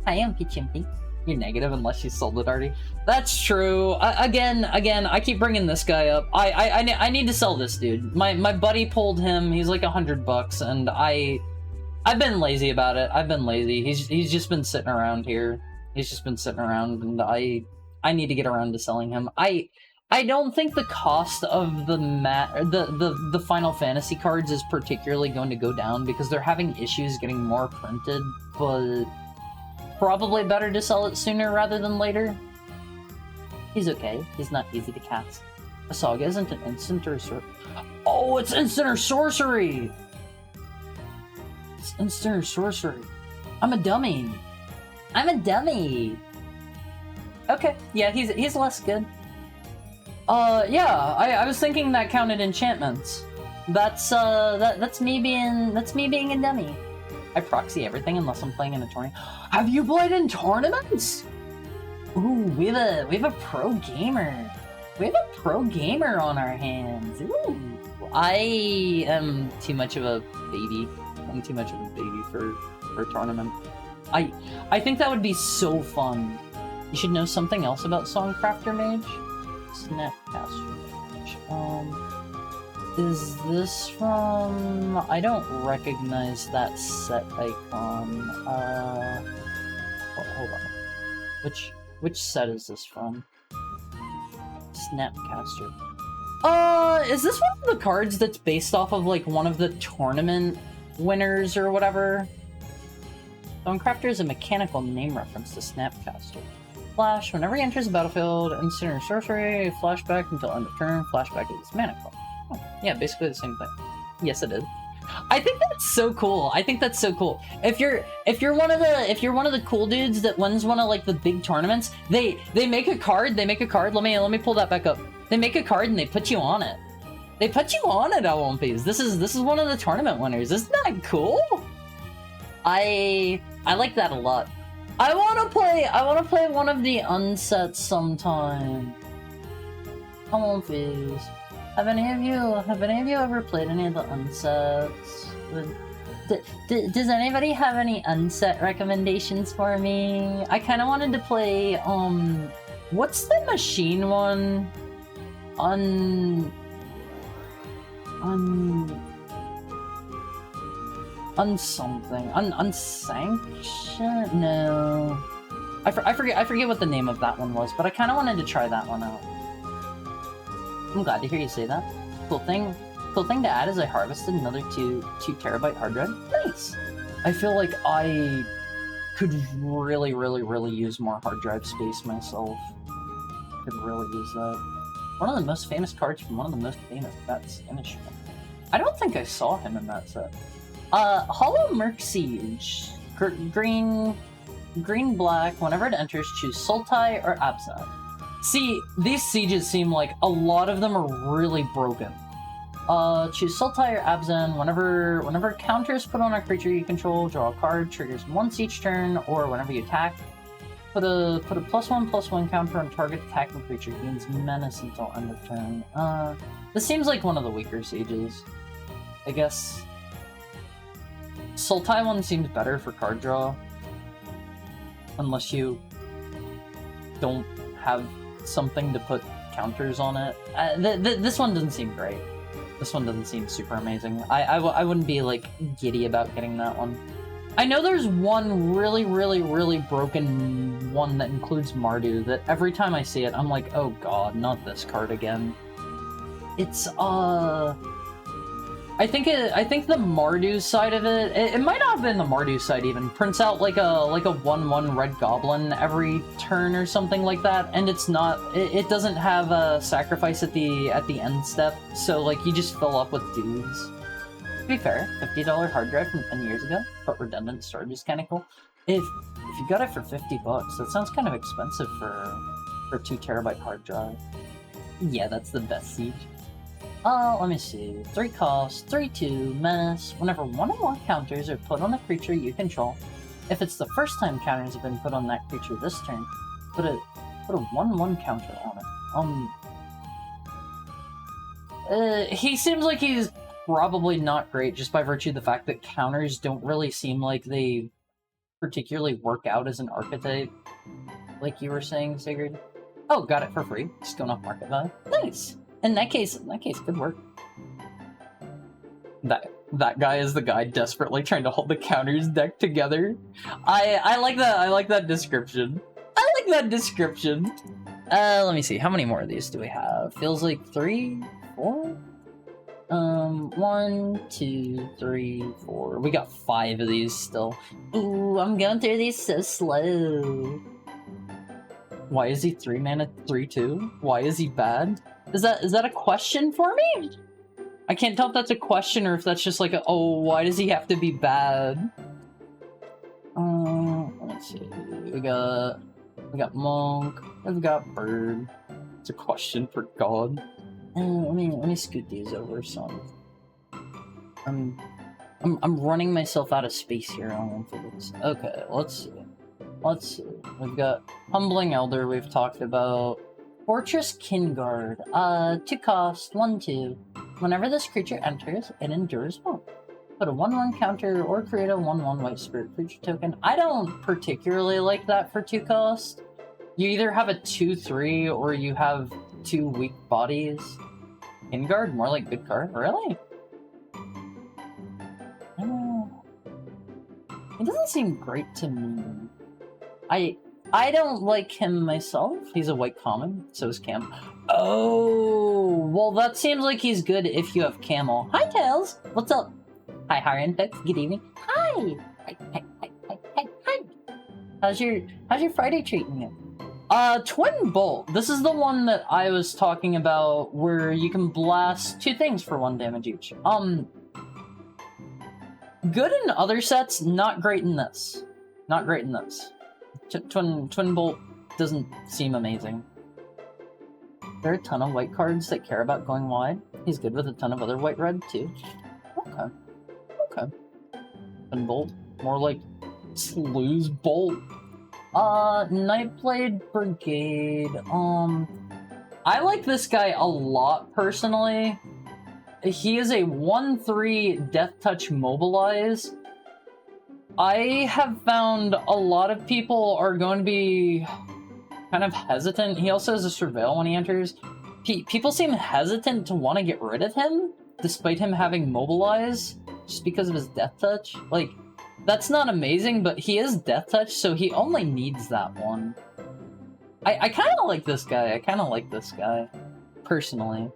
Hi, I'm Pichimpy. You're negative unless you sold it already. That's true. Again, I keep bringing this guy up. I need to sell this dude. My buddy pulled him. He's like $100, and I've been lazy about it. I've been lazy. He's just been sitting around here. He's just been sitting around, and I need to get around to selling him. I don't think the cost of the Final Fantasy cards is particularly going to go down because they're having issues getting more printed, but probably better to sell it sooner rather than later. He's okay. He's not easy to cast. A Saga isn't an instant or Oh, it's instant or sorcery! It's instant or sorcery. I'm a dummy. I'm a dummy. Okay, yeah, he's less good. Yeah, I was thinking that counted enchantments. That's me being a dummy. I proxy everything unless I'm playing in a tournament. Have you played in tournaments? Ooh, we have a pro gamer. We have a pro gamer on our hands. Ooh. I am too much of a baby. I'm too much of a baby for a tournament. I think that would be so fun. You should know something else about Songcrafter Mage? Snapcaster Mage. Is this from... I don't recognize that set icon. Hold on. Which set is this from? Snapcaster. Is this one of the cards that's based off of, like, one of the tournament winners or whatever? Stonecrafter is a mechanical name reference to Snapcaster. Flash, whenever he enters the battlefield, instant or sorcery, flashback until end of turn, flashback is mana cost. Oh, yeah, basically the same thing. Yes, it is. I think that's so cool. I think that's so cool. If you're one of the cool dudes that wins one of like the big tournaments, they make a card. Let me pull that back up. They make a card and they put you on it. They put you on it, Olympies. This is one of the tournament winners. Isn't that cool? I like that a lot. I wanna play one of the unsets sometime. Olympies. Have any of you ever played any of the unsets? Does anybody have any unset recommendations for me? I kind of wanted to play, what's the machine one? Unsanctioned? No. I forget what the name of that one was, but I kind of wanted to try that one out. I'm glad to hear you say that. Cool thing to add is I harvested another 2 terabyte hard drive. Nice! I feel like I could really use more hard drive space myself. Could really use that. One of the most famous cards from one of the most famous sets in Ishmael. I don't think I saw him in that set. Hollow Merc Siege. Green, black. Whenever it enters, choose Sultai or Abzan. See, these sieges seem like a lot of them are really broken. Choose Sultai or Abzan. Whenever counter is put on a creature you control, draw a card, triggers once each turn, or whenever you attack, put a +1/+1 counter on target attacking creature, gains menace until end of turn. This seems like one of the weaker sieges. I guess Sultai one seems better for card draw. Unless you don't have something to put counters on it. This one doesn't seem great. This one doesn't seem super amazing. I wouldn't be, like, giddy about getting that one. I know there's one really broken one that includes Mardu that every time I see it, I'm like, oh god, not this card again. It's, I think the Mardu side of it might not have been the Mardu side even, prints out like a 1/1 red goblin every turn or something like that, and it's not, it doesn't have a sacrifice at the end step, so like you just fill up with dudes. To be fair, $50 hard drive from 10 years ago, but redundant storage is kind of cool. If you got it for $50, that sounds kind of expensive for 2 terabyte hard drive. Yeah, that's the best siege. Let me see. 3 cost, 3/2, menace. Whenever 1 or more counters are put on a creature you control, if it's the first time counters have been put on that creature this turn, put a 1/1 counter on it. He seems like he's probably not great just by virtue of the fact that counters don't really seem like they particularly work out as an archetype, like you were saying, Sigurd. Oh, got it for free. Just going off market value. Nice! In that case, good work. That guy is the guy desperately trying to hold the counters deck together. I like that. I like that description. I like that description. Let me see. How many more of these do we have? Feels like 3, 4. 1, 2, 3, 4. We got 5 of these still. Ooh, I'm going through these so slow. Why is he 3 mana 3/2? Why is he bad? Is that a question for me? I can't tell if that's a question or if that's just like a, oh, why does he have to be bad? Let's see. We got monk. We've got bird. It's a question for God. Let me scoot these over some. I'm running myself out of space here on for this. Okay, let's see. We've got Humbling Elder. We've talked about Fortress Kinguard. 2 cost, 1/2. Whenever this creature enters, it endures 1. Put a 1/1 counter or create a 1/1 white spirit creature token. I don't particularly like that for 2 cost. You either have a 2/3 or you have 2 weak bodies. Kinguard, more like good card. Really? It doesn't seem great to me. I don't like him myself. He's a white common, so is Cam. Oh, well, that seems like he's good if you have Camel. Hi, Tails. What's up? Hi, Harrentex. Good evening. Hi. Hi. How's your Friday treating you? Twin Bolt. This is the one that I was talking about where you can blast 2 things for 1 damage each. Good in other sets, not great in this. Not great in this. Twin Bolt doesn't seem amazing. There are a ton of white cards that care about going wide. He's good with a ton of other white-red, too. Okay. Twin Bolt. More like Slew's Bolt. Nightblade Brigade. I like this guy a lot, personally. He is a 1/3 Death Touch Mobilize. I have found a lot of people are going to be kind of hesitant. He also has a Surveil when he enters. People seem hesitant to want to get rid of him, despite him having Mobilize, just because of his Death Touch. Like, that's not amazing, but he is Death Touch, so he only needs that one. I kind of like this guy. Personally.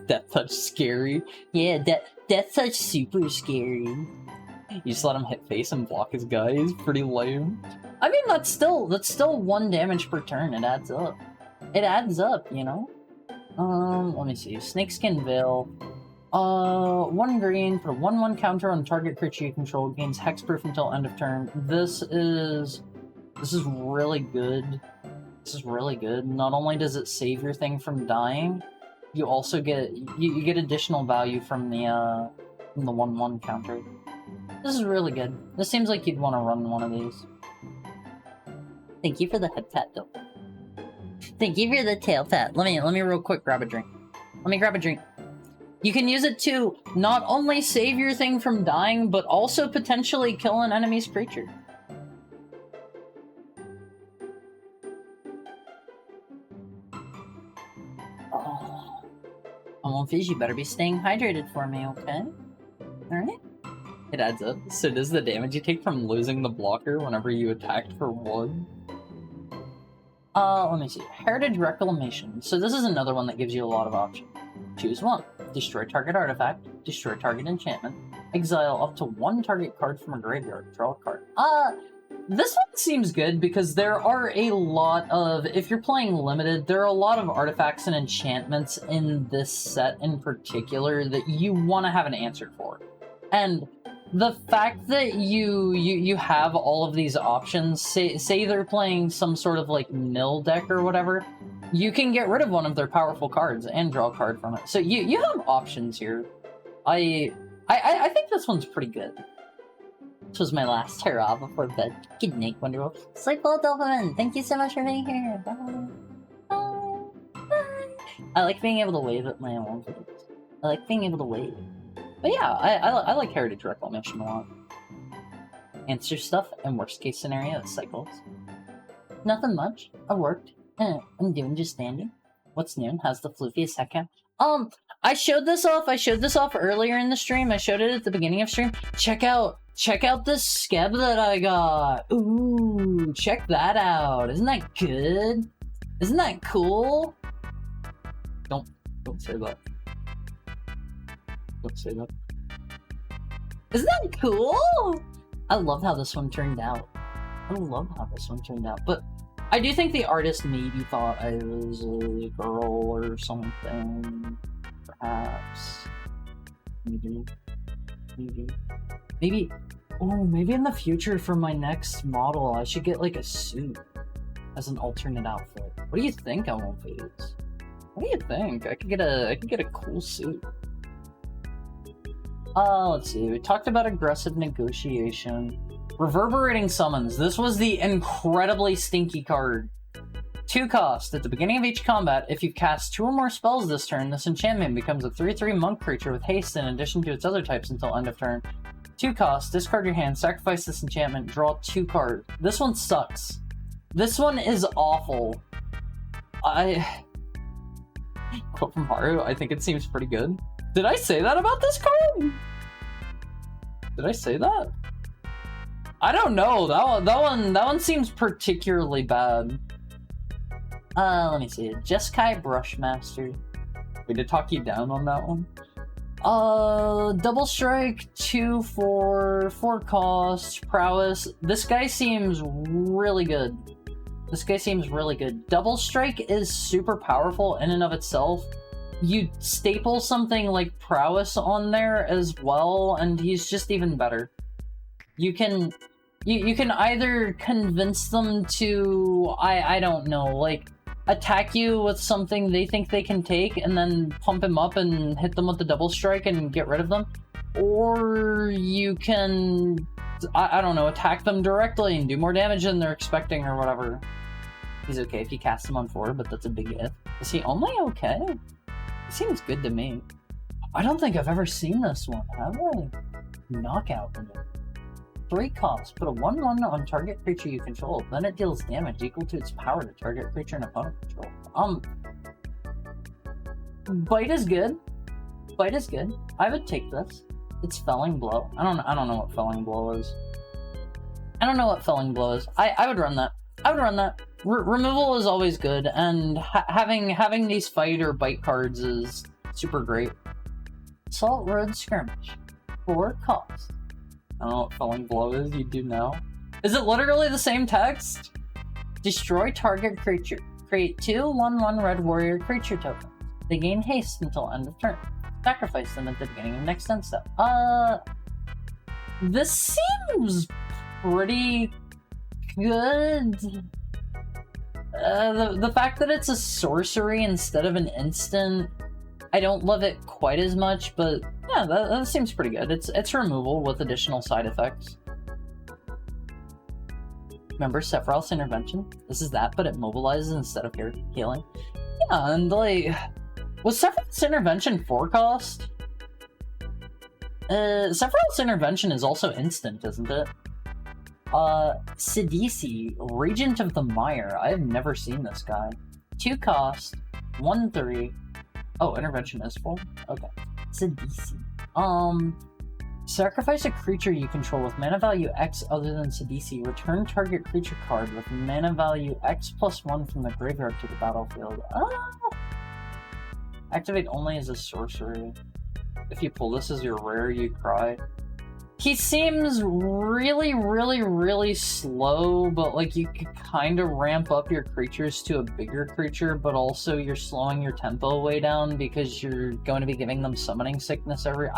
Death Touch scary. Yeah, Death Touch super scary. You just let him hit face and block his guy. He's pretty lame. I mean, that's still 1 damage per turn. It adds up. You know? Let me see. Snakeskin Veil. 1 green for 1/1 counter on target creature you control, gains hexproof until end of turn. This is really good. Not only does it save your thing from dying, you also get you get additional value from the 1/1 counter. This is really good. This seems like you'd want to run one of these. Thank you for the head pat, though. Thank you for the tail pat. Let me real quick grab a drink. Let me grab a drink. You can use it to not only save your thing from dying, but also potentially kill an enemy's creature. Oh. Fish, you better be staying hydrated for me, okay? Alright? It adds up. So does the damage you take from losing the blocker whenever you attacked for 1? Let me see. Heritage Reclamation. So this is another one that gives you a lot of options. Choose 1. Destroy target artifact. Destroy target enchantment. Exile up to 1 target card from a graveyard. Draw a card. This one seems good because there are a lot of, if you're playing limited, there are a lot of artifacts and enchantments in this set in particular that you want to have an answer for. And the fact that you have all of these options, say they're playing some sort of like mill deck or whatever, you can get rid of one of their powerful cards and draw a card from it. So you have options here. I think this one's pretty good. This was my last hurrah before bed. Good night, Wonderful. Sleep well, Dolphin. Thank you so much for being here. Bye. Bye. Bye. I like being able to wave at my own. I like being able to wave. But yeah, I like Heritage Reclamation a lot. Answer stuff and worst case scenario, it cycles. Nothing much. I worked. I'm doing just standing. What's new? How's the floofiest head count? I showed this off earlier in the stream. I showed it at the beginning of stream. Check out this skeb that I got. Ooh, check that out. Isn't that good? Isn't that cool? Don't say that. Don't say that. Isn't that cool? I love how this one turned out. But I do think the artist maybe thought I was a girl or something. Perhaps. Maybe. Oh, maybe in the future for my next model, I should get like a suit as an alternate outfit. What do you think, Elmo Fades? What do you think? I could get a cool suit. Let's see. We talked about aggressive negotiation. Reverberating summons. This was the incredibly stinky card. 2 cost. At the beginning of each combat, if you've cast 2 or more spells this turn, this enchantment becomes a 3/3 monk creature with haste in addition to its other types until end of turn. 2 cost. Discard your hand, sacrifice this enchantment, draw 2 cards. This one sucks. This one is awful. Quote from Haru, I think it seems pretty good. Did I say that about this card? Did I say that? I don't know. That one seems particularly bad. Let me see. Jeskai Brushmaster. We did talk you down on that one. Double strike, 2 for 4 cost, prowess. This guy seems really good. Double strike is super powerful in and of itself. You staple something like prowess on there as well, and he's just even better. You can either convince them to, I don't know, like, attack you with something they think they can take, and then pump him up and hit them with the double strike and get rid of them. Or you can, I don't know, attack them directly and do more damage than they're expecting or whatever. He's okay if you cast him on 4, but that's a big if. Is he only okay? He seems good to me. I don't think I've ever seen this one, have I? Knockout. 3 cost. Put a 1/1 on target creature you control. Then it deals damage equal to its power to target creature and opponent control. Bite is good. I would take this. It's Felling Blow. I don't know what Felling Blow is. I would run that. Removal is always good, and having these fight or bite cards is super great. Salt Road Skirmish. 4 cost. I don't know what Felling Blow is, you do know. Is it literally the same text? Destroy target creature. Create 2 1/1 red warrior creature tokens. They gain haste until end of turn. Sacrifice them at the beginning of next end step. This seems pretty good. The fact that it's a sorcery instead of an instant, I don't love it quite as much, but yeah, that seems pretty good. It's removal with additional side effects. Remember Sephiroth's intervention? This is that, but it mobilizes instead of healing. Yeah, and like, was Sephiroth's intervention 4 cost? Sephiroth's intervention is also instant, isn't it? Sidisi, Regent of the Mire. I have never seen this guy. 2 cost, 1/3. Oh, intervention is full? Okay. Sidisi. Sacrifice a creature you control with mana value X other than Sidisi. Return target creature card with mana value X+1 from the graveyard to the battlefield. Activate only as a sorcery. If you pull this as your rare, you cry. He seems really slow, but like you could kind of ramp up your creatures to a bigger creature, but also you're slowing your tempo way down because you're going to be giving them summoning sickness every.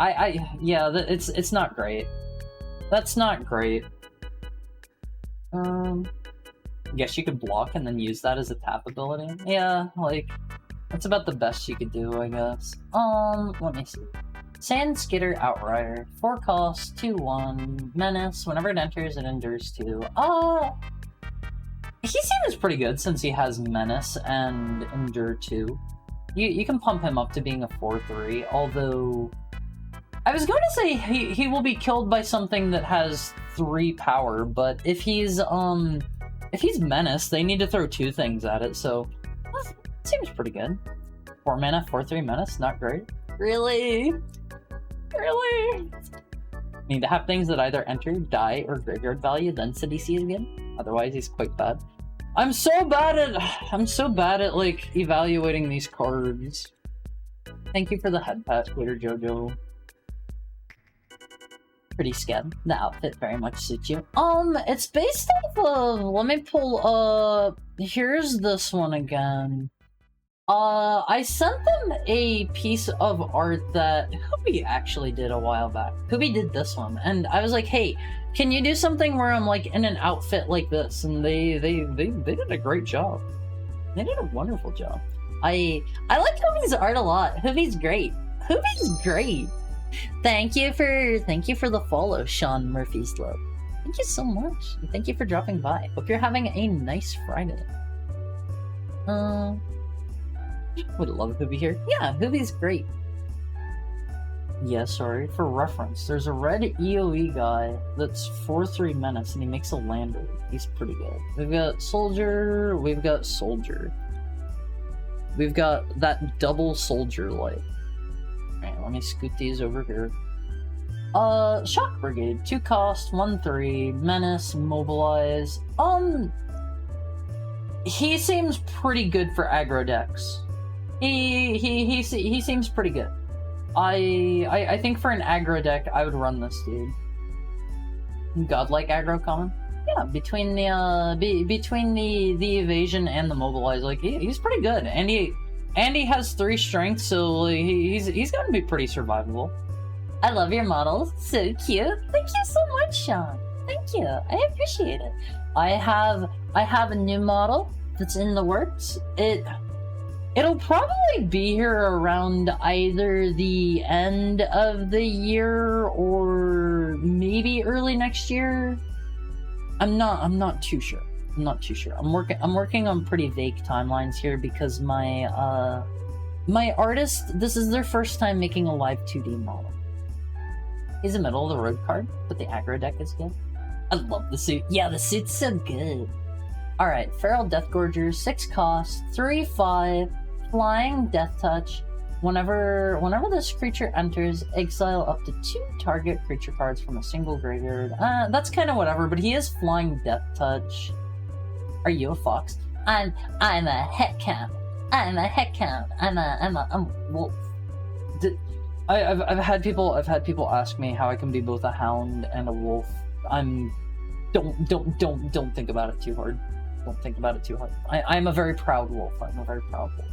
Yeah, it's not great. That's not great. I guess you could block and then use that as a tap ability. Yeah, like that's about the best you could do, I guess. Let me see. Sand Skitter Outrider. 4 cost, 2/1, menace. Whenever it enters, it endures 2. He seems pretty good since he has menace and endure 2. You can pump him up to being a 4/3, although I was going to say he will be killed by something that has 3 power, but if he's menace, they need to throw 2 things at it, so it seems pretty good. 4 mana, 4/3 menace, not great. Really? Really? Need to have things that either enter, die, or graveyard value, then CDC again. Otherwise, he's quite bad. I'm so bad at like evaluating these cards. Thank you for the head pat, Twitter Jojo. Pretty scam. The outfit very much suits you. It's based off of. Let me pull. Here's this one again. I sent them a piece of art that Hoobie actually did a while back. Hoobie did this one, and I was like, "Hey, can you do something where I'm like in an outfit like this?" And they did a great job. They did a wonderful job. I like Hoobie's art a lot. Hoobie's great. Hoobie's great. Thank you for the follow, Sean Murphy's Love. Thank you so much. Thank you for dropping by. Hope you're having a nice Friday. Would love Hoobie here. Yeah, Hoobie's great. Yeah, sorry. For reference, there's a red EOE guy that's 4/3 menace and he makes a lander. He's pretty good. We've got soldier, we've got soldier. We've got that double soldier light. Alright, let me scoot these over here. Shock Brigade, 2 cost, 1/3, menace, mobilize. He seems pretty good for aggro decks. He seems pretty good. I think for an aggro deck, I would run this dude. Godlike aggro common. Yeah, between the evasion and the mobilize, like he's pretty good, and he has 3 strength, so like, he's gonna be pretty survivable. I love your models, so cute. Thank you so much, Sean. Thank you, I appreciate it. I have a new model that's in the works. It'll probably be here around either the end of the year or maybe early next year. I'm not too sure. I'm working on pretty vague timelines here because my artist, this is their first time making a live 2D model. He's a middle of the road card, but the aggro deck is good. I love the suit. Yeah, the suit's so good. Alright, Feral Deathgorger, 6 cost, 3/5. Flying Death Touch. Whenever this creature enters, exile up to 2 target creature cards from a single graveyard. That's kind of whatever, but he is Flying Death Touch. Are you a fox? I'm a heckhound. I'm a heckhound. I'm a wolf. I've had people ask me how I can be both a hound and a wolf. Don't think about it too hard. Don't think about it too hard. I'm a very proud wolf. I'm a very proud wolf.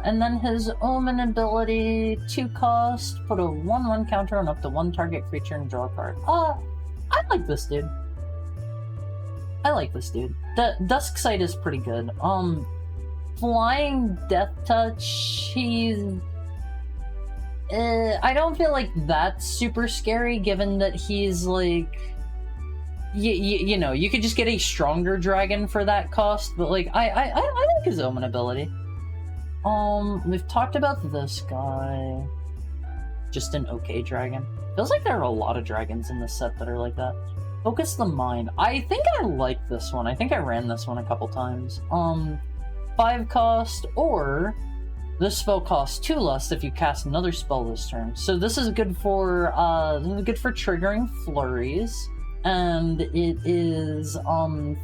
And then his Omen ability, 2 cost, put a 1/1 counter on up to 1 target creature and draw a card. I like this dude. The Dusk Sight is pretty good. Flying Death Touch, I don't feel like that's super scary given that he's like, you know, you could just get a stronger dragon for that cost, but like, I like his Omen ability. We've talked about this guy. Just an okay dragon. Feels like there are a lot of dragons in this set that are like that. Focus the Mind. I think I like this one. I think I ran this one a couple times. 5 cost, or this spell costs 2 less if you cast another spell this turn. So this is good for triggering flurries. And it is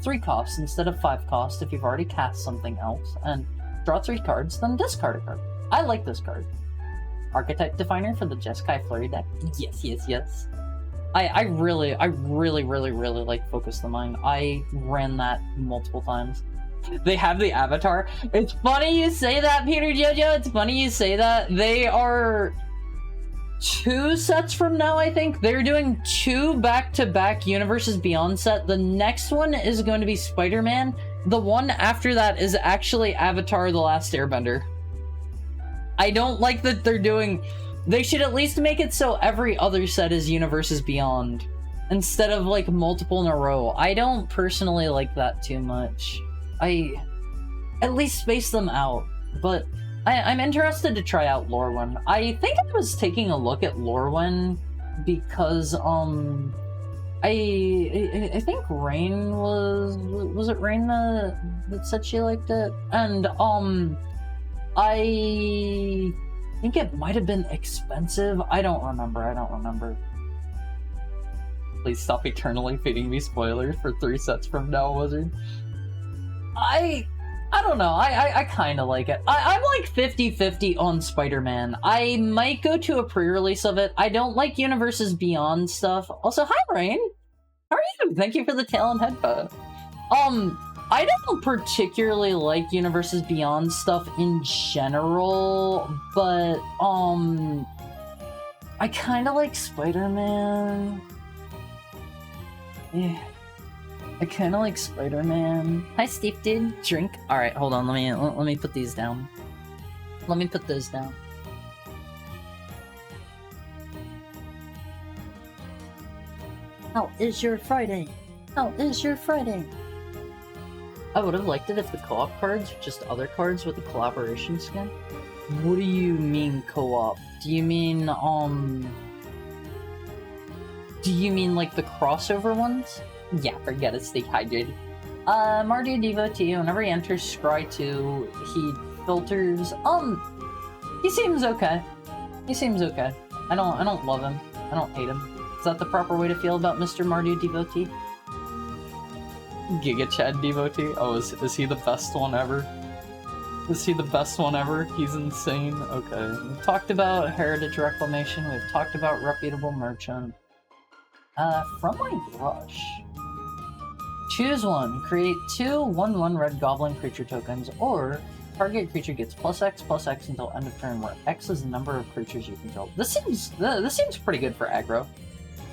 3 costs instead of 5 cost if you've already cast something else. And draw 3 cards, then discard a card. I like this card. Archetype Definer for the Jeskai Flurry deck. Yes. I really like Focus the Mind. I ran that multiple times. They have the avatar. It's funny you say that, Peter Jojo. It's funny you say that. They are 2 sets from now, I think. They're doing 2 back-to-back Universes Beyond set. The next one is going to be Spider-Man. The one after that is actually Avatar: The Last Airbender. I don't like that they're doing... They should at least make it so every other set is Universes Beyond, instead of, like, multiple in a row. I don't personally like that too much. At least space them out. But I'm interested to try out Lorwyn. I think I was taking a look at Lorwyn because, I think Rain was it Rain that said she liked it? And, think it might have been expensive. I don't remember. Please stop eternally feeding me spoilers for 3 sets from now, Wizard. I don't know. I kind of like it. I'm like 50-50 on Spider-Man. I might go to a pre-release of it. I don't like Universes Beyond stuff. Also, hi, Rain. How are you? Thank you for the tail and headbutt. I don't particularly like Universes Beyond stuff in general, but, I kind of like Spider-Man. Yeah. I kind of like Spider-Man. Hi, Steve, dude. Drink. Alright, hold on. Let me put these down. Let me put those down. How is your Friday? How is your Friday? I would have liked it if the co-op cards were just other cards with a collaboration skin. What do you mean co-op? Do you mean like the crossover ones? Yeah, forget it, stay hydrated. Marty Devotee, whenever he enters Scry 2, he filters, he seems okay. He seems okay. I don't love him. I don't hate him. Is that the proper way to feel about Mr. Marty Devotee? Giga Chad Devotee? Oh, is he the best one ever? Is he the best one ever? He's insane? Okay. We've talked about Heritage Reclamation, we've talked about Reputable Merchant. Frontline Rush. Choose one. Create 2 1/1 red goblin creature tokens, or target creature gets +X until end of turn, where X is the number of creatures you control. This seems pretty good for aggro.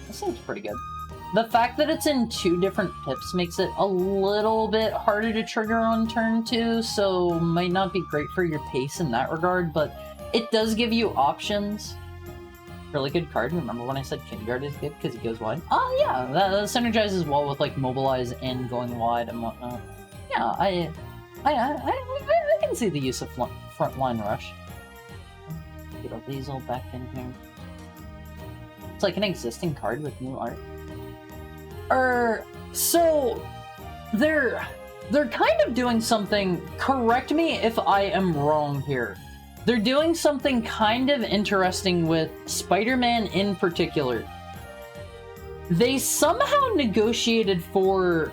This seems pretty good. The fact that it's in 2 different pips makes it a little bit harder to trigger on turn 2, so might not be great for your pace in that regard, but it does give you options. Really good card. Remember when I said Kinguard is good because he goes wide? Oh yeah, that synergizes well with like Mobilize and going wide and whatnot. Yeah, I can see the use of Frontline Rush. Get a Weasel back in here. It's like an existing card with new art. So they're kind of doing something. Correct me if I am wrong here. They're doing something kind of interesting with Spider-Man in particular. They somehow negotiated for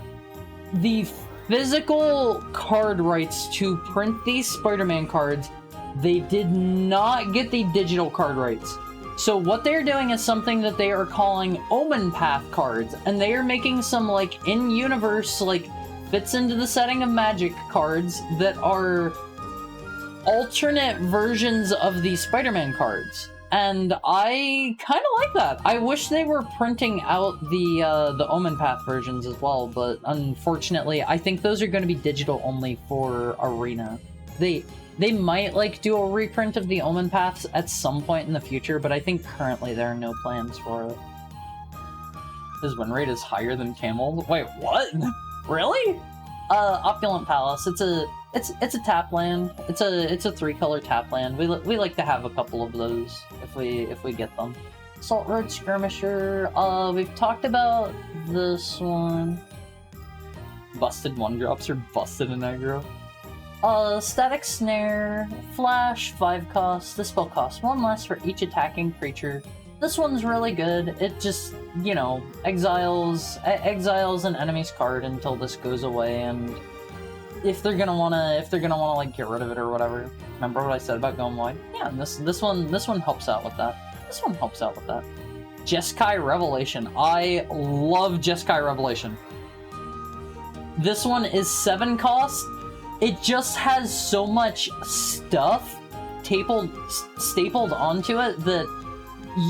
the physical card rights to print these Spider-Man cards. They did not get the digital card rights. So what they're doing is something that they are calling Omen Path cards, and they are making some like in-universe, like fits into the setting of Magic cards that are alternate versions of the Spider-Man cards, and I kind of like that. I wish they were printing out the Omen Path versions as well, but unfortunately, I think those are going to be digital only for Arena. They might like do a reprint of the Omen Paths at some point in the future, but I think currently there are no plans for it. His win rate is higher than Camel. Wait, what? Really? Opulent Palace. It's a tap land. It's a 3-color tap land. We like to have a couple of those if we get them. Salt Road Skirmisher. We've talked about this one. Busted 1-drops are busted in aggro. Static Snare, Flash, 5 cost. This spell costs 1 less for each attacking creature. This one's really good. It just, you know, exiles an enemy's card until this goes away, and if they're gonna wanna like get rid of it or whatever. Remember what I said about going wide? Yeah, this one helps out with that. This one helps out with that. Jeskai Revelation. I love Jeskai Revelation. This one is 7 cost. It just has so much stuff stapled onto it that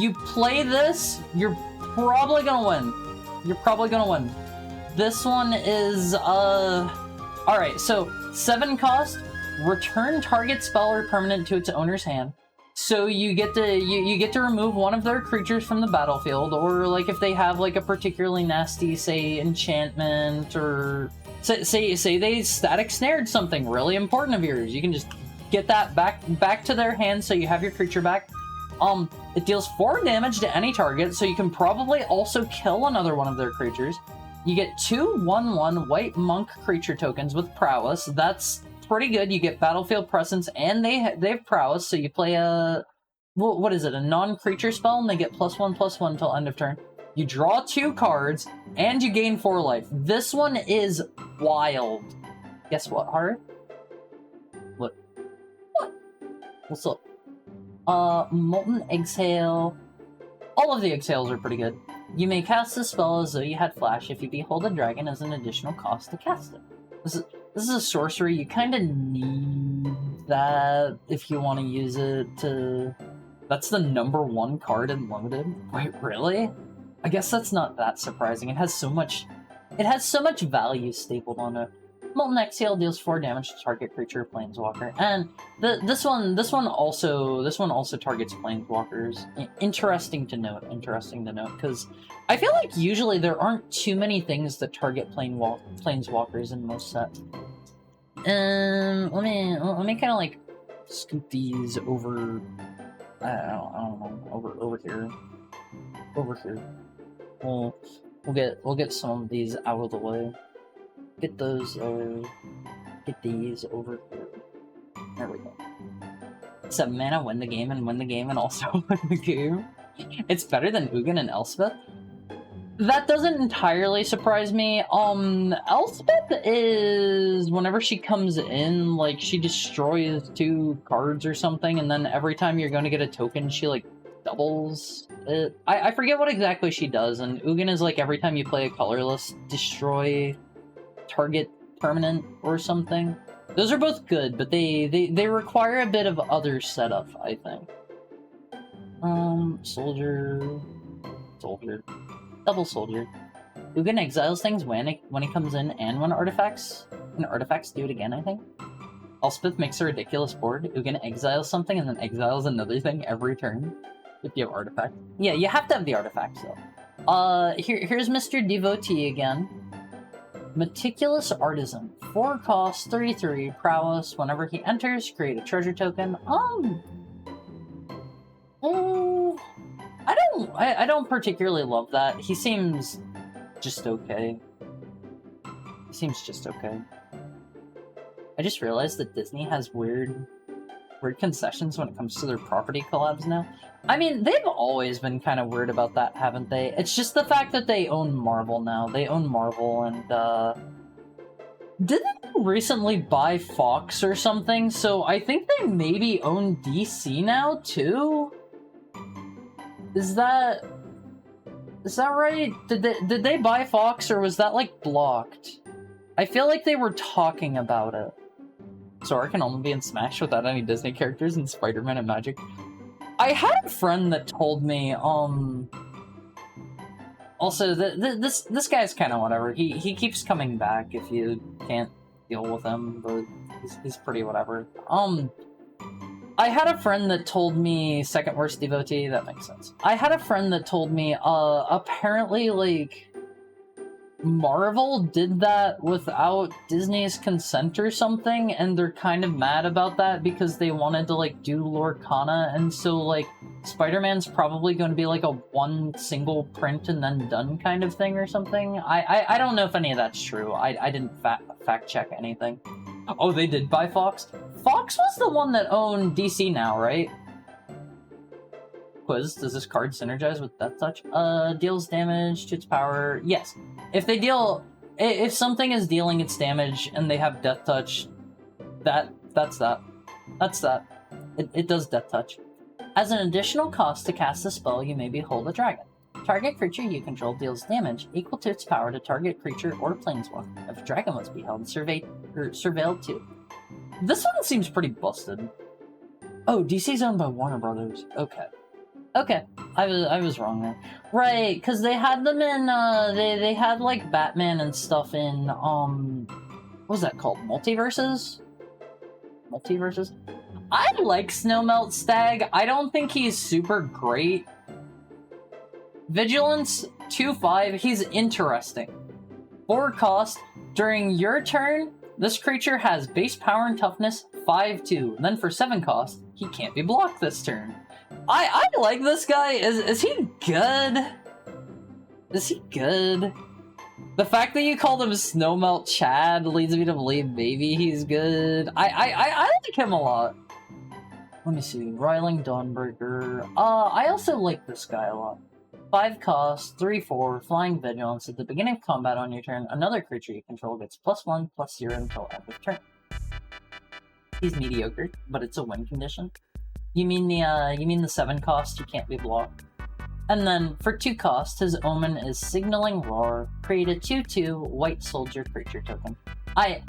you play this, you're probably gonna win. You're probably gonna win. This one is, alright, so 7 cost, return target spell or permanent to its owner's hand. So you get to remove one of their creatures from the battlefield, or like if they have like a particularly nasty, say, enchantment, or say they static snared something really important of yours. You can just get that back to their hand, so you have your creature back. It deals 4 damage to any target, so you can probably also kill another one of their creatures. You get 2 1/1 white monk creature tokens with prowess. That's pretty good. You get battlefield presence, and they have prowess, so you play a well, what is it? A non-creature spell, and they get +1/+1 till end of turn. You draw 2 cards, and you gain 4 life. This one is wild. Guess what, Haru? What? What's up? Molten Exhale. All of the exhales are pretty good. You may cast the spell as though you had flash if you behold a dragon as an additional cost to cast it. This is a sorcery. You kind of need that if you want to use it to... That's the #1 card in Limited? Wait, really? I guess that's not that surprising. It has so much value stapled on it. Molten Exhale deals 4 damage to target creature or planeswalker, and this one also targets planeswalkers. Interesting to note, because I feel like usually there aren't too many things that target planeswalkers in most sets. Let me kind of like scoop these over. I don't know, over here. We'll get some of these out of the way. Get those, get these over here. There we go. 7 mana, win the game, and also win the game. It's better than Ugin and Elspeth. That doesn't entirely surprise me. Elspeth is, whenever she comes in, like, she destroys 2 cards or something, and then every time you're going to get a token, she, like, doubles it. I forget what exactly she does, and Ugin is, like, every time you play a colorless, destroy target permanent or something. Those are both good, but they require a bit of other setup, I think. Soldier, double soldier. Ugin exiles things when he comes in, and when artifacts do it again, I think. Elspeth makes a ridiculous board. Ugin exiles something and then exiles another thing every turn. If you have artifact. Yeah, you have to have the artifacts though. Here's Mr. Devotee again. Meticulous Artisan. 4 cost, 3/3, prowess. Whenever he enters, create a treasure token. I don't particularly love that. He seems just okay. I just realized that Disney has weird concessions when it comes to their property collabs now. I mean, they've always been kind of weird about that, haven't they? It's just the fact that they own Marvel now. They own Marvel, and, didn't they recently buy Fox or something? So I think they maybe own DC now, too? Is that right? Did they buy Fox, or was that, like, blocked? I feel like they were talking about it. Sora can only be in Smash without any Disney characters in Spider-Man and Magic. I had a friend that told me, also, this guy's kind of whatever. He keeps coming back if you can't deal with him, but he's pretty whatever. I had a friend that told me, second worst devotee, that makes sense. I had a friend that told me, apparently, like, Marvel did that without Disney's consent or something, and they're kind of mad about that because they wanted to, like, do Lorcana, and so, like, Spider-Man's probably going to be, like, a one single print and then done kind of thing or something. I don't know if any of that's true. I didn't fact-check anything. Oh, they did buy Fox? Fox was the one that owned DC now, right? Quiz, does this card synergize with Death Touch? Deals damage to its power. Yes. If something is dealing its damage and they have Death Touch, that's that. It does Death Touch. As an additional cost to cast a spell, you may behold a dragon. Target creature you control deals damage equal to its power to target creature or planeswalker. If a dragon was beheld, surveilled too. This one seems pretty busted. Oh, DC's owned by Warner Brothers. Okay, I was wrong there. Right, because they had them in, they had, like, Batman and stuff in, what was that called? Multiverses? I like Snowmelt Stag. I don't think he's super great. Vigilance, 2/5, he's interesting. 4 cost, during your turn, this creature has base power and toughness, 5/2. Then for 7 cost, he can't be blocked this turn. I like this guy. Is he good? Is he good? The fact that you called him Snowmelt Chad leads me to believe maybe he's good. I like him a lot. Let me see. Riling Dawnbreaker. I also like this guy a lot. 5 cost, 3/4, flying vigilance. At the beginning of combat on your turn, another creature you control gets +1/+0 until end of turn. He's mediocre, but it's a win condition. You mean the 7 cost you can't be blocked? And then for 2 cost, his omen is Signaling Roar. Create a 2/2 white soldier creature token. I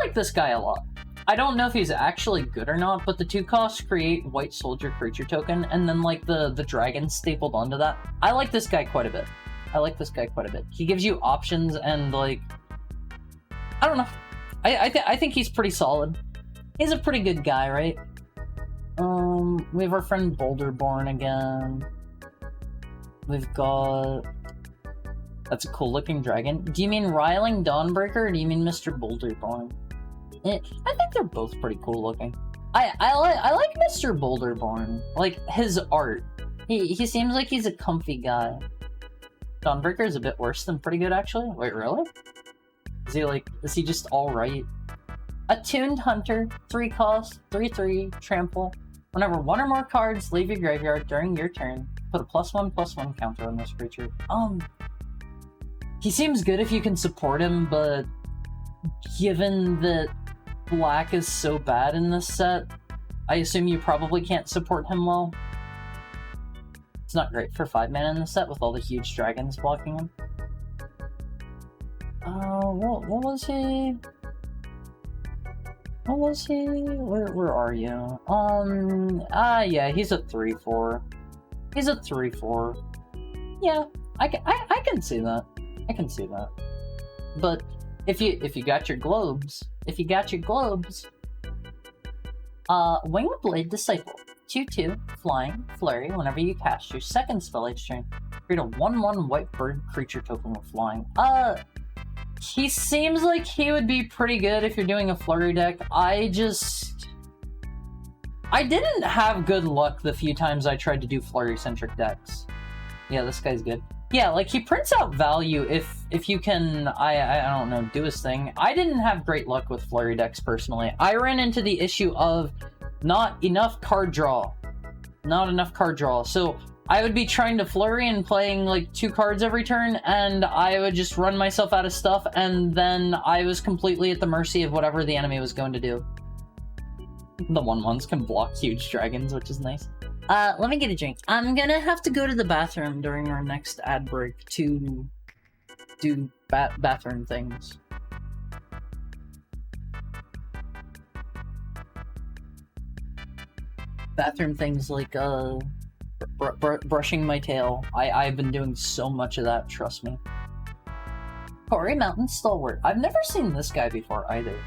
like this guy a lot. I don't know if he's actually good or not, but the 2 costs create white soldier creature token, and then like the dragon stapled onto that. I like this guy quite a bit. He gives you options and like, I don't know. I think he's pretty solid. He's a pretty good guy, right? We have our friend Boulderborn again. We've got... That's a cool looking dragon. Do you mean Riling Dawnbreaker, or do you mean Mr. Boulderborn? I think they're both pretty cool looking. I like Mr. Boulderborn. Like, his art. He seems like he's a comfy guy. Dawnbreaker is a bit worse than pretty good, actually. Wait, really? Is he just alright? Attuned Hunter, 3 cost, 3/3, trample. Whenever 1 or more cards leave your graveyard during your turn, put a +1/+1 counter on this creature. He seems good if you can support him, but given that black is so bad in this set, I assume you probably can't support him well. It's not great for 5 mana in the set with all the huge dragons blocking him. What was he? What was he? Where are you? Yeah, he's a 3/4. He's a 3/4. Yeah, I can see that. I can see that. But if you got your globes, Winged Blade Disciple, 2/2, flying, flurry. Whenever you cast your second spell each turn, create a 1/1 white bird creature token with flying. He seems like he would be pretty good if you're doing a flurry deck. I didn't have good luck the few times I tried to do flurry-centric decks. Yeah, this guy's good. Yeah, like, he prints out value if you can, I don't know, do his thing. I didn't have great luck with flurry decks, personally. I ran into the issue of not enough card draw. So I would be trying to flurry and playing, like, 2 cards every turn, and I would just run myself out of stuff, and then I was completely at the mercy of whatever the enemy was going to do. The 1/1s can block huge dragons, which is nice. Let me get a drink. I'm gonna have to go to the bathroom during our next ad break to do bathroom things. Bathroom things like, brushing my tail. I've been doing so much of that, trust me. Quarry Mountain Stalwart. I've never seen this guy before, either.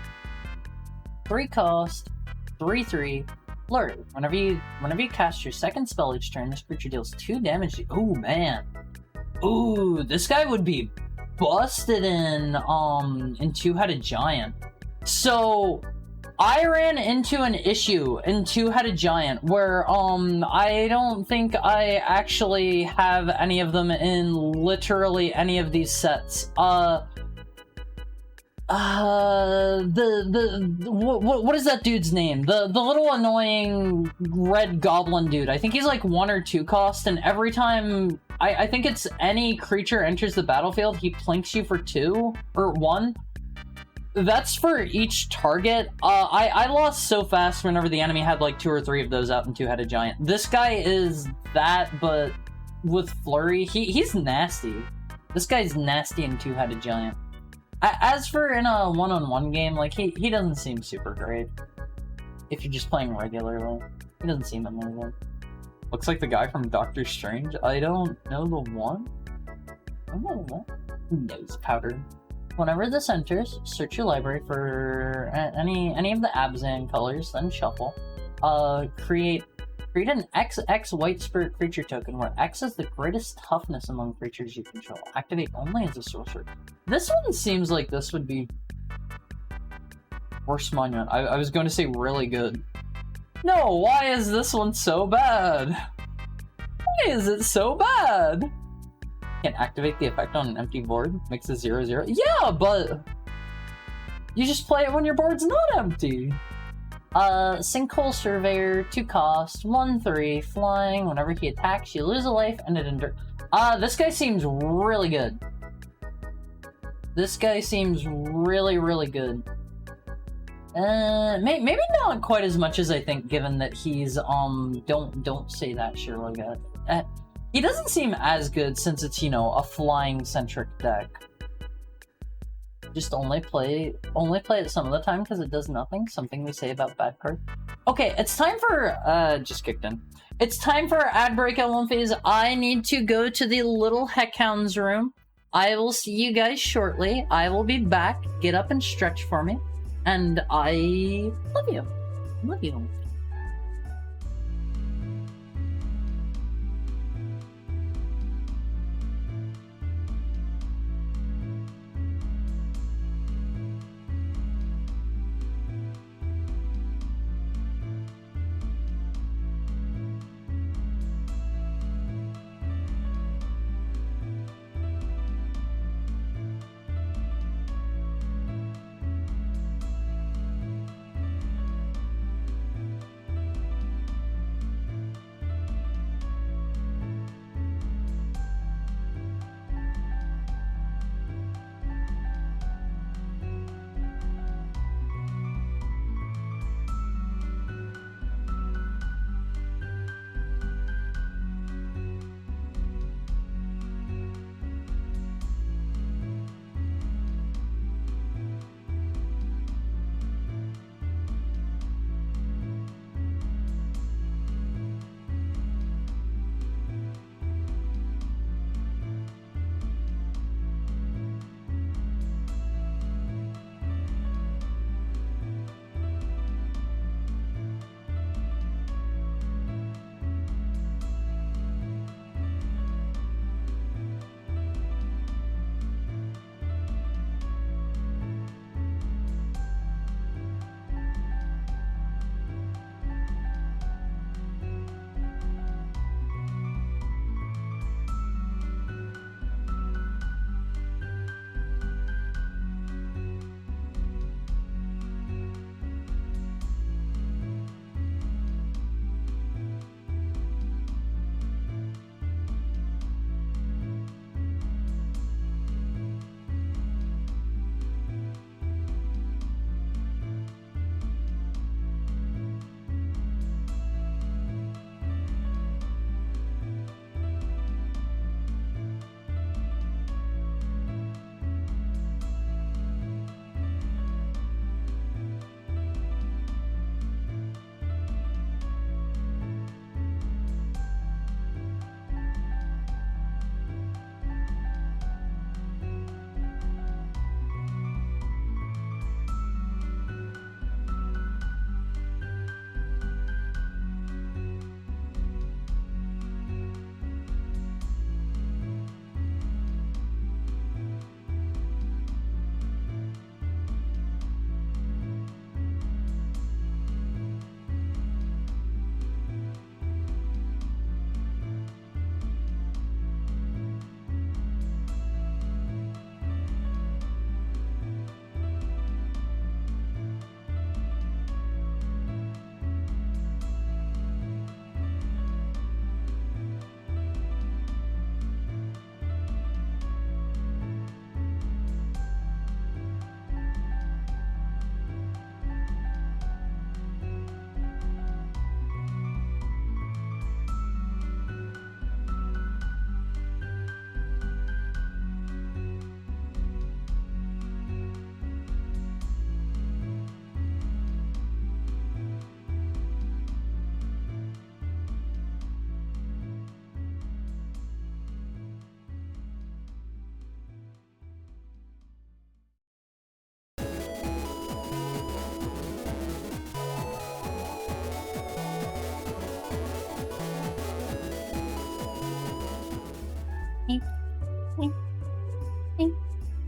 3 cost, 3/3, flurry. Whenever you cast your second spell each turn, this creature deals 2 damage. Oh man. Ooh, this guy would be busted in Two-Headed Giant. So I ran into an issue in Two-Headed Giant where I don't think I actually have any of them in literally any of these sets. What is that dude's name? The little annoying red goblin dude. I think he's like 1 or 2 cost, and every time I think it's any creature enters the battlefield, he plinks you for 2 or 1. That's for each target. I lost so fast whenever the enemy had like 2 or 3 of those out in Two-Headed Giant. This guy is that, but with flurry. He's nasty. This guy's nasty in Two-Headed Giant. As for in a one-on-one game, like, he doesn't seem super great. If you're just playing regularly, he doesn't seem amazing. Looks like the guy from Doctor Strange. I don't know the one. I don't know the one. Nose powder. Whenever this enters, search your library for any of the Abzan colors, then shuffle. Create an XX White Spirit creature token, where X is the greatest toughness among creatures you control. Activate only as a sorcerer. This one seems like this would be worse monument. I was going to say really good. No, why is this one so bad? Why is it so bad? Can't activate the effect on an empty board. Makes it 0/0. Yeah, but you just play it when your board's not empty. Sinkhole Surveyor, 2 cost, 1/3, flying. Whenever he attacks, you lose a life and it endures. This guy seems really good. This guy seems really, really good. Maybe not quite as much as I think, given that he's, don't say that, Sherlock. He doesn't seem as good since it's, you know, a flying-centric deck. Just only play it some of the time because it does nothing. Something we say about bad cards. Okay, it's time for just kicked in. It's time for our ad break, Element Phase. I need to go to the little Heckhounds room. I will see you guys shortly. I will be back. Get up and stretch for me. And I love you. Love you.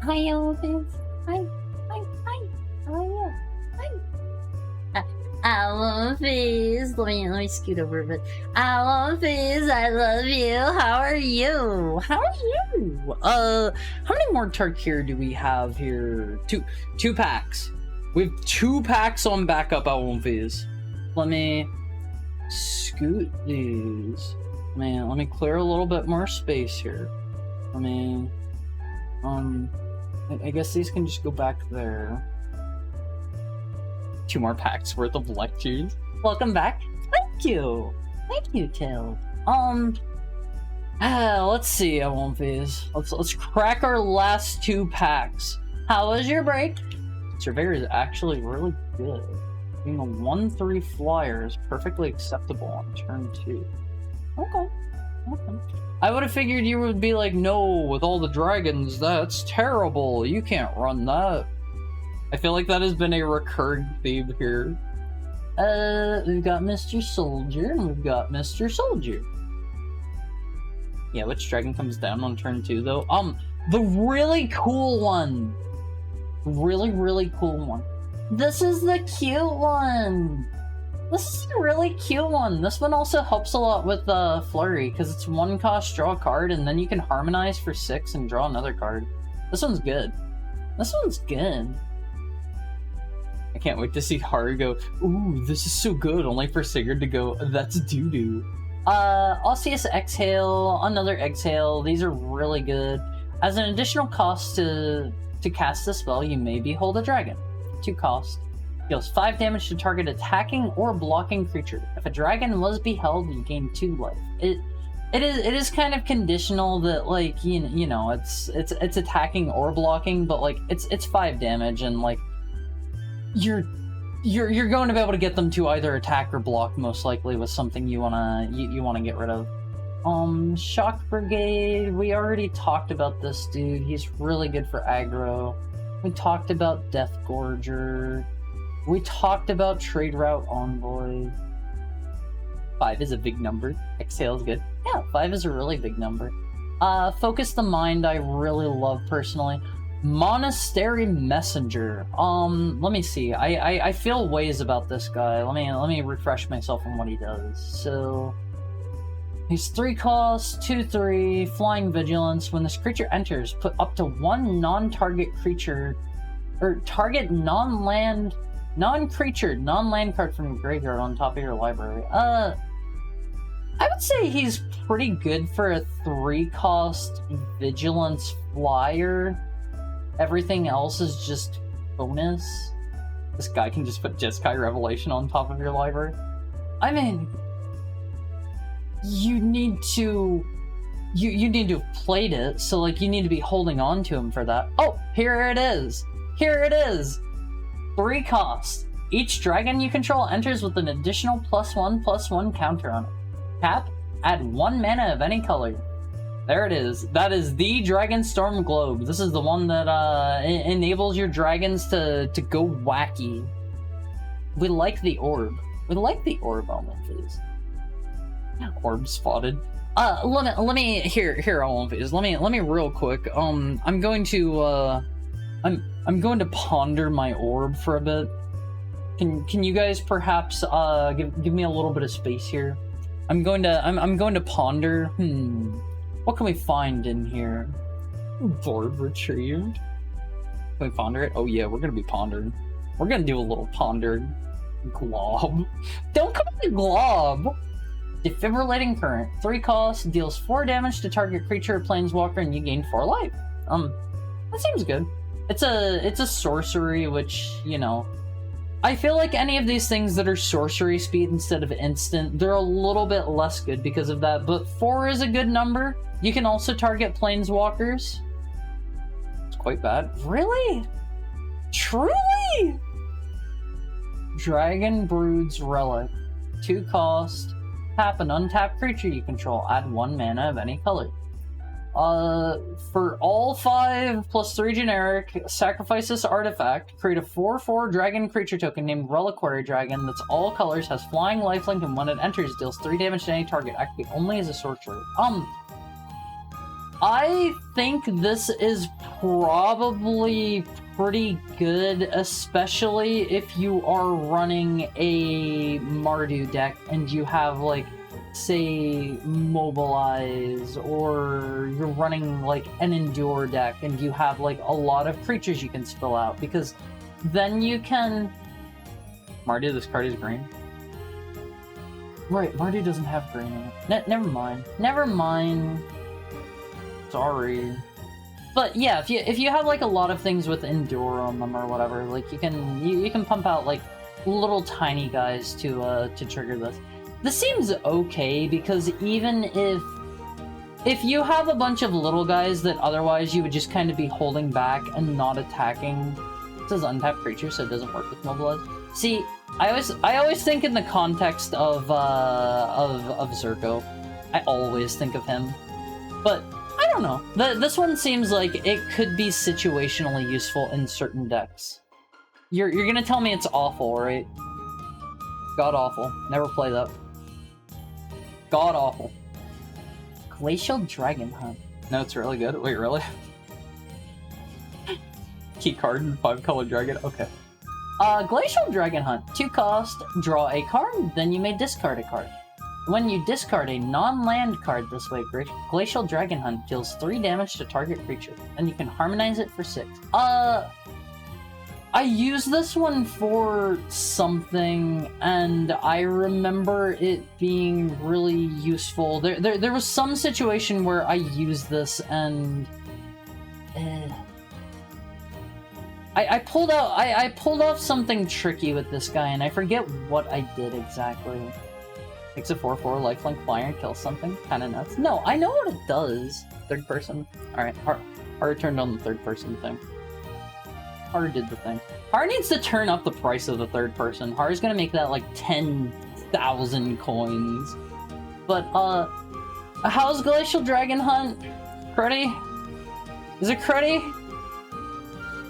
Hi, Elephants. Hi. How are you? Hi. Elephants. Let me scoot over a bit. Elephants, I love you. How are you? How many more Tarkir do we have here? Two packs. We have 2 packs on backup album fees. Let me scoot these. Man, let me clear a little bit more space here. Let me, I guess these can just go back there. 2 more packs worth of lectures. Welcome back. Thank you, Till. Let's see, album fees. Let's crack our last 2 packs. How was your break? Surveyor is actually really good. Being a 1-3 flyer is perfectly acceptable on turn 2. Okay. I would have figured you would be like, no, with all the dragons, that's terrible. You can't run that. I feel like that has been a recurring theme here. We've got Mr. Soldier, and we've got Mr. Soldier. Yeah, which dragon comes down on turn 2, though? The really cool one. Really cool one. This is the cute one. This is a really cute one. This one also helps a lot with Flurry, because it's 1 cost, draw a card, and then you can harmonize for 6 and draw another card. This one's good. This one's good. I can't wait to see Haru go, ooh, this is so good, only for Sigurd to go, that's doo-doo. Osseous Exhale, another Exhale. These are really good. As an additional cost to cast the spell, you may behold a dragon. 2 cost. Deals 5 damage to target attacking or blocking creature. If a dragon was beheld, you gain 2 life. It is kind of conditional that, like, you know, it's attacking or blocking, but like it's 5 damage, and like you're going to be able to get them to either attack or block, most likely, with something you wanna get rid of. Shock Brigade, we already talked about this dude. He's really good for aggro. We talked about Death Gorger. We talked about Trade Route Envoy. 5 is a big number. Exhale is good. Yeah, 5 is a really big number. Focus the Mind, I really love personally. Monastery Messenger. Let me see. I feel ways about this guy. Let me refresh myself on what he does. So he's 3 costs, 2/3, flying vigilance. When this creature enters, put up to 1 non-target creature or target non-creature, non-land card from your graveyard on top of your library. I would say he's pretty good for a 3 cost vigilance flyer. Everything else is just bonus. This guy can just put Jeskai Revelation on top of your library. I mean, you need to have played it, so like you need to be holding on to him for that. Oh, here it is. 3 cost. Each dragon you control enters with an additional +1/+1 counter on it. Tap, add 1 mana of any color. There it is. That is the Dragon Storm Globe. This is the one that enables your dragons to go wacky. We like the orb. We like the orb element for this. Orb spotted. Let me here element phase. Let me real quick. I'm going to ponder my orb for a bit. Can you guys perhaps give me a little bit of space here? I'm going to ponder. What can we find in here? Orb retrieved. Can we ponder it? Oh yeah, we're gonna be pondering. We're gonna do a little ponder glob. Don't call it glob. Defibrillating Current. 3 costs, deals 4 damage to target creature or planeswalker, and you gain 4 life. That seems good. It's a sorcery, which, you know, I feel like any of these things that are sorcery speed instead of instant, they're a little bit less good because of that, but 4 is a good number. You can also target planeswalkers. It's quite bad. Really? Truly? Dragon Brood's Relic. 2 cost. Tap an untapped creature you control. Add 1 mana of any color. For all 5 +3 generic, sacrifice this artifact, create a 4/4 dragon creature token named Reliquary Dragon that's all colors, has flying, lifelink, and when it enters, deals 3 damage to any target, activate only as a sorcerer. I think this is probably pretty good, especially if you are running a Mardu deck and you have, like, say, Mobilize, or you're running, like, an Endure deck and you have, like, a lot of creatures you can spill out, because then you can... Marty, this card is green. Right, Marty doesn't have green in it. Never mind. Never mind. Sorry. But yeah, if you have like a lot of things with endure on them or whatever, like you can pump out like little tiny guys to trigger this. This seems okay because even if you have a bunch of little guys that otherwise you would just kind of be holding back and not attacking, it says untapped creature, so it doesn't work with mobilize. See, I always think in the context of Zerko. I always think of him, but I don't know. This one seems like it could be situationally useful in certain decks. You're gonna tell me it's awful, right? God awful. Never play that. God awful. Glacial Dragon Hunt. No, it's really good. Wait, really? Key card and 5-color dragon? Okay. Glacial Dragon Hunt. 2 cost, draw a card, then you may discard a card. When you discard a non-land card this way, Glacial Dragon Hunt deals 3 damage to target creature, and you can harmonize it for 6. I used this one for something, and I remember it being really useful. There was some situation where I used this, and I pulled off something tricky with this guy, and I forget what I did exactly. Makes a 4/4 lifelink flyer and kills something. Kinda nuts. No, I know what it does. Third person. Alright, Haru turned on the third person thing. Haru did the thing. Haru needs to turn up the price of the third person. Haru's gonna make that like 10,000 coins. But, how's Glacial Dragon Hunt? Cruddy? Is it cruddy?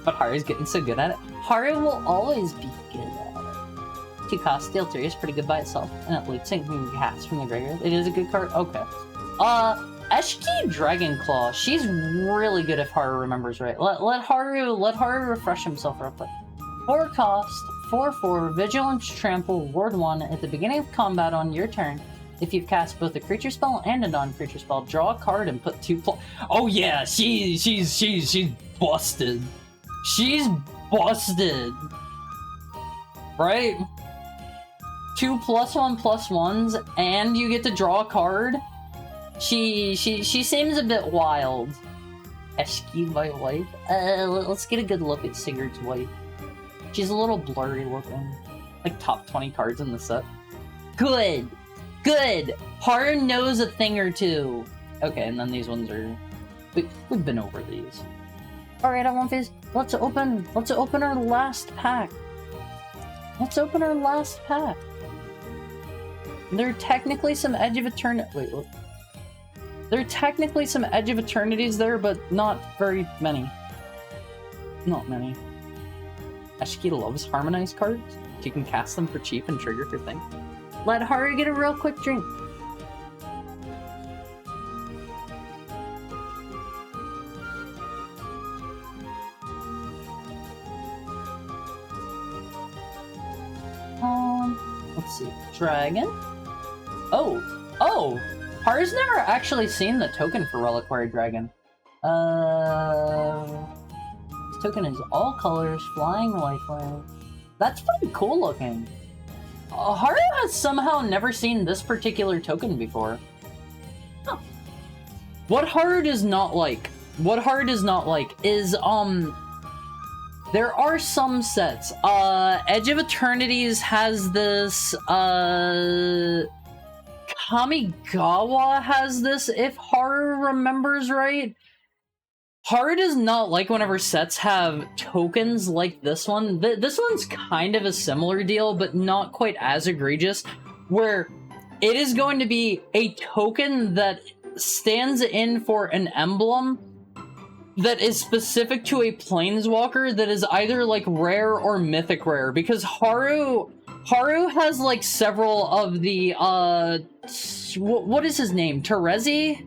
But Haru's getting so good at it. Haru will always be good at it. 2 cost, Steel 3 is pretty good by itself, and it loops and can cast from the graveyard. It is a good card? Okay. Eshki Dragonclaw. She's really good if Haru remembers right. Let Haru refresh himself real quick. 4 cost, 4/4, Vigilance Trample, Ward 1. At the beginning of combat on your turn, if you've cast both a creature spell and a non-creature spell, draw a card and put 2 Oh yeah, she's busted. She's busted. Right? 2 +1/+1s, and you get to draw a card? She seems a bit wild. Eshki, my wife? Let's get a good look at Sigurd's wife. She's a little blurry looking. Like top 20 cards in the set. Good! Good! Haru knows a thing or two. Okay, and then these ones are... We've been over these. Alright, I want these. Let's open our last pack. Let's open our last pack. There are technically some Edge of Eternity... Wait, what? There are technically some Edge of Eternities there, but not very many. Not many. Eshki loves harmonized cards. She can cast them for cheap and trigger her thing. Let Haru get a real quick drink. Let's see. Dragon? Oh! Haru's never actually seen the token for Reliquary Dragon. This token is all colors, flying lifeline. That's pretty cool looking. Haru has somehow never seen this particular token before. Huh. What Haru does not like is, there are some sets. Edge of Eternities has this, Kamigawa has this, if Haru remembers right. Haru does not like whenever sets have tokens like this one. This one's kind of a similar deal, but not quite as egregious, where it is going to be a token that stands in for an emblem that is specific to a planeswalker that is either like rare or mythic rare, because Haru has like several of the what is his name? Terezi?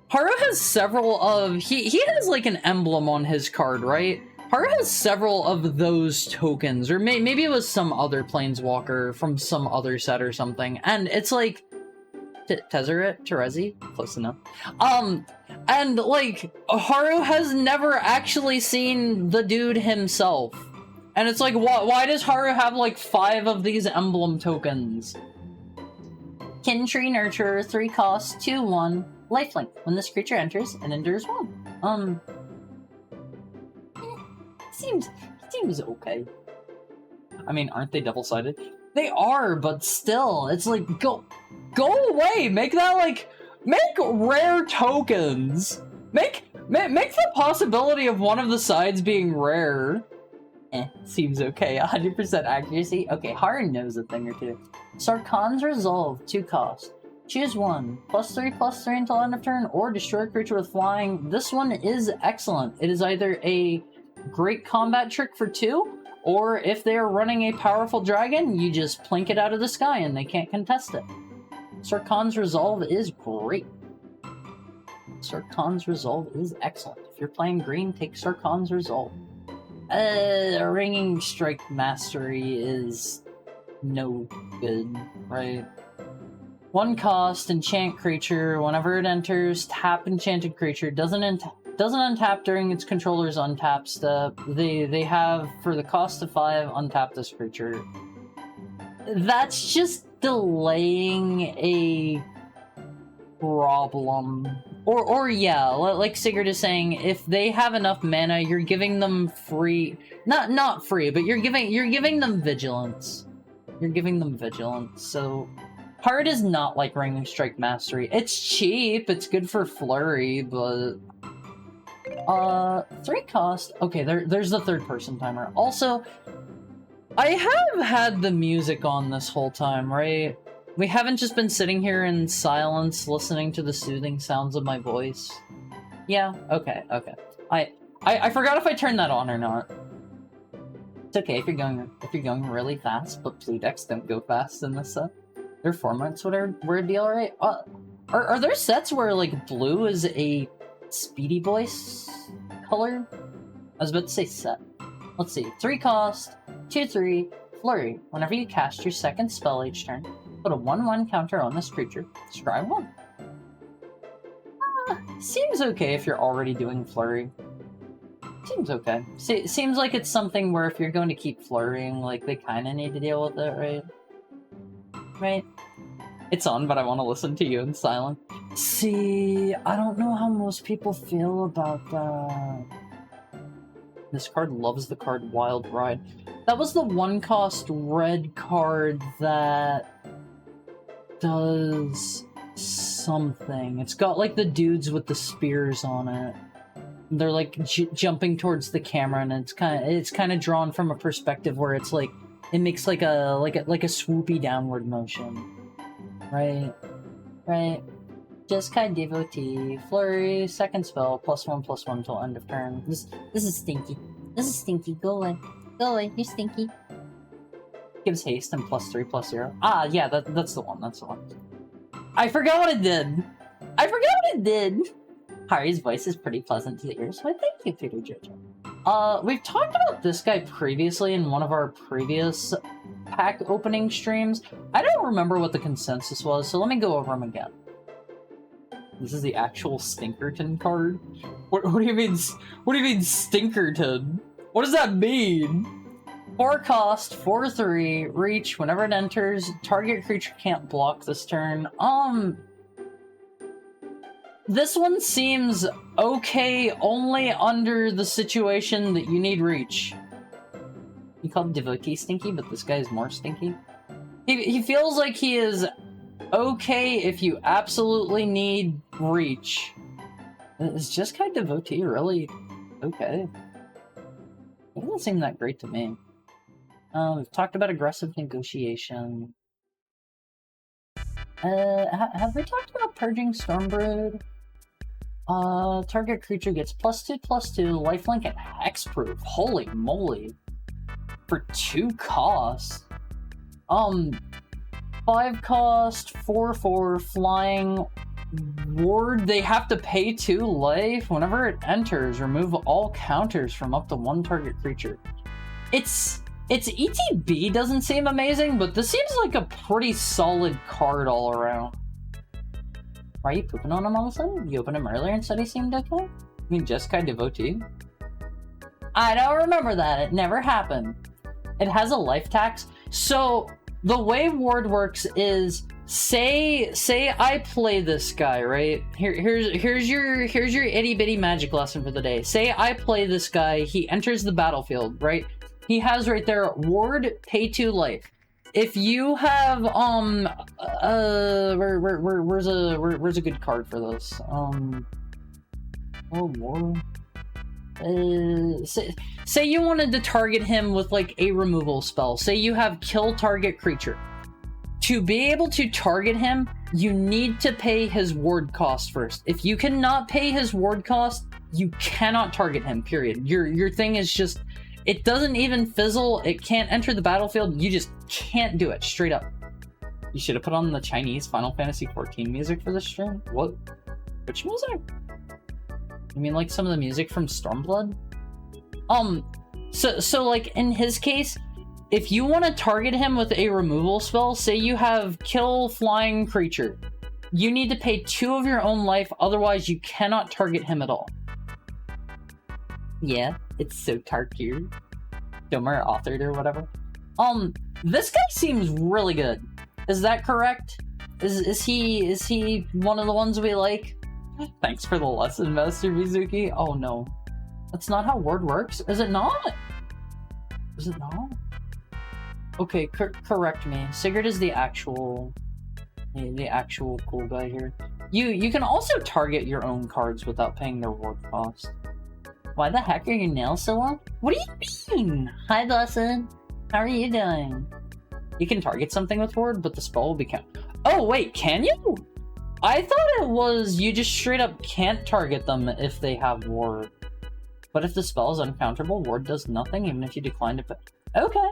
Haru has several of he has like an emblem on his card, right? Haru has several of those tokens, or maybe it was some other planeswalker from some other set or something, and it's like Tezzeret? Terezi? Close enough. And like, Haru has never actually seen the dude himself. And it's like, why does Haru have like 5 of these emblem tokens? Kin Tree Nurturer, 3 cost, 2/1, lifelink. When this creature enters, it endures 1. Seems okay. I mean, aren't they double-sided? They are, but still, it's like, go away! Make that, like, make rare tokens! Make the possibility of one of the sides being rare. Seems okay. 100% accuracy. Okay, Haru knows a thing or two. Sarkhan's Resolve, 2 cost. Choose 1. +3/+3 until end of turn, or destroy a creature with flying. This one is excellent. It is either a great combat trick for 2, or if they are running a powerful dragon, you just plink it out of the sky and they can't contest it. Sarkhan's Resolve is great. Sarkhan's Resolve is excellent. If you're playing green, take Sarkhan's Resolve. Ringing Strike Mastery is no good, right? 1 cost, enchant creature. Whenever it enters, tap enchanted creature. Doesn't untap during its controller's untap step. They have, for the cost of 5, untap this creature. That's just delaying a problem. Or yeah, like Sigurd is saying, if they have enough mana, you're giving them free, not free, but you're giving them vigilance. You're giving them vigilance. So Haru is not like Ringing Strike Mastery. It's cheap, it's good for flurry, but 3 cost. Okay, there's the 3rd person timer. Also, I have had the music on this whole time, right? We haven't just been sitting here in silence listening to the soothing sounds of my voice. Yeah, okay. I forgot if I turned that on or not. It's okay if you're going really fast, but blue decks don't go fast in this set. Their formats were a deal, right? Are there sets where like blue is a speedy voice color? I was about to say set. Let's see. 3 cost, 2/3, flurry. Whenever you cast your 2nd spell each turn, put a 1/1 counter on this creature. Scry 1. Seems okay if you're already doing flurry. Seems okay. Seems like it's something where if you're going to keep flurrying, like, they kind of need to deal with it, right? Right? It's on, but I want to listen to you in silence. See, I don't know how most people feel about that. This card loves the card Wild Ride. That was the 1-cost red card that does something. It's got like the dudes with the spears on it. They're like jumping towards the camera, and it's kind of drawn from a perspective where it's like it makes like a swoopy downward motion. Right. Jeskai Devotee, flurry, 2nd spell, +1/+1 till end of turn. This is stinky. This is stinky. Go away. You're stinky. Gives haste and +3/+0. Ah, yeah, that's the one. I forgot what it did. Haru's voice is pretty pleasant to the ears, so thank you, Peter Jojo. We've talked about this guy previously in one of our previous pack opening streams. I don't remember what the consensus was, so let me go over him again. This is the actual Stinkerton card? What do you mean? What do you mean Stinkerton? What does that mean? 4 cost, 4/3, reach. Whenever it enters, target creature can't block this turn. This one seems okay only under the situation that you need reach. You called Devotee stinky, but this guy's more stinky. He feels like he is okay if you absolutely need reach. Is just kind of Devotee really okay? It doesn't seem that great to me. We've talked about aggressive negotiation. Have we talked about Purging Stormbrood? Target creature gets +2/+2, lifelink, and hexproof. Holy moly. For 2 costs. 5 cost, 4/4, flying, ward. They have to pay 2 life. Whenever it enters, remove all counters from up to 1 target creature. Its ETB doesn't seem amazing, but this seems like a pretty solid card all around. Why are you pooping on him all of a sudden? You opened him earlier and said he seemed okay? I mean, Jeskai Devotee? I don't remember that. It never happened. It has a life tax. So the way ward works is, say I play this guy, right? Here's your itty bitty magic lesson for the day. Say I play this guy, he enters the battlefield, right? He has right there ward, pay 2 life. If you have where's a good card for this? Ward. Say you wanted to target him with like a removal spell. Say you have kill target creature. To be able to target him, you need to pay his ward cost first. If you cannot pay his ward cost, you cannot target him, period. Your thing is just, it doesn't even fizzle, it can't enter the battlefield, you just can't do it, straight up. You should have put on the Chinese Final Fantasy XIV music for this stream? What? Which music? You mean like some of the music from Stormblood? So like in his case, if you want to target him with a removal spell, say you have kill flying creature, you need to pay 2 of your own life, otherwise you cannot target him at all. Yeah, it's so targeted. Domer authored or whatever. This guy seems really good. Is that correct? Is he one of the ones we like? Thanks for the lesson, Master Mizuki. Oh no. That's not how word works? Is it not? Is it not? Okay, correct me. Sigurd is the actual cool guy here. You can also target your own cards without paying their ward cost. Why the heck are your nails so long? What do you mean? Hi, Blessed. How are you doing? You can target something with ward, but the spell will be count. Oh wait, can you? I thought it was you just straight up can't target them if they have ward. But if the spell is uncounterable, ward does nothing even if you decline to put. Okay.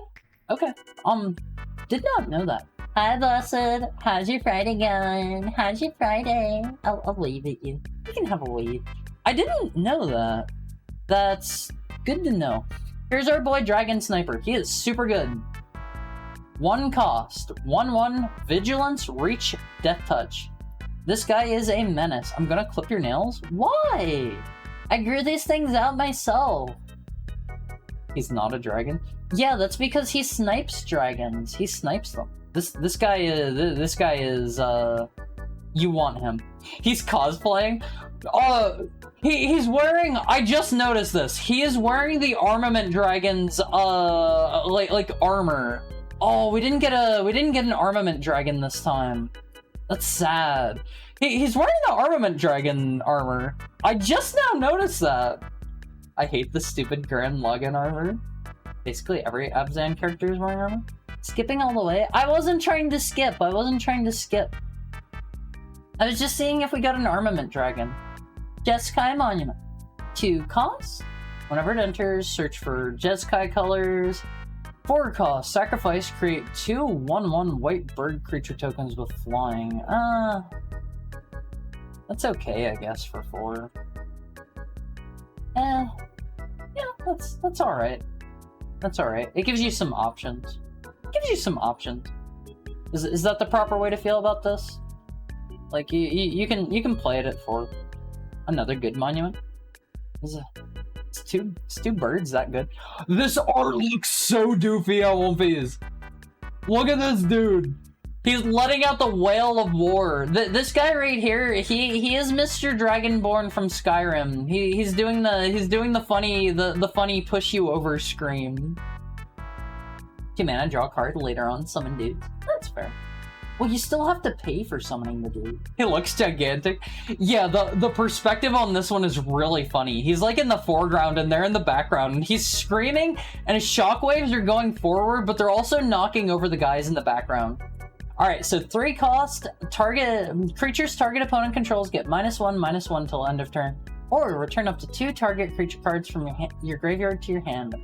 Did not know that. Hi, Blessed. How's your Friday going? How's your Friday? I'll wave at you. You can have a wave. I didn't know that. That's good to know. Here's our boy Dragon Sniper. He is super good. 1 cost. 1/1. Vigilance, Reach, Death Touch. This guy is a menace. I'm gonna clip your nails? Why? I grew these things out myself. He's not a dragon? Yeah, that's because he snipes dragons. He snipes them. This guy is you want him. He's cosplaying. He's wearing, I just noticed this. He is wearing the Armament Dragon's like armor. Oh, we didn't get an Armament Dragon this time. That's sad. He's wearing the Armament Dragon armor. I just now noticed that. I hate the stupid Grand Login armor. Basically every Abzan character is wearing armor. Skipping all the way? I wasn't trying to skip. I was just seeing if we got an Armament Dragon. Jeskai Monument. 2 costs. Whenever it enters, search for Jeskai colors. 4 costs. Sacrifice, create 2 1/1 white bird creature tokens with flying. That's okay, I guess, for 4. Yeah, that's alright. That's alright. It gives you some options. Is that the proper way to feel about this? Like, you can play it at 4. Another good monument. It's two birds that good. This art looks so doofy on One Piece. Look at this dude. He's letting out the wail of war. This guy right here, he is Mr. Dragonborn from Skyrim. He's doing the funny push you over scream. 2 mana, draw a card, later on summon dudes. That's fair. Well, you still have to pay for summoning the dude. He looks gigantic. Yeah, the perspective on this one is really funny. He's like in the foreground and they're in the background. And he's screaming and his shockwaves are going forward, but they're also knocking over the guys in the background. Alright, so 3 cost. Creatures target opponent controls get -1/-1 till end of turn. Or return up to 2 target creature cards from your graveyard to your hand.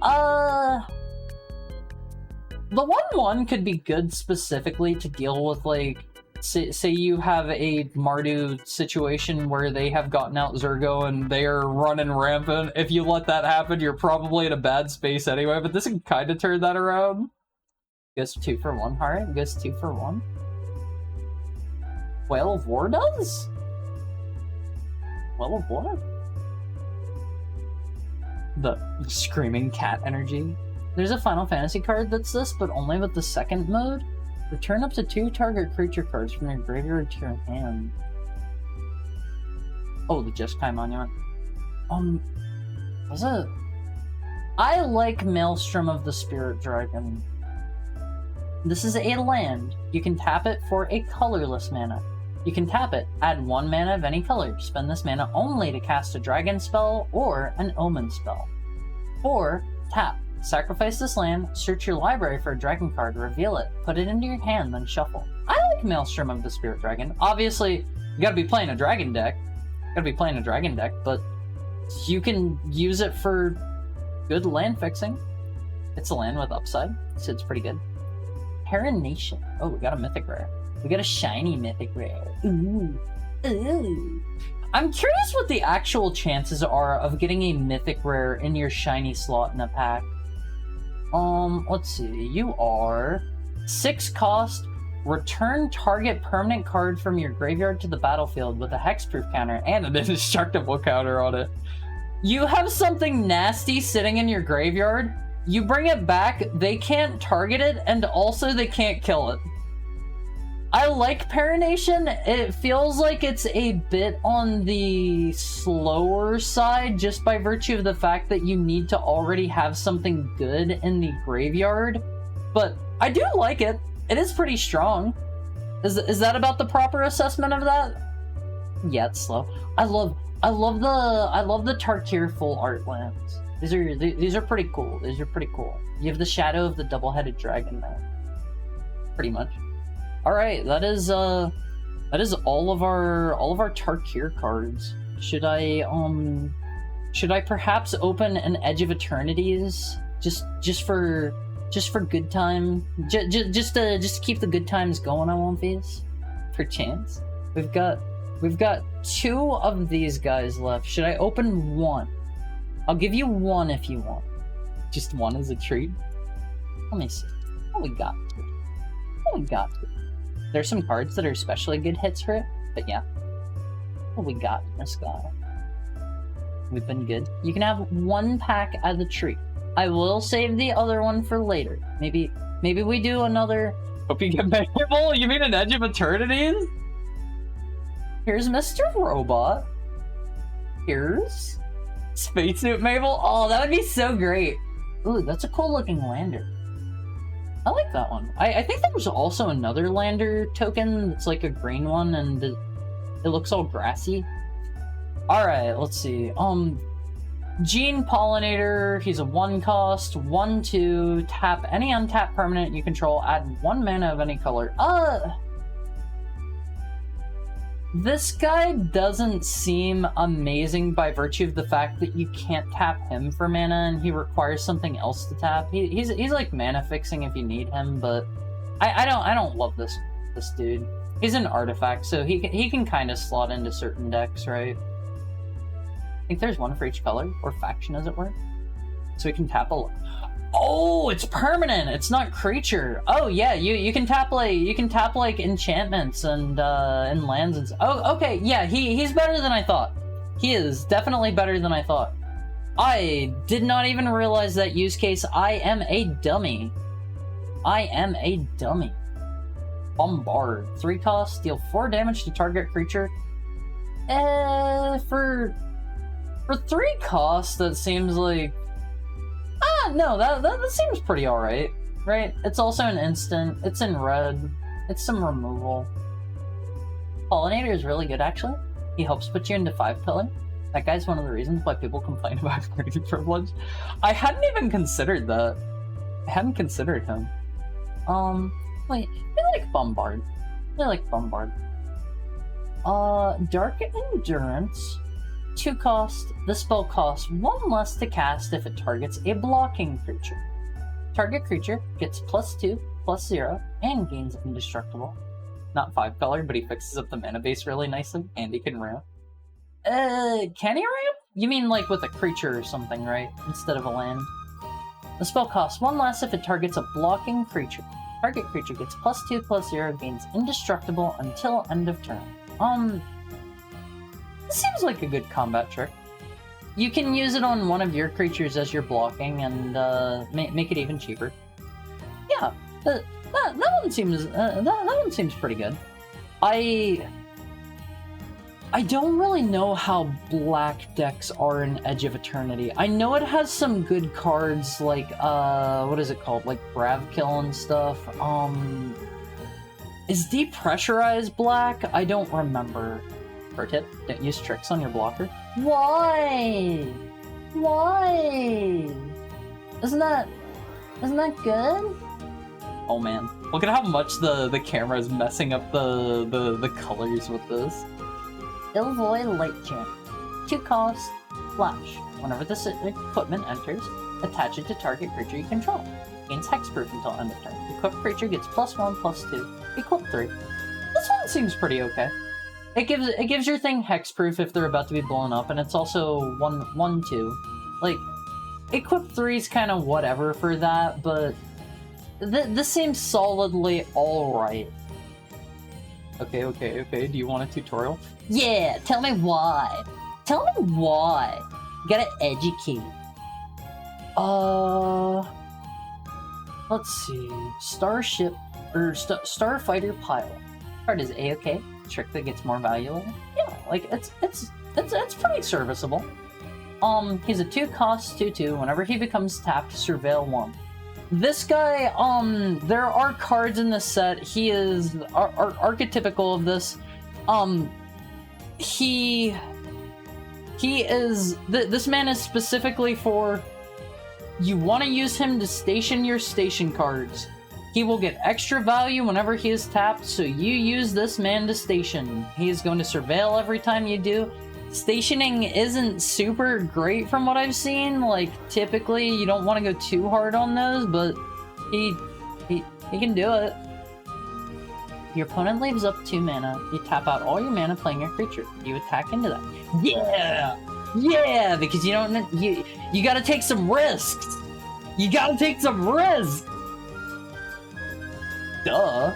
The 1/1 could be good specifically to deal with, like, say you have a Mardu situation where they have gotten out Zergo and they are running rampant. If you let that happen, you're probably in a bad space anyway, but this can kind of turn that around. Goes 2 for 1, alright, goes 2 for 1. Whale of War does? Whale of War? the screaming cat energy. There's a Final Fantasy card that's this, but only with the second mode. Return up to 2 target creature cards from your graveyard to your hand. Oh, the Jeskai Monument. Was it? I like Maelstrom of the Spirit Dragon. This is a land. You can tap it for a colorless mana. You can tap it, add 1 mana of any color. Spend this mana only to cast a dragon spell or an omen spell. Or, tap. Sacrifice this land, search your library for a dragon card, reveal it, put it into your hand, then shuffle. I like Maelstrom of the Spirit Dragon. Obviously, you gotta be playing a dragon deck. But you can use it for good land fixing. It's a land with upside, so it's pretty good. Parination. Oh, we got a mythic rare. We got a shiny mythic rare. Ooh. Ooh. I'm curious what the actual chances are of getting a mythic rare in your shiny slot in a pack. Let's see. You are 6 cost. Return target permanent card from your graveyard to the battlefield with a hexproof counter and an indestructible counter on it. You have something nasty sitting in your graveyard. You bring it back, they can't target it, and also they can't kill it. I like Parination. It feels like it's a bit on the slower side just by virtue of the fact that you need to already have something good in the graveyard. But I do like it. It is pretty strong. Is that about the proper assessment of that? Yeah, it's slow. I love the Tarkir full art lands. These are pretty cool. You have the shadow of the double-headed dragon there. Pretty much. All right, that is all of our Tarkir cards. Should I perhaps open an Edge of Eternities just for good time, just to keep the good times going on One Piece? Perchance. We've got 2 of these guys left. Should I open 1? I'll give you 1 if you want. Just 1 as a treat. Let me see. What we got? There's some cards that are especially good hits for it, but yeah. What we got in this guy? We've been good. You can have 1 pack as a treat. I will save the other one for later. Maybe we do another. Hope you get memorable. You mean an Edge of Eternities? Here's Mr. Robot. Here's Spacesuit Mabel. Oh, that would be so great. Ooh, that's a cool looking lander. I like that one. I think there was also another lander token that's like a green one and it looks all grassy. Alright, let's see. Gene Pollinator, he's a 1 cost, 1/2, tap any untapped permanent you control, add 1 mana of any color. This guy doesn't seem amazing by virtue of the fact that you can't tap him for mana and he requires something else to tap. He's like mana fixing if you need him, but I don't love this dude. He's an artifact, so he can kind of slot into certain decks, right? I think there's 1 for each color, or faction as it were. So we can tap a... Oh, it's permanent. It's not creature. Oh yeah, you can tap like enchantments and lands and. Oh, okay, yeah, he's better than I thought. He is definitely better than I thought. I did not even realize that use case. I am a dummy. Bombard. 3 cost, deal 4 damage to target creature. For 3 costs, that seems like. No, that seems pretty alright, right? It's also an instant, it's in red, it's some removal. Pollinator is really good, actually. He helps put you into 5 pillar. That guy's one of the reasons why people complain about green privilege. I hadn't even considered that. I hadn't considered him. Wait, I like Bombard. Dark Endurance. 2 cost, the spell costs 1 less to cast if it targets a blocking creature. Target creature gets +2/+0 and gains indestructible. Not 5 color, but he fixes up the mana base really nicely, and he can ramp. Can he ramp? You mean like with a creature or something, right? Instead of a land. The spell costs 1 less if it targets a blocking creature. Target creature gets +2/+0, gains indestructible until end of turn. This seems like a good combat trick. you can use it on one of your creatures as you're blocking and make it even cheaper. Yeah, that one seems that one seems pretty good. I don't really know how black decks are in Edge of Eternity. I know it has some good cards like what is it called? Like Bravkill and stuff. Is Depressurized black? I don't remember. Pro tip, don't use tricks on your blocker. Why? Why? Isn't that good? Oh man. Look at how much the camera is messing up the colors with this. Illvoid Light Chant. 2 costs, Flash. Whenever this equipment enters, attach it to target creature you control. Gains hexproof until end of turn. Equipped creature gets +1/+2. Equip 3. This one seems pretty okay. It gives your thing hexproof if they're about to be blown up, and it's also 1/2. Like, Equip 3 is kind of whatever for that, but this seems solidly alright. Okay, do you want a tutorial? Yeah, tell me why. Tell me why. You gotta educate. Let's see. Starship, or Starfighter Pilot. Card is A-okay. Trick that gets more valuable. Yeah, like, it's pretty serviceable. He's a 2 cost, 2/2. Whenever he becomes tapped, surveil 1. This guy, there are cards in this set. He is archetypical of this. This man is specifically for, you want to use him to station your station cards. He will get extra value whenever he is tapped, so you use this man to station. He is going to surveil every time you do. Stationing isn't super great from what I've seen. Like, typically you don't want to go too hard on those, but he can do it. Your opponent leaves up 2 mana. You tap out all your mana playing your creature. You attack into that. Yeah, because you don't you got to take some risks. You got to take some risks. Duh.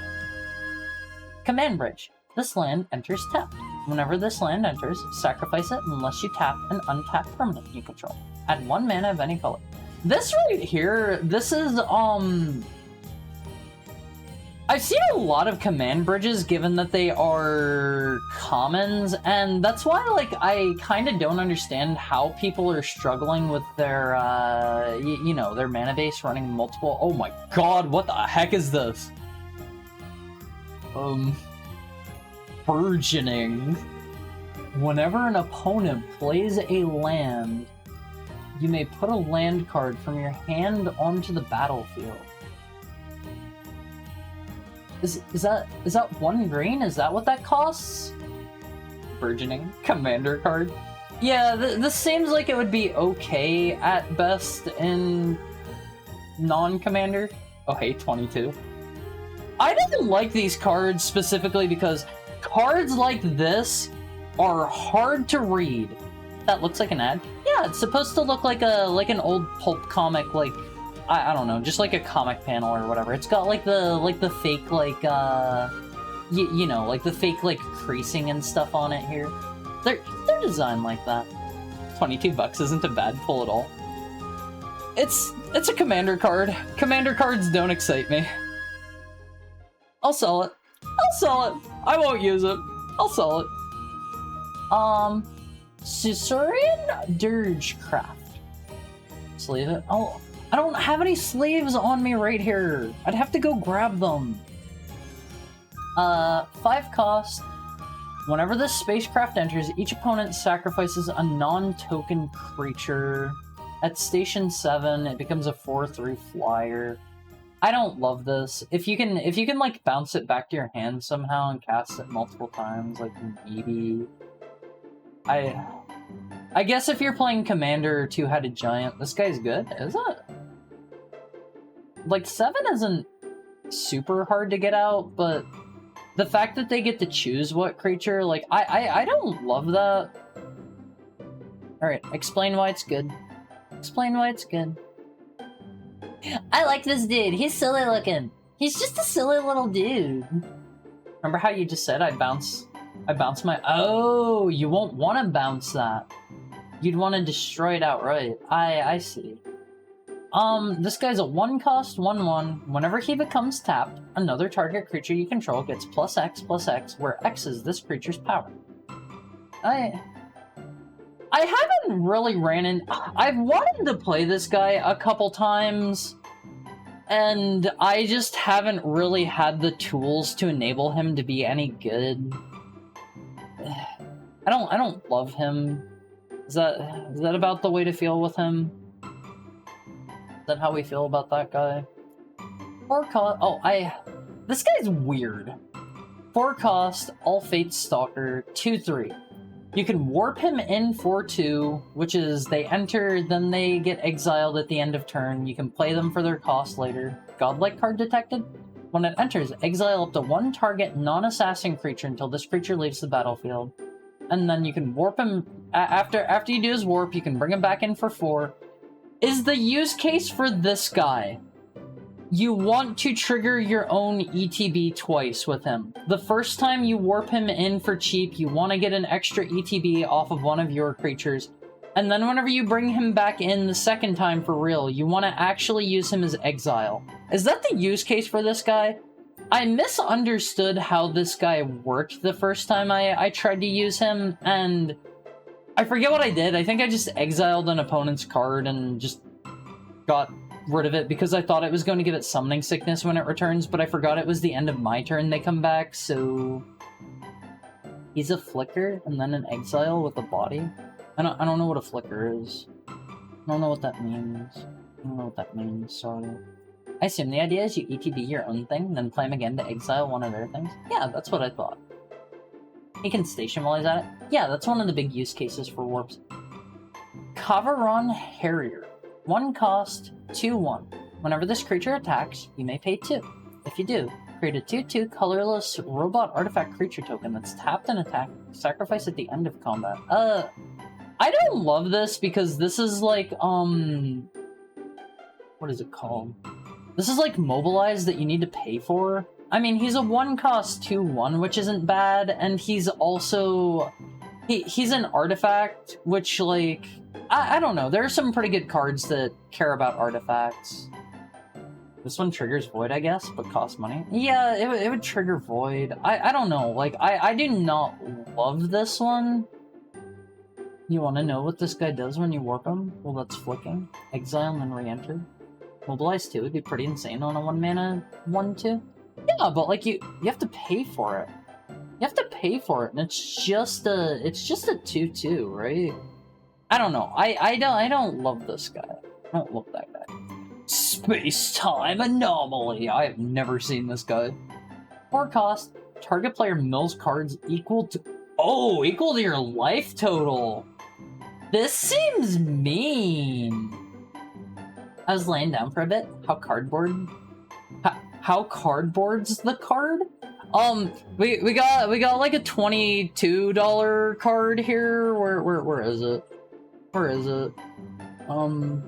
Command Bridge. This land enters tapped. Whenever this land enters, sacrifice it unless you tap an untapped permanent you control. Add 1 mana of any color. This right here, this is, I've seen a lot of command bridges given that they are commons, and that's why, like, I kind of don't understand how people are struggling with their, you know, their mana base running multiple. Oh my god, what the heck is this? Burgeoning. Whenever an opponent plays a land, you may put a land card from your hand onto the battlefield. Is that 1 green? Is that what that costs? Burgeoning commander card. Yeah, this seems like it would be okay at best in non-commander. Oh hey, 22. I didn't like these cards specifically because cards like this are hard to read. That looks like an ad. Yeah, it's supposed to look like an old pulp comic, like I don't know, just like a comic panel or whatever. It's got like the fake like you know, like the fake like creasing and stuff on it here. They're designed like that. $22 isn't a bad pull at all. It's a commander card. Commander cards don't excite me. I'll sell it. I won't use it. I'll sell it. Caesarian Dirgecraft. Sleeve it. Oh, I don't have any sleeves on me right here. I'd have to go grab them. 5 cost. Whenever this spacecraft enters, each opponent sacrifices a non-token creature. At station 7, it becomes a 4/3 flyer. I don't love this. If you can like bounce it back to your hand somehow and cast it multiple times, like maybe. I guess if you're playing Commander or Two-Headed Giant, this guy's good, is it? Like 7 isn't super hard to get out, but the fact that they get to choose what creature, like I don't love that. Alright, explain why it's good. Explain why it's good. I like this dude. He's silly looking. He's just a silly little dude. Remember how you just said I bounce my... Oh, you won't want to bounce that. you'd want to destroy it outright. I see. This guy's a 1-cost 1/1. Whenever he becomes tapped, another target creature you control gets +X/+X, where X is this creature's power. I haven't really ran in... I've wanted to play this guy a couple times, and I just haven't really had the tools to enable him to be any good. I don't love him. Is that about the way to feel with him? Is that how we feel about that guy? 4 cost... Oh, this guy's weird. 4 cost, All Fates Stalker, 2/3. You can warp him in for 2, which is they enter, then they get exiled at the end of turn. You can play them for their cost later. Godlike card detected. When it enters, exile up to 1 target non-assassin creature until this creature leaves the battlefield. And then you can warp him... After you do his warp, you can bring him back in for 4. Is the use case for this guy, you want to trigger your own ETB twice with him. The first time you warp him in for cheap, you want to get an extra ETB off of one of your creatures. And then whenever you bring him back in the second time for real, you want to actually use him as exile. Is that the use case for this guy? I misunderstood how this guy worked the first time I tried to use him, and I forget what I did. I think I just exiled an opponent's card and just got rid of it because I thought it was going to give it summoning sickness when it returns, but I forgot it was the end of my turn they come back, so... He's a flicker and then an exile with a body? I don't know what a flicker is. I don't know what that means. Sorry. I assume the idea is you ETB your own thing, then play him again to exile one of their things? Yeah, that's what I thought. He can station while he's at it? Yeah, that's one of the big use cases for warps. Kavaron Harrier. 1 cost, 2/1. Whenever this creature attacks, you may pay 2. If you do, create a 2/2 colorless robot artifact creature token that's tapped and attacked, sacrifice at the end of combat. I don't love this because this is like, what is it called? This is like mobilize that you need to pay for. I mean, he's a 1 cost 2/1, which isn't bad, and he's also... He's an artifact, which, like... I don't know, there are some pretty good cards that care about artifacts. This one triggers Void, I guess, but costs money. Yeah, it would trigger Void. I don't know, like, I do not love this one. You want to know what this guy does when you warp him? Well, that's flicking. Exile and then re-enter. Mobilize 2 would be pretty insane on a 1-mana 1/2. Yeah, but like you have to pay for it. You have to pay for it, and it's just a 2/2, right? I don't know. I don't love this guy. I don't love that guy. Space-time anomaly. I have never seen this guy. 4 cost. Target player mills cards equal to your life total. This seems mean. I was laying down for a bit. How cardboard's the card? We got like a $22 card here. Where is it? Where is it? Over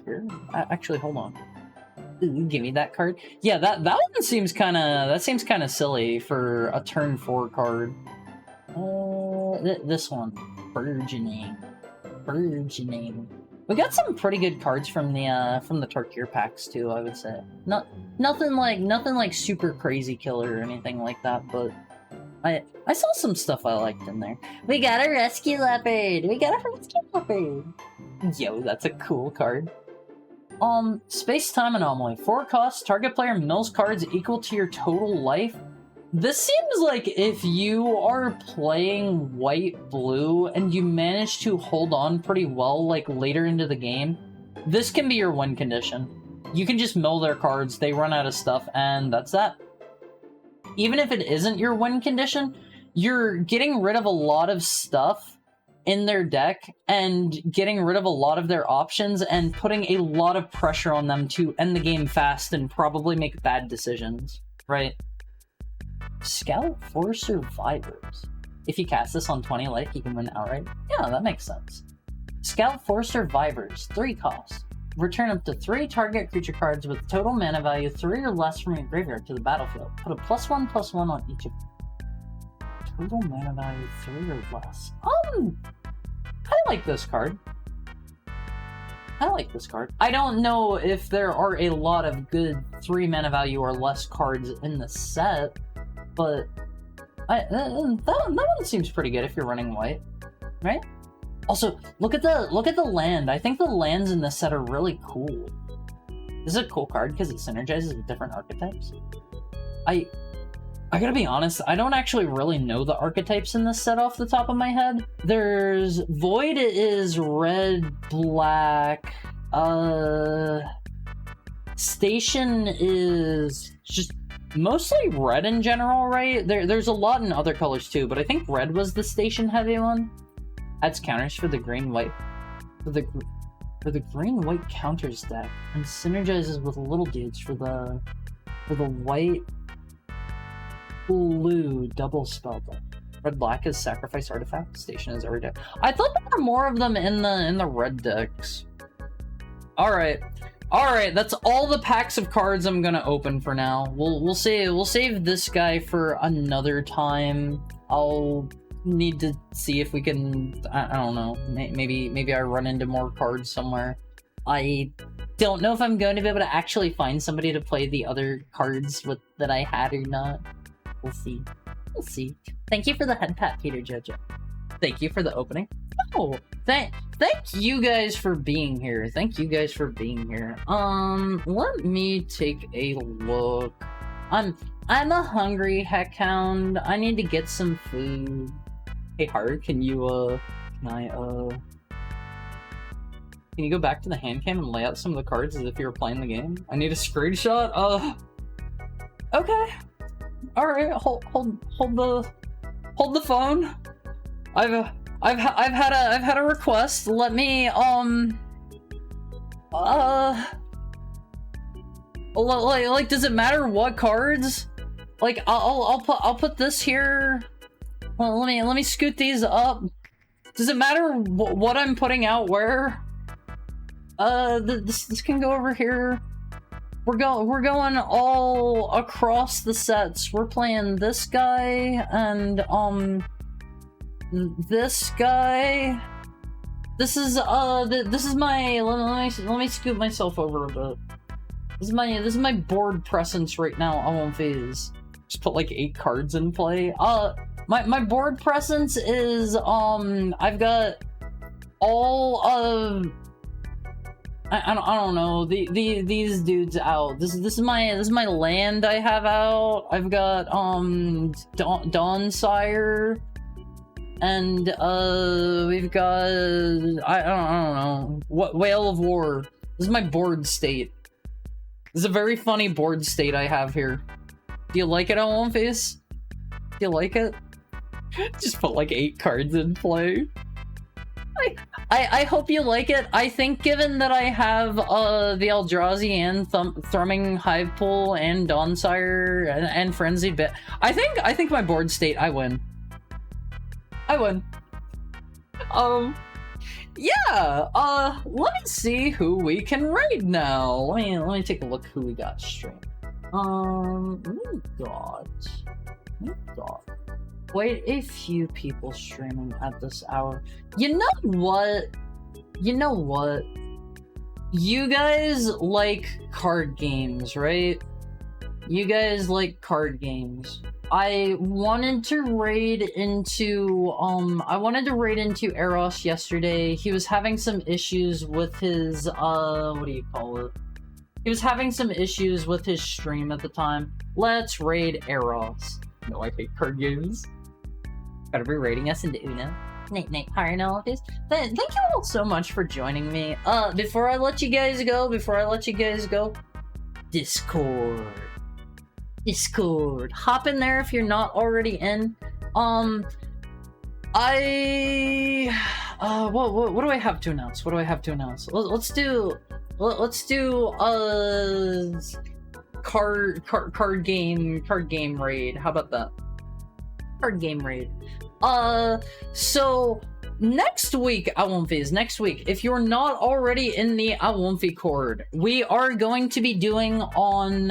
here. Actually, hold on. Give me that card. Yeah, that one seems kind of silly for a turn 4 card. This one, burgeoning. We got some pretty good cards from the Torkir packs too, I would say. Nothing like super crazy killer or anything like that, but I saw some stuff I liked in there. We got a rescue leopard. Yo, that's a cool card. Space-time anomaly. 4 costs. Target player mills cards equal to your total life. This seems like if you are playing white-blue and you manage to hold on pretty well, like, later into the game, this can be your win condition. You can just mill their cards, they run out of stuff, and that's that. Even if it isn't your win condition, you're getting rid of a lot of stuff in their deck and getting rid of a lot of their options and putting a lot of pressure on them to end the game fast and probably make bad decisions, right? Scout for Survivors. If you cast this on 20 life, you can win outright. Yeah, that makes sense. Scout for Survivors, 3 costs. Return up to 3 target creature cards with total mana value 3 or less from your graveyard to the battlefield. Put a +1/+1 on each of them. Total mana value 3 or less. I like this card. I like this card. I don't know if there are a lot of good 3 mana value or less cards in the set, but that one seems pretty good if you're running white, right? Also, look at the land. I think the lands in this set are really cool. This is a cool card because it synergizes with different archetypes. I gotta be honest, I don't actually really know the archetypes in this set off the top of my head. There's Void is red, black, Station is just mostly red in general, right? There's a lot in other colors too, but I think red was the Station heavy one. Adds counters for the green-white. For the green-white counters deck, and synergizes with little dudes for the white blue double spell deck. Red black is sacrifice artifact. Station is every deck. I thought there were more of them in the red decks. All right, that's all the packs of cards I'm gonna open for now. We'll save this guy for another time. I'll need to see if we can, I don't know, maybe I run into more cards somewhere. I don't know if I'm going to be able to actually find somebody to play the other cards that I had or not. We'll see. Thank you for the head pat, Peter Jojo. Thank you for the opening. Oh, thank you guys for being here. Let me take a look. I'm a hungry heckhound. I need to get some food. Hey Hard, can you can you go back to the hand cam and lay out some of the cards as if you were playing the game? I need a screenshot. Okay. All right. Hold the phone. I've had a request. Let me like does it matter what cards? Like I'll put this here. Well, let me scoot these up. Does it matter what I'm putting out where? This can go over here. We're going all across the sets. We're playing this guy and this guy. This is my let me scoot myself over a bit. This is my board presence right now. I won't phase. Just put like 8 cards in play. My board presence is I've got all of I don't know these dudes out. This is my land I have out. I've got Dawnsire, and we've got I don't know what Whale of War. This is my board state. This is a very funny board state I have here. Do you like it, on face? Do you like it? Just put like 8 cards in play. I hope you like it. I think given that I have the Eldrazi and Thrumming Hivepool and Dawnsire and Frenzied Bit, I think my board state I win. Yeah, let me see who we can raid now. Let me take a look who we got streamed. We got quite a few people streaming at this hour. You know what? You guys like card games, right? You guys like card games. I wanted to raid into Eros yesterday. He was having some issues with his what do you call it? He was having some issues with his stream at the time. Let's raid Eros. No, I hate card games. Gotta be raiding us into Uno. Night, hard all of this. Thank you all so much for joining me. Before I let you guys go, Discord. Hop in there if you're not already in. What do I have to announce? Let's do card game raid. How about that? Card game raid. So next week, if you're not already in the Awomfi Cord, we are going to be doing on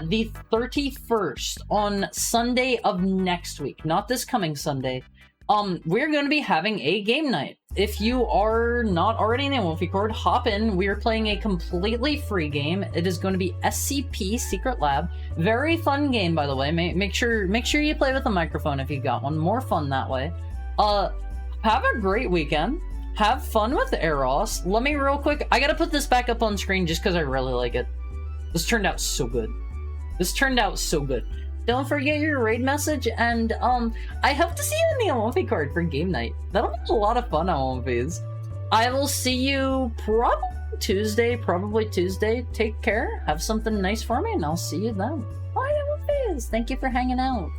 the 31st, on Sunday of next week. Not this coming Sunday, we're going to be having a game night. If you are not already in the Wolfie Court, hop in. We are playing a completely free game. It is going to be SCP Secret Lab. Very fun game, by the way. Make sure you play with a microphone if you got one. More fun that way. Have a great weekend. Have fun with Eros. Let me real quick. I gotta put this back up on screen just because I really like it. This turned out so good. This turned out so good. Don't forget your raid message, and I hope to see you in the Olympic card for game night. That'll be a lot of fun, Olympics. I will see you probably Tuesday. Take care, have something nice for me, and I'll see you then. Bye, Olympics. Thank you for hanging out.